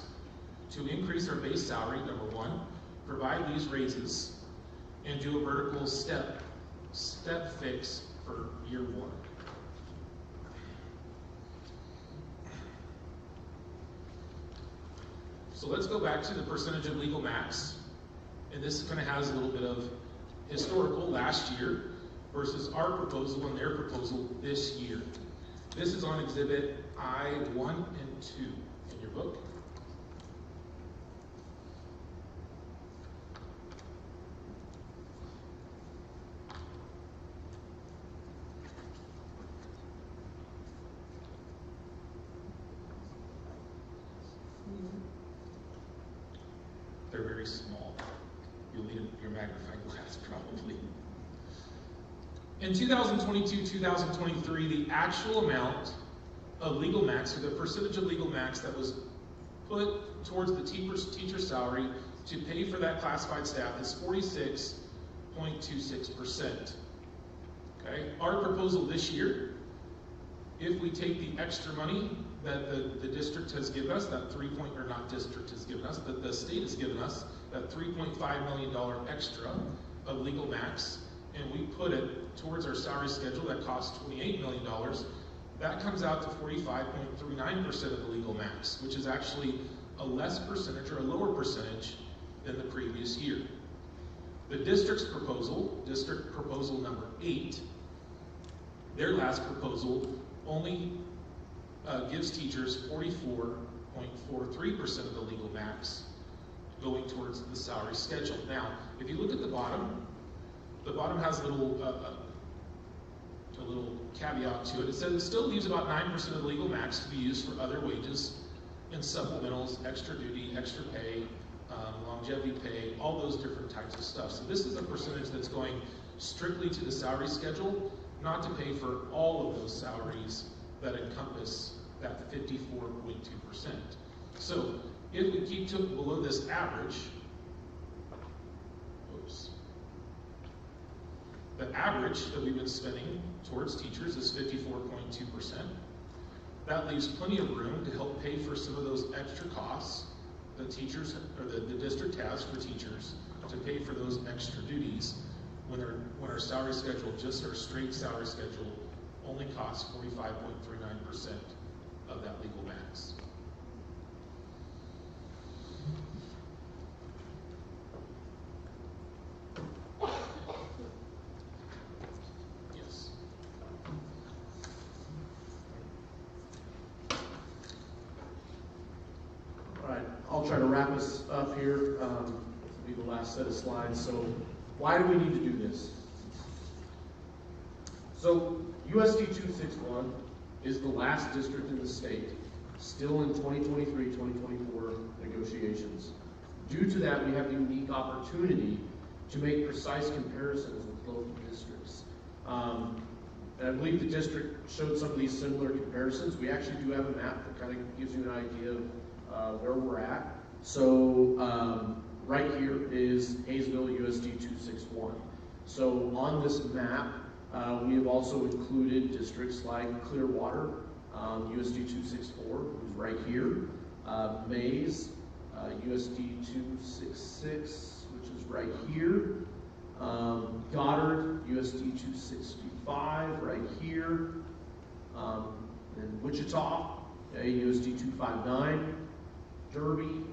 to increase our base salary, number one, provide these raises, and do a vertical step fix for year one. So let's go back to the percentage of legal max, and this kind of has a little bit of historical last year versus our proposal and their proposal this year. This is on exhibit I-1 and 2 in your book. They're very small. You'll need your magnifying glass probably. In 2022-2023, the actual amount of legal max, or the percentage of legal max that was put towards the teacher salary to pay for that classified staff is 46.26%. Okay? Our proposal this year, if we take the extra money that the district has given us, that the state has given us, that $3.5 million extra of legal max, and we put it towards our salary schedule that costs $28 million, that comes out to 45.39% of the legal max, which is actually a less percentage or a lower percentage than the previous year. The district's proposal, district proposal number 8, their last proposal only gives teachers 44.43% of the legal max going towards the salary schedule. Now, if you look at the bottom has a little a little caveat to it. It says it still leaves about 9% of the legal max to be used for other wages and supplementals, extra duty, extra pay, longevity pay, all those different types of stuff. So this is a percentage that's going strictly to the salary schedule, not to pay for all of those salaries that encompass that 54.2%. So if we keep below this average, the average that we've been spending towards teachers is 54.2%. That leaves plenty of room to help pay for some of those extra costs that teachers, or the district has for teachers, to pay for those extra duties when our salary schedule, just our straight salary schedule, only costs 45.39% of that legal max. Yes. All right, I'll try to wrap us up here. This will be the last set of slides. So why do we need to do this? So USD 261 is the last district in the state, still in 2023-2024 negotiations. Due to that, we have the unique opportunity to make precise comparisons with local districts. And I believe the district showed some of these similar comparisons. We actually do have a map that kind of gives you an idea of where we're at. So right here is Hayesville USD 261. So on this map, we have also included districts like Clearwater, USD 264, who's right here, Mays, USD 266, which is right here, Goddard, USD 265, right here, and Wichita, USD 259, Derby,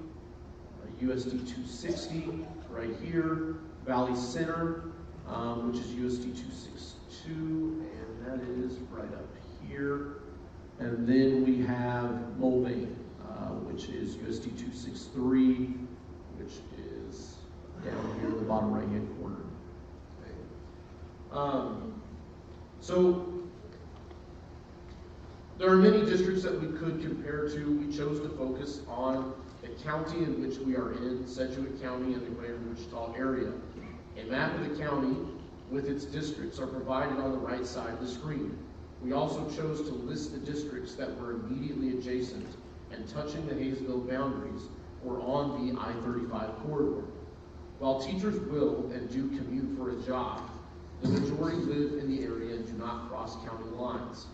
USD 260, right here, Valley Center, which is USD 262, and that is right up here. And then we have Mulvane, which is USD 263, which is down here in the bottom right-hand corner. Okay. So there are many districts that we could compare to. We chose to focus on the county in which we are in, Sedgwick County and the greater Wichita area. A map of the county with its districts are provided on the right side of the screen. We also chose to list the districts that were immediately adjacent and touching the Hayesville boundaries or on the I-35 corridor. While teachers will and do commute for a job, the majority live in the area and do not cross county lines.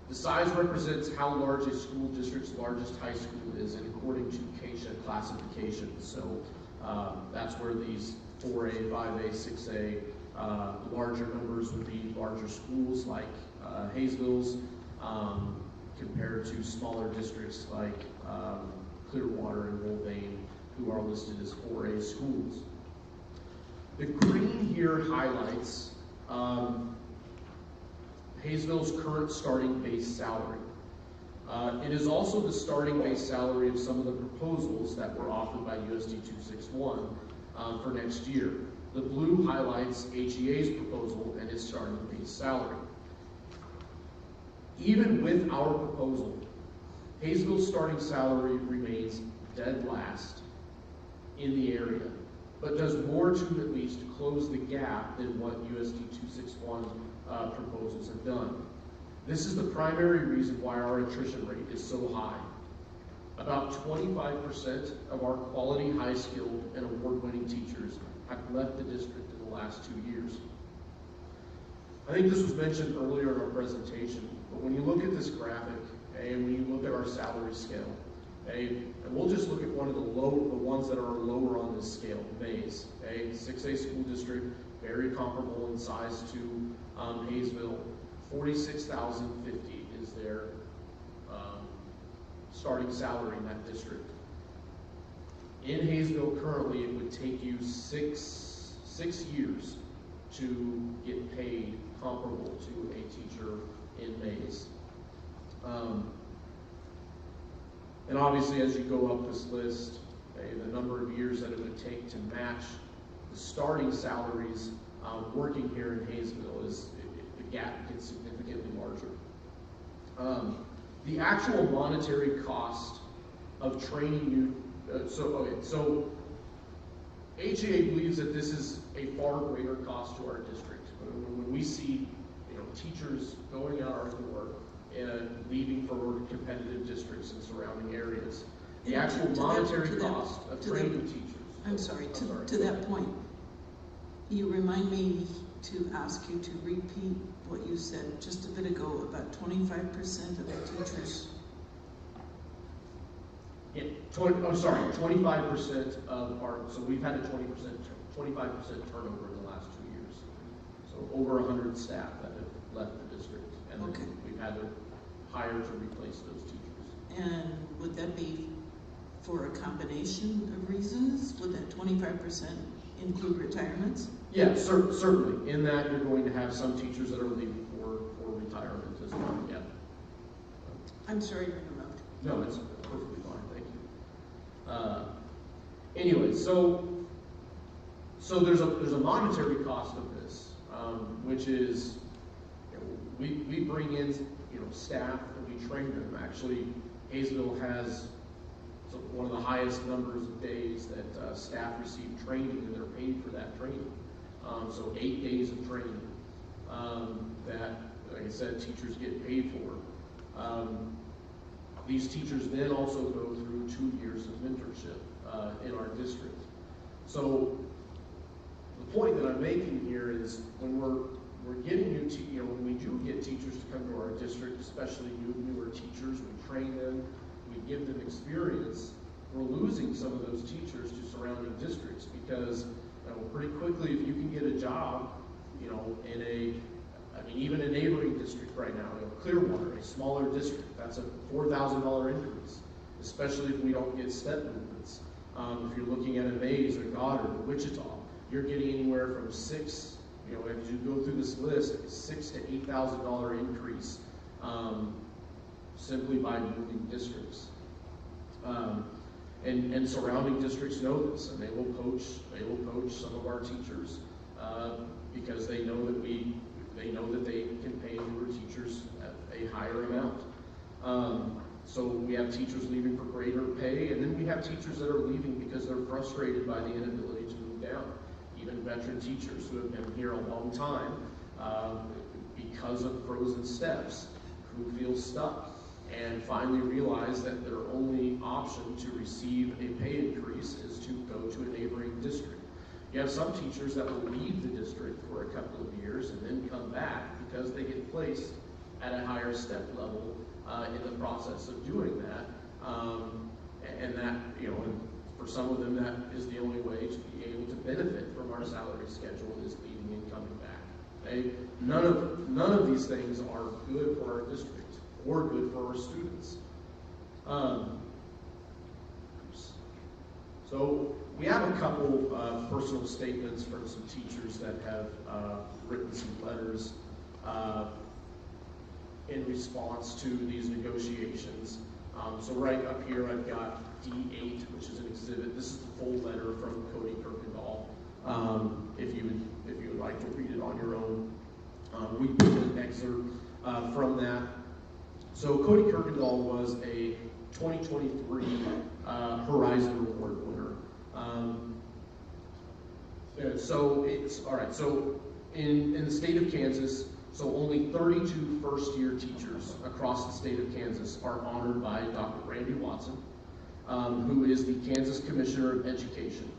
The size represents how large a school district's largest high school is, and according to CASHA classification. So that's where these 4A, 5A, 6A, larger numbers would be larger schools like Hayesville's, compared to smaller districts like Clearwater and Mulvane, who are listed as 4A schools. The green here highlights Hayesville's current starting base salary. It is also the starting base salary of some of the proposals that were offered by USD 261 for next year. The blue highlights HEA's proposal and its starting base salary. Even with our proposal, Hayesville's starting salary remains dead last in the area, but does more to at least close the gap than what USD 261 proposals have done. This is the primary reason why our attrition rate is so high. About 25% of our quality, high-skilled, and award-winning teachers have left the district in the last 2 years. I think this was mentioned earlier in our presentation, but when you look at this graphic, and when you look at our salary scale, and we'll just look at one of the ones that are lower on this scale, Mays, 6A school district, very comparable in size to Hayesville. 46,050 is their starting salary in that district. In Hayesville currently, it would take you six years to get paid comparable to a teacher in Mays. And obviously, as you go up this list, the number of years that it would take to match starting salaries working here in Hayesville the gap gets significantly larger. The actual monetary cost of training new, so HAA believes that this is a far greater cost to our district. When we see, teachers going out our door and leaving for competitive districts and surrounding areas, the actual monetary cost of training teachers. I'm sorry, to that point, you remind me to ask you to repeat what you said just a bit ago about 25% of the teachers. Yeah, 25% of our, so we've had a 25% turnover in the last 2 years. So over 100 staff that have left the district, and then we've had to hire to replace those teachers. And would that be for a combination of reasons? Would that 25% include retirements? Yeah, certainly. In that, you're going to have some teachers that are leaving for retirement as well. Yeah. I'm sorry to interrupt. No, it's perfectly fine. Thank you. Anyway, so there's a monetary cost of this, which is we bring in staff and we train them. Actually, Hayesville has one of the highest numbers of days that staff receive training, and they're paid for that training. So 8 days of training that, like I said, teachers get paid for. These teachers then also go through 2 years of mentorship in our district. So the point that I'm making here is when we're getting new, when we do get teachers to come to our district, especially newer teachers, we train them, we give them experience. We're losing some of those teachers to surrounding districts because pretty quickly, if you can get a job, in even a neighboring district right now, Clearwater, a smaller district, that's a $4,000 increase, especially if we don't get step movements. If you're looking at a Mays or Goddard or Wichita, you're getting anywhere from as you go through this list, $6,000 to $8,000 increase simply by moving districts. And surrounding districts know this, and they will poach some of our teachers because they know that they can pay newer teachers at a higher amount. So we have teachers leaving for greater pay, and then we have teachers that are leaving because they're frustrated by the inability to move down. Even veteran teachers who have been here a long time because of frozen steps, who feel stuck and finally realize that their only option to receive a pay increase is to go to a neighboring district. You have some teachers that will leave the district for a couple of years and then come back because they get placed at a higher step level in the process of doing that. And that, for some of them, that is the only way to be able to benefit from our salary schedule is leaving and coming back. Okay? None of these things are good for our district or good for our students. So we have a couple personal statements from some teachers that have written some letters in response to these negotiations. So right up here I've got D8, which is an exhibit. This is the full letter from Cody Kirkendall. If you would like to read it on your own, we put an excerpt from that. So Cody Kirkendall was a 2023 Horizon Award winner. So it's all right. So in the state of Kansas, so only 32 first-year teachers across the state of Kansas are honored by Dr. Randy Watson, who is the Kansas Commissioner of Education.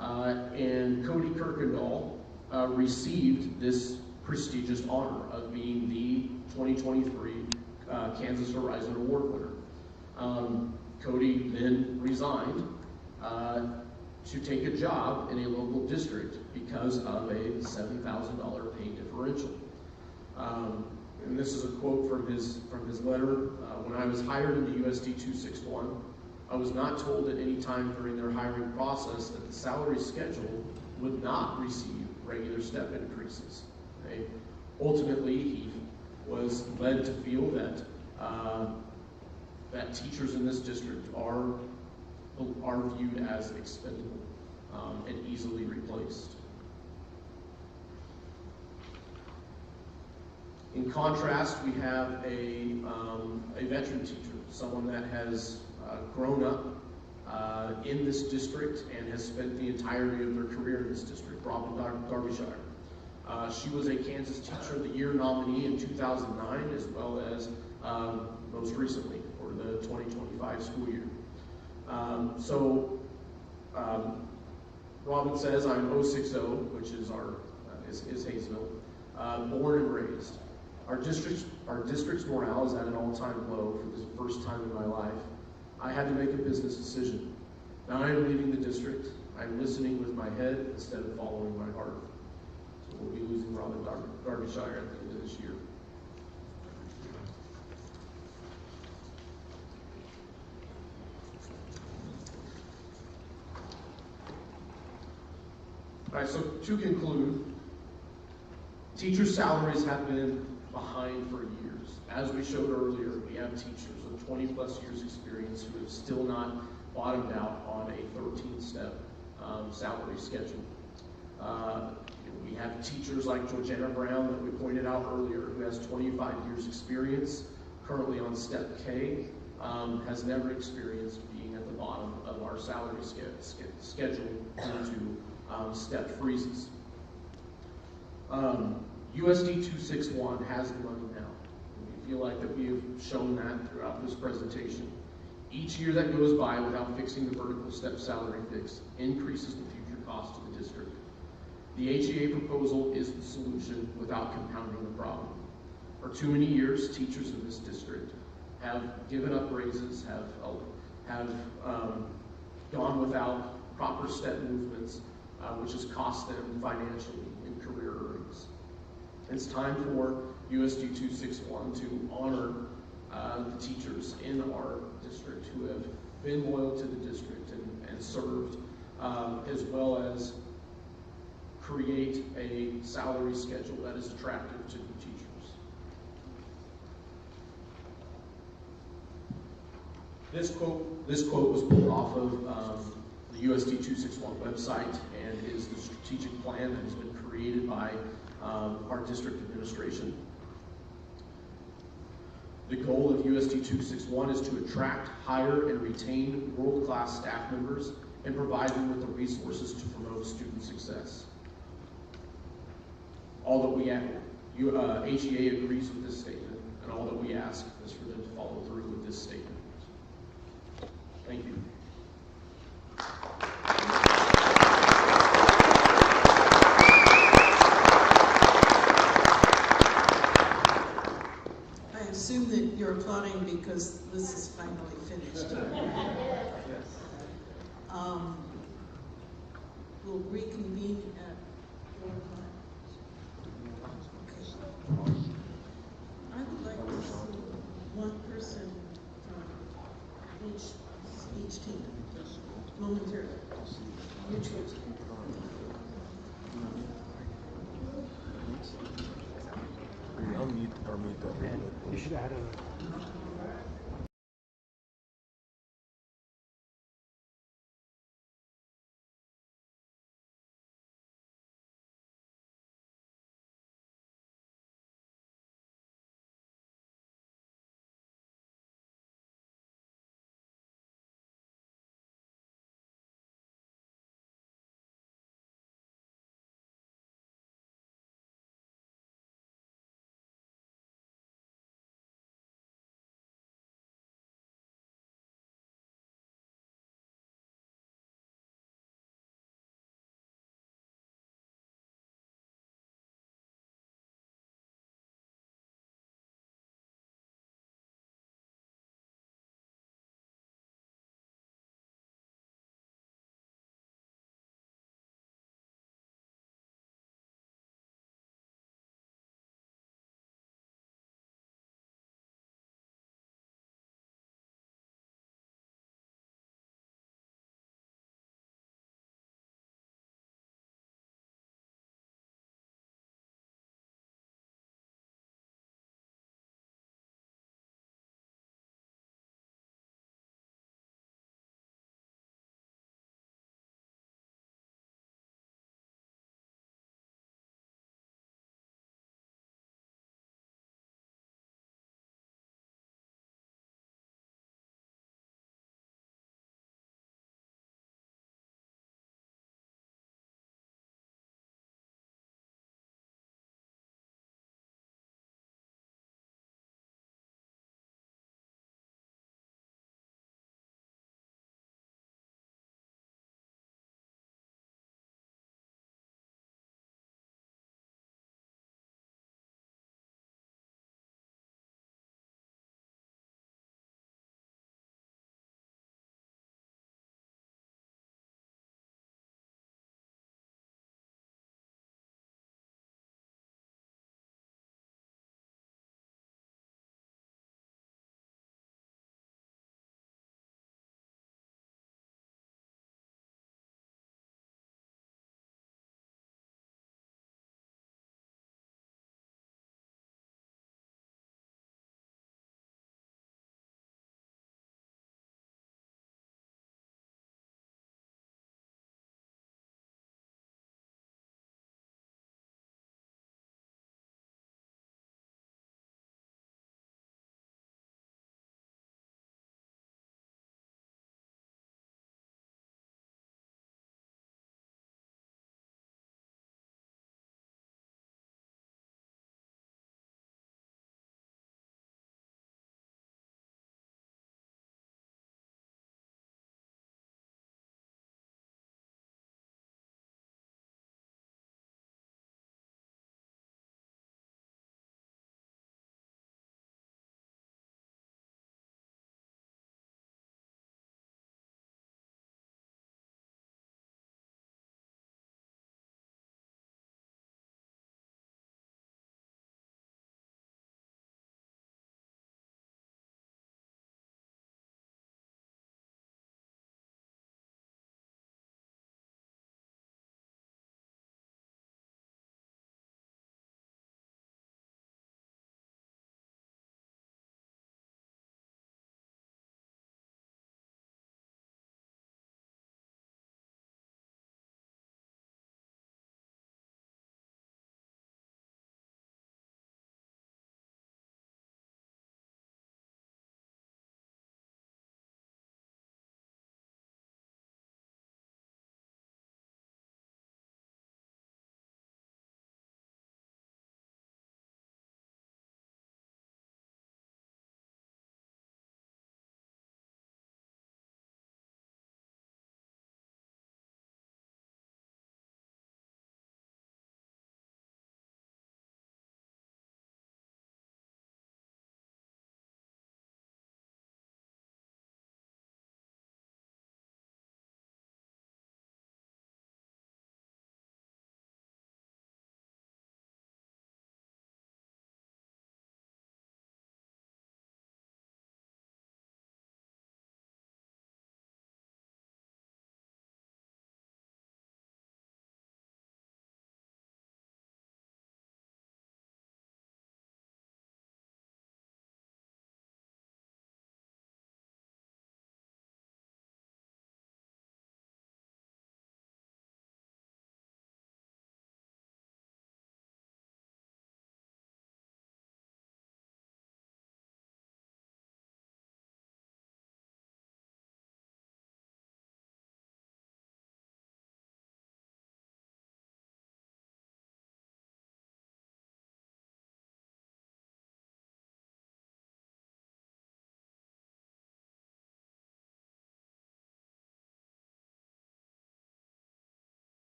And Cody Kirkendall received this prestigious honor of being the 2023 Kansas Horizon Award winner. Cody then resigned to take a job in a local district because of a $7,000 pay differential. And this is a quote from his letter. When I was hired into USD 261, I was not told at any time during their hiring process that the salary schedule would not receive regular step increases. Okay? Ultimately, he was led to feel that that teachers in this district are viewed as expendable. and easily replaced. In contrast, we have a veteran teacher, someone that has grown up in this district and has spent the entirety of their career in this district, Robin Darbyshire. She was a Kansas Teacher of the Year nominee in 2009, as well as most recently for the 2025 school year. Robin says, I'm 060, which is is Hayesville, born and raised. Our district's morale is at an all-time low for the first time in my life. I had to make a business decision. Now I am leaving the district. I'm listening with my head instead of following my heart. So we'll be losing Robin Darbyshire at the end of this year. All right, so to conclude, teacher salaries have been behind for years. As we showed earlier, we have teachers with 20 plus years experience who have still not bottomed out on a 13-step salary schedule. We have teachers like Georgiana Brown that we pointed out earlier, who has 25 years experience, currently on step K, has never experienced being at the bottom of our salary schedule due to step freezes. USD 261 has the money now. We feel like that we have shown that throughout this presentation. Each year that goes by without fixing the vertical step salary fix increases the future cost to the district. The HEA proposal is the solution without compounding the problem. For too many years, teachers in this district have given up raises, have gone without proper step movements, which has cost them financially in career earnings. It's time for USD 261 to honor the teachers in our district who have been loyal to the district and served, as well as create a salary schedule that is attractive to the teachers. This quote was pulled off of the USD 261 website and is the strategic plan that has been created by our district administration. The goal of USD 261 is to attract, hire, and retain world-class staff members and provide them with the resources to promote student success. All that we HEA agrees with this statement, and all that we ask is for them to follow through with this statement. Thank you. I assume that you're applauding because this is finally finished. We'll reconvene at 4 o'clock. Okay. I would like to see one person from each team momentarily. You choose. You should add a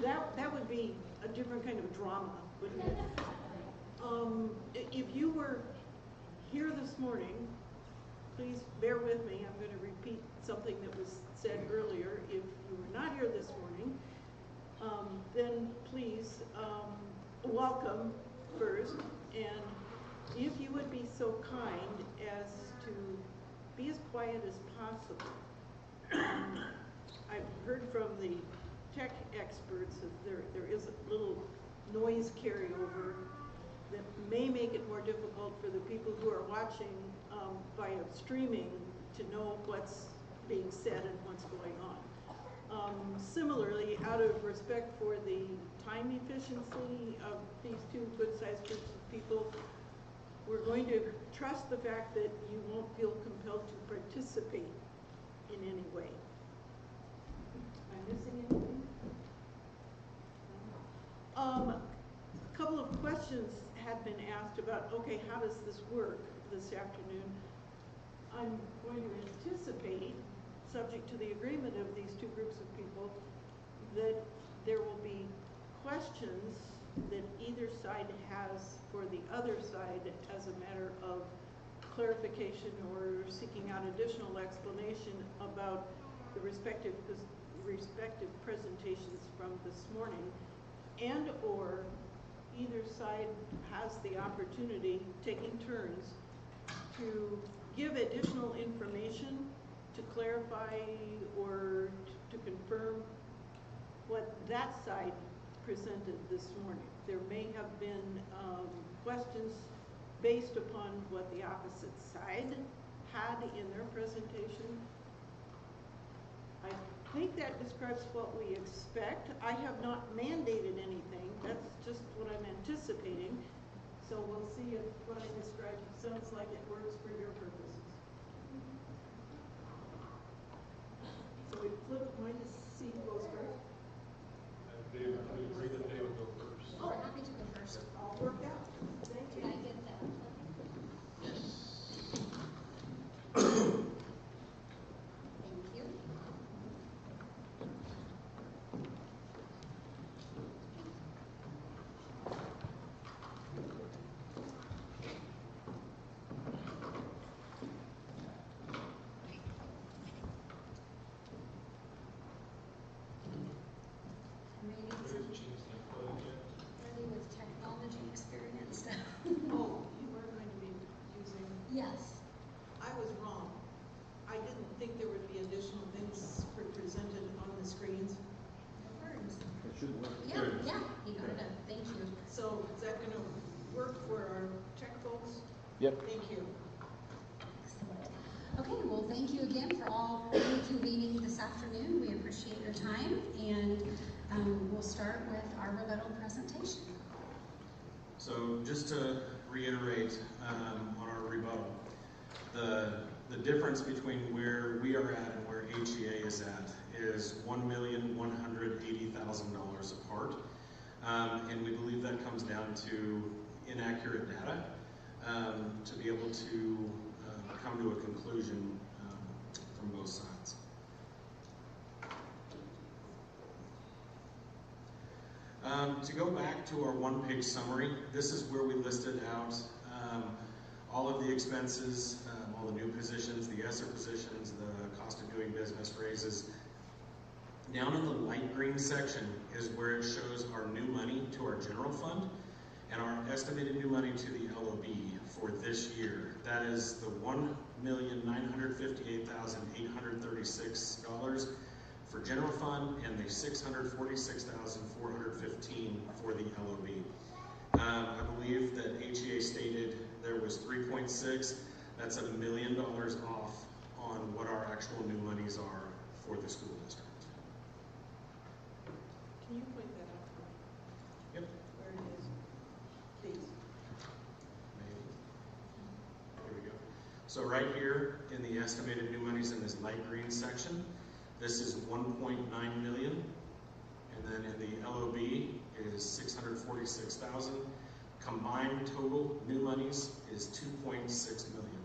that would be a different kind of drama, wouldn't it? If you were here this morning, please bear with me. I'm going to repeat something that was said earlier. If you were not here this morning, then please welcome first. And if you would be so kind as to be as quiet as possible. I've heard from the tech experts that there is a little noise carryover that may make it more difficult for the people who are watching via streaming to know what's being said and what's going on. Similarly, out of respect for the time efficiency of these two good-sized groups of people, we're going to trust the fact that you won't feel compelled to participate in any way. Am I missing anything? A couple of questions had been asked about, okay, how does this work this afternoon? I'm going to anticipate, subject to the agreement of these two groups of people, that there will be questions that either side has for the other side as a matter of clarification or seeking out additional explanation about the respective presentations from this morning, and or either side has the opportunity, taking turns, to give additional information to clarify or to confirm what that side presented this morning. There may have been questions based upon what the opposite side had in their presentation. I think that describes what we expect. I have not mandated anything. That's just what I'm anticipating. So we'll see if what I described sounds like it works for your purposes. So we flip mine to see who goes first. David, I agree that David would go first. Oh, happy to go first. All worked out. Thank you. Can I get that? Thank you. Ready with technology experience. Oh, you were going to be using. Yes. I was wrong. I didn't think there would be additional things represented on the screens. No worries. It should work. Yeah, yeah, you got it. Thank you. So is that going to work for our tech folks? Yep. Thank you. Excellent. Okay, well, thank you again for all reconvening this afternoon. We appreciate your time, and we'll start with our rebuttal presentation. So just to reiterate on our rebuttal, the difference between where we are at and where HEA is at is $1,180,000 apart. And we believe that comes down to inaccurate data to be able to come to a conclusion from both sides. To go back to our one-page summary, this is where we listed out all of the expenses, all the new positions, the ESSER positions, the cost of doing business raises. Down in the light green section is where it shows our new money to our general fund and our estimated new money to the LOB for this year. That is the $1,958,836 for general fund and the $646,415 for the LOB. I believe that HEA stated there was 3.6. That's $1 million off on what our actual new monies are for the school district. Can you point that out for me? Yep. Where it is, please? Maybe. Here we go. So right here in the estimated new monies in this light green section, this is 1.9 million. And then in the LOB is 646,000. Combined total new monies is 2.6 million.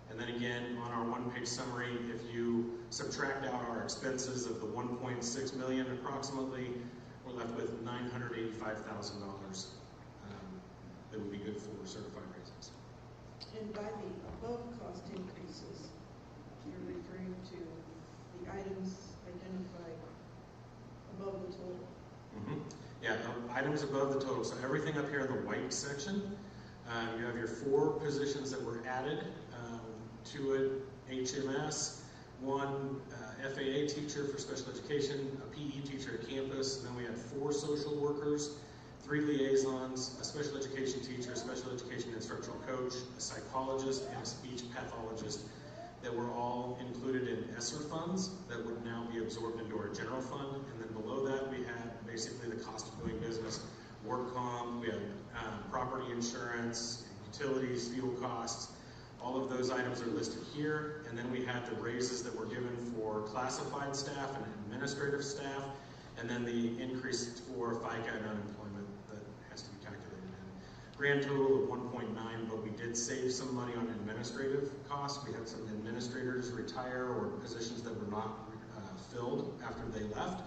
And then again, on our one-page summary, if you subtract out our expenses of the 1.6 million approximately, we're left with $985,000 that would be good for certified raises. And by the above cost increases, you're referring to the items identified above the total? Mm-hmm. Yeah, items above the total. So everything up here in the white section, you have your 4 positions that were added to it: HMS, 1 FAA teacher for special education, a PE teacher at campus, and then we had 4 social workers, 3 liaisons, a special education teacher, a special education instructional coach, a psychologist, and a speech pathologist that were all included in ESSER funds that would now be absorbed into our general fund. And then below that, we had basically the cost of doing business, work comp, we had property insurance, utilities, fuel costs. All of those items are listed here. And then we had the raises that were given for classified staff and administrative staff, and then the increase for FICA and unemployment that has to be calculated in. Grand total of 1.9, but we did save some money on administrative costs. We had some administrators retire or positions that were not filled after they left.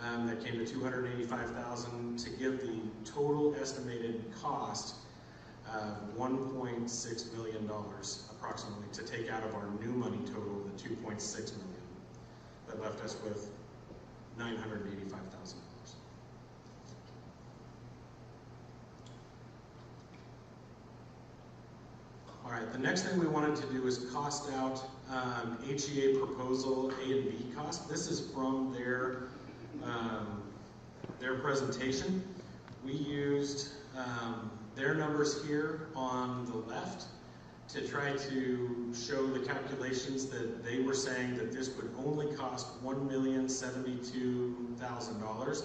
That came to $285,000 to give the total estimated cost of $1.6 million approximately to take out of our new money total, the $2.6 million. That left us with $985,000. All right, the next thing we wanted to do is cost out HEA proposal A and B cost. This is from their presentation. We used their numbers here on the left to try to show the calculations that they were saying that this would only cost $1,072,000.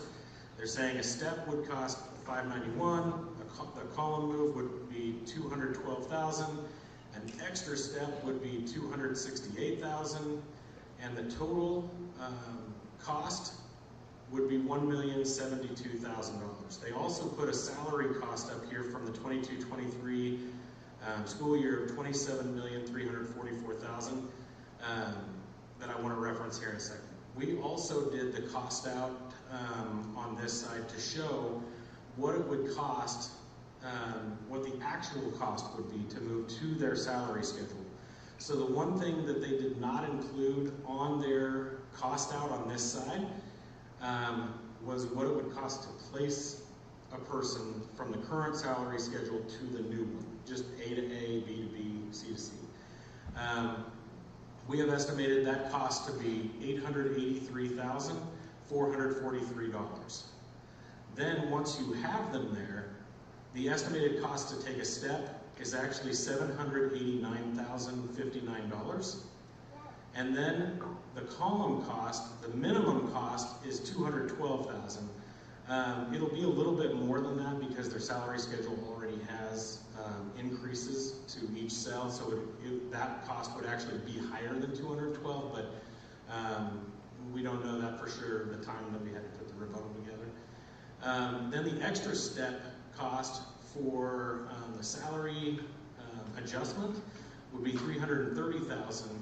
They're saying a step would cost $591, the column move would be $212,000, an extra step would be $268,000, and the total cost would be $1,072,000. They also put a salary cost up here from the 22-23 school year of $27,344,000 that I want to reference here in a second. We also did the cost out on this side to show what it would cost, what the actual cost would be to move to their salary schedule. So the one thing that they did not include on their cost out on this side was what it would cost to place a person from the current salary schedule to the new one, just A to A, B to B, C to C. We have estimated that cost to be $883,443. Then once you have them there, the estimated cost to take a step is actually $789,059. And then the column cost, the minimum cost, is $212,000. It'll be a little bit more than that because their salary schedule already has increases to each cell, so that cost would actually be higher than $212, but we don't know that for sure the time that we had to put the rebuttal together. Then the extra step cost for the salary adjustment would be $330,000.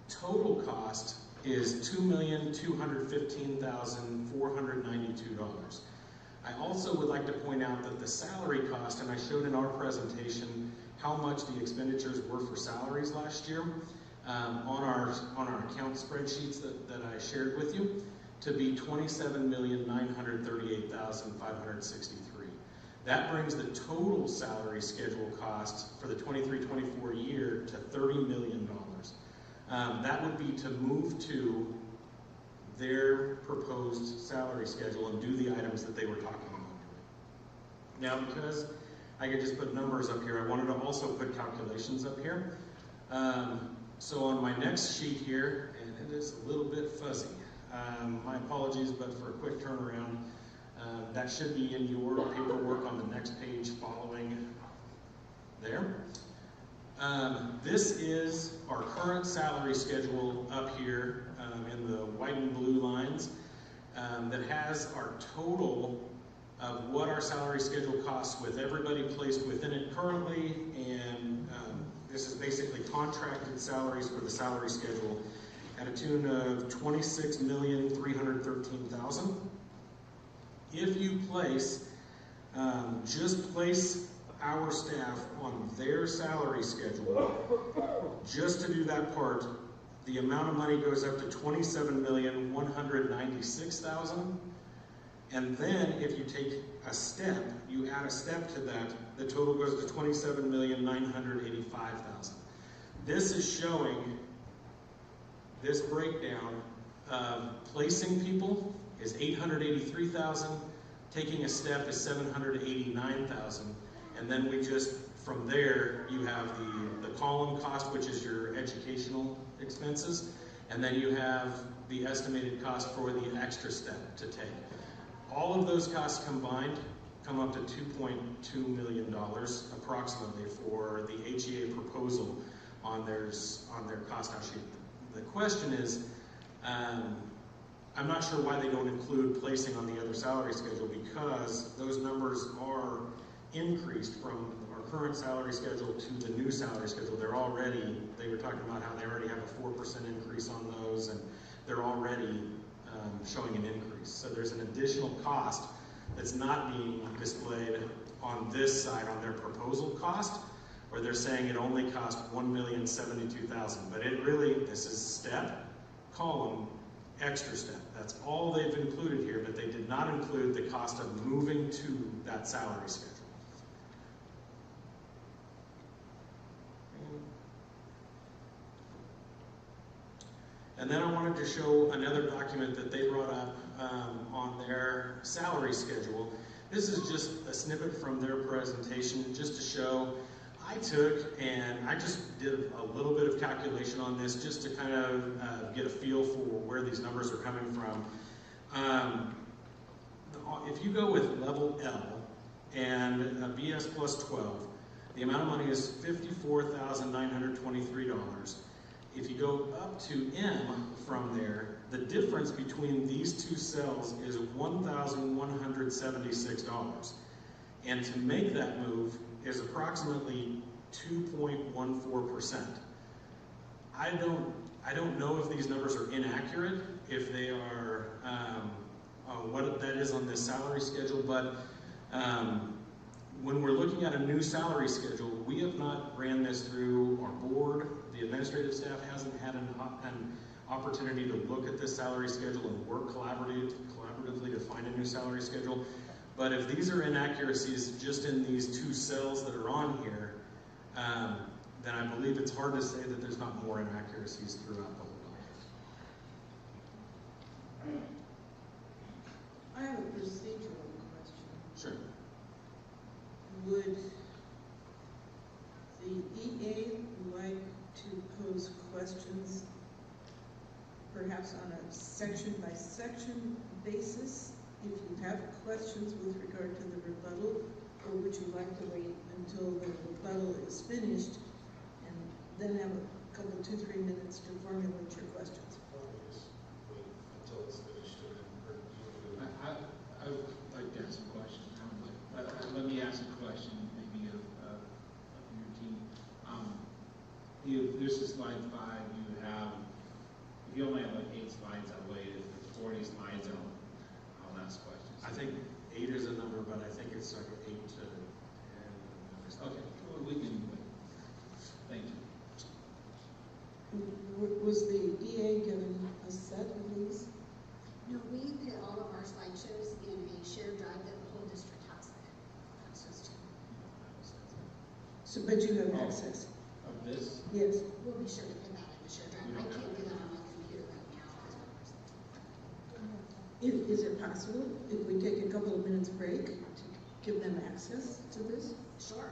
Total cost is $2,215,492. I also would like to point out that the salary cost, and I showed in our presentation how much the expenditures were for salaries last year on our account spreadsheets that I shared with you, to be $27,938,563. That brings the total salary schedule cost for the 23-24 year to $30 million. That would be to move to their proposed salary schedule and do the items that they were talking about doing. Now, because I could just put numbers up here, I wanted to also put calculations up here. So on my next sheet here, and it is a little bit fuzzy, my apologies, but for a quick turnaround, that should be in your paperwork on the next page following there. This is our current salary schedule up here in the white and blue lines that has our total of what our salary schedule costs with everybody placed within it currently and this is basically contracted salaries for the salary schedule at a tune of $26,313,000. If you place, just place our staff on their salary schedule, just to do that part, the amount of money goes up to $27,196,000. And then if you take a step, you add a step to that, the total goes to $27,985,000. This is showing this breakdown of placing people is $883,000, taking a step is $789,000, and then we just, from there, you have the column cost, which is your educational expenses, and then you have the estimated cost for the extra step to take. All of those costs combined come up to $2.2 million approximately for the HEA proposal on their cost out sheet. The question is, I'm not sure why they don't include placing on the other salary schedule, because those numbers are increased from our current salary schedule to the new salary schedule. They were talking about how they already have a 4% increase on those, and they're already showing an increase. So there's an additional cost that's not being displayed on this side on their proposal cost, where they're saying it only cost $1,072,000. But it really, this is step, column, extra step. That's all they've included here, but they did not include the cost of moving to that salary schedule. And then I wanted to show another document that they brought up on their salary schedule. This is just a snippet from their presentation, just to show. I took and I just did a little bit of calculation on this, just to kind of get a feel for where these numbers are coming from. If you go with level L and BS plus 12, the amount of money is $54,923. If you go up to M from there, the difference between these two cells is $1,176. And to make that move is approximately 2.14%. I don't know if these numbers are inaccurate, if they are what that is on this salary schedule, but when we're looking at a new salary schedule, we have not ran this through our board. The administrative staff hasn't had an opportunity to look at this salary schedule and work collaboratively to find a new salary schedule. But if these are inaccuracies just in these two cells that are on here, then I believe it's hard to say that there's not more inaccuracies throughout the whole document. I have a procedural question. Sure. Would the EA like to pose questions, perhaps on a section-by-section basis? If you have questions with regard to the rebuttal, or would you like to wait until the rebuttal is finished and then have a couple, 2-3 minutes to formulate your questions? Wait until it's finished. I would like to ask a question. Let me ask a question, maybe of your team. This is slide 5. You have, if you only have like 8 slides, I'll wait. If it's 40 slides, I'll ask questions. I think 8 is a number, but I think it's like 8 to 10. Okay, well, we can wait. Thank you. Was the EA given a set of these? No, we put all of our slideshows in a shared drive that the whole district has. That's just So, but you have access? Of this? Yes. We'll be sure to put that in the shared drive. I can't do that on my computer right now. Is it possible if we take a couple of minutes break to give them access to this? Sure.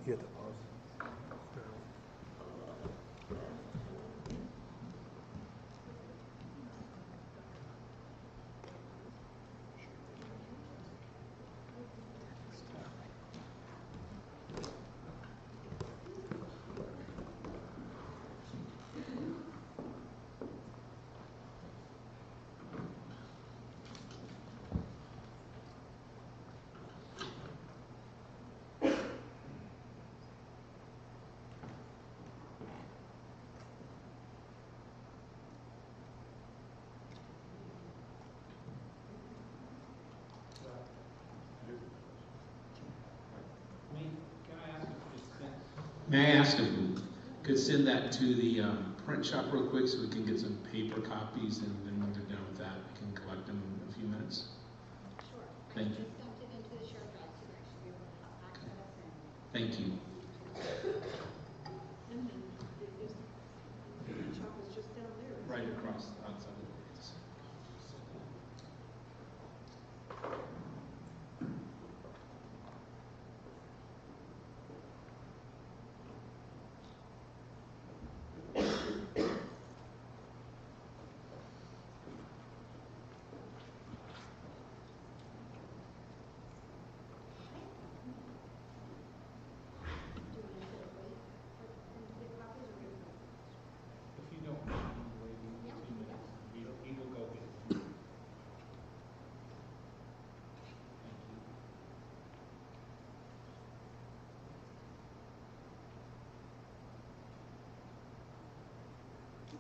You have to pause. May I ask if we could send that to the print shop real quick so we can get some paper copies, and then when they're done with that, we can collect them in a few minutes? Sure. Thank you. I just dumped it into the share drive so that should be able to have access and. Thank you. And then the shop is just down there. Right across outside of the gates. If you don't mind waiting a few minutes, he will go get it.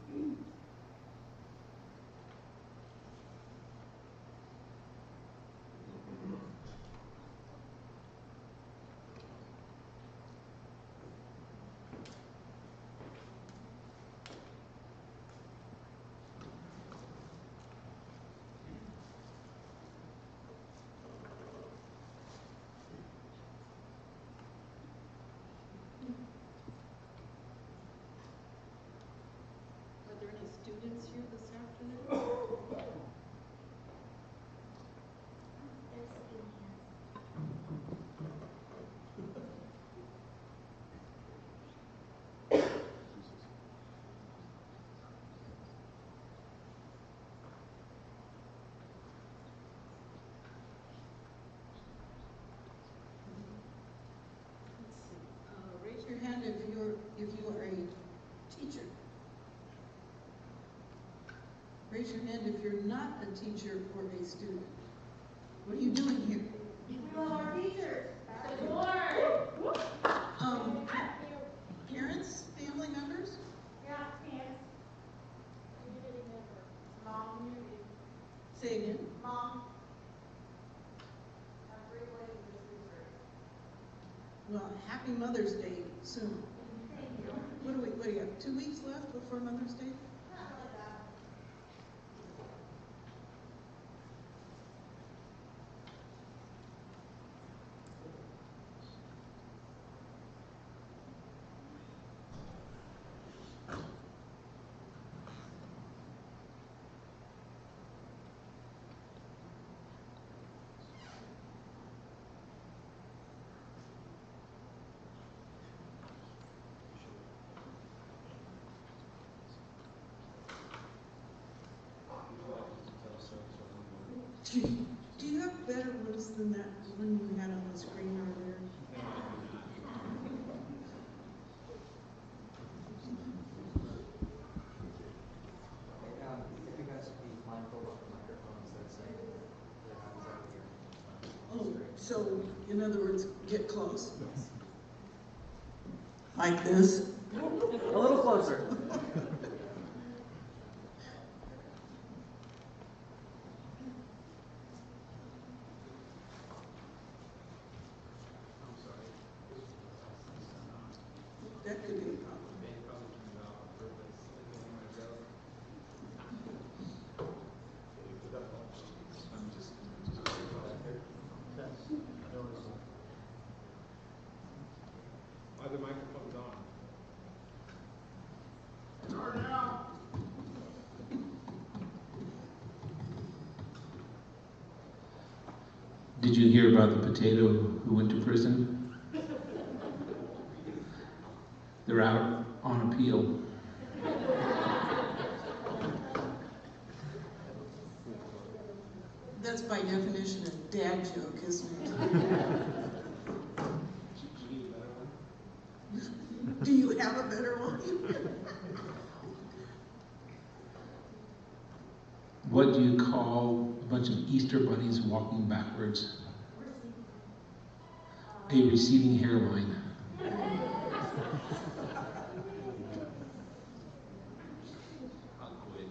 Thank you. Are there any students here this afternoon? Let's see, raise your hand if you are a teacher. Raise your hand if you're not a teacher or a student. What are you doing here? We love our teachers. Parents, family members? Yeah, parents. Community member. Mom, community. Say again. Mom. Everybody in this district. Well, happy Mother's Day soon. Thank you. What do you have, 2 weeks left before Mother's Day? Not really that. Do you have better ones than that one you had on the screen earlier? If you guys be mindful of the microphones that say their hands out here. Oh, so in other words, get close. Like this? A little closer. That could be a problem. Are the microphones on? Did you hear about the potato who went to prison? They're out on appeal. That's by definition a dad joke, isn't it? Do you have a better one? What do you call a bunch of Easter bunnies walking backwards? A receding hairline. I'll quit.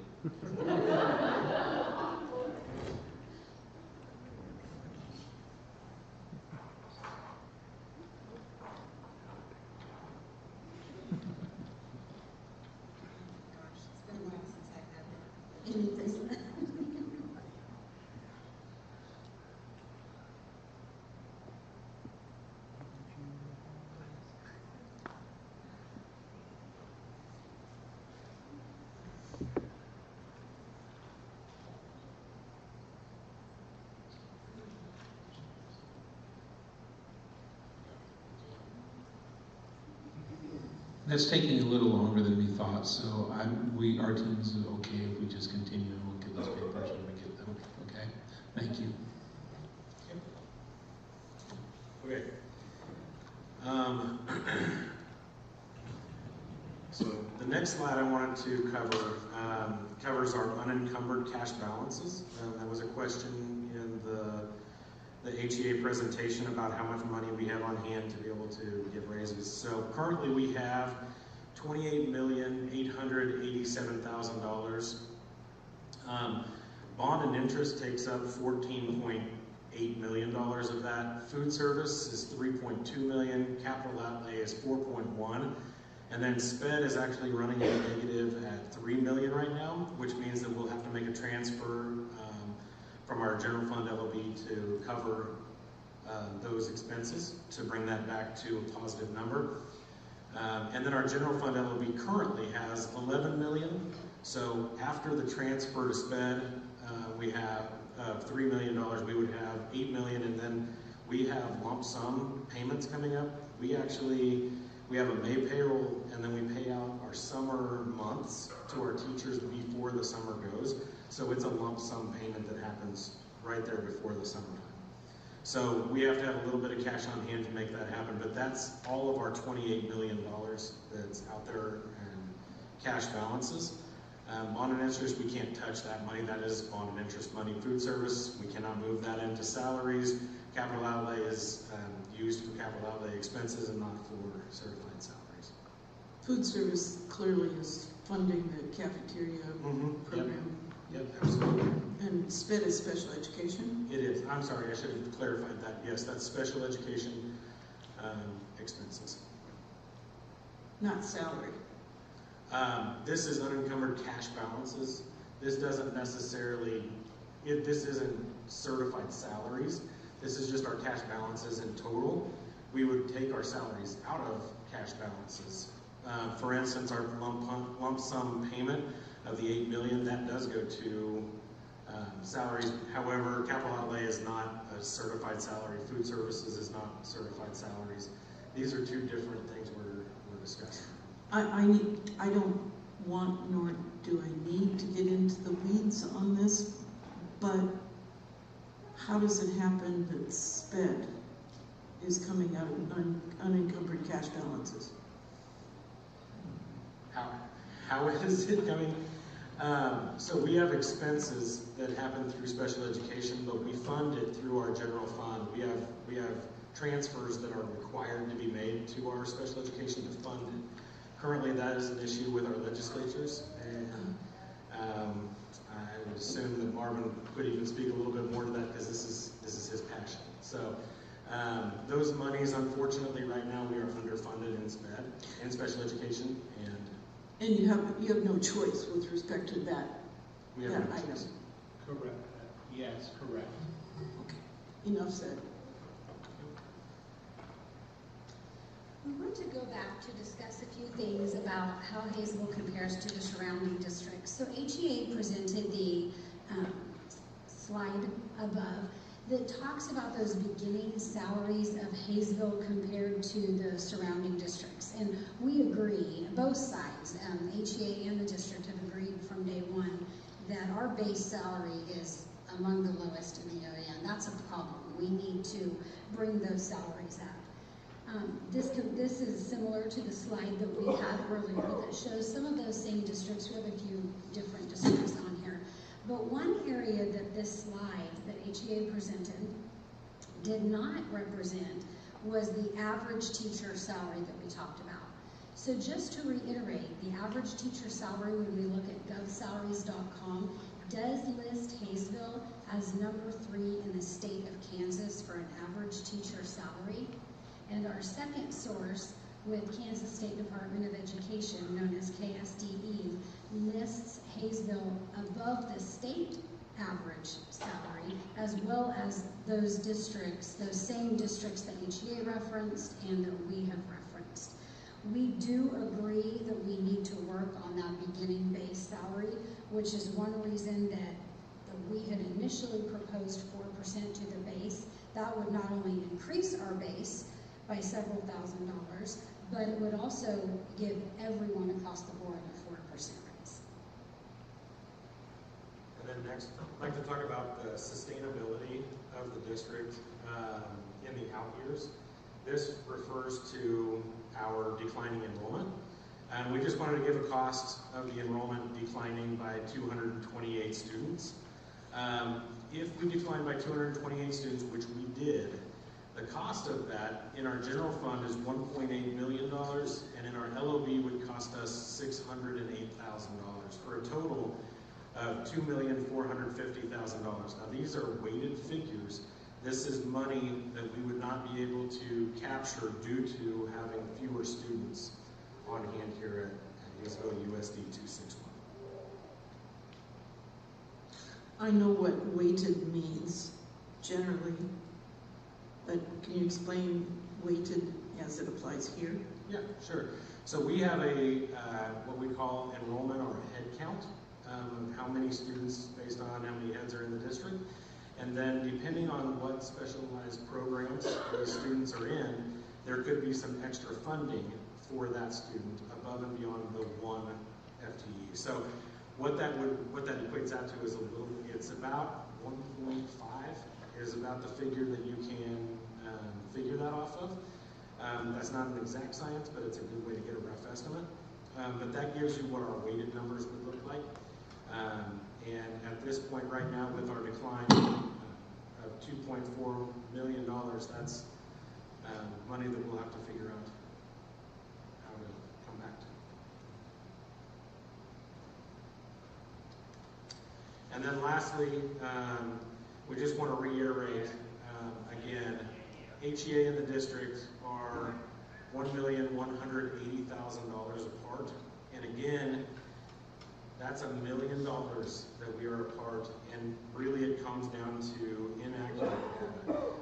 That's taking a little longer than we thought, so our team's okay if we just continue and look at those papers when we get them, okay? Thank you. Okay. So the next slide I wanted to cover covers our unencumbered cash balances. That was a question in the HEA presentation about how much money we have on hand to be able to give raises. So currently we have $28,887,000. Bond and interest takes up $14.8 million of that. Food service is $3.2 million. Capital outlay is $4.1. And then SPED is actually running a negative at $3 million right now, which means that we'll have to make a transfer from our general fund LOB to cover those expenses to bring that back to a positive number. And then our general fund LOB currently has $11 million. So after the transfer to SPED, we have $3 million. We would have $8 million, and then we have lump sum payments coming up. We have a May payroll, and then we pay out our summer months to our teachers before the summer goes. So it's a lump sum payment that happens right there before the summertime. So we have to have a little bit of cash on hand to make that happen, but that's all of our $28 million that's out there in cash balances. Bond and interest, we can't touch that money. That is bond and interest money. Food service, we cannot move that into salaries. Capital outlay is used for capital outlay expenses and not for certified salaries. Food service clearly is funding the cafeteria program. Yep, absolutely. And SPED is special education? It is. I'm sorry, I should have clarified that. Yes, that's special education expenses. Not salary. This is unencumbered cash balances. This doesn't necessarily, this isn't certified salaries. This is just our cash balances in total. We would take our salaries out of cash balances. For instance, our lump sum payment of the $8 million, that does go to salaries. However, capital outlay is not a certified salary. Food services is not certified salaries. These are two different things we're discussing. I don't want, nor do I need to get into the weeds on this, but how does it happen that SPED is coming out of unencumbered cash balances? How is it coming? So we have expenses that happen through special education, but we fund it through our general fund. We have transfers that are required to be made to our special education to fund it. Currently, that is an issue with our legislatures, and I would assume that Marvin could even speak a little bit more to that because this is his passion. So those monies, unfortunately, right now we are underfunded in SPED and special education, and you have no choice with respect to that. We have no choice. Correct. Yes, correct. Okay. Enough said. We want to go back to discuss a few things about how Hazel compares to the surrounding districts. So HEA presented the slide above that talks about those beginning salaries of Hayesville compared to the surrounding districts. And we agree, both sides, HEA and the district have agreed from day one that our base salary is among the lowest in the area, and that's a problem. We need to bring those salaries up. This is similar to the slide that we had earlier that shows some of those same districts. We have a few different districts on here. But one area that this slide that HEA presented did not represent was the average teacher salary that we talked about. So just to reiterate, the average teacher salary when we look at govsalaries.com does list Hayesville as number 3 in the state of Kansas for an average teacher salary. And our second source with Kansas State Department of Education, known as KSDE, lists Hayesville above the state average salary, as well as those districts, those same districts that HEA referenced and that we have referenced. We do agree that we need to work on that beginning base salary, which is one reason that we had initially proposed 4% to the base. That would not only increase our base, by several $1,000s, but it would also give everyone across the board a 4% raise. And then next, I'd like to talk about the sustainability of the district in the out years. This refers to our declining enrollment. And we just wanted to give a cost of the enrollment declining by 228 students. If we decline by 228 students, which we did, the cost of that in our general fund is $1.8 million, and in our LOB would cost us $608,000 for a total of $2,450,000. Now these are weighted figures. This is money that we would not be able to capture due to having fewer students on hand here at USD 261. I know what weighted means generally, but can you explain weighted as it applies here? Yeah, sure. So we have a what we call enrollment or head count of how many students based on how many heads are in the district. And then depending on what specialized programs these students are in, there could be some extra funding for that student above and beyond the one FTE. So what that equates out to is it's about 1.5 is about the figure that you can figure that off of. That's not an exact science, but it's a good way to get a rough estimate. But that gives you what our weighted numbers would look like. And at this point right now, with our decline of $2.4 million, that's money that we'll have to figure out how to come back to. And then lastly, we just want to reiterate, again, HEA and the district are $1,180,000 apart. And again, that's $1 million that we are apart, and really it comes down to inaccurate data.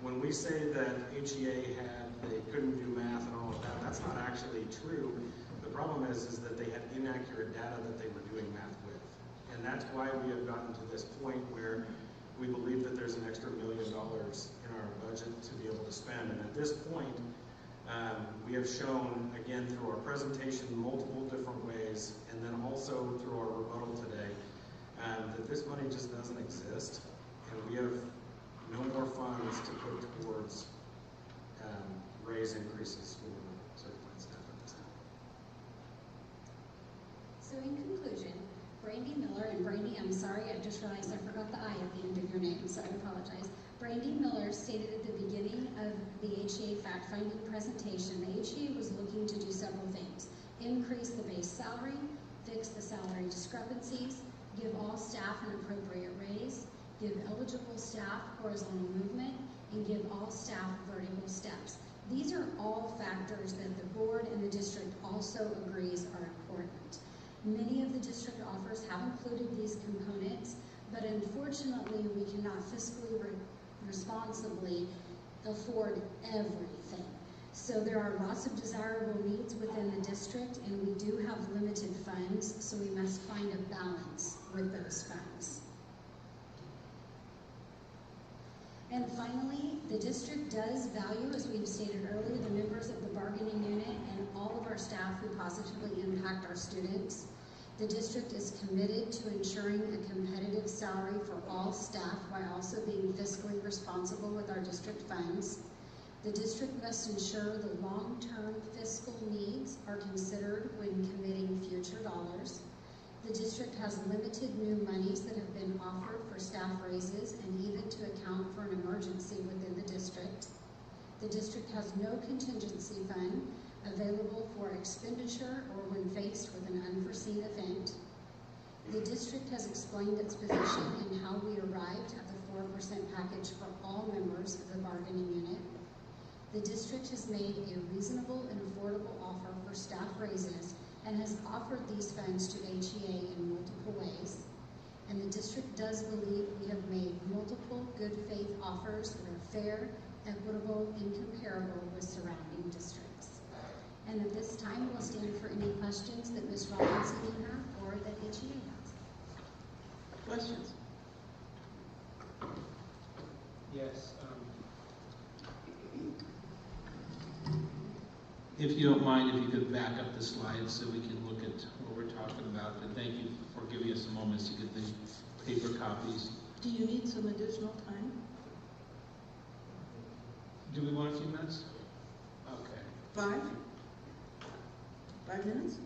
When we say that HEA they couldn't do math and all of that, that's not actually true. The problem is that they had inaccurate data that they were doing math with. And that's why we have gotten to this point where we believe that there's an extra $1 million in our budget to be able to spend. And at this point, we have shown, again, through our presentation, multiple different ways, and then also through our rebuttal today, that this money just doesn't exist, and we have no more funds to put towards raise increases for certified staff at this time. So in conclusion, Brandy Miller, and Brandy, I'm sorry, I just realized I forgot the I at the end of your name, so I apologize. Brandy Miller stated at the beginning of the HEA fact-finding presentation, the HEA was looking to do several things. Increase the base salary, fix the salary discrepancies, give all staff an appropriate raise, give eligible staff horizontal movement, and give all staff vertical steps. These are all factors that the board and the district also agrees are important. Many of the district offers have included these components, but unfortunately we cannot fiscally responsibly afford everything. So there are lots of desirable needs within the district, and we do have limited funds, so we must find a balance with those funds. And finally, the district does value, as we've stated earlier, the members of the bargaining unit and all of our staff who positively impact our students. The district is committed to ensuring a competitive salary for all staff while also being fiscally responsible with our district funds. The district must ensure the long-term fiscal needs are considered when committing future dollars. The district has limited new monies that have been offered for staff raises and even to account for an emergency within the district. The district has no contingency fund available for expenditure or when faced with an unforeseen event. The district has explained its position in how we arrived at the 4% package for all members of the bargaining unit. The district has made a reasonable and affordable offer for staff raises and has offered these funds to HEA in multiple ways. And the district does believe we have made multiple good faith offers that are fair, equitable, and comparable with surrounding districts. And at this time, we'll stand for any questions that Ms. Robinson may have or that HEA has. Questions? Yes. If you don't mind, if you could back up the slides so we can look at what we're talking about. And thank you for giving us some moments to get the paper copies. Do you need some additional time? Do we want a few minutes? Okay. 5? 5 minutes?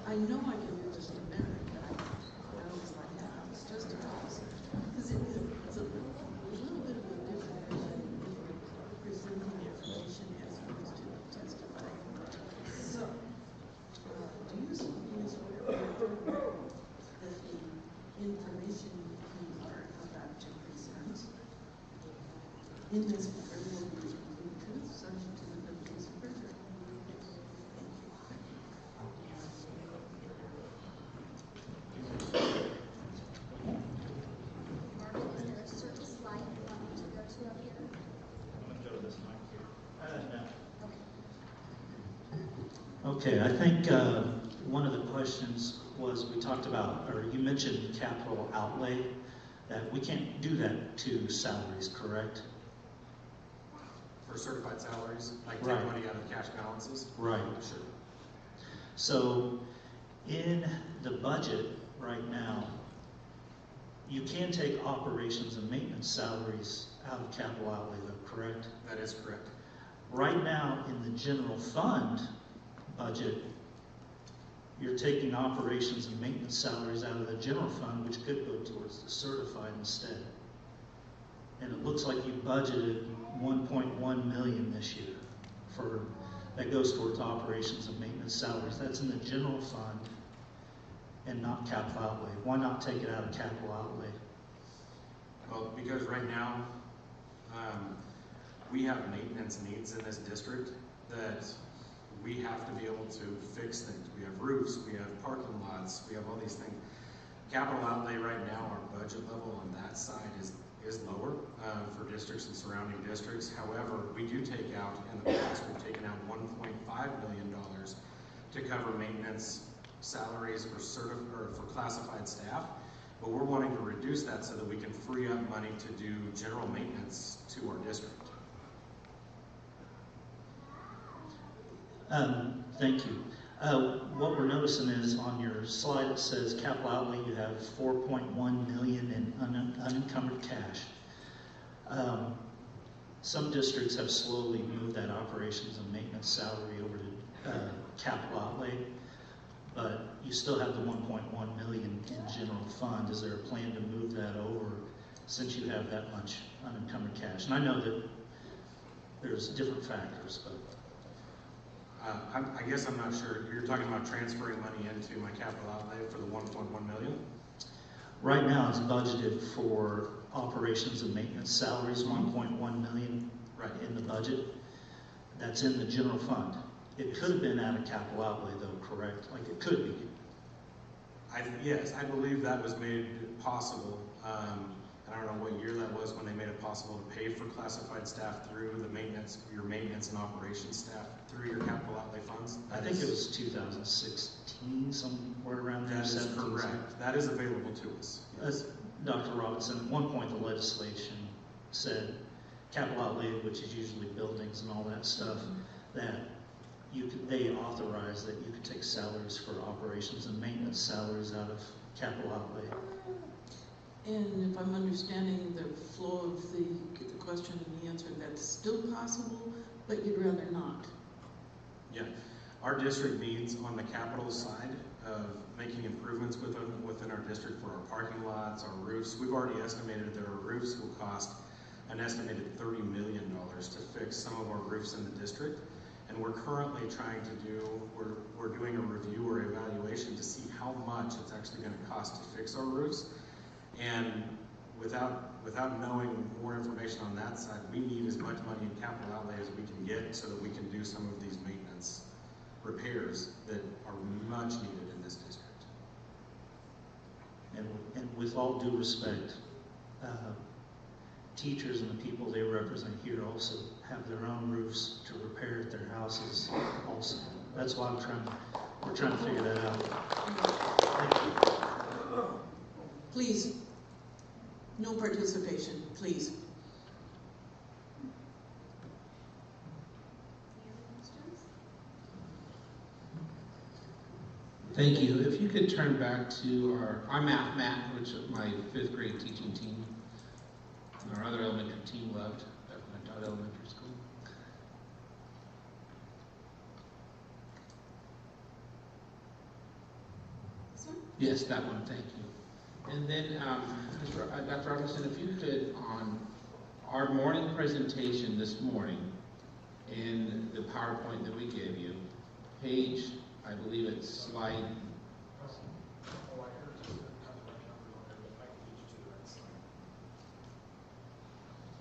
I know I can do just a minute, but I was like, yeah, it's just a pause. Because it's a little bit of a different vision if you're presenting information as opposed to testifying. So, do you suppose that the information you are about to present in this matter will be complete truth, subject to the privilege of perjury? Okay, I think one of the questions was we talked about, or you mentioned capital outlay, that we can't do that to salaries, correct? For certified salaries, like Right. take money out of cash balances? Right. Sure. So in the budget right now, you can take operations and maintenance salaries out of capital outlay though, correct? That is correct. Right now in the general fund budget, you're taking operations and maintenance salaries out of the general fund, which could go towards the certified instead. And it looks like you budgeted 1.1 million this year that goes towards operations and maintenance salaries. That's in the general fund and not capital outlay. Why not take it out of capital outlay? Well, because right now, we have maintenance needs in this district that we have to be able to fix things. We have roofs, we have parking lots, we have all these things. Capital outlay right now, our budget level on that side is lower for districts and surrounding districts. However, we do take out, in the past, we've taken out $1.5 million to cover maintenance salaries for classified staff. But we're wanting to reduce that so that we can free up money to do general maintenance to our district. Thank you. What we're noticing is on your slide it says capital outlay, you have $4.1 million in unencumbered cash. Some districts have slowly moved that operations and maintenance salary over to capital outlay, but you still have the $1.1 million in general fund. Is there a plan to move that over since you have that much unencumbered cash? And I know that there's different factors, but I guess I'm not sure. You're talking about transferring money into my capital outlay for the $1.1 million? right now it's budgeted for operations and maintenance salaries, $1.1 million right in the budget. That's in the general fund. It could have been out of capital outlay though, correct? Like it could be. Yes, I believe that was made possible. I don't know what year that was when they made it possible to pay for classified staff through the maintenance, your maintenance and operations staff through your capital outlay funds. I think it was 2016, somewhere around there. That is correct. That is available to us. Yes. Dr. Robinson, at one point the legislation said capital outlay, which is usually buildings and all that stuff, that they authorized that you could take salaries for operations and maintenance salaries out of capital outlay. And if I'm understanding the flow of the question and the answer, that's still possible, but you'd rather not. Yeah, our district needs on the capital side of making improvements within our district for our parking lots, our roofs. We've already estimated that our roofs will cost an estimated $30 million to fix some of our roofs in the district. And we're currently trying to we're doing a review or evaluation to see how much it's actually going to cost to fix our roofs. And without knowing more information on that side, we need as much money in capital outlay as we can get so that we can do some of these maintenance repairs that are much needed in this district. And with all due respect, teachers and the people they represent here also have their own roofs to repair at their houses also. That's why we're trying to figure that out. Thank you. Please, no participation, please. Thank you. If you could turn back to our Matt, which is my 5th grade teaching team, and our other elementary team loved at my Todd Elementary School. This one? Yes, that one, thank you. And then, Dr. Robinson, if you could, on our morning presentation this morning, in the PowerPoint that we gave you, page, I believe it's slide.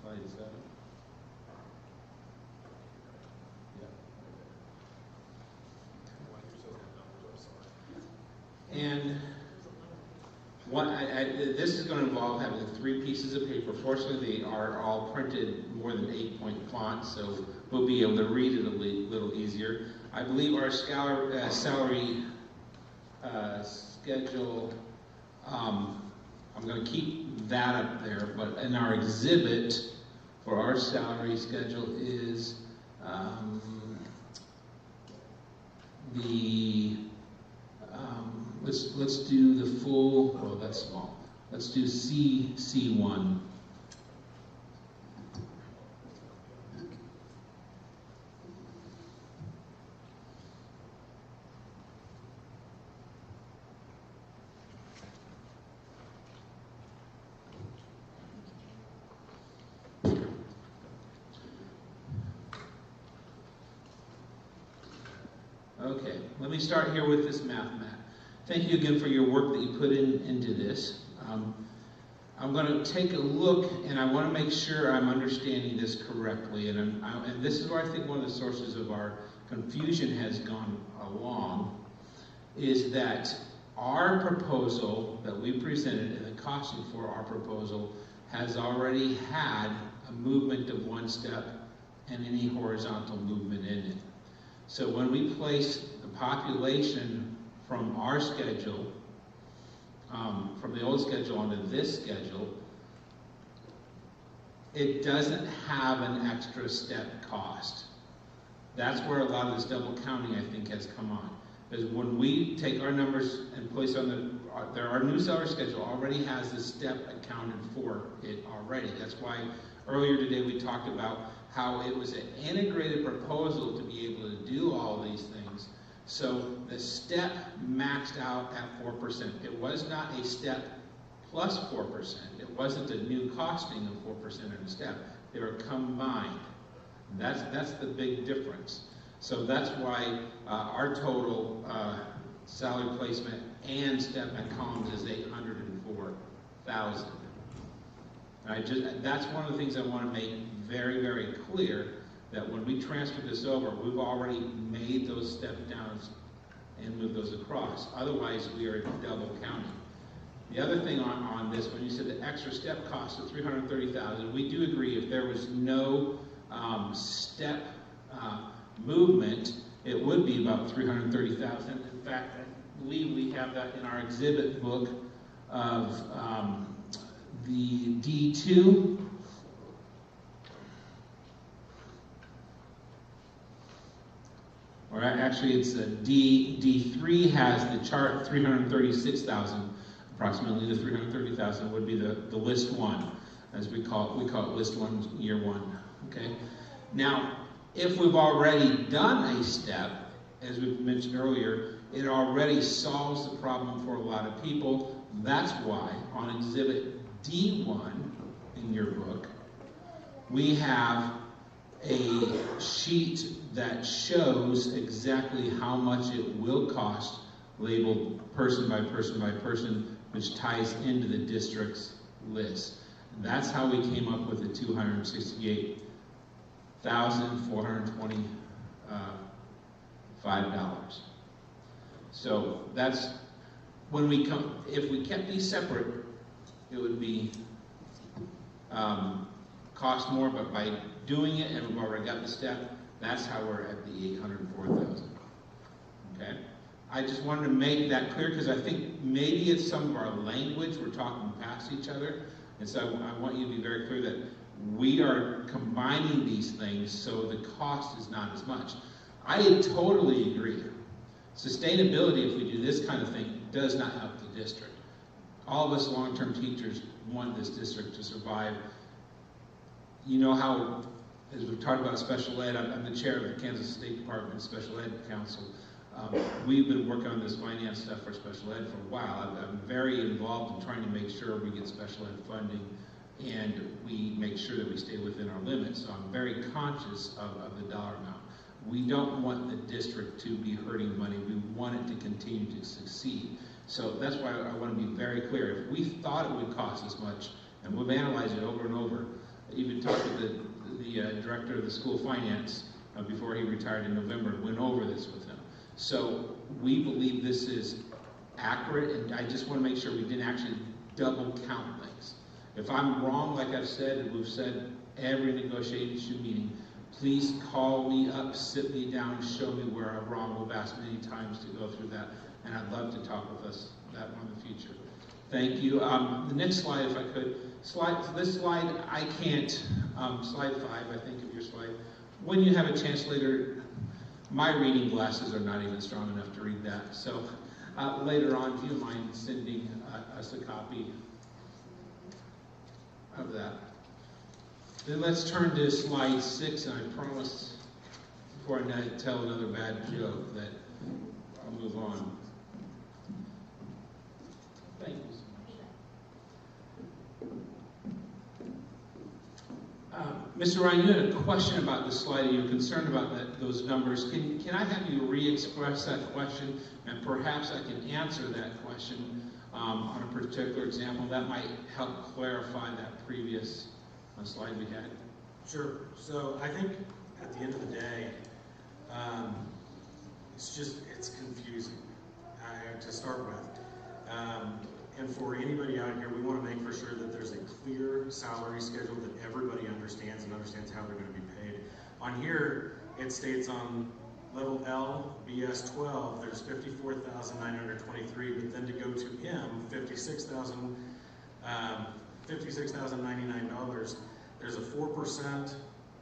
Slide 7. Yeah. And this is going to involve having 3 pieces of paper. Fortunately, they are all printed more than 8-point font, so we'll be able to read it a little easier. I believe our salary schedule, I'm going to keep that up there, but in our exhibit for our salary schedule is let's do the full, oh that's small, let's do C1. Okay, let me start here with this math, Matt. Thank you again for your work that you put into this. I'm going to take a look, and I want to make sure I'm understanding this correctly. And this is where I think one of the sources of our confusion has gone along, is that our proposal that we presented and the costing for our proposal has already had a movement of one step and any horizontal movement in it. So when we place the population from our schedule, from the old schedule onto this schedule, it doesn't have an extra step cost. That's where a lot of this double counting, I think, has come on. Because when we take our numbers and place on our new salary schedule already has the step accounted for it already. That's why earlier today we talked about how it was an integrated proposal to be able to do all these things. So the step maxed out at 4%. It was not a step plus 4%. It wasn't a new costing of 4% in a step. They were combined. That's the big difference. So that's why our total salary placement and step and columns is $804,000. That's one of the things I want to make very, very clear, that when we transfer this over, we've already made those step downs and moved those across. Otherwise, we are double counting. The other thing on this, when you said the extra step cost of $330,000, we do agree if there was no step movement, it would be about $330,000. In fact, I believe we have that in our exhibit book of the D2. Or actually, it's a D3 has the chart 336,000. Approximately the 330,000 would be the list one, as we call it list one, year one. Okay. Now, if we've already done a step, as we mentioned earlier, it already solves the problem for a lot of people. That's why on exhibit D1 in your book, we have a sheet that shows exactly how much it will cost, labeled person by person by person, which ties into the district's list. That's how we came up with the $268,425. So that's when we come. If we kept these separate, it would be cost more. But by doing it, and we've already got the step, that's how we're at the $804,000. Okay. I just wanted to make that clear because I think maybe it's some of our language, we're talking past each other. And so I want you to be very clear that we are combining these things so the cost is not as much. I totally agree. Sustainability, if we do this kind of thing, does not help the district. All of us long-term teachers want this district to survive. You know how, as we've talked about special ed, I'm the chair of the Kansas State Department Special Ed Council. We've been working on this finance stuff for special ed for a while. I'm very involved in trying to make sure we get special ed funding and we make sure that we stay within our limits. So I'm very conscious of the dollar amount. We don't want the district to be hurting money. We want it to continue to succeed. So that's why I want to be very clear. If we thought it would cost this much, and we've analyzed it over and over, even talked to the director of the school of finance before he retired in November, and went over this with him. So we believe this is accurate, and I just want to make sure we didn't actually double count things. If I'm wrong, like I've said, and we've said every negotiation meeting, please call me up, sit me down, show me where I'm wrong. We've asked many times to go through that, and I'd love to talk with us that one in the future. Thank you. The next slide, if I could. This slide, I can't, slide 5, I think, of your slide. When you have a chance later, my reading glasses are not even strong enough to read that. So later on, do you mind sending us a copy of that? Then let's turn to slide 6, and I promise, before I tell another bad joke, that I'll move on. Thank you so much. Mr. Ryan, you had a question about the slide, and you're concerned about those numbers. Can I have you re-express that question, and perhaps I can answer that question on a particular example that might help clarify that previous slide we had? Sure. So I think at the end of the day, it's confusing to start with. And for anybody out here, we want to make for sure that there's a clear salary schedule that everybody understands and understands how they're going to be paid. On here, it states on level L, BS 12, there's $54,923, but then to go to M, $56,099. There's a 4%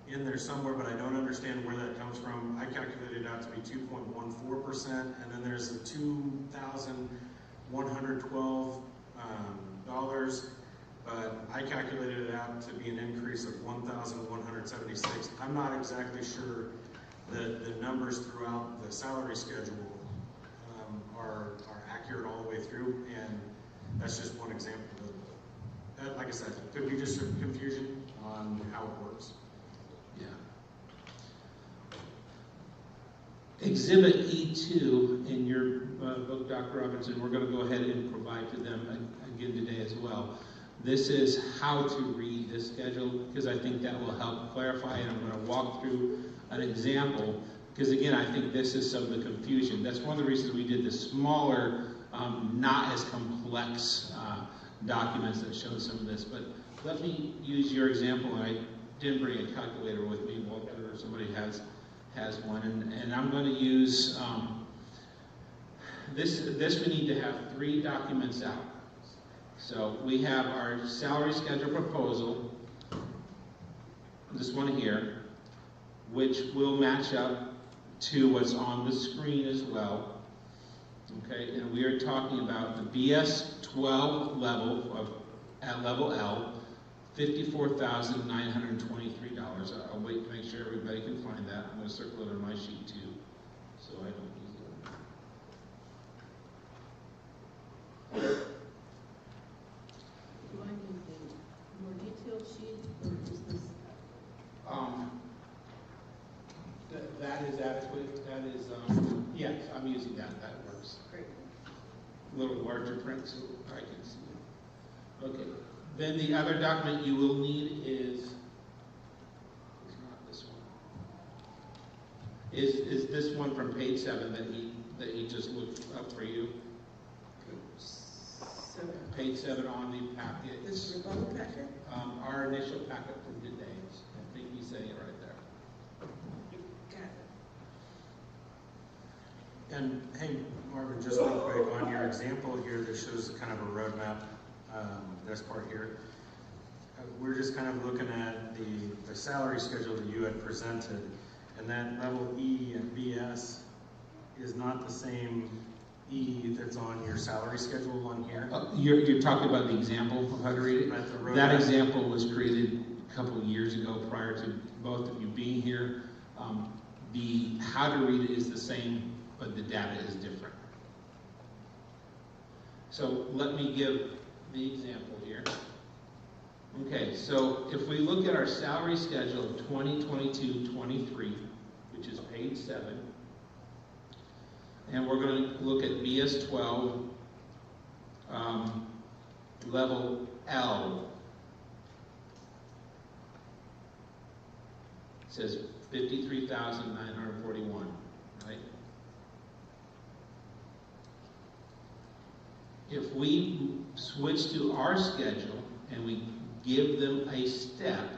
in there somewhere, but I don't understand where that comes from. I calculated it out to be 2.14%, and then there's the $2,112, but I calculated it out to be an increase of 1,176. I'm not exactly sure that the numbers throughout the salary schedule are accurate all the way through, and that's just one example. That, like I said, could be just some confusion on how it works. Yeah. Exhibit E2 in your book, Dr. Robinson, we're going to go ahead and provide to them again today as well. This is how to read this schedule, because I think that will help clarify, and I'm going to walk through an example, because again, I think this is some of the confusion. That's one of the reasons we did the smaller, not as complex documents that show some of this. But let me use your example. I didn't bring a calculator with me. Walter or somebody has one, and I'm going to use this we need to have 3 documents out. So we have our salary schedule proposal, this one here, which will match up to what's on the screen as well. Okay, and we are talking about the BS 12 level at level L, $54,923. I'll wait to make sure everybody can find that. I'm going to circle it on my sheet too, so I don't lose it. Do I need a more detailed sheet, or is this? That is adequate. That is, yes, I'm using that. That works. Great. A little larger print so I can see it. Okay. Then the other document you will need is not this one. Is this one from page 7 that he just looked up for you? Page 7 on the packet. This rebuttal packet? Our initial packet from today. I think he's saying it right there. Got it. And hey, Marvin, just real quick on your example here that shows kind of a roadmap, this part here. We're just kind of looking at the salary schedule that you had presented, and that level E and BS is not the same E that's on your salary schedule on here. You're talking about the example of how to read it? That example was created a couple of years ago prior to both of you being here. The how to read it is the same, but the data is different. So let me give the example here. Okay, so if we look at our salary schedule of 2022-23, which is page 7, and we're going to look at BS 12, level L. It says 53,941, right? If we switch to our schedule and we give them a step,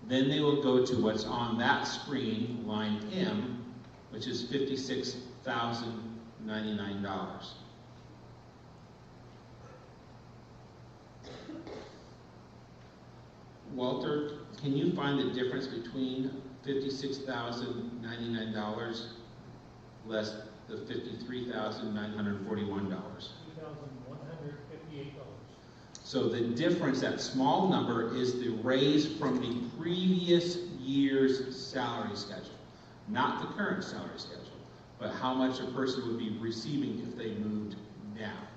then they will go to what's on that screen, line M, which is $56,099. Walter, can you find the difference between $56,099 less the $53,941? $2,158. So the difference, that small number, is the raise from the previous year's salary schedule, not the current salary schedule, but how much a person would be receiving if they moved down.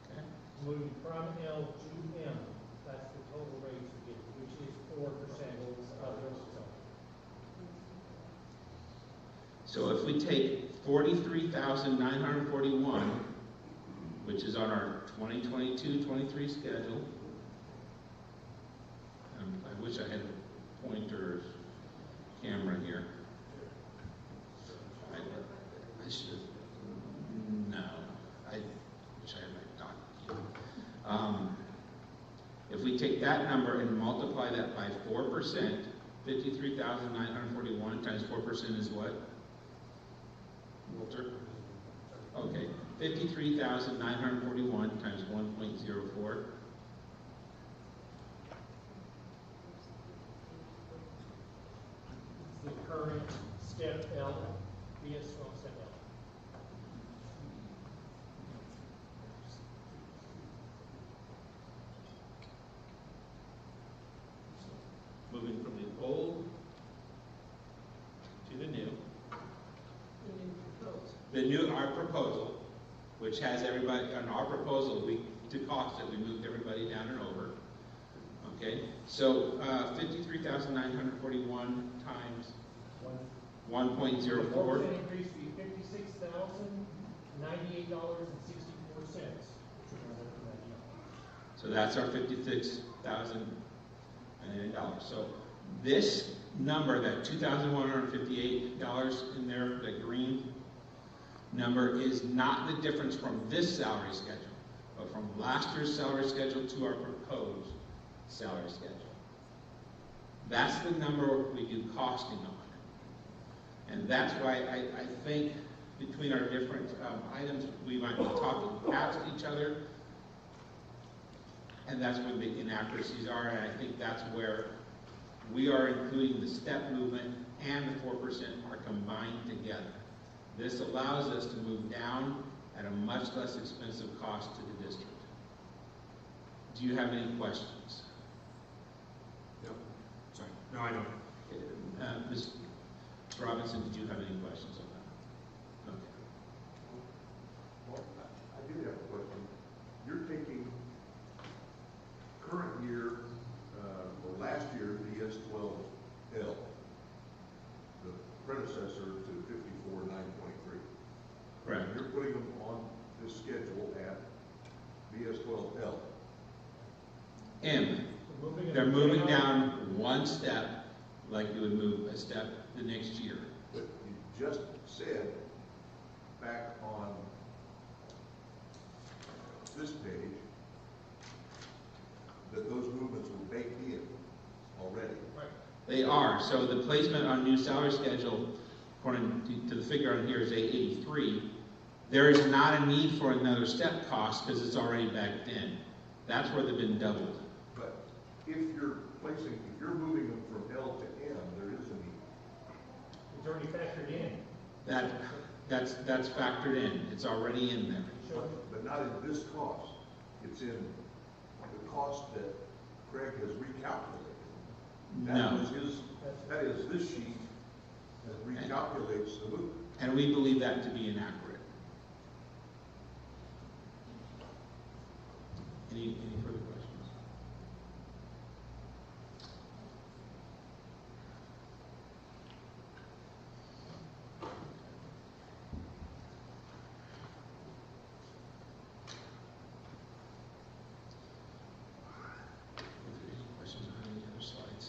Okay? Moving from L to M, that's the total raise you get, which is 4% of So if we take 43,941, which is on our 2022-23 schedule, I wish I had a pointer camera here. I should have. No, I wish I had my document. If we take that number and multiply that by 4%, 53,941 times 4% is what? Walter? Okay, 53,941 times 1.04. The current step L, BS12 step L. Moving from the old to the new. Our proposal, which has everybody, on our proposal, to cost it, we moved everybody down and over. Okay, so 53,941 times 1.04. 4% increase would be $56,098.64. So that's our $56,000. So this number, that $2,158 in there, the green number, is not the difference from this salary schedule, but from last year's salary schedule to our proposed salary schedule. That's the number we do costing on. And that's why I think between our different items, we might be talking past each other. And that's where the inaccuracies are, and I think that's where we are including the step movement and the 4% are combined together. This allows us to move down at a much less expensive cost to the district. Do you have any questions? Yep. Sorry. No, I don't. Ms. Robinson, did you have any questions on that? Okay. Well, I do have a question. You're taking current year, or last year, DS12L, the predecessor to 54.9.3. Correct. You're putting them on this schedule at DS12L. M. They're moving down one step, like you would move a step the next year. But you just said back on this page that those movements were baked in already. They are. So the placement on new salary schedule, according to the figure on here, is 883. There is not a need for another step cost because it's already backed in. That's where they've been doubled. But if you're moving them from L to M, there is a need. It's already factored in. That's factored in. It's already in there. But not in this cost. It's in the cost that Craig has recalculated. No. That is this sheet that recalculates the movement. And we believe that to be inaccurate. Any further questions? Any questions on any other slides?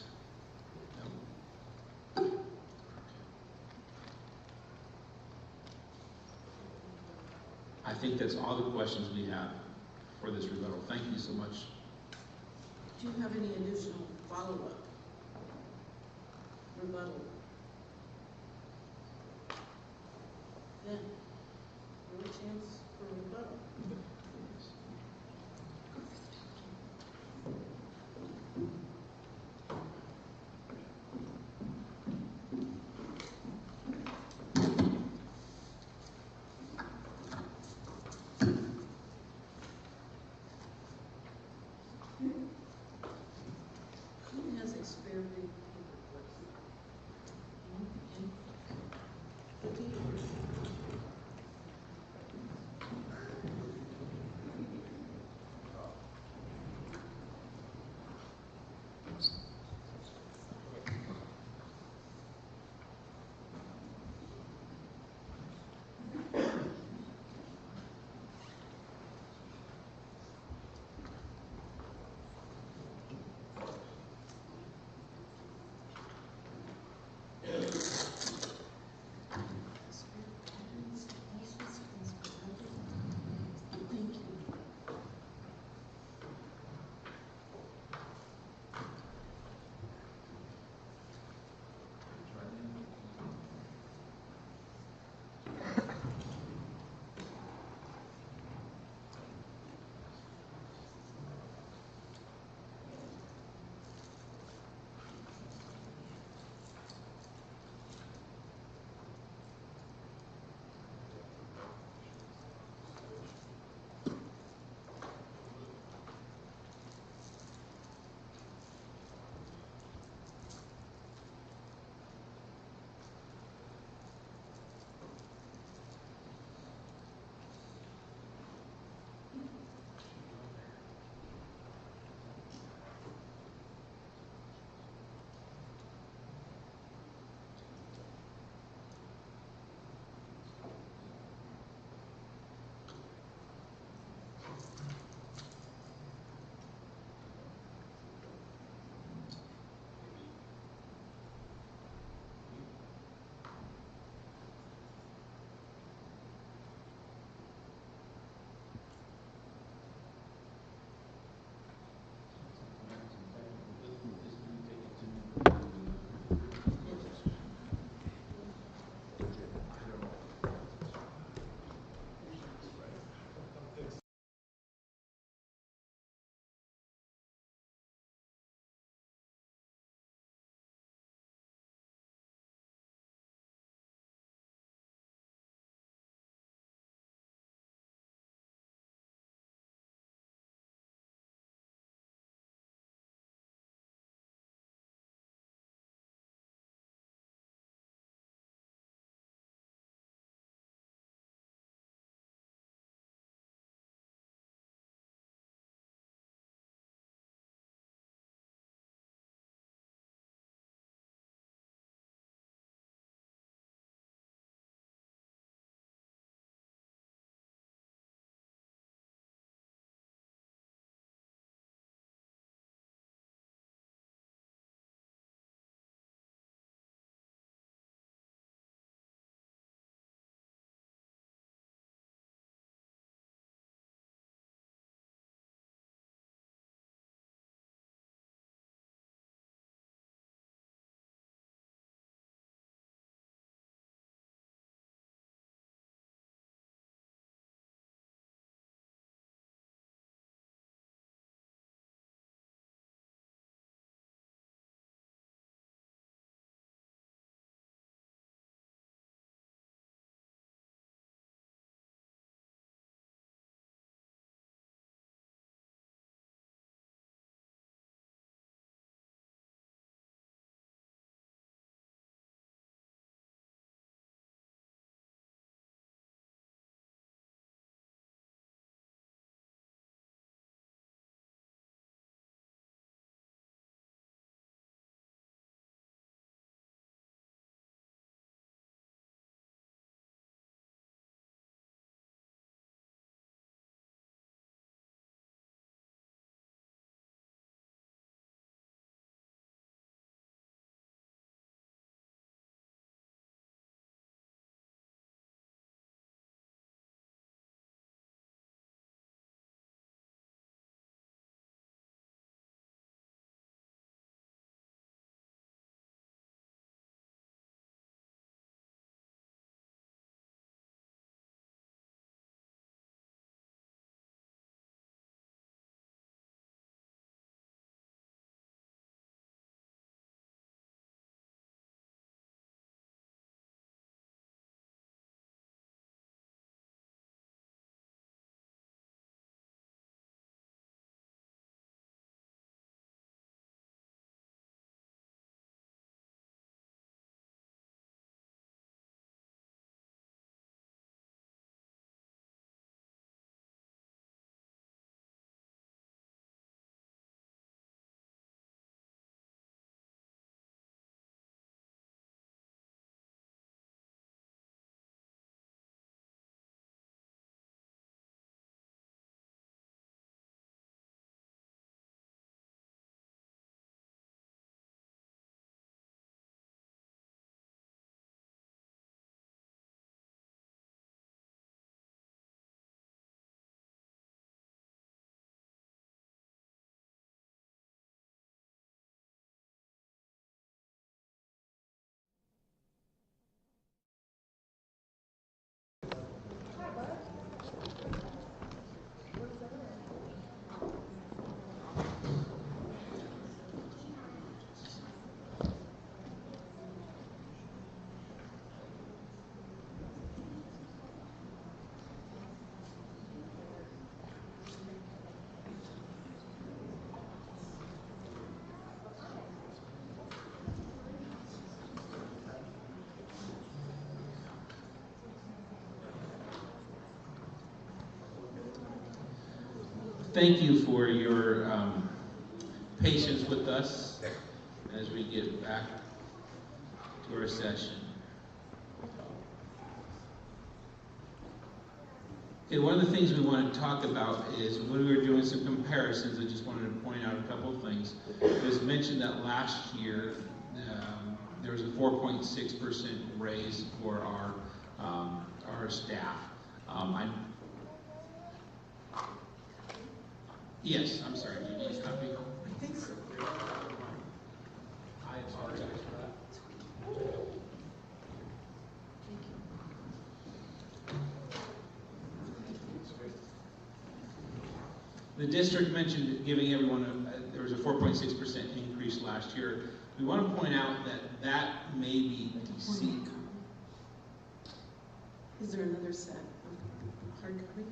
No? I think that's all the questions we have for this rebuttal. Thank you so much. Do you have any additional follow-up? Rebuttal? Then, no chance for rebuttal. Who has a spare big paper clip? thank you for your patience with us as we get back to our session. Okay, one of the things we want to talk about is when we were doing some comparisons, I just wanted to point out a couple of things. It was mentioned that last year there was a 4.6% raise for our staff. Yes, I'm sorry, do you need a copy? I think so. I apologize for that. The district mentioned giving everyone there was a 4.6% increase last year. We want to point out that that may be deceived. Is there another set of hard copy?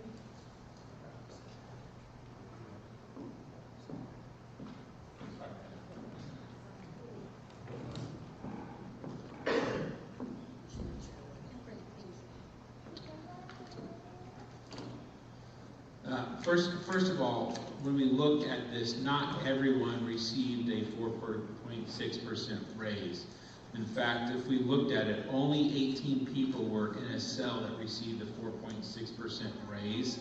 First of all, when we look at this, not everyone received a 4.6% raise. In fact, if we looked at it, only 18 people were in a cell that received a 4.6% raise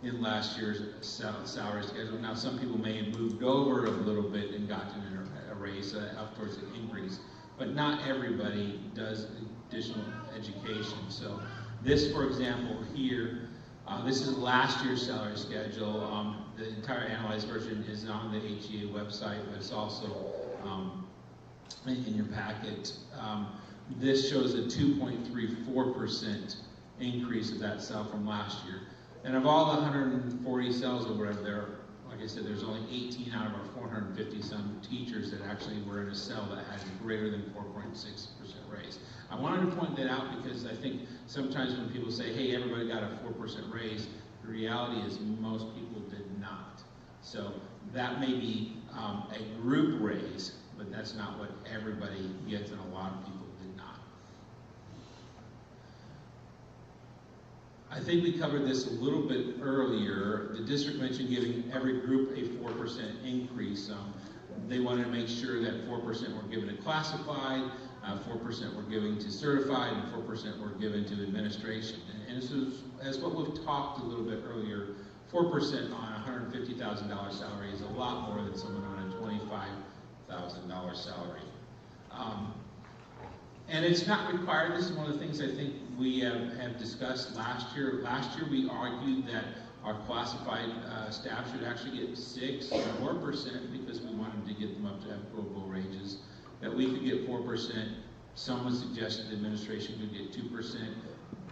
in last year's salary schedule. Now, some people may have moved over a little bit and gotten a raise up towards an increase, but not everybody does additional education. So this, for example, here, this is last year's salary schedule. The entire analyzed version is on the HEA website, but it's also in your packet. This shows a 2.34% increase of that cell from last year. And of all the 140 cells over there, like I said, there's only 18 out of our 450 some teachers that actually were in a cell that had a greater than 4.6% raise. I wanted to point that out because I think sometimes when people say, hey, everybody got a 4% raise, the reality is most people did not. So that may be a group raise, but that's not what everybody gets, and a lot of people did not. I think we covered this a little bit earlier. The district mentioned giving every group a 4% increase. They wanted to make sure that 4% were given to classified, 4% were given to certified, and 4% were given to administration. And this is, as what we've talked a little bit earlier, 4% on a $150,000 salary is a lot more than someone on a $25,000 salary. And it's not required. This is one of the things I think we have discussed last year. Last year we argued that our classified staff should actually get 6 or more % because we wanted to get them up to equitable wages, that we could get 4%. Someone suggested the administration could get 2%.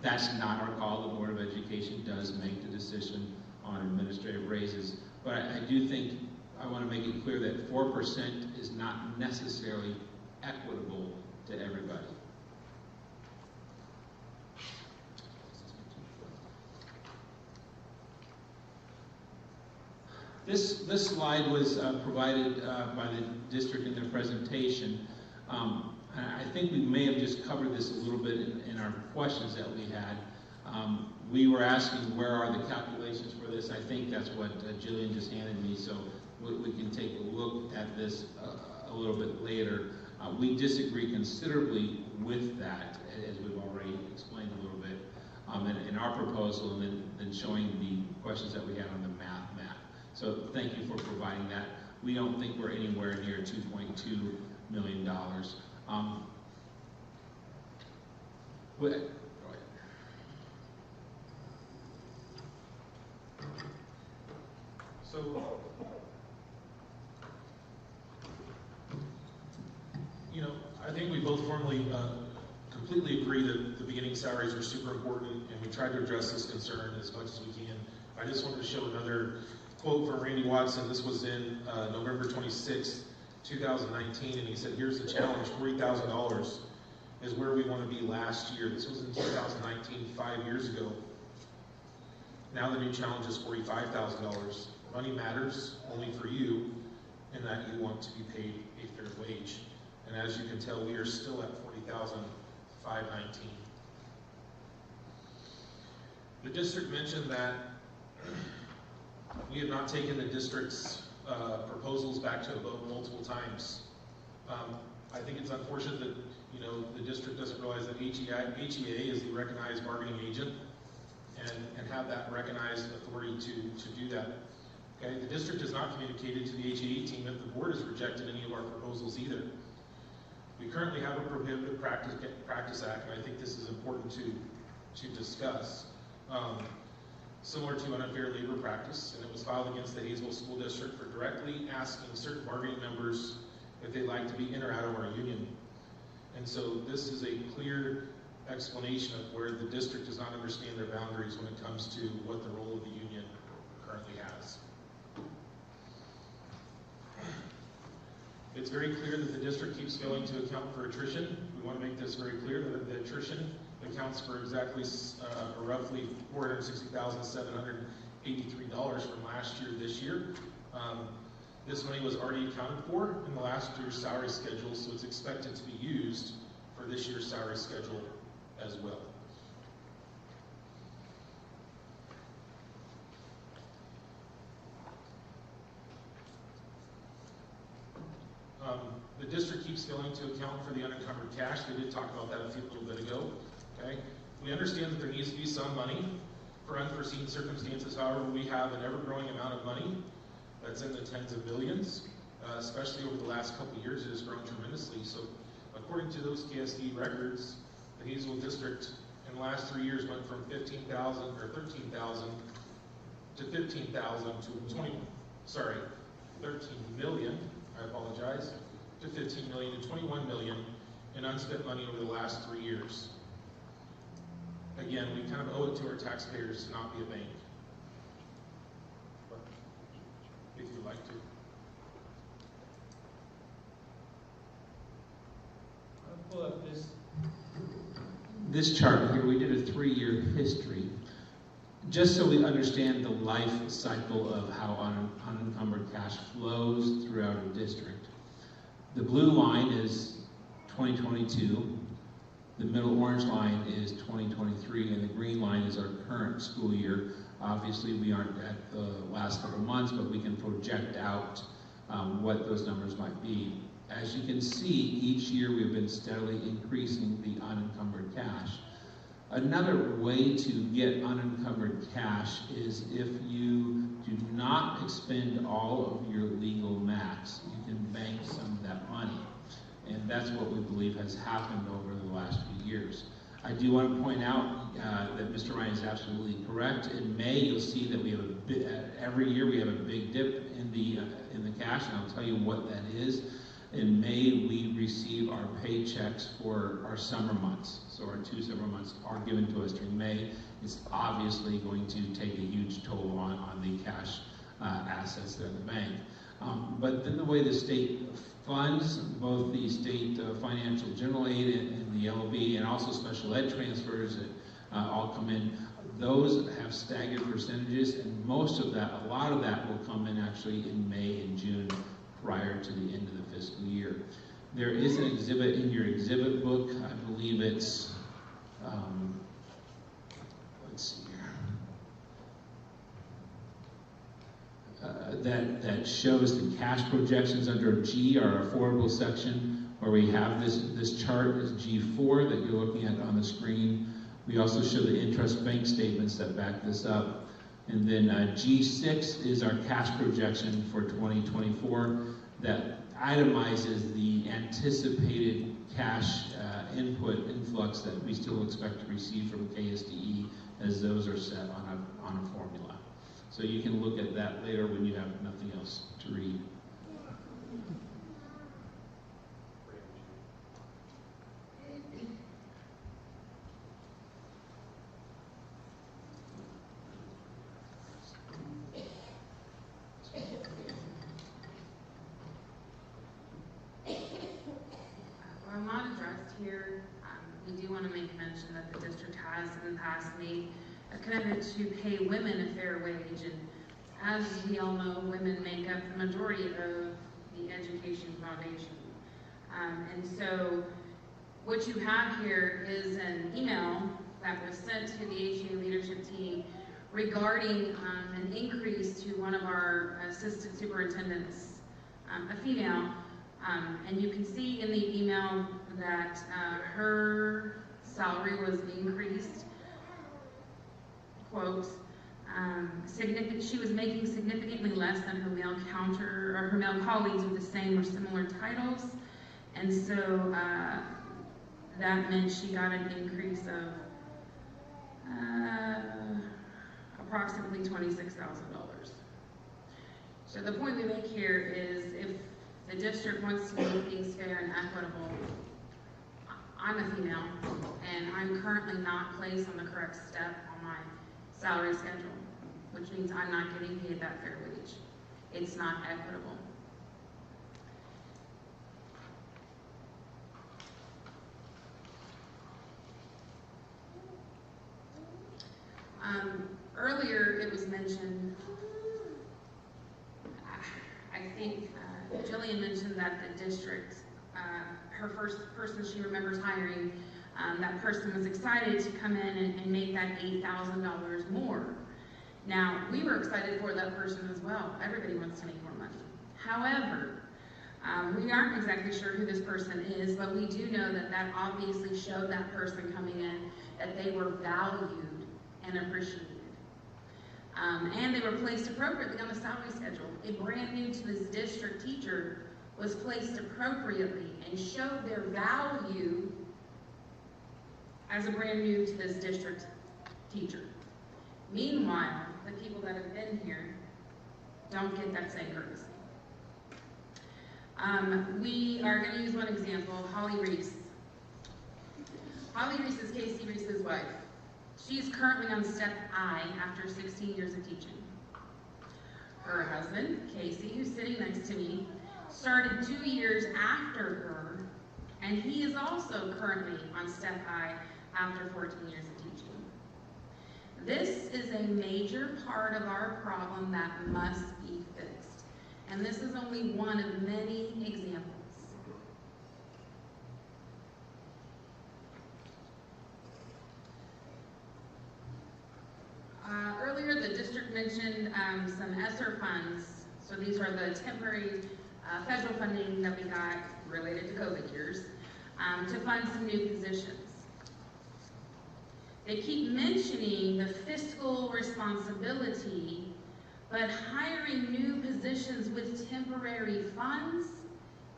That's not our call. The Board of Education does make the decision on administrative raises. But I do think I want to make it clear that 4% is not necessarily equitable to everybody. This slide was provided by the district in their presentation. I think we may have just covered this a little bit in our questions that we had. We were asking where are the calculations for this. I think that's what Jillian just handed me, so we can take a look at this a little bit later. We disagree considerably with that, as we've already explained a little bit in our proposal, and then showing the questions that we had on the math. So thank you for providing that. We don't think we're anywhere near $2.2 million. Go ahead. So, I think we both formally completely agree that the beginning salaries are super important, and we tried to address this concern as much as we can. I just wanted to show another quote from Randy Watson. This was in November 26, 2019, and he said, here's the challenge, $40,000 is where we want to be last year. This was in 2019, 5 years ago. Now the new challenge is $45,000. Money matters only for you, in that you want to be paid a fair wage. And as you can tell, we are still at $40,519. The district mentioned that We have not taken the district's proposals back to a vote multiple times. I think it's unfortunate that, you know, the district doesn't realize that HEA is the recognized bargaining agent and have that recognized authority to do that. Okay, the district has not communicated to the HEA team that the board has rejected any of our proposals either. We currently have a Prohibited Practice Act, and I think this is important to discuss. Similar to an unfair labor practice, and it was filed against the Hayesville School District for directly asking certain bargaining members if they'd like to be in or out of our union. And so this is a clear explanation of where the district does not understand their boundaries when it comes to what the role of the union currently has. It's very clear that the district keeps failing to account for attrition. We want to make this very clear that the attrition accounts for exactly roughly $460,783 from last year to this year. This money was already accounted for in the last year's salary schedule, so it's expected to be used for this year's salary schedule as well. The district keeps failing to account for the unencumbered cash. We did talk about that a little bit ago. Okay? We understand that there needs to be some money for unforeseen circumstances. However, we have an ever-growing amount of money that's in the tens of billions, especially over the last couple of years. It has grown tremendously. So, according to those KSD records, the Hayesville district in the last 3 years went from 15,000 or 13,000 to 15,000 to 13 million. I apologize, to 15 million to 21 million in unspent money over the last 3 years. Again, we kind of owe it to our taxpayers to not be a bank. But if you'd like to. I'll pull up this chart here. We did a 3-year history, just so we understand the life cycle of how unencumbered cash flows throughout a district. The blue line is 2022, the middle orange line is 2023, and the green line is our current school year. Obviously, we aren't at the last couple months, but we can project out what those numbers might be. As you can see, each year we've been steadily increasing the unencumbered cash. Another way to get unencumbered cash is if you do not expend all of your legal max, you can bank some of that money. And that's what we believe has happened over the last few years. I do want to point out that Mr. Ryan is absolutely correct. In May, you'll see that we have every year we have a big dip in the cash, and I'll tell you what that is. In May, we receive our paychecks for our summer months. So our 2 summer months are given to us during May. It's obviously going to take a huge toll on the cash assets that are in the bank. But then the way the state funds, both the state financial general aid and the LOB, and also special ed transfers that all come in, those have staggered percentages, and most of that, a lot of that will come in actually in May and June, prior to the end of the fiscal year. There is an exhibit in your exhibit book. I believe it's, let's see here. That shows the cash projections under G, our affordable section, where we have this chart is G4 that you're looking at on the screen. We also show the interest bank statements that back this up. And then G6 is our cash projection for 2024 that itemizes the anticipated cash influx that we still expect to receive from KSDE as those are set on a formula. So you can look at that later when you have nothing else to read. We do want to make mention that the district has in the past made a commitment to pay women a fair wage, and as we all know, women make up the majority of the education foundation. And so what you have here is an email that was sent to the HA leadership team regarding an increase to one of our assistant superintendents, a female, and you can see in the email that her salary was increased, quote, she was making significantly less than her male her male colleagues with the same or similar titles, and so that meant she got an increase of approximately $26,000. So the point we make here is if the district wants to make things fair and equitable, I'm a female, and I'm currently not placed on the correct step on my salary schedule, which means I'm not getting paid that fair wage. It's not equitable. Earlier it was mentioned, I think Jillian mentioned that the district, her first person she remembers hiring, that person was excited to come in and make that $8,000 more. Now, we were excited for that person as well. Everybody wants to make more money. However, we aren't exactly sure who this person is, but we do know that that obviously showed that person coming in that they were valued and appreciated. And they were placed appropriately on the salary schedule. A brand new to this district teacher was placed appropriately and showed their value as a brand new to this district teacher. Meanwhile, the people that have been here don't get that same courtesy. We are going to use one example, Holly Reese. Holly Reese is Casey Reese's wife. She is currently on step I after 16 years of teaching. Her husband, Casey, who's sitting next to me, started 2 years after her, and he is also currently on step I after 14 years of teaching. This is a major part of our problem that must be fixed, and this is only one of many examples. Earlier, the district mentioned some ESSER funds. So these are the temporary federal funding that we got related to COVID years to fund some new positions. They keep mentioning the fiscal responsibility, but hiring new positions with temporary funds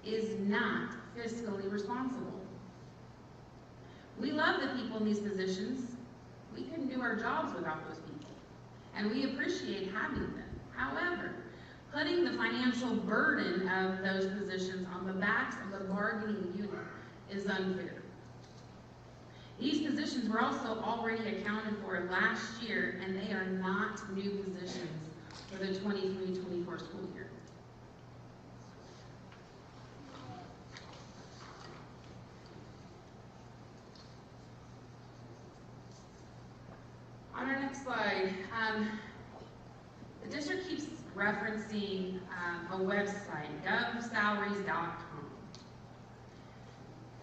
is not fiscally responsible. We love the people in these positions. We couldn't do our jobs without those people, and we appreciate having them. However, putting the financial burden of those positions on the backs of the bargaining unit is unfair. These positions were also already accounted for last year, and they are not new positions for the 23-24 school year. On our next slide, the district keeps referencing a website, govsalaries.com.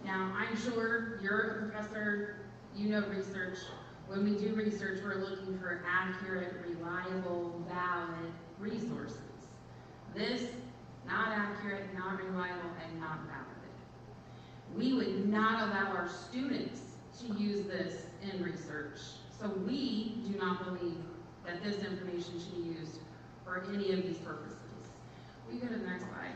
Now, I'm sure you're a professor, you know research. When we do research, we're looking for accurate, reliable, valid resources. This, not accurate, not reliable, and not valid. We would not allow our students to use this in research. So we do not believe that this information should be used for any of these purposes. We go to the next slide.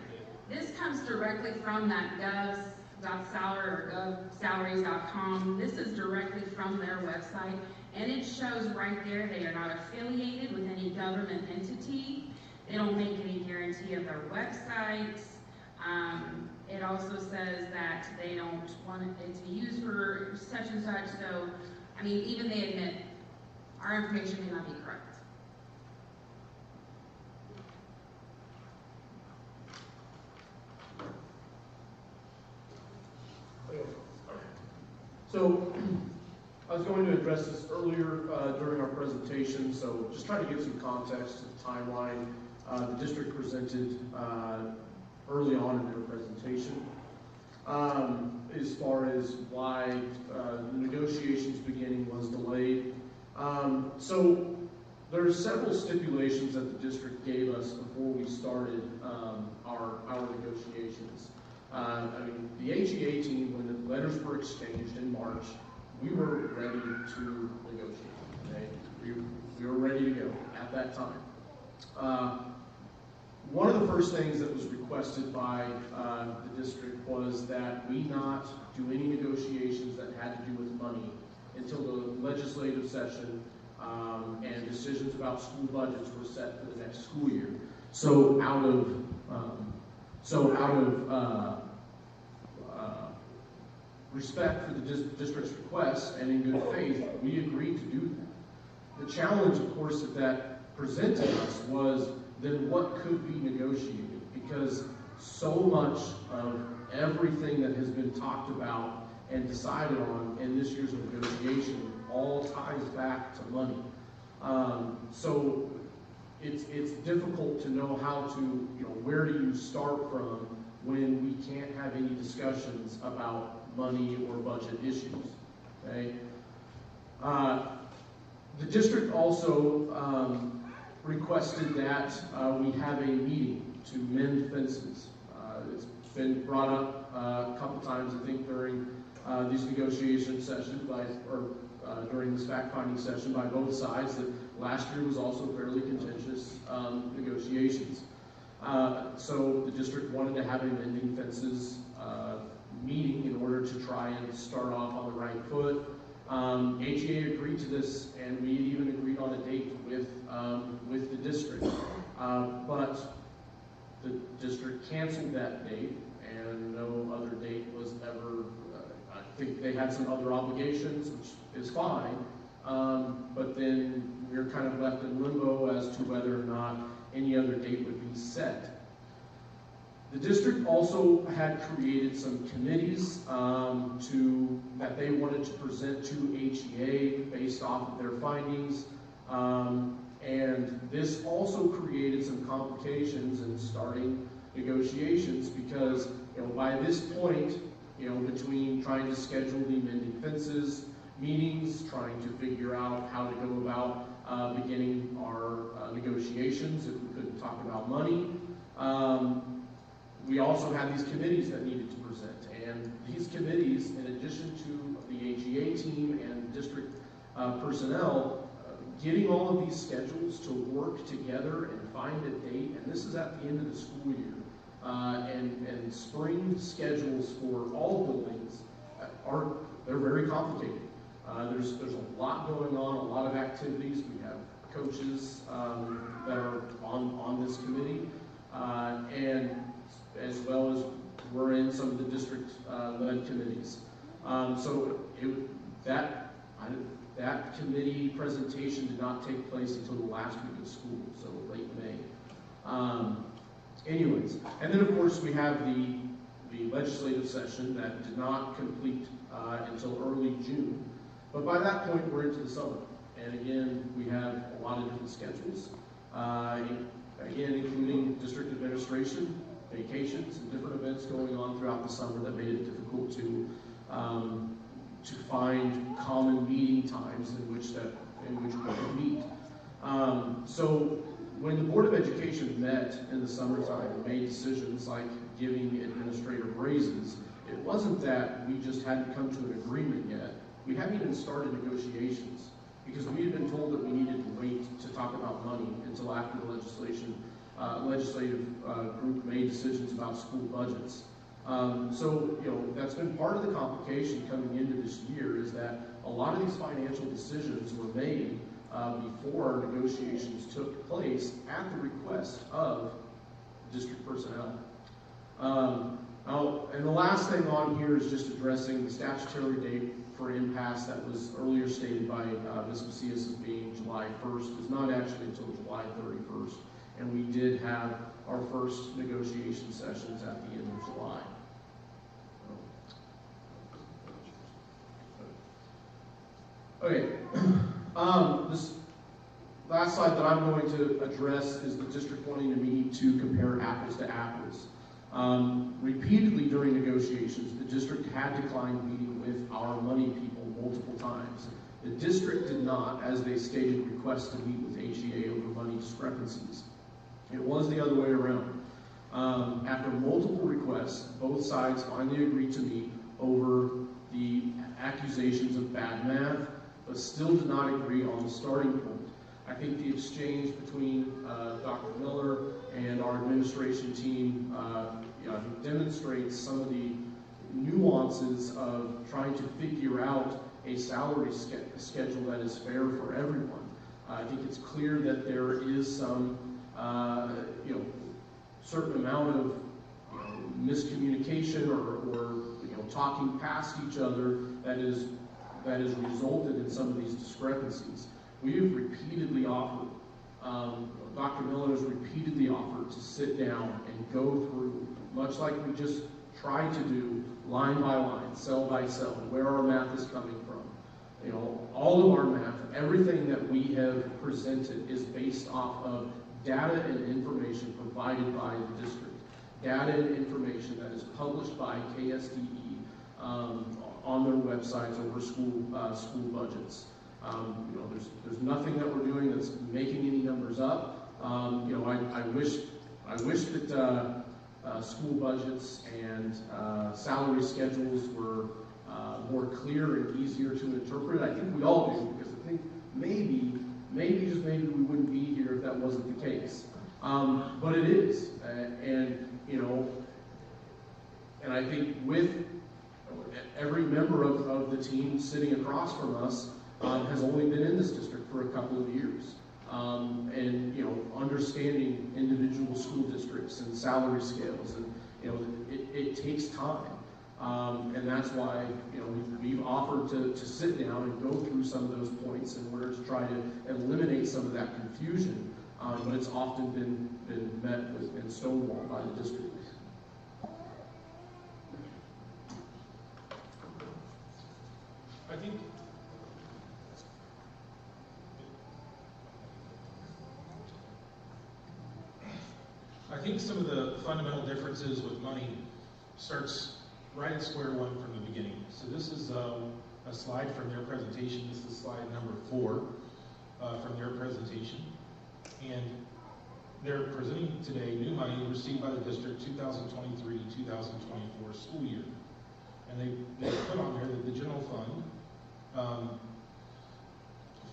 This comes directly from that govs.salary or govsalaries.com. This is directly from their website, and it shows right there they are not affiliated with any government entity. They don't make any guarantee of their websites. It also says that they don't want it to be used for such and such. So, I mean, even they admit our information may not be correct. So, I was going to address this earlier during our presentation, so just trying to give some context to the timeline. The district presented early on in their presentation as far as why the negotiations beginning was delayed. So There are several stipulations that the district gave us before we started our negotiations. I mean, the HEA team, when the letters were exchanged in March, we were ready to negotiate. Okay? We were ready to go at that time. One of the first things that was requested by the district was that we not do any negotiations that had to do with money until the legislative session and decisions about school budgets were set for the next school year. So out of respect for the district's request and in good faith, we agreed to do that. The challenge, of course, that presented us was then what could be negotiated, because so much of everything that has been talked about and decided on in this year's negotiation all ties back to money. So it's difficult to know how to, where do you start from when we can't have any discussions about money or budget issues, okay? The district also requested that we have a meeting to mend fences. It's been brought up a couple times, I think, during these negotiation sessions during this fact-finding session by both sides, that last year was also fairly contentious negotiations. So the district wanted to have a mending fences meeting in order to try and start off on the right foot. HEA agreed to this, and we even agreed on a date with the district. But the district canceled that date, and no other date was ever, I think they had some other obligations, which is fine, but then we were kind of left in limbo as to whether or not any other date would be set. The district also had created some committees that they wanted to present to HEA based off of their findings, and this also created some complications in starting negotiations, because by this point, between trying to schedule the mending fences meetings, trying to figure out how to go about beginning our negotiations if we couldn't talk about money. We also had these committees that needed to present, and these committees, in addition to the HEA team and district personnel, getting all of these schedules to work together and find a date, and this is at the end of the school year, and spring schedules for all buildings they're very complicated. There's a lot going on, a lot of activities. We have coaches that are on this committee, and as well as we're in some of the district led committees. So that committee presentation did not take place until the last week of school, so late May. Anyways, and then of course we have the legislative session that did not complete until early June. But by that point, we're into the summer. And again, we have a lot of different schedules. Again, including district administration, vacations, and different events going on throughout the summer that made it difficult to find common meeting times in which we could meet. So when the Board of Education met in the summertime and made decisions like giving administrative raises, it wasn't that we just hadn't come to an agreement yet. We hadn't even started negotiations, because we had been told that we needed to wait to talk about money until after the legislative group made decisions about school budgets. So, that's been part of the complication coming into this year, is that a lot of these financial decisions were made before negotiations took place at the request of district personnel. And the last thing on here is just addressing the statutory date for Impass that was earlier stated by Ms. Macias as being July 1st. It's not actually until July 31st. And we did have our first negotiation sessions at the end of July. Okay, this last slide that I'm going to address is the district wanting me to compare apples to apples. Repeatedly during negotiations, the district had declined meeting with our money people multiple times. The district did not, as they stated, request to meet with HEA over money discrepancies. It was the other way around. After multiple requests, both sides finally agreed to meet over the accusations of bad math, but still did not agree on the starting point. I think the exchange between Dr. Miller and our administration team demonstrates some of the nuances of trying to figure out a salary schedule that is fair for everyone. I think it's clear that there is some, certain amount of miscommunication or talking past each other that is resulted in some of these discrepancies. We have repeatedly offered, Dr. Miller has repeatedly offered to sit down and go through, much like we just tried to do, line by line, cell by cell, where our math is coming from. All of our math, everything that we have presented is based off of data and information provided by the district. Data and information that is published by KSDE on their websites over school budgets. There's nothing that we're doing that's making any numbers up. I wish that school budgets and salary schedules were more clear and easier to interpret. I think we all do, because I think maybe we wouldn't be here if that wasn't the case. But it is, and I think with every member of the team sitting across from us has only been in this district for a couple of years. And understanding individual school districts and salary scales, and it takes time. And that's why we've offered to sit down and go through some of those points in order to try to eliminate some of that confusion. But it's often been met with and stonewalled by the district. I think some of the fundamental differences with money starts right at square one from the beginning. So this is a slide from their presentation. This is slide number 4 from their presentation. And they're presenting today new money received by the district 2023-2024 school year. And they put on there that the general fund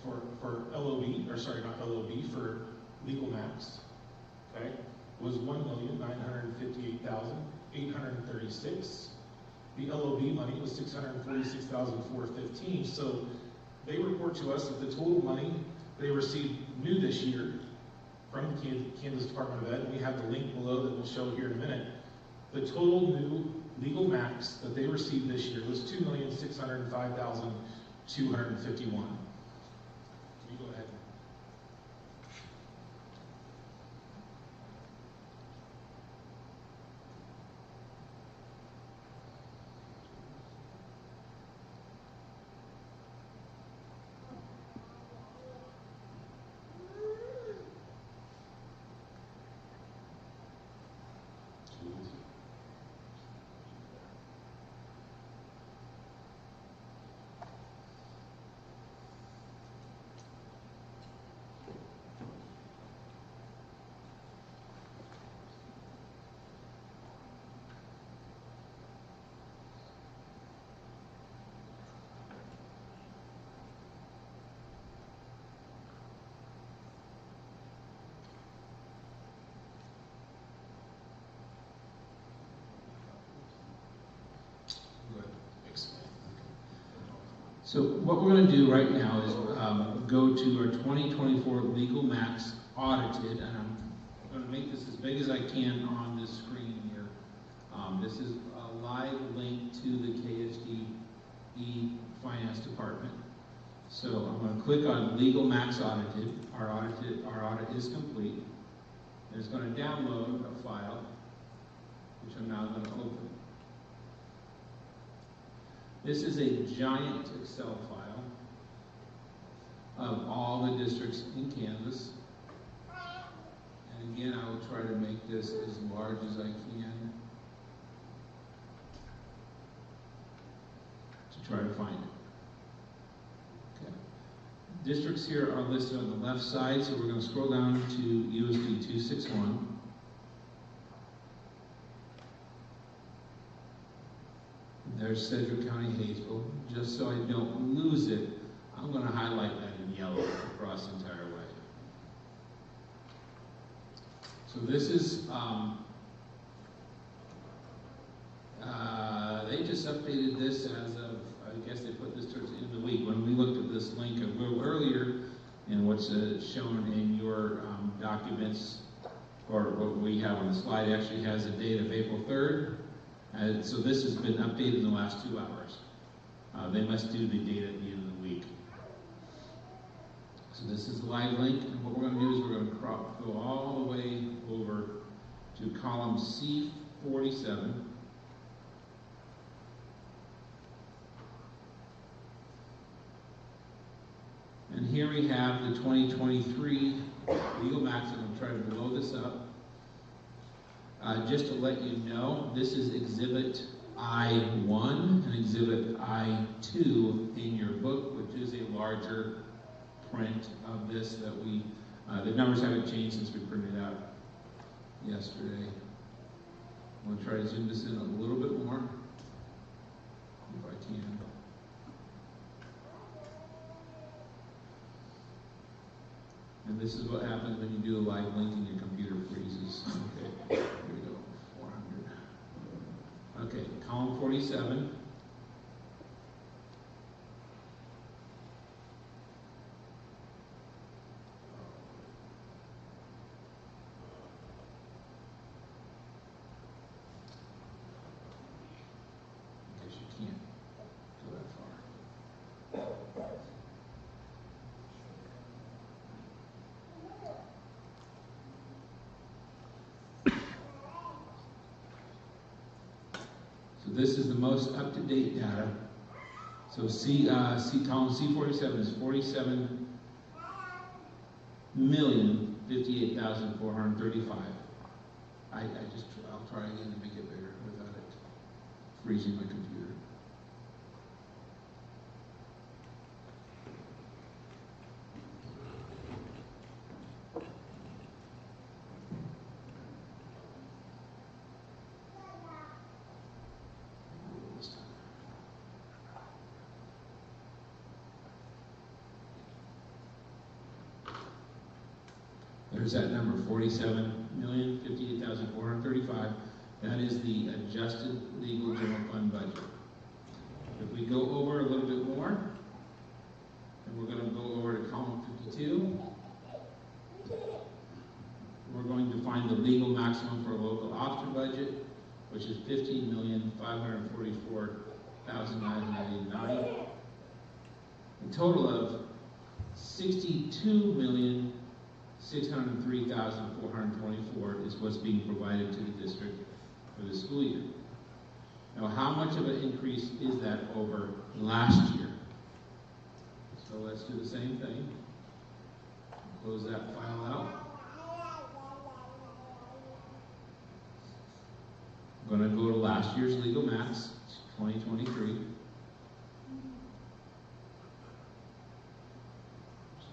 for LOB, or sorry, not LOB, for legal max, okay, was $1,958,836. The LOB money was $646,415. So they report to us that the total money they received new this year from the Kansas Department of Ed, and we have the link below that we'll show here in a minute. The total new legal max that they received this year was $2,605,251. You go ahead. So what we're going to do right now is go to our 2024 legal max audited, and I'm going to make this as big as I can on this screen here. This is a live link to the KSDE Finance Department. So I'm going to click on legal max audited. Our audit is complete. And it's going to download a file, which I'm now going to open. This is a giant Excel file of all the districts in Kansas. And again, I will try to make this as large as I can to try to find it. Okay. Districts here are listed on the left side, so we're going to scroll down to USD 261. There's Sedgwick County Hayesville. Just so I don't lose it, I'm going to highlight that in yellow across the entire way. So this is, they just updated this as of, I guess they put this towards the end of the week. When we looked at this link a little earlier, and what's shown in your documents, or what we have on the slide, actually has a date of April 3rd. So this has been updated in the last 2 hours. They must do the data at the end of the week. So this is the live link, and what we're going to do is we're going to go all the way over to column C47. And here we have the 2023 legal maximum. I'm trying to load this up. Just to let you know, this is Exhibit I-1 and Exhibit I-2 in your book, which is a larger print of this that we, the numbers haven't changed since we printed it out yesterday. I'm going to try to zoom this in a little bit more, if I can. And this is what happens when you do a live link and your computer freezes. Okay, here we go, 400. Okay, column 47. I guess you can't go that far. So this is the most up-to-date data. So column C47 is 47,058,435. I'll try again to make it bigger without it freezing my computer. There's that number, 47,058,435. That is the adjusted legal general fund budget. If we go over a little bit more, and we're going to go over to column 52, we're going to find the legal maximum for a local option budget, which is $15,544,989. A total of $62,603,424 is what's being provided to the district for the school year. Now, how much of an increase is that over last year? So let's do the same thing. Close that file out. I'm going to go to last year's legal max, 2023.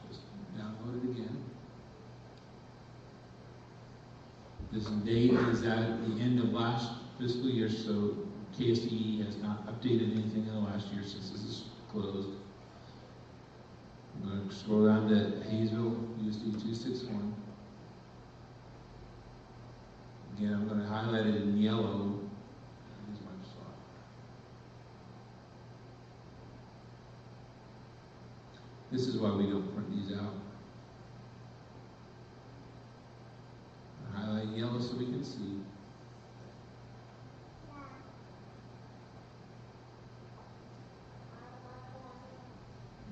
Just download it again. This date is at the end of last fiscal year, so KSDE has not updated anything in the last year since this is closed. I'm going to scroll down to Hayesville, USD 261. Again, I'm going to highlight it in yellow. Use Microsoft. This is why we don't print these out. Highlight yellow so we can see.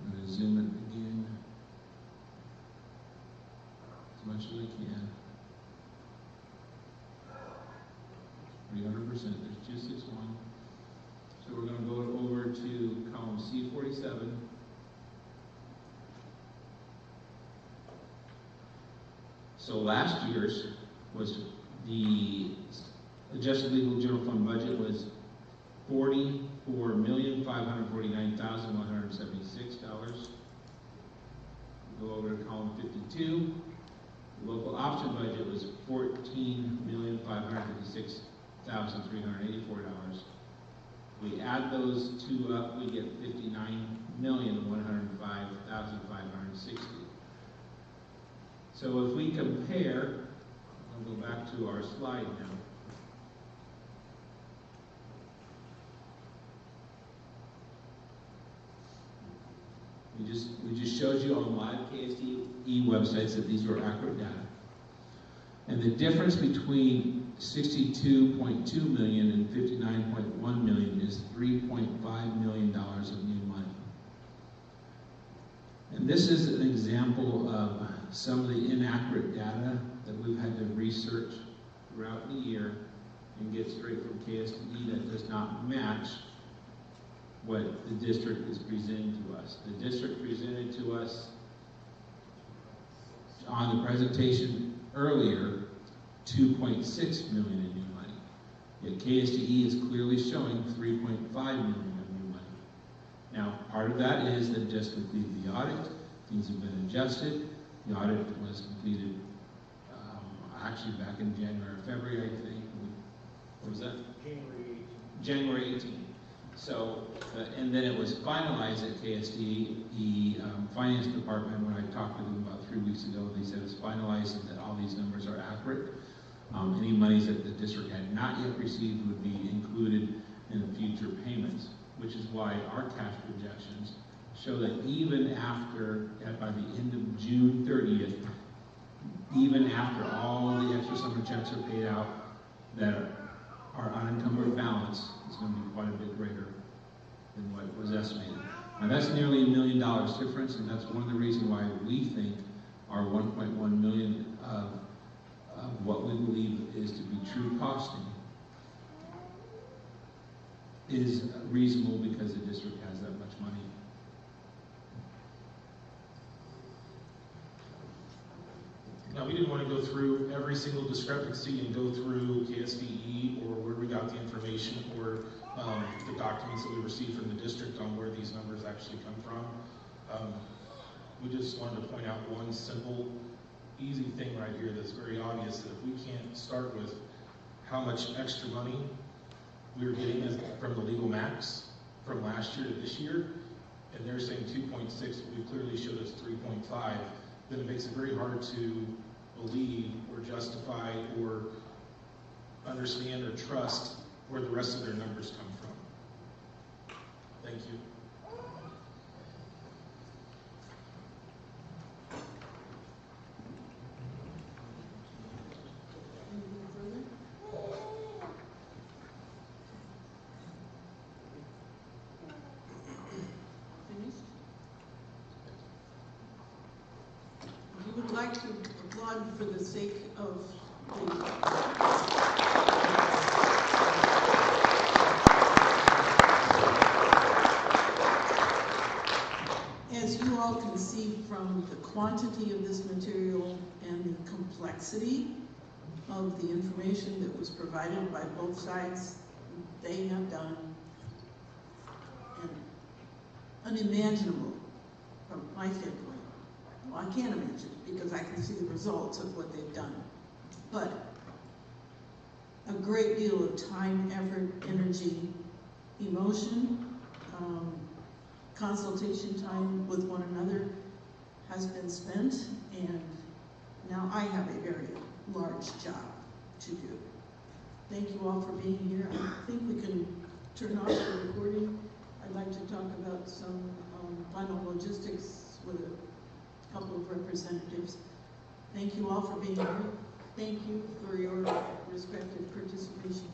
I'm going to zoom it again as much as I can. 300%, there's 261. So we're going to go over to column C47. So last year's was the adjusted legal general fund budget was $44,549,176. Go over to column 52. The local option budget was $14,556,384. We add those two up, we get $59,105,560. So if we compare, I'll go back to our slide now. We just showed you on live KSDE websites that these were accurate data. And the difference between 62.2 million and 59.1 million is $3.5 million of new money. And this is an example of some of the inaccurate data that we've had to research throughout the year and get straight from KSDE that does not match what the district is presenting to us. The district presented to us on the presentation earlier 2.6 million in new money. Yet KSDE is clearly showing 3.5 million of new money. Now, part of that is that just completed the audit. Things have been adjusted. The audit was completed actually back in January or February, I think. What was that? January 18th. So, and then it was finalized at KSDE. The finance department, when I talked to them about 3 weeks ago, they said it's finalized and that all these numbers are accurate. Any monies that the district had not yet received would be included in the future payments, which is why our cash projections show that even after, by the end of June 30th, even after all the extra summer checks are paid out, that our unencumbered balance is going to be quite a bit greater than what was estimated. Now that's nearly $1 million difference, and that's one of the reasons why we think our 1.1 million of what we believe is to be true costing is reasonable because the district has that much money. Now, we didn't want to go through every single discrepancy and go through KSDE or where we got the information or the documents that we received from the district on where these numbers actually come from. We just wanted to point out one simple, easy thing right here that's very obvious, that if we can't start with how much extra money we were getting from the legal max from last year to this year, and they're saying 2.6, we clearly showed us 3.5, then it makes it very hard to believe or justify or understand or trust where the rest of their numbers come from. Thank you. Would like to applaud for the sake of as you all can see from the quantity of this material and the complexity of the information that was provided by both sides, they have done an unimaginable, from my standpoint. Well, I can't imagine it because I can see the results of what they've done. But a great deal of time, effort, energy, emotion, consultation time with one another has been spent, and now I have a very large job to do. Thank you all for being here. I think we can turn off the recording. I'd like to talk about some final logistics with a couple of representatives. Thank you all for being here. Thank you for your respective participation.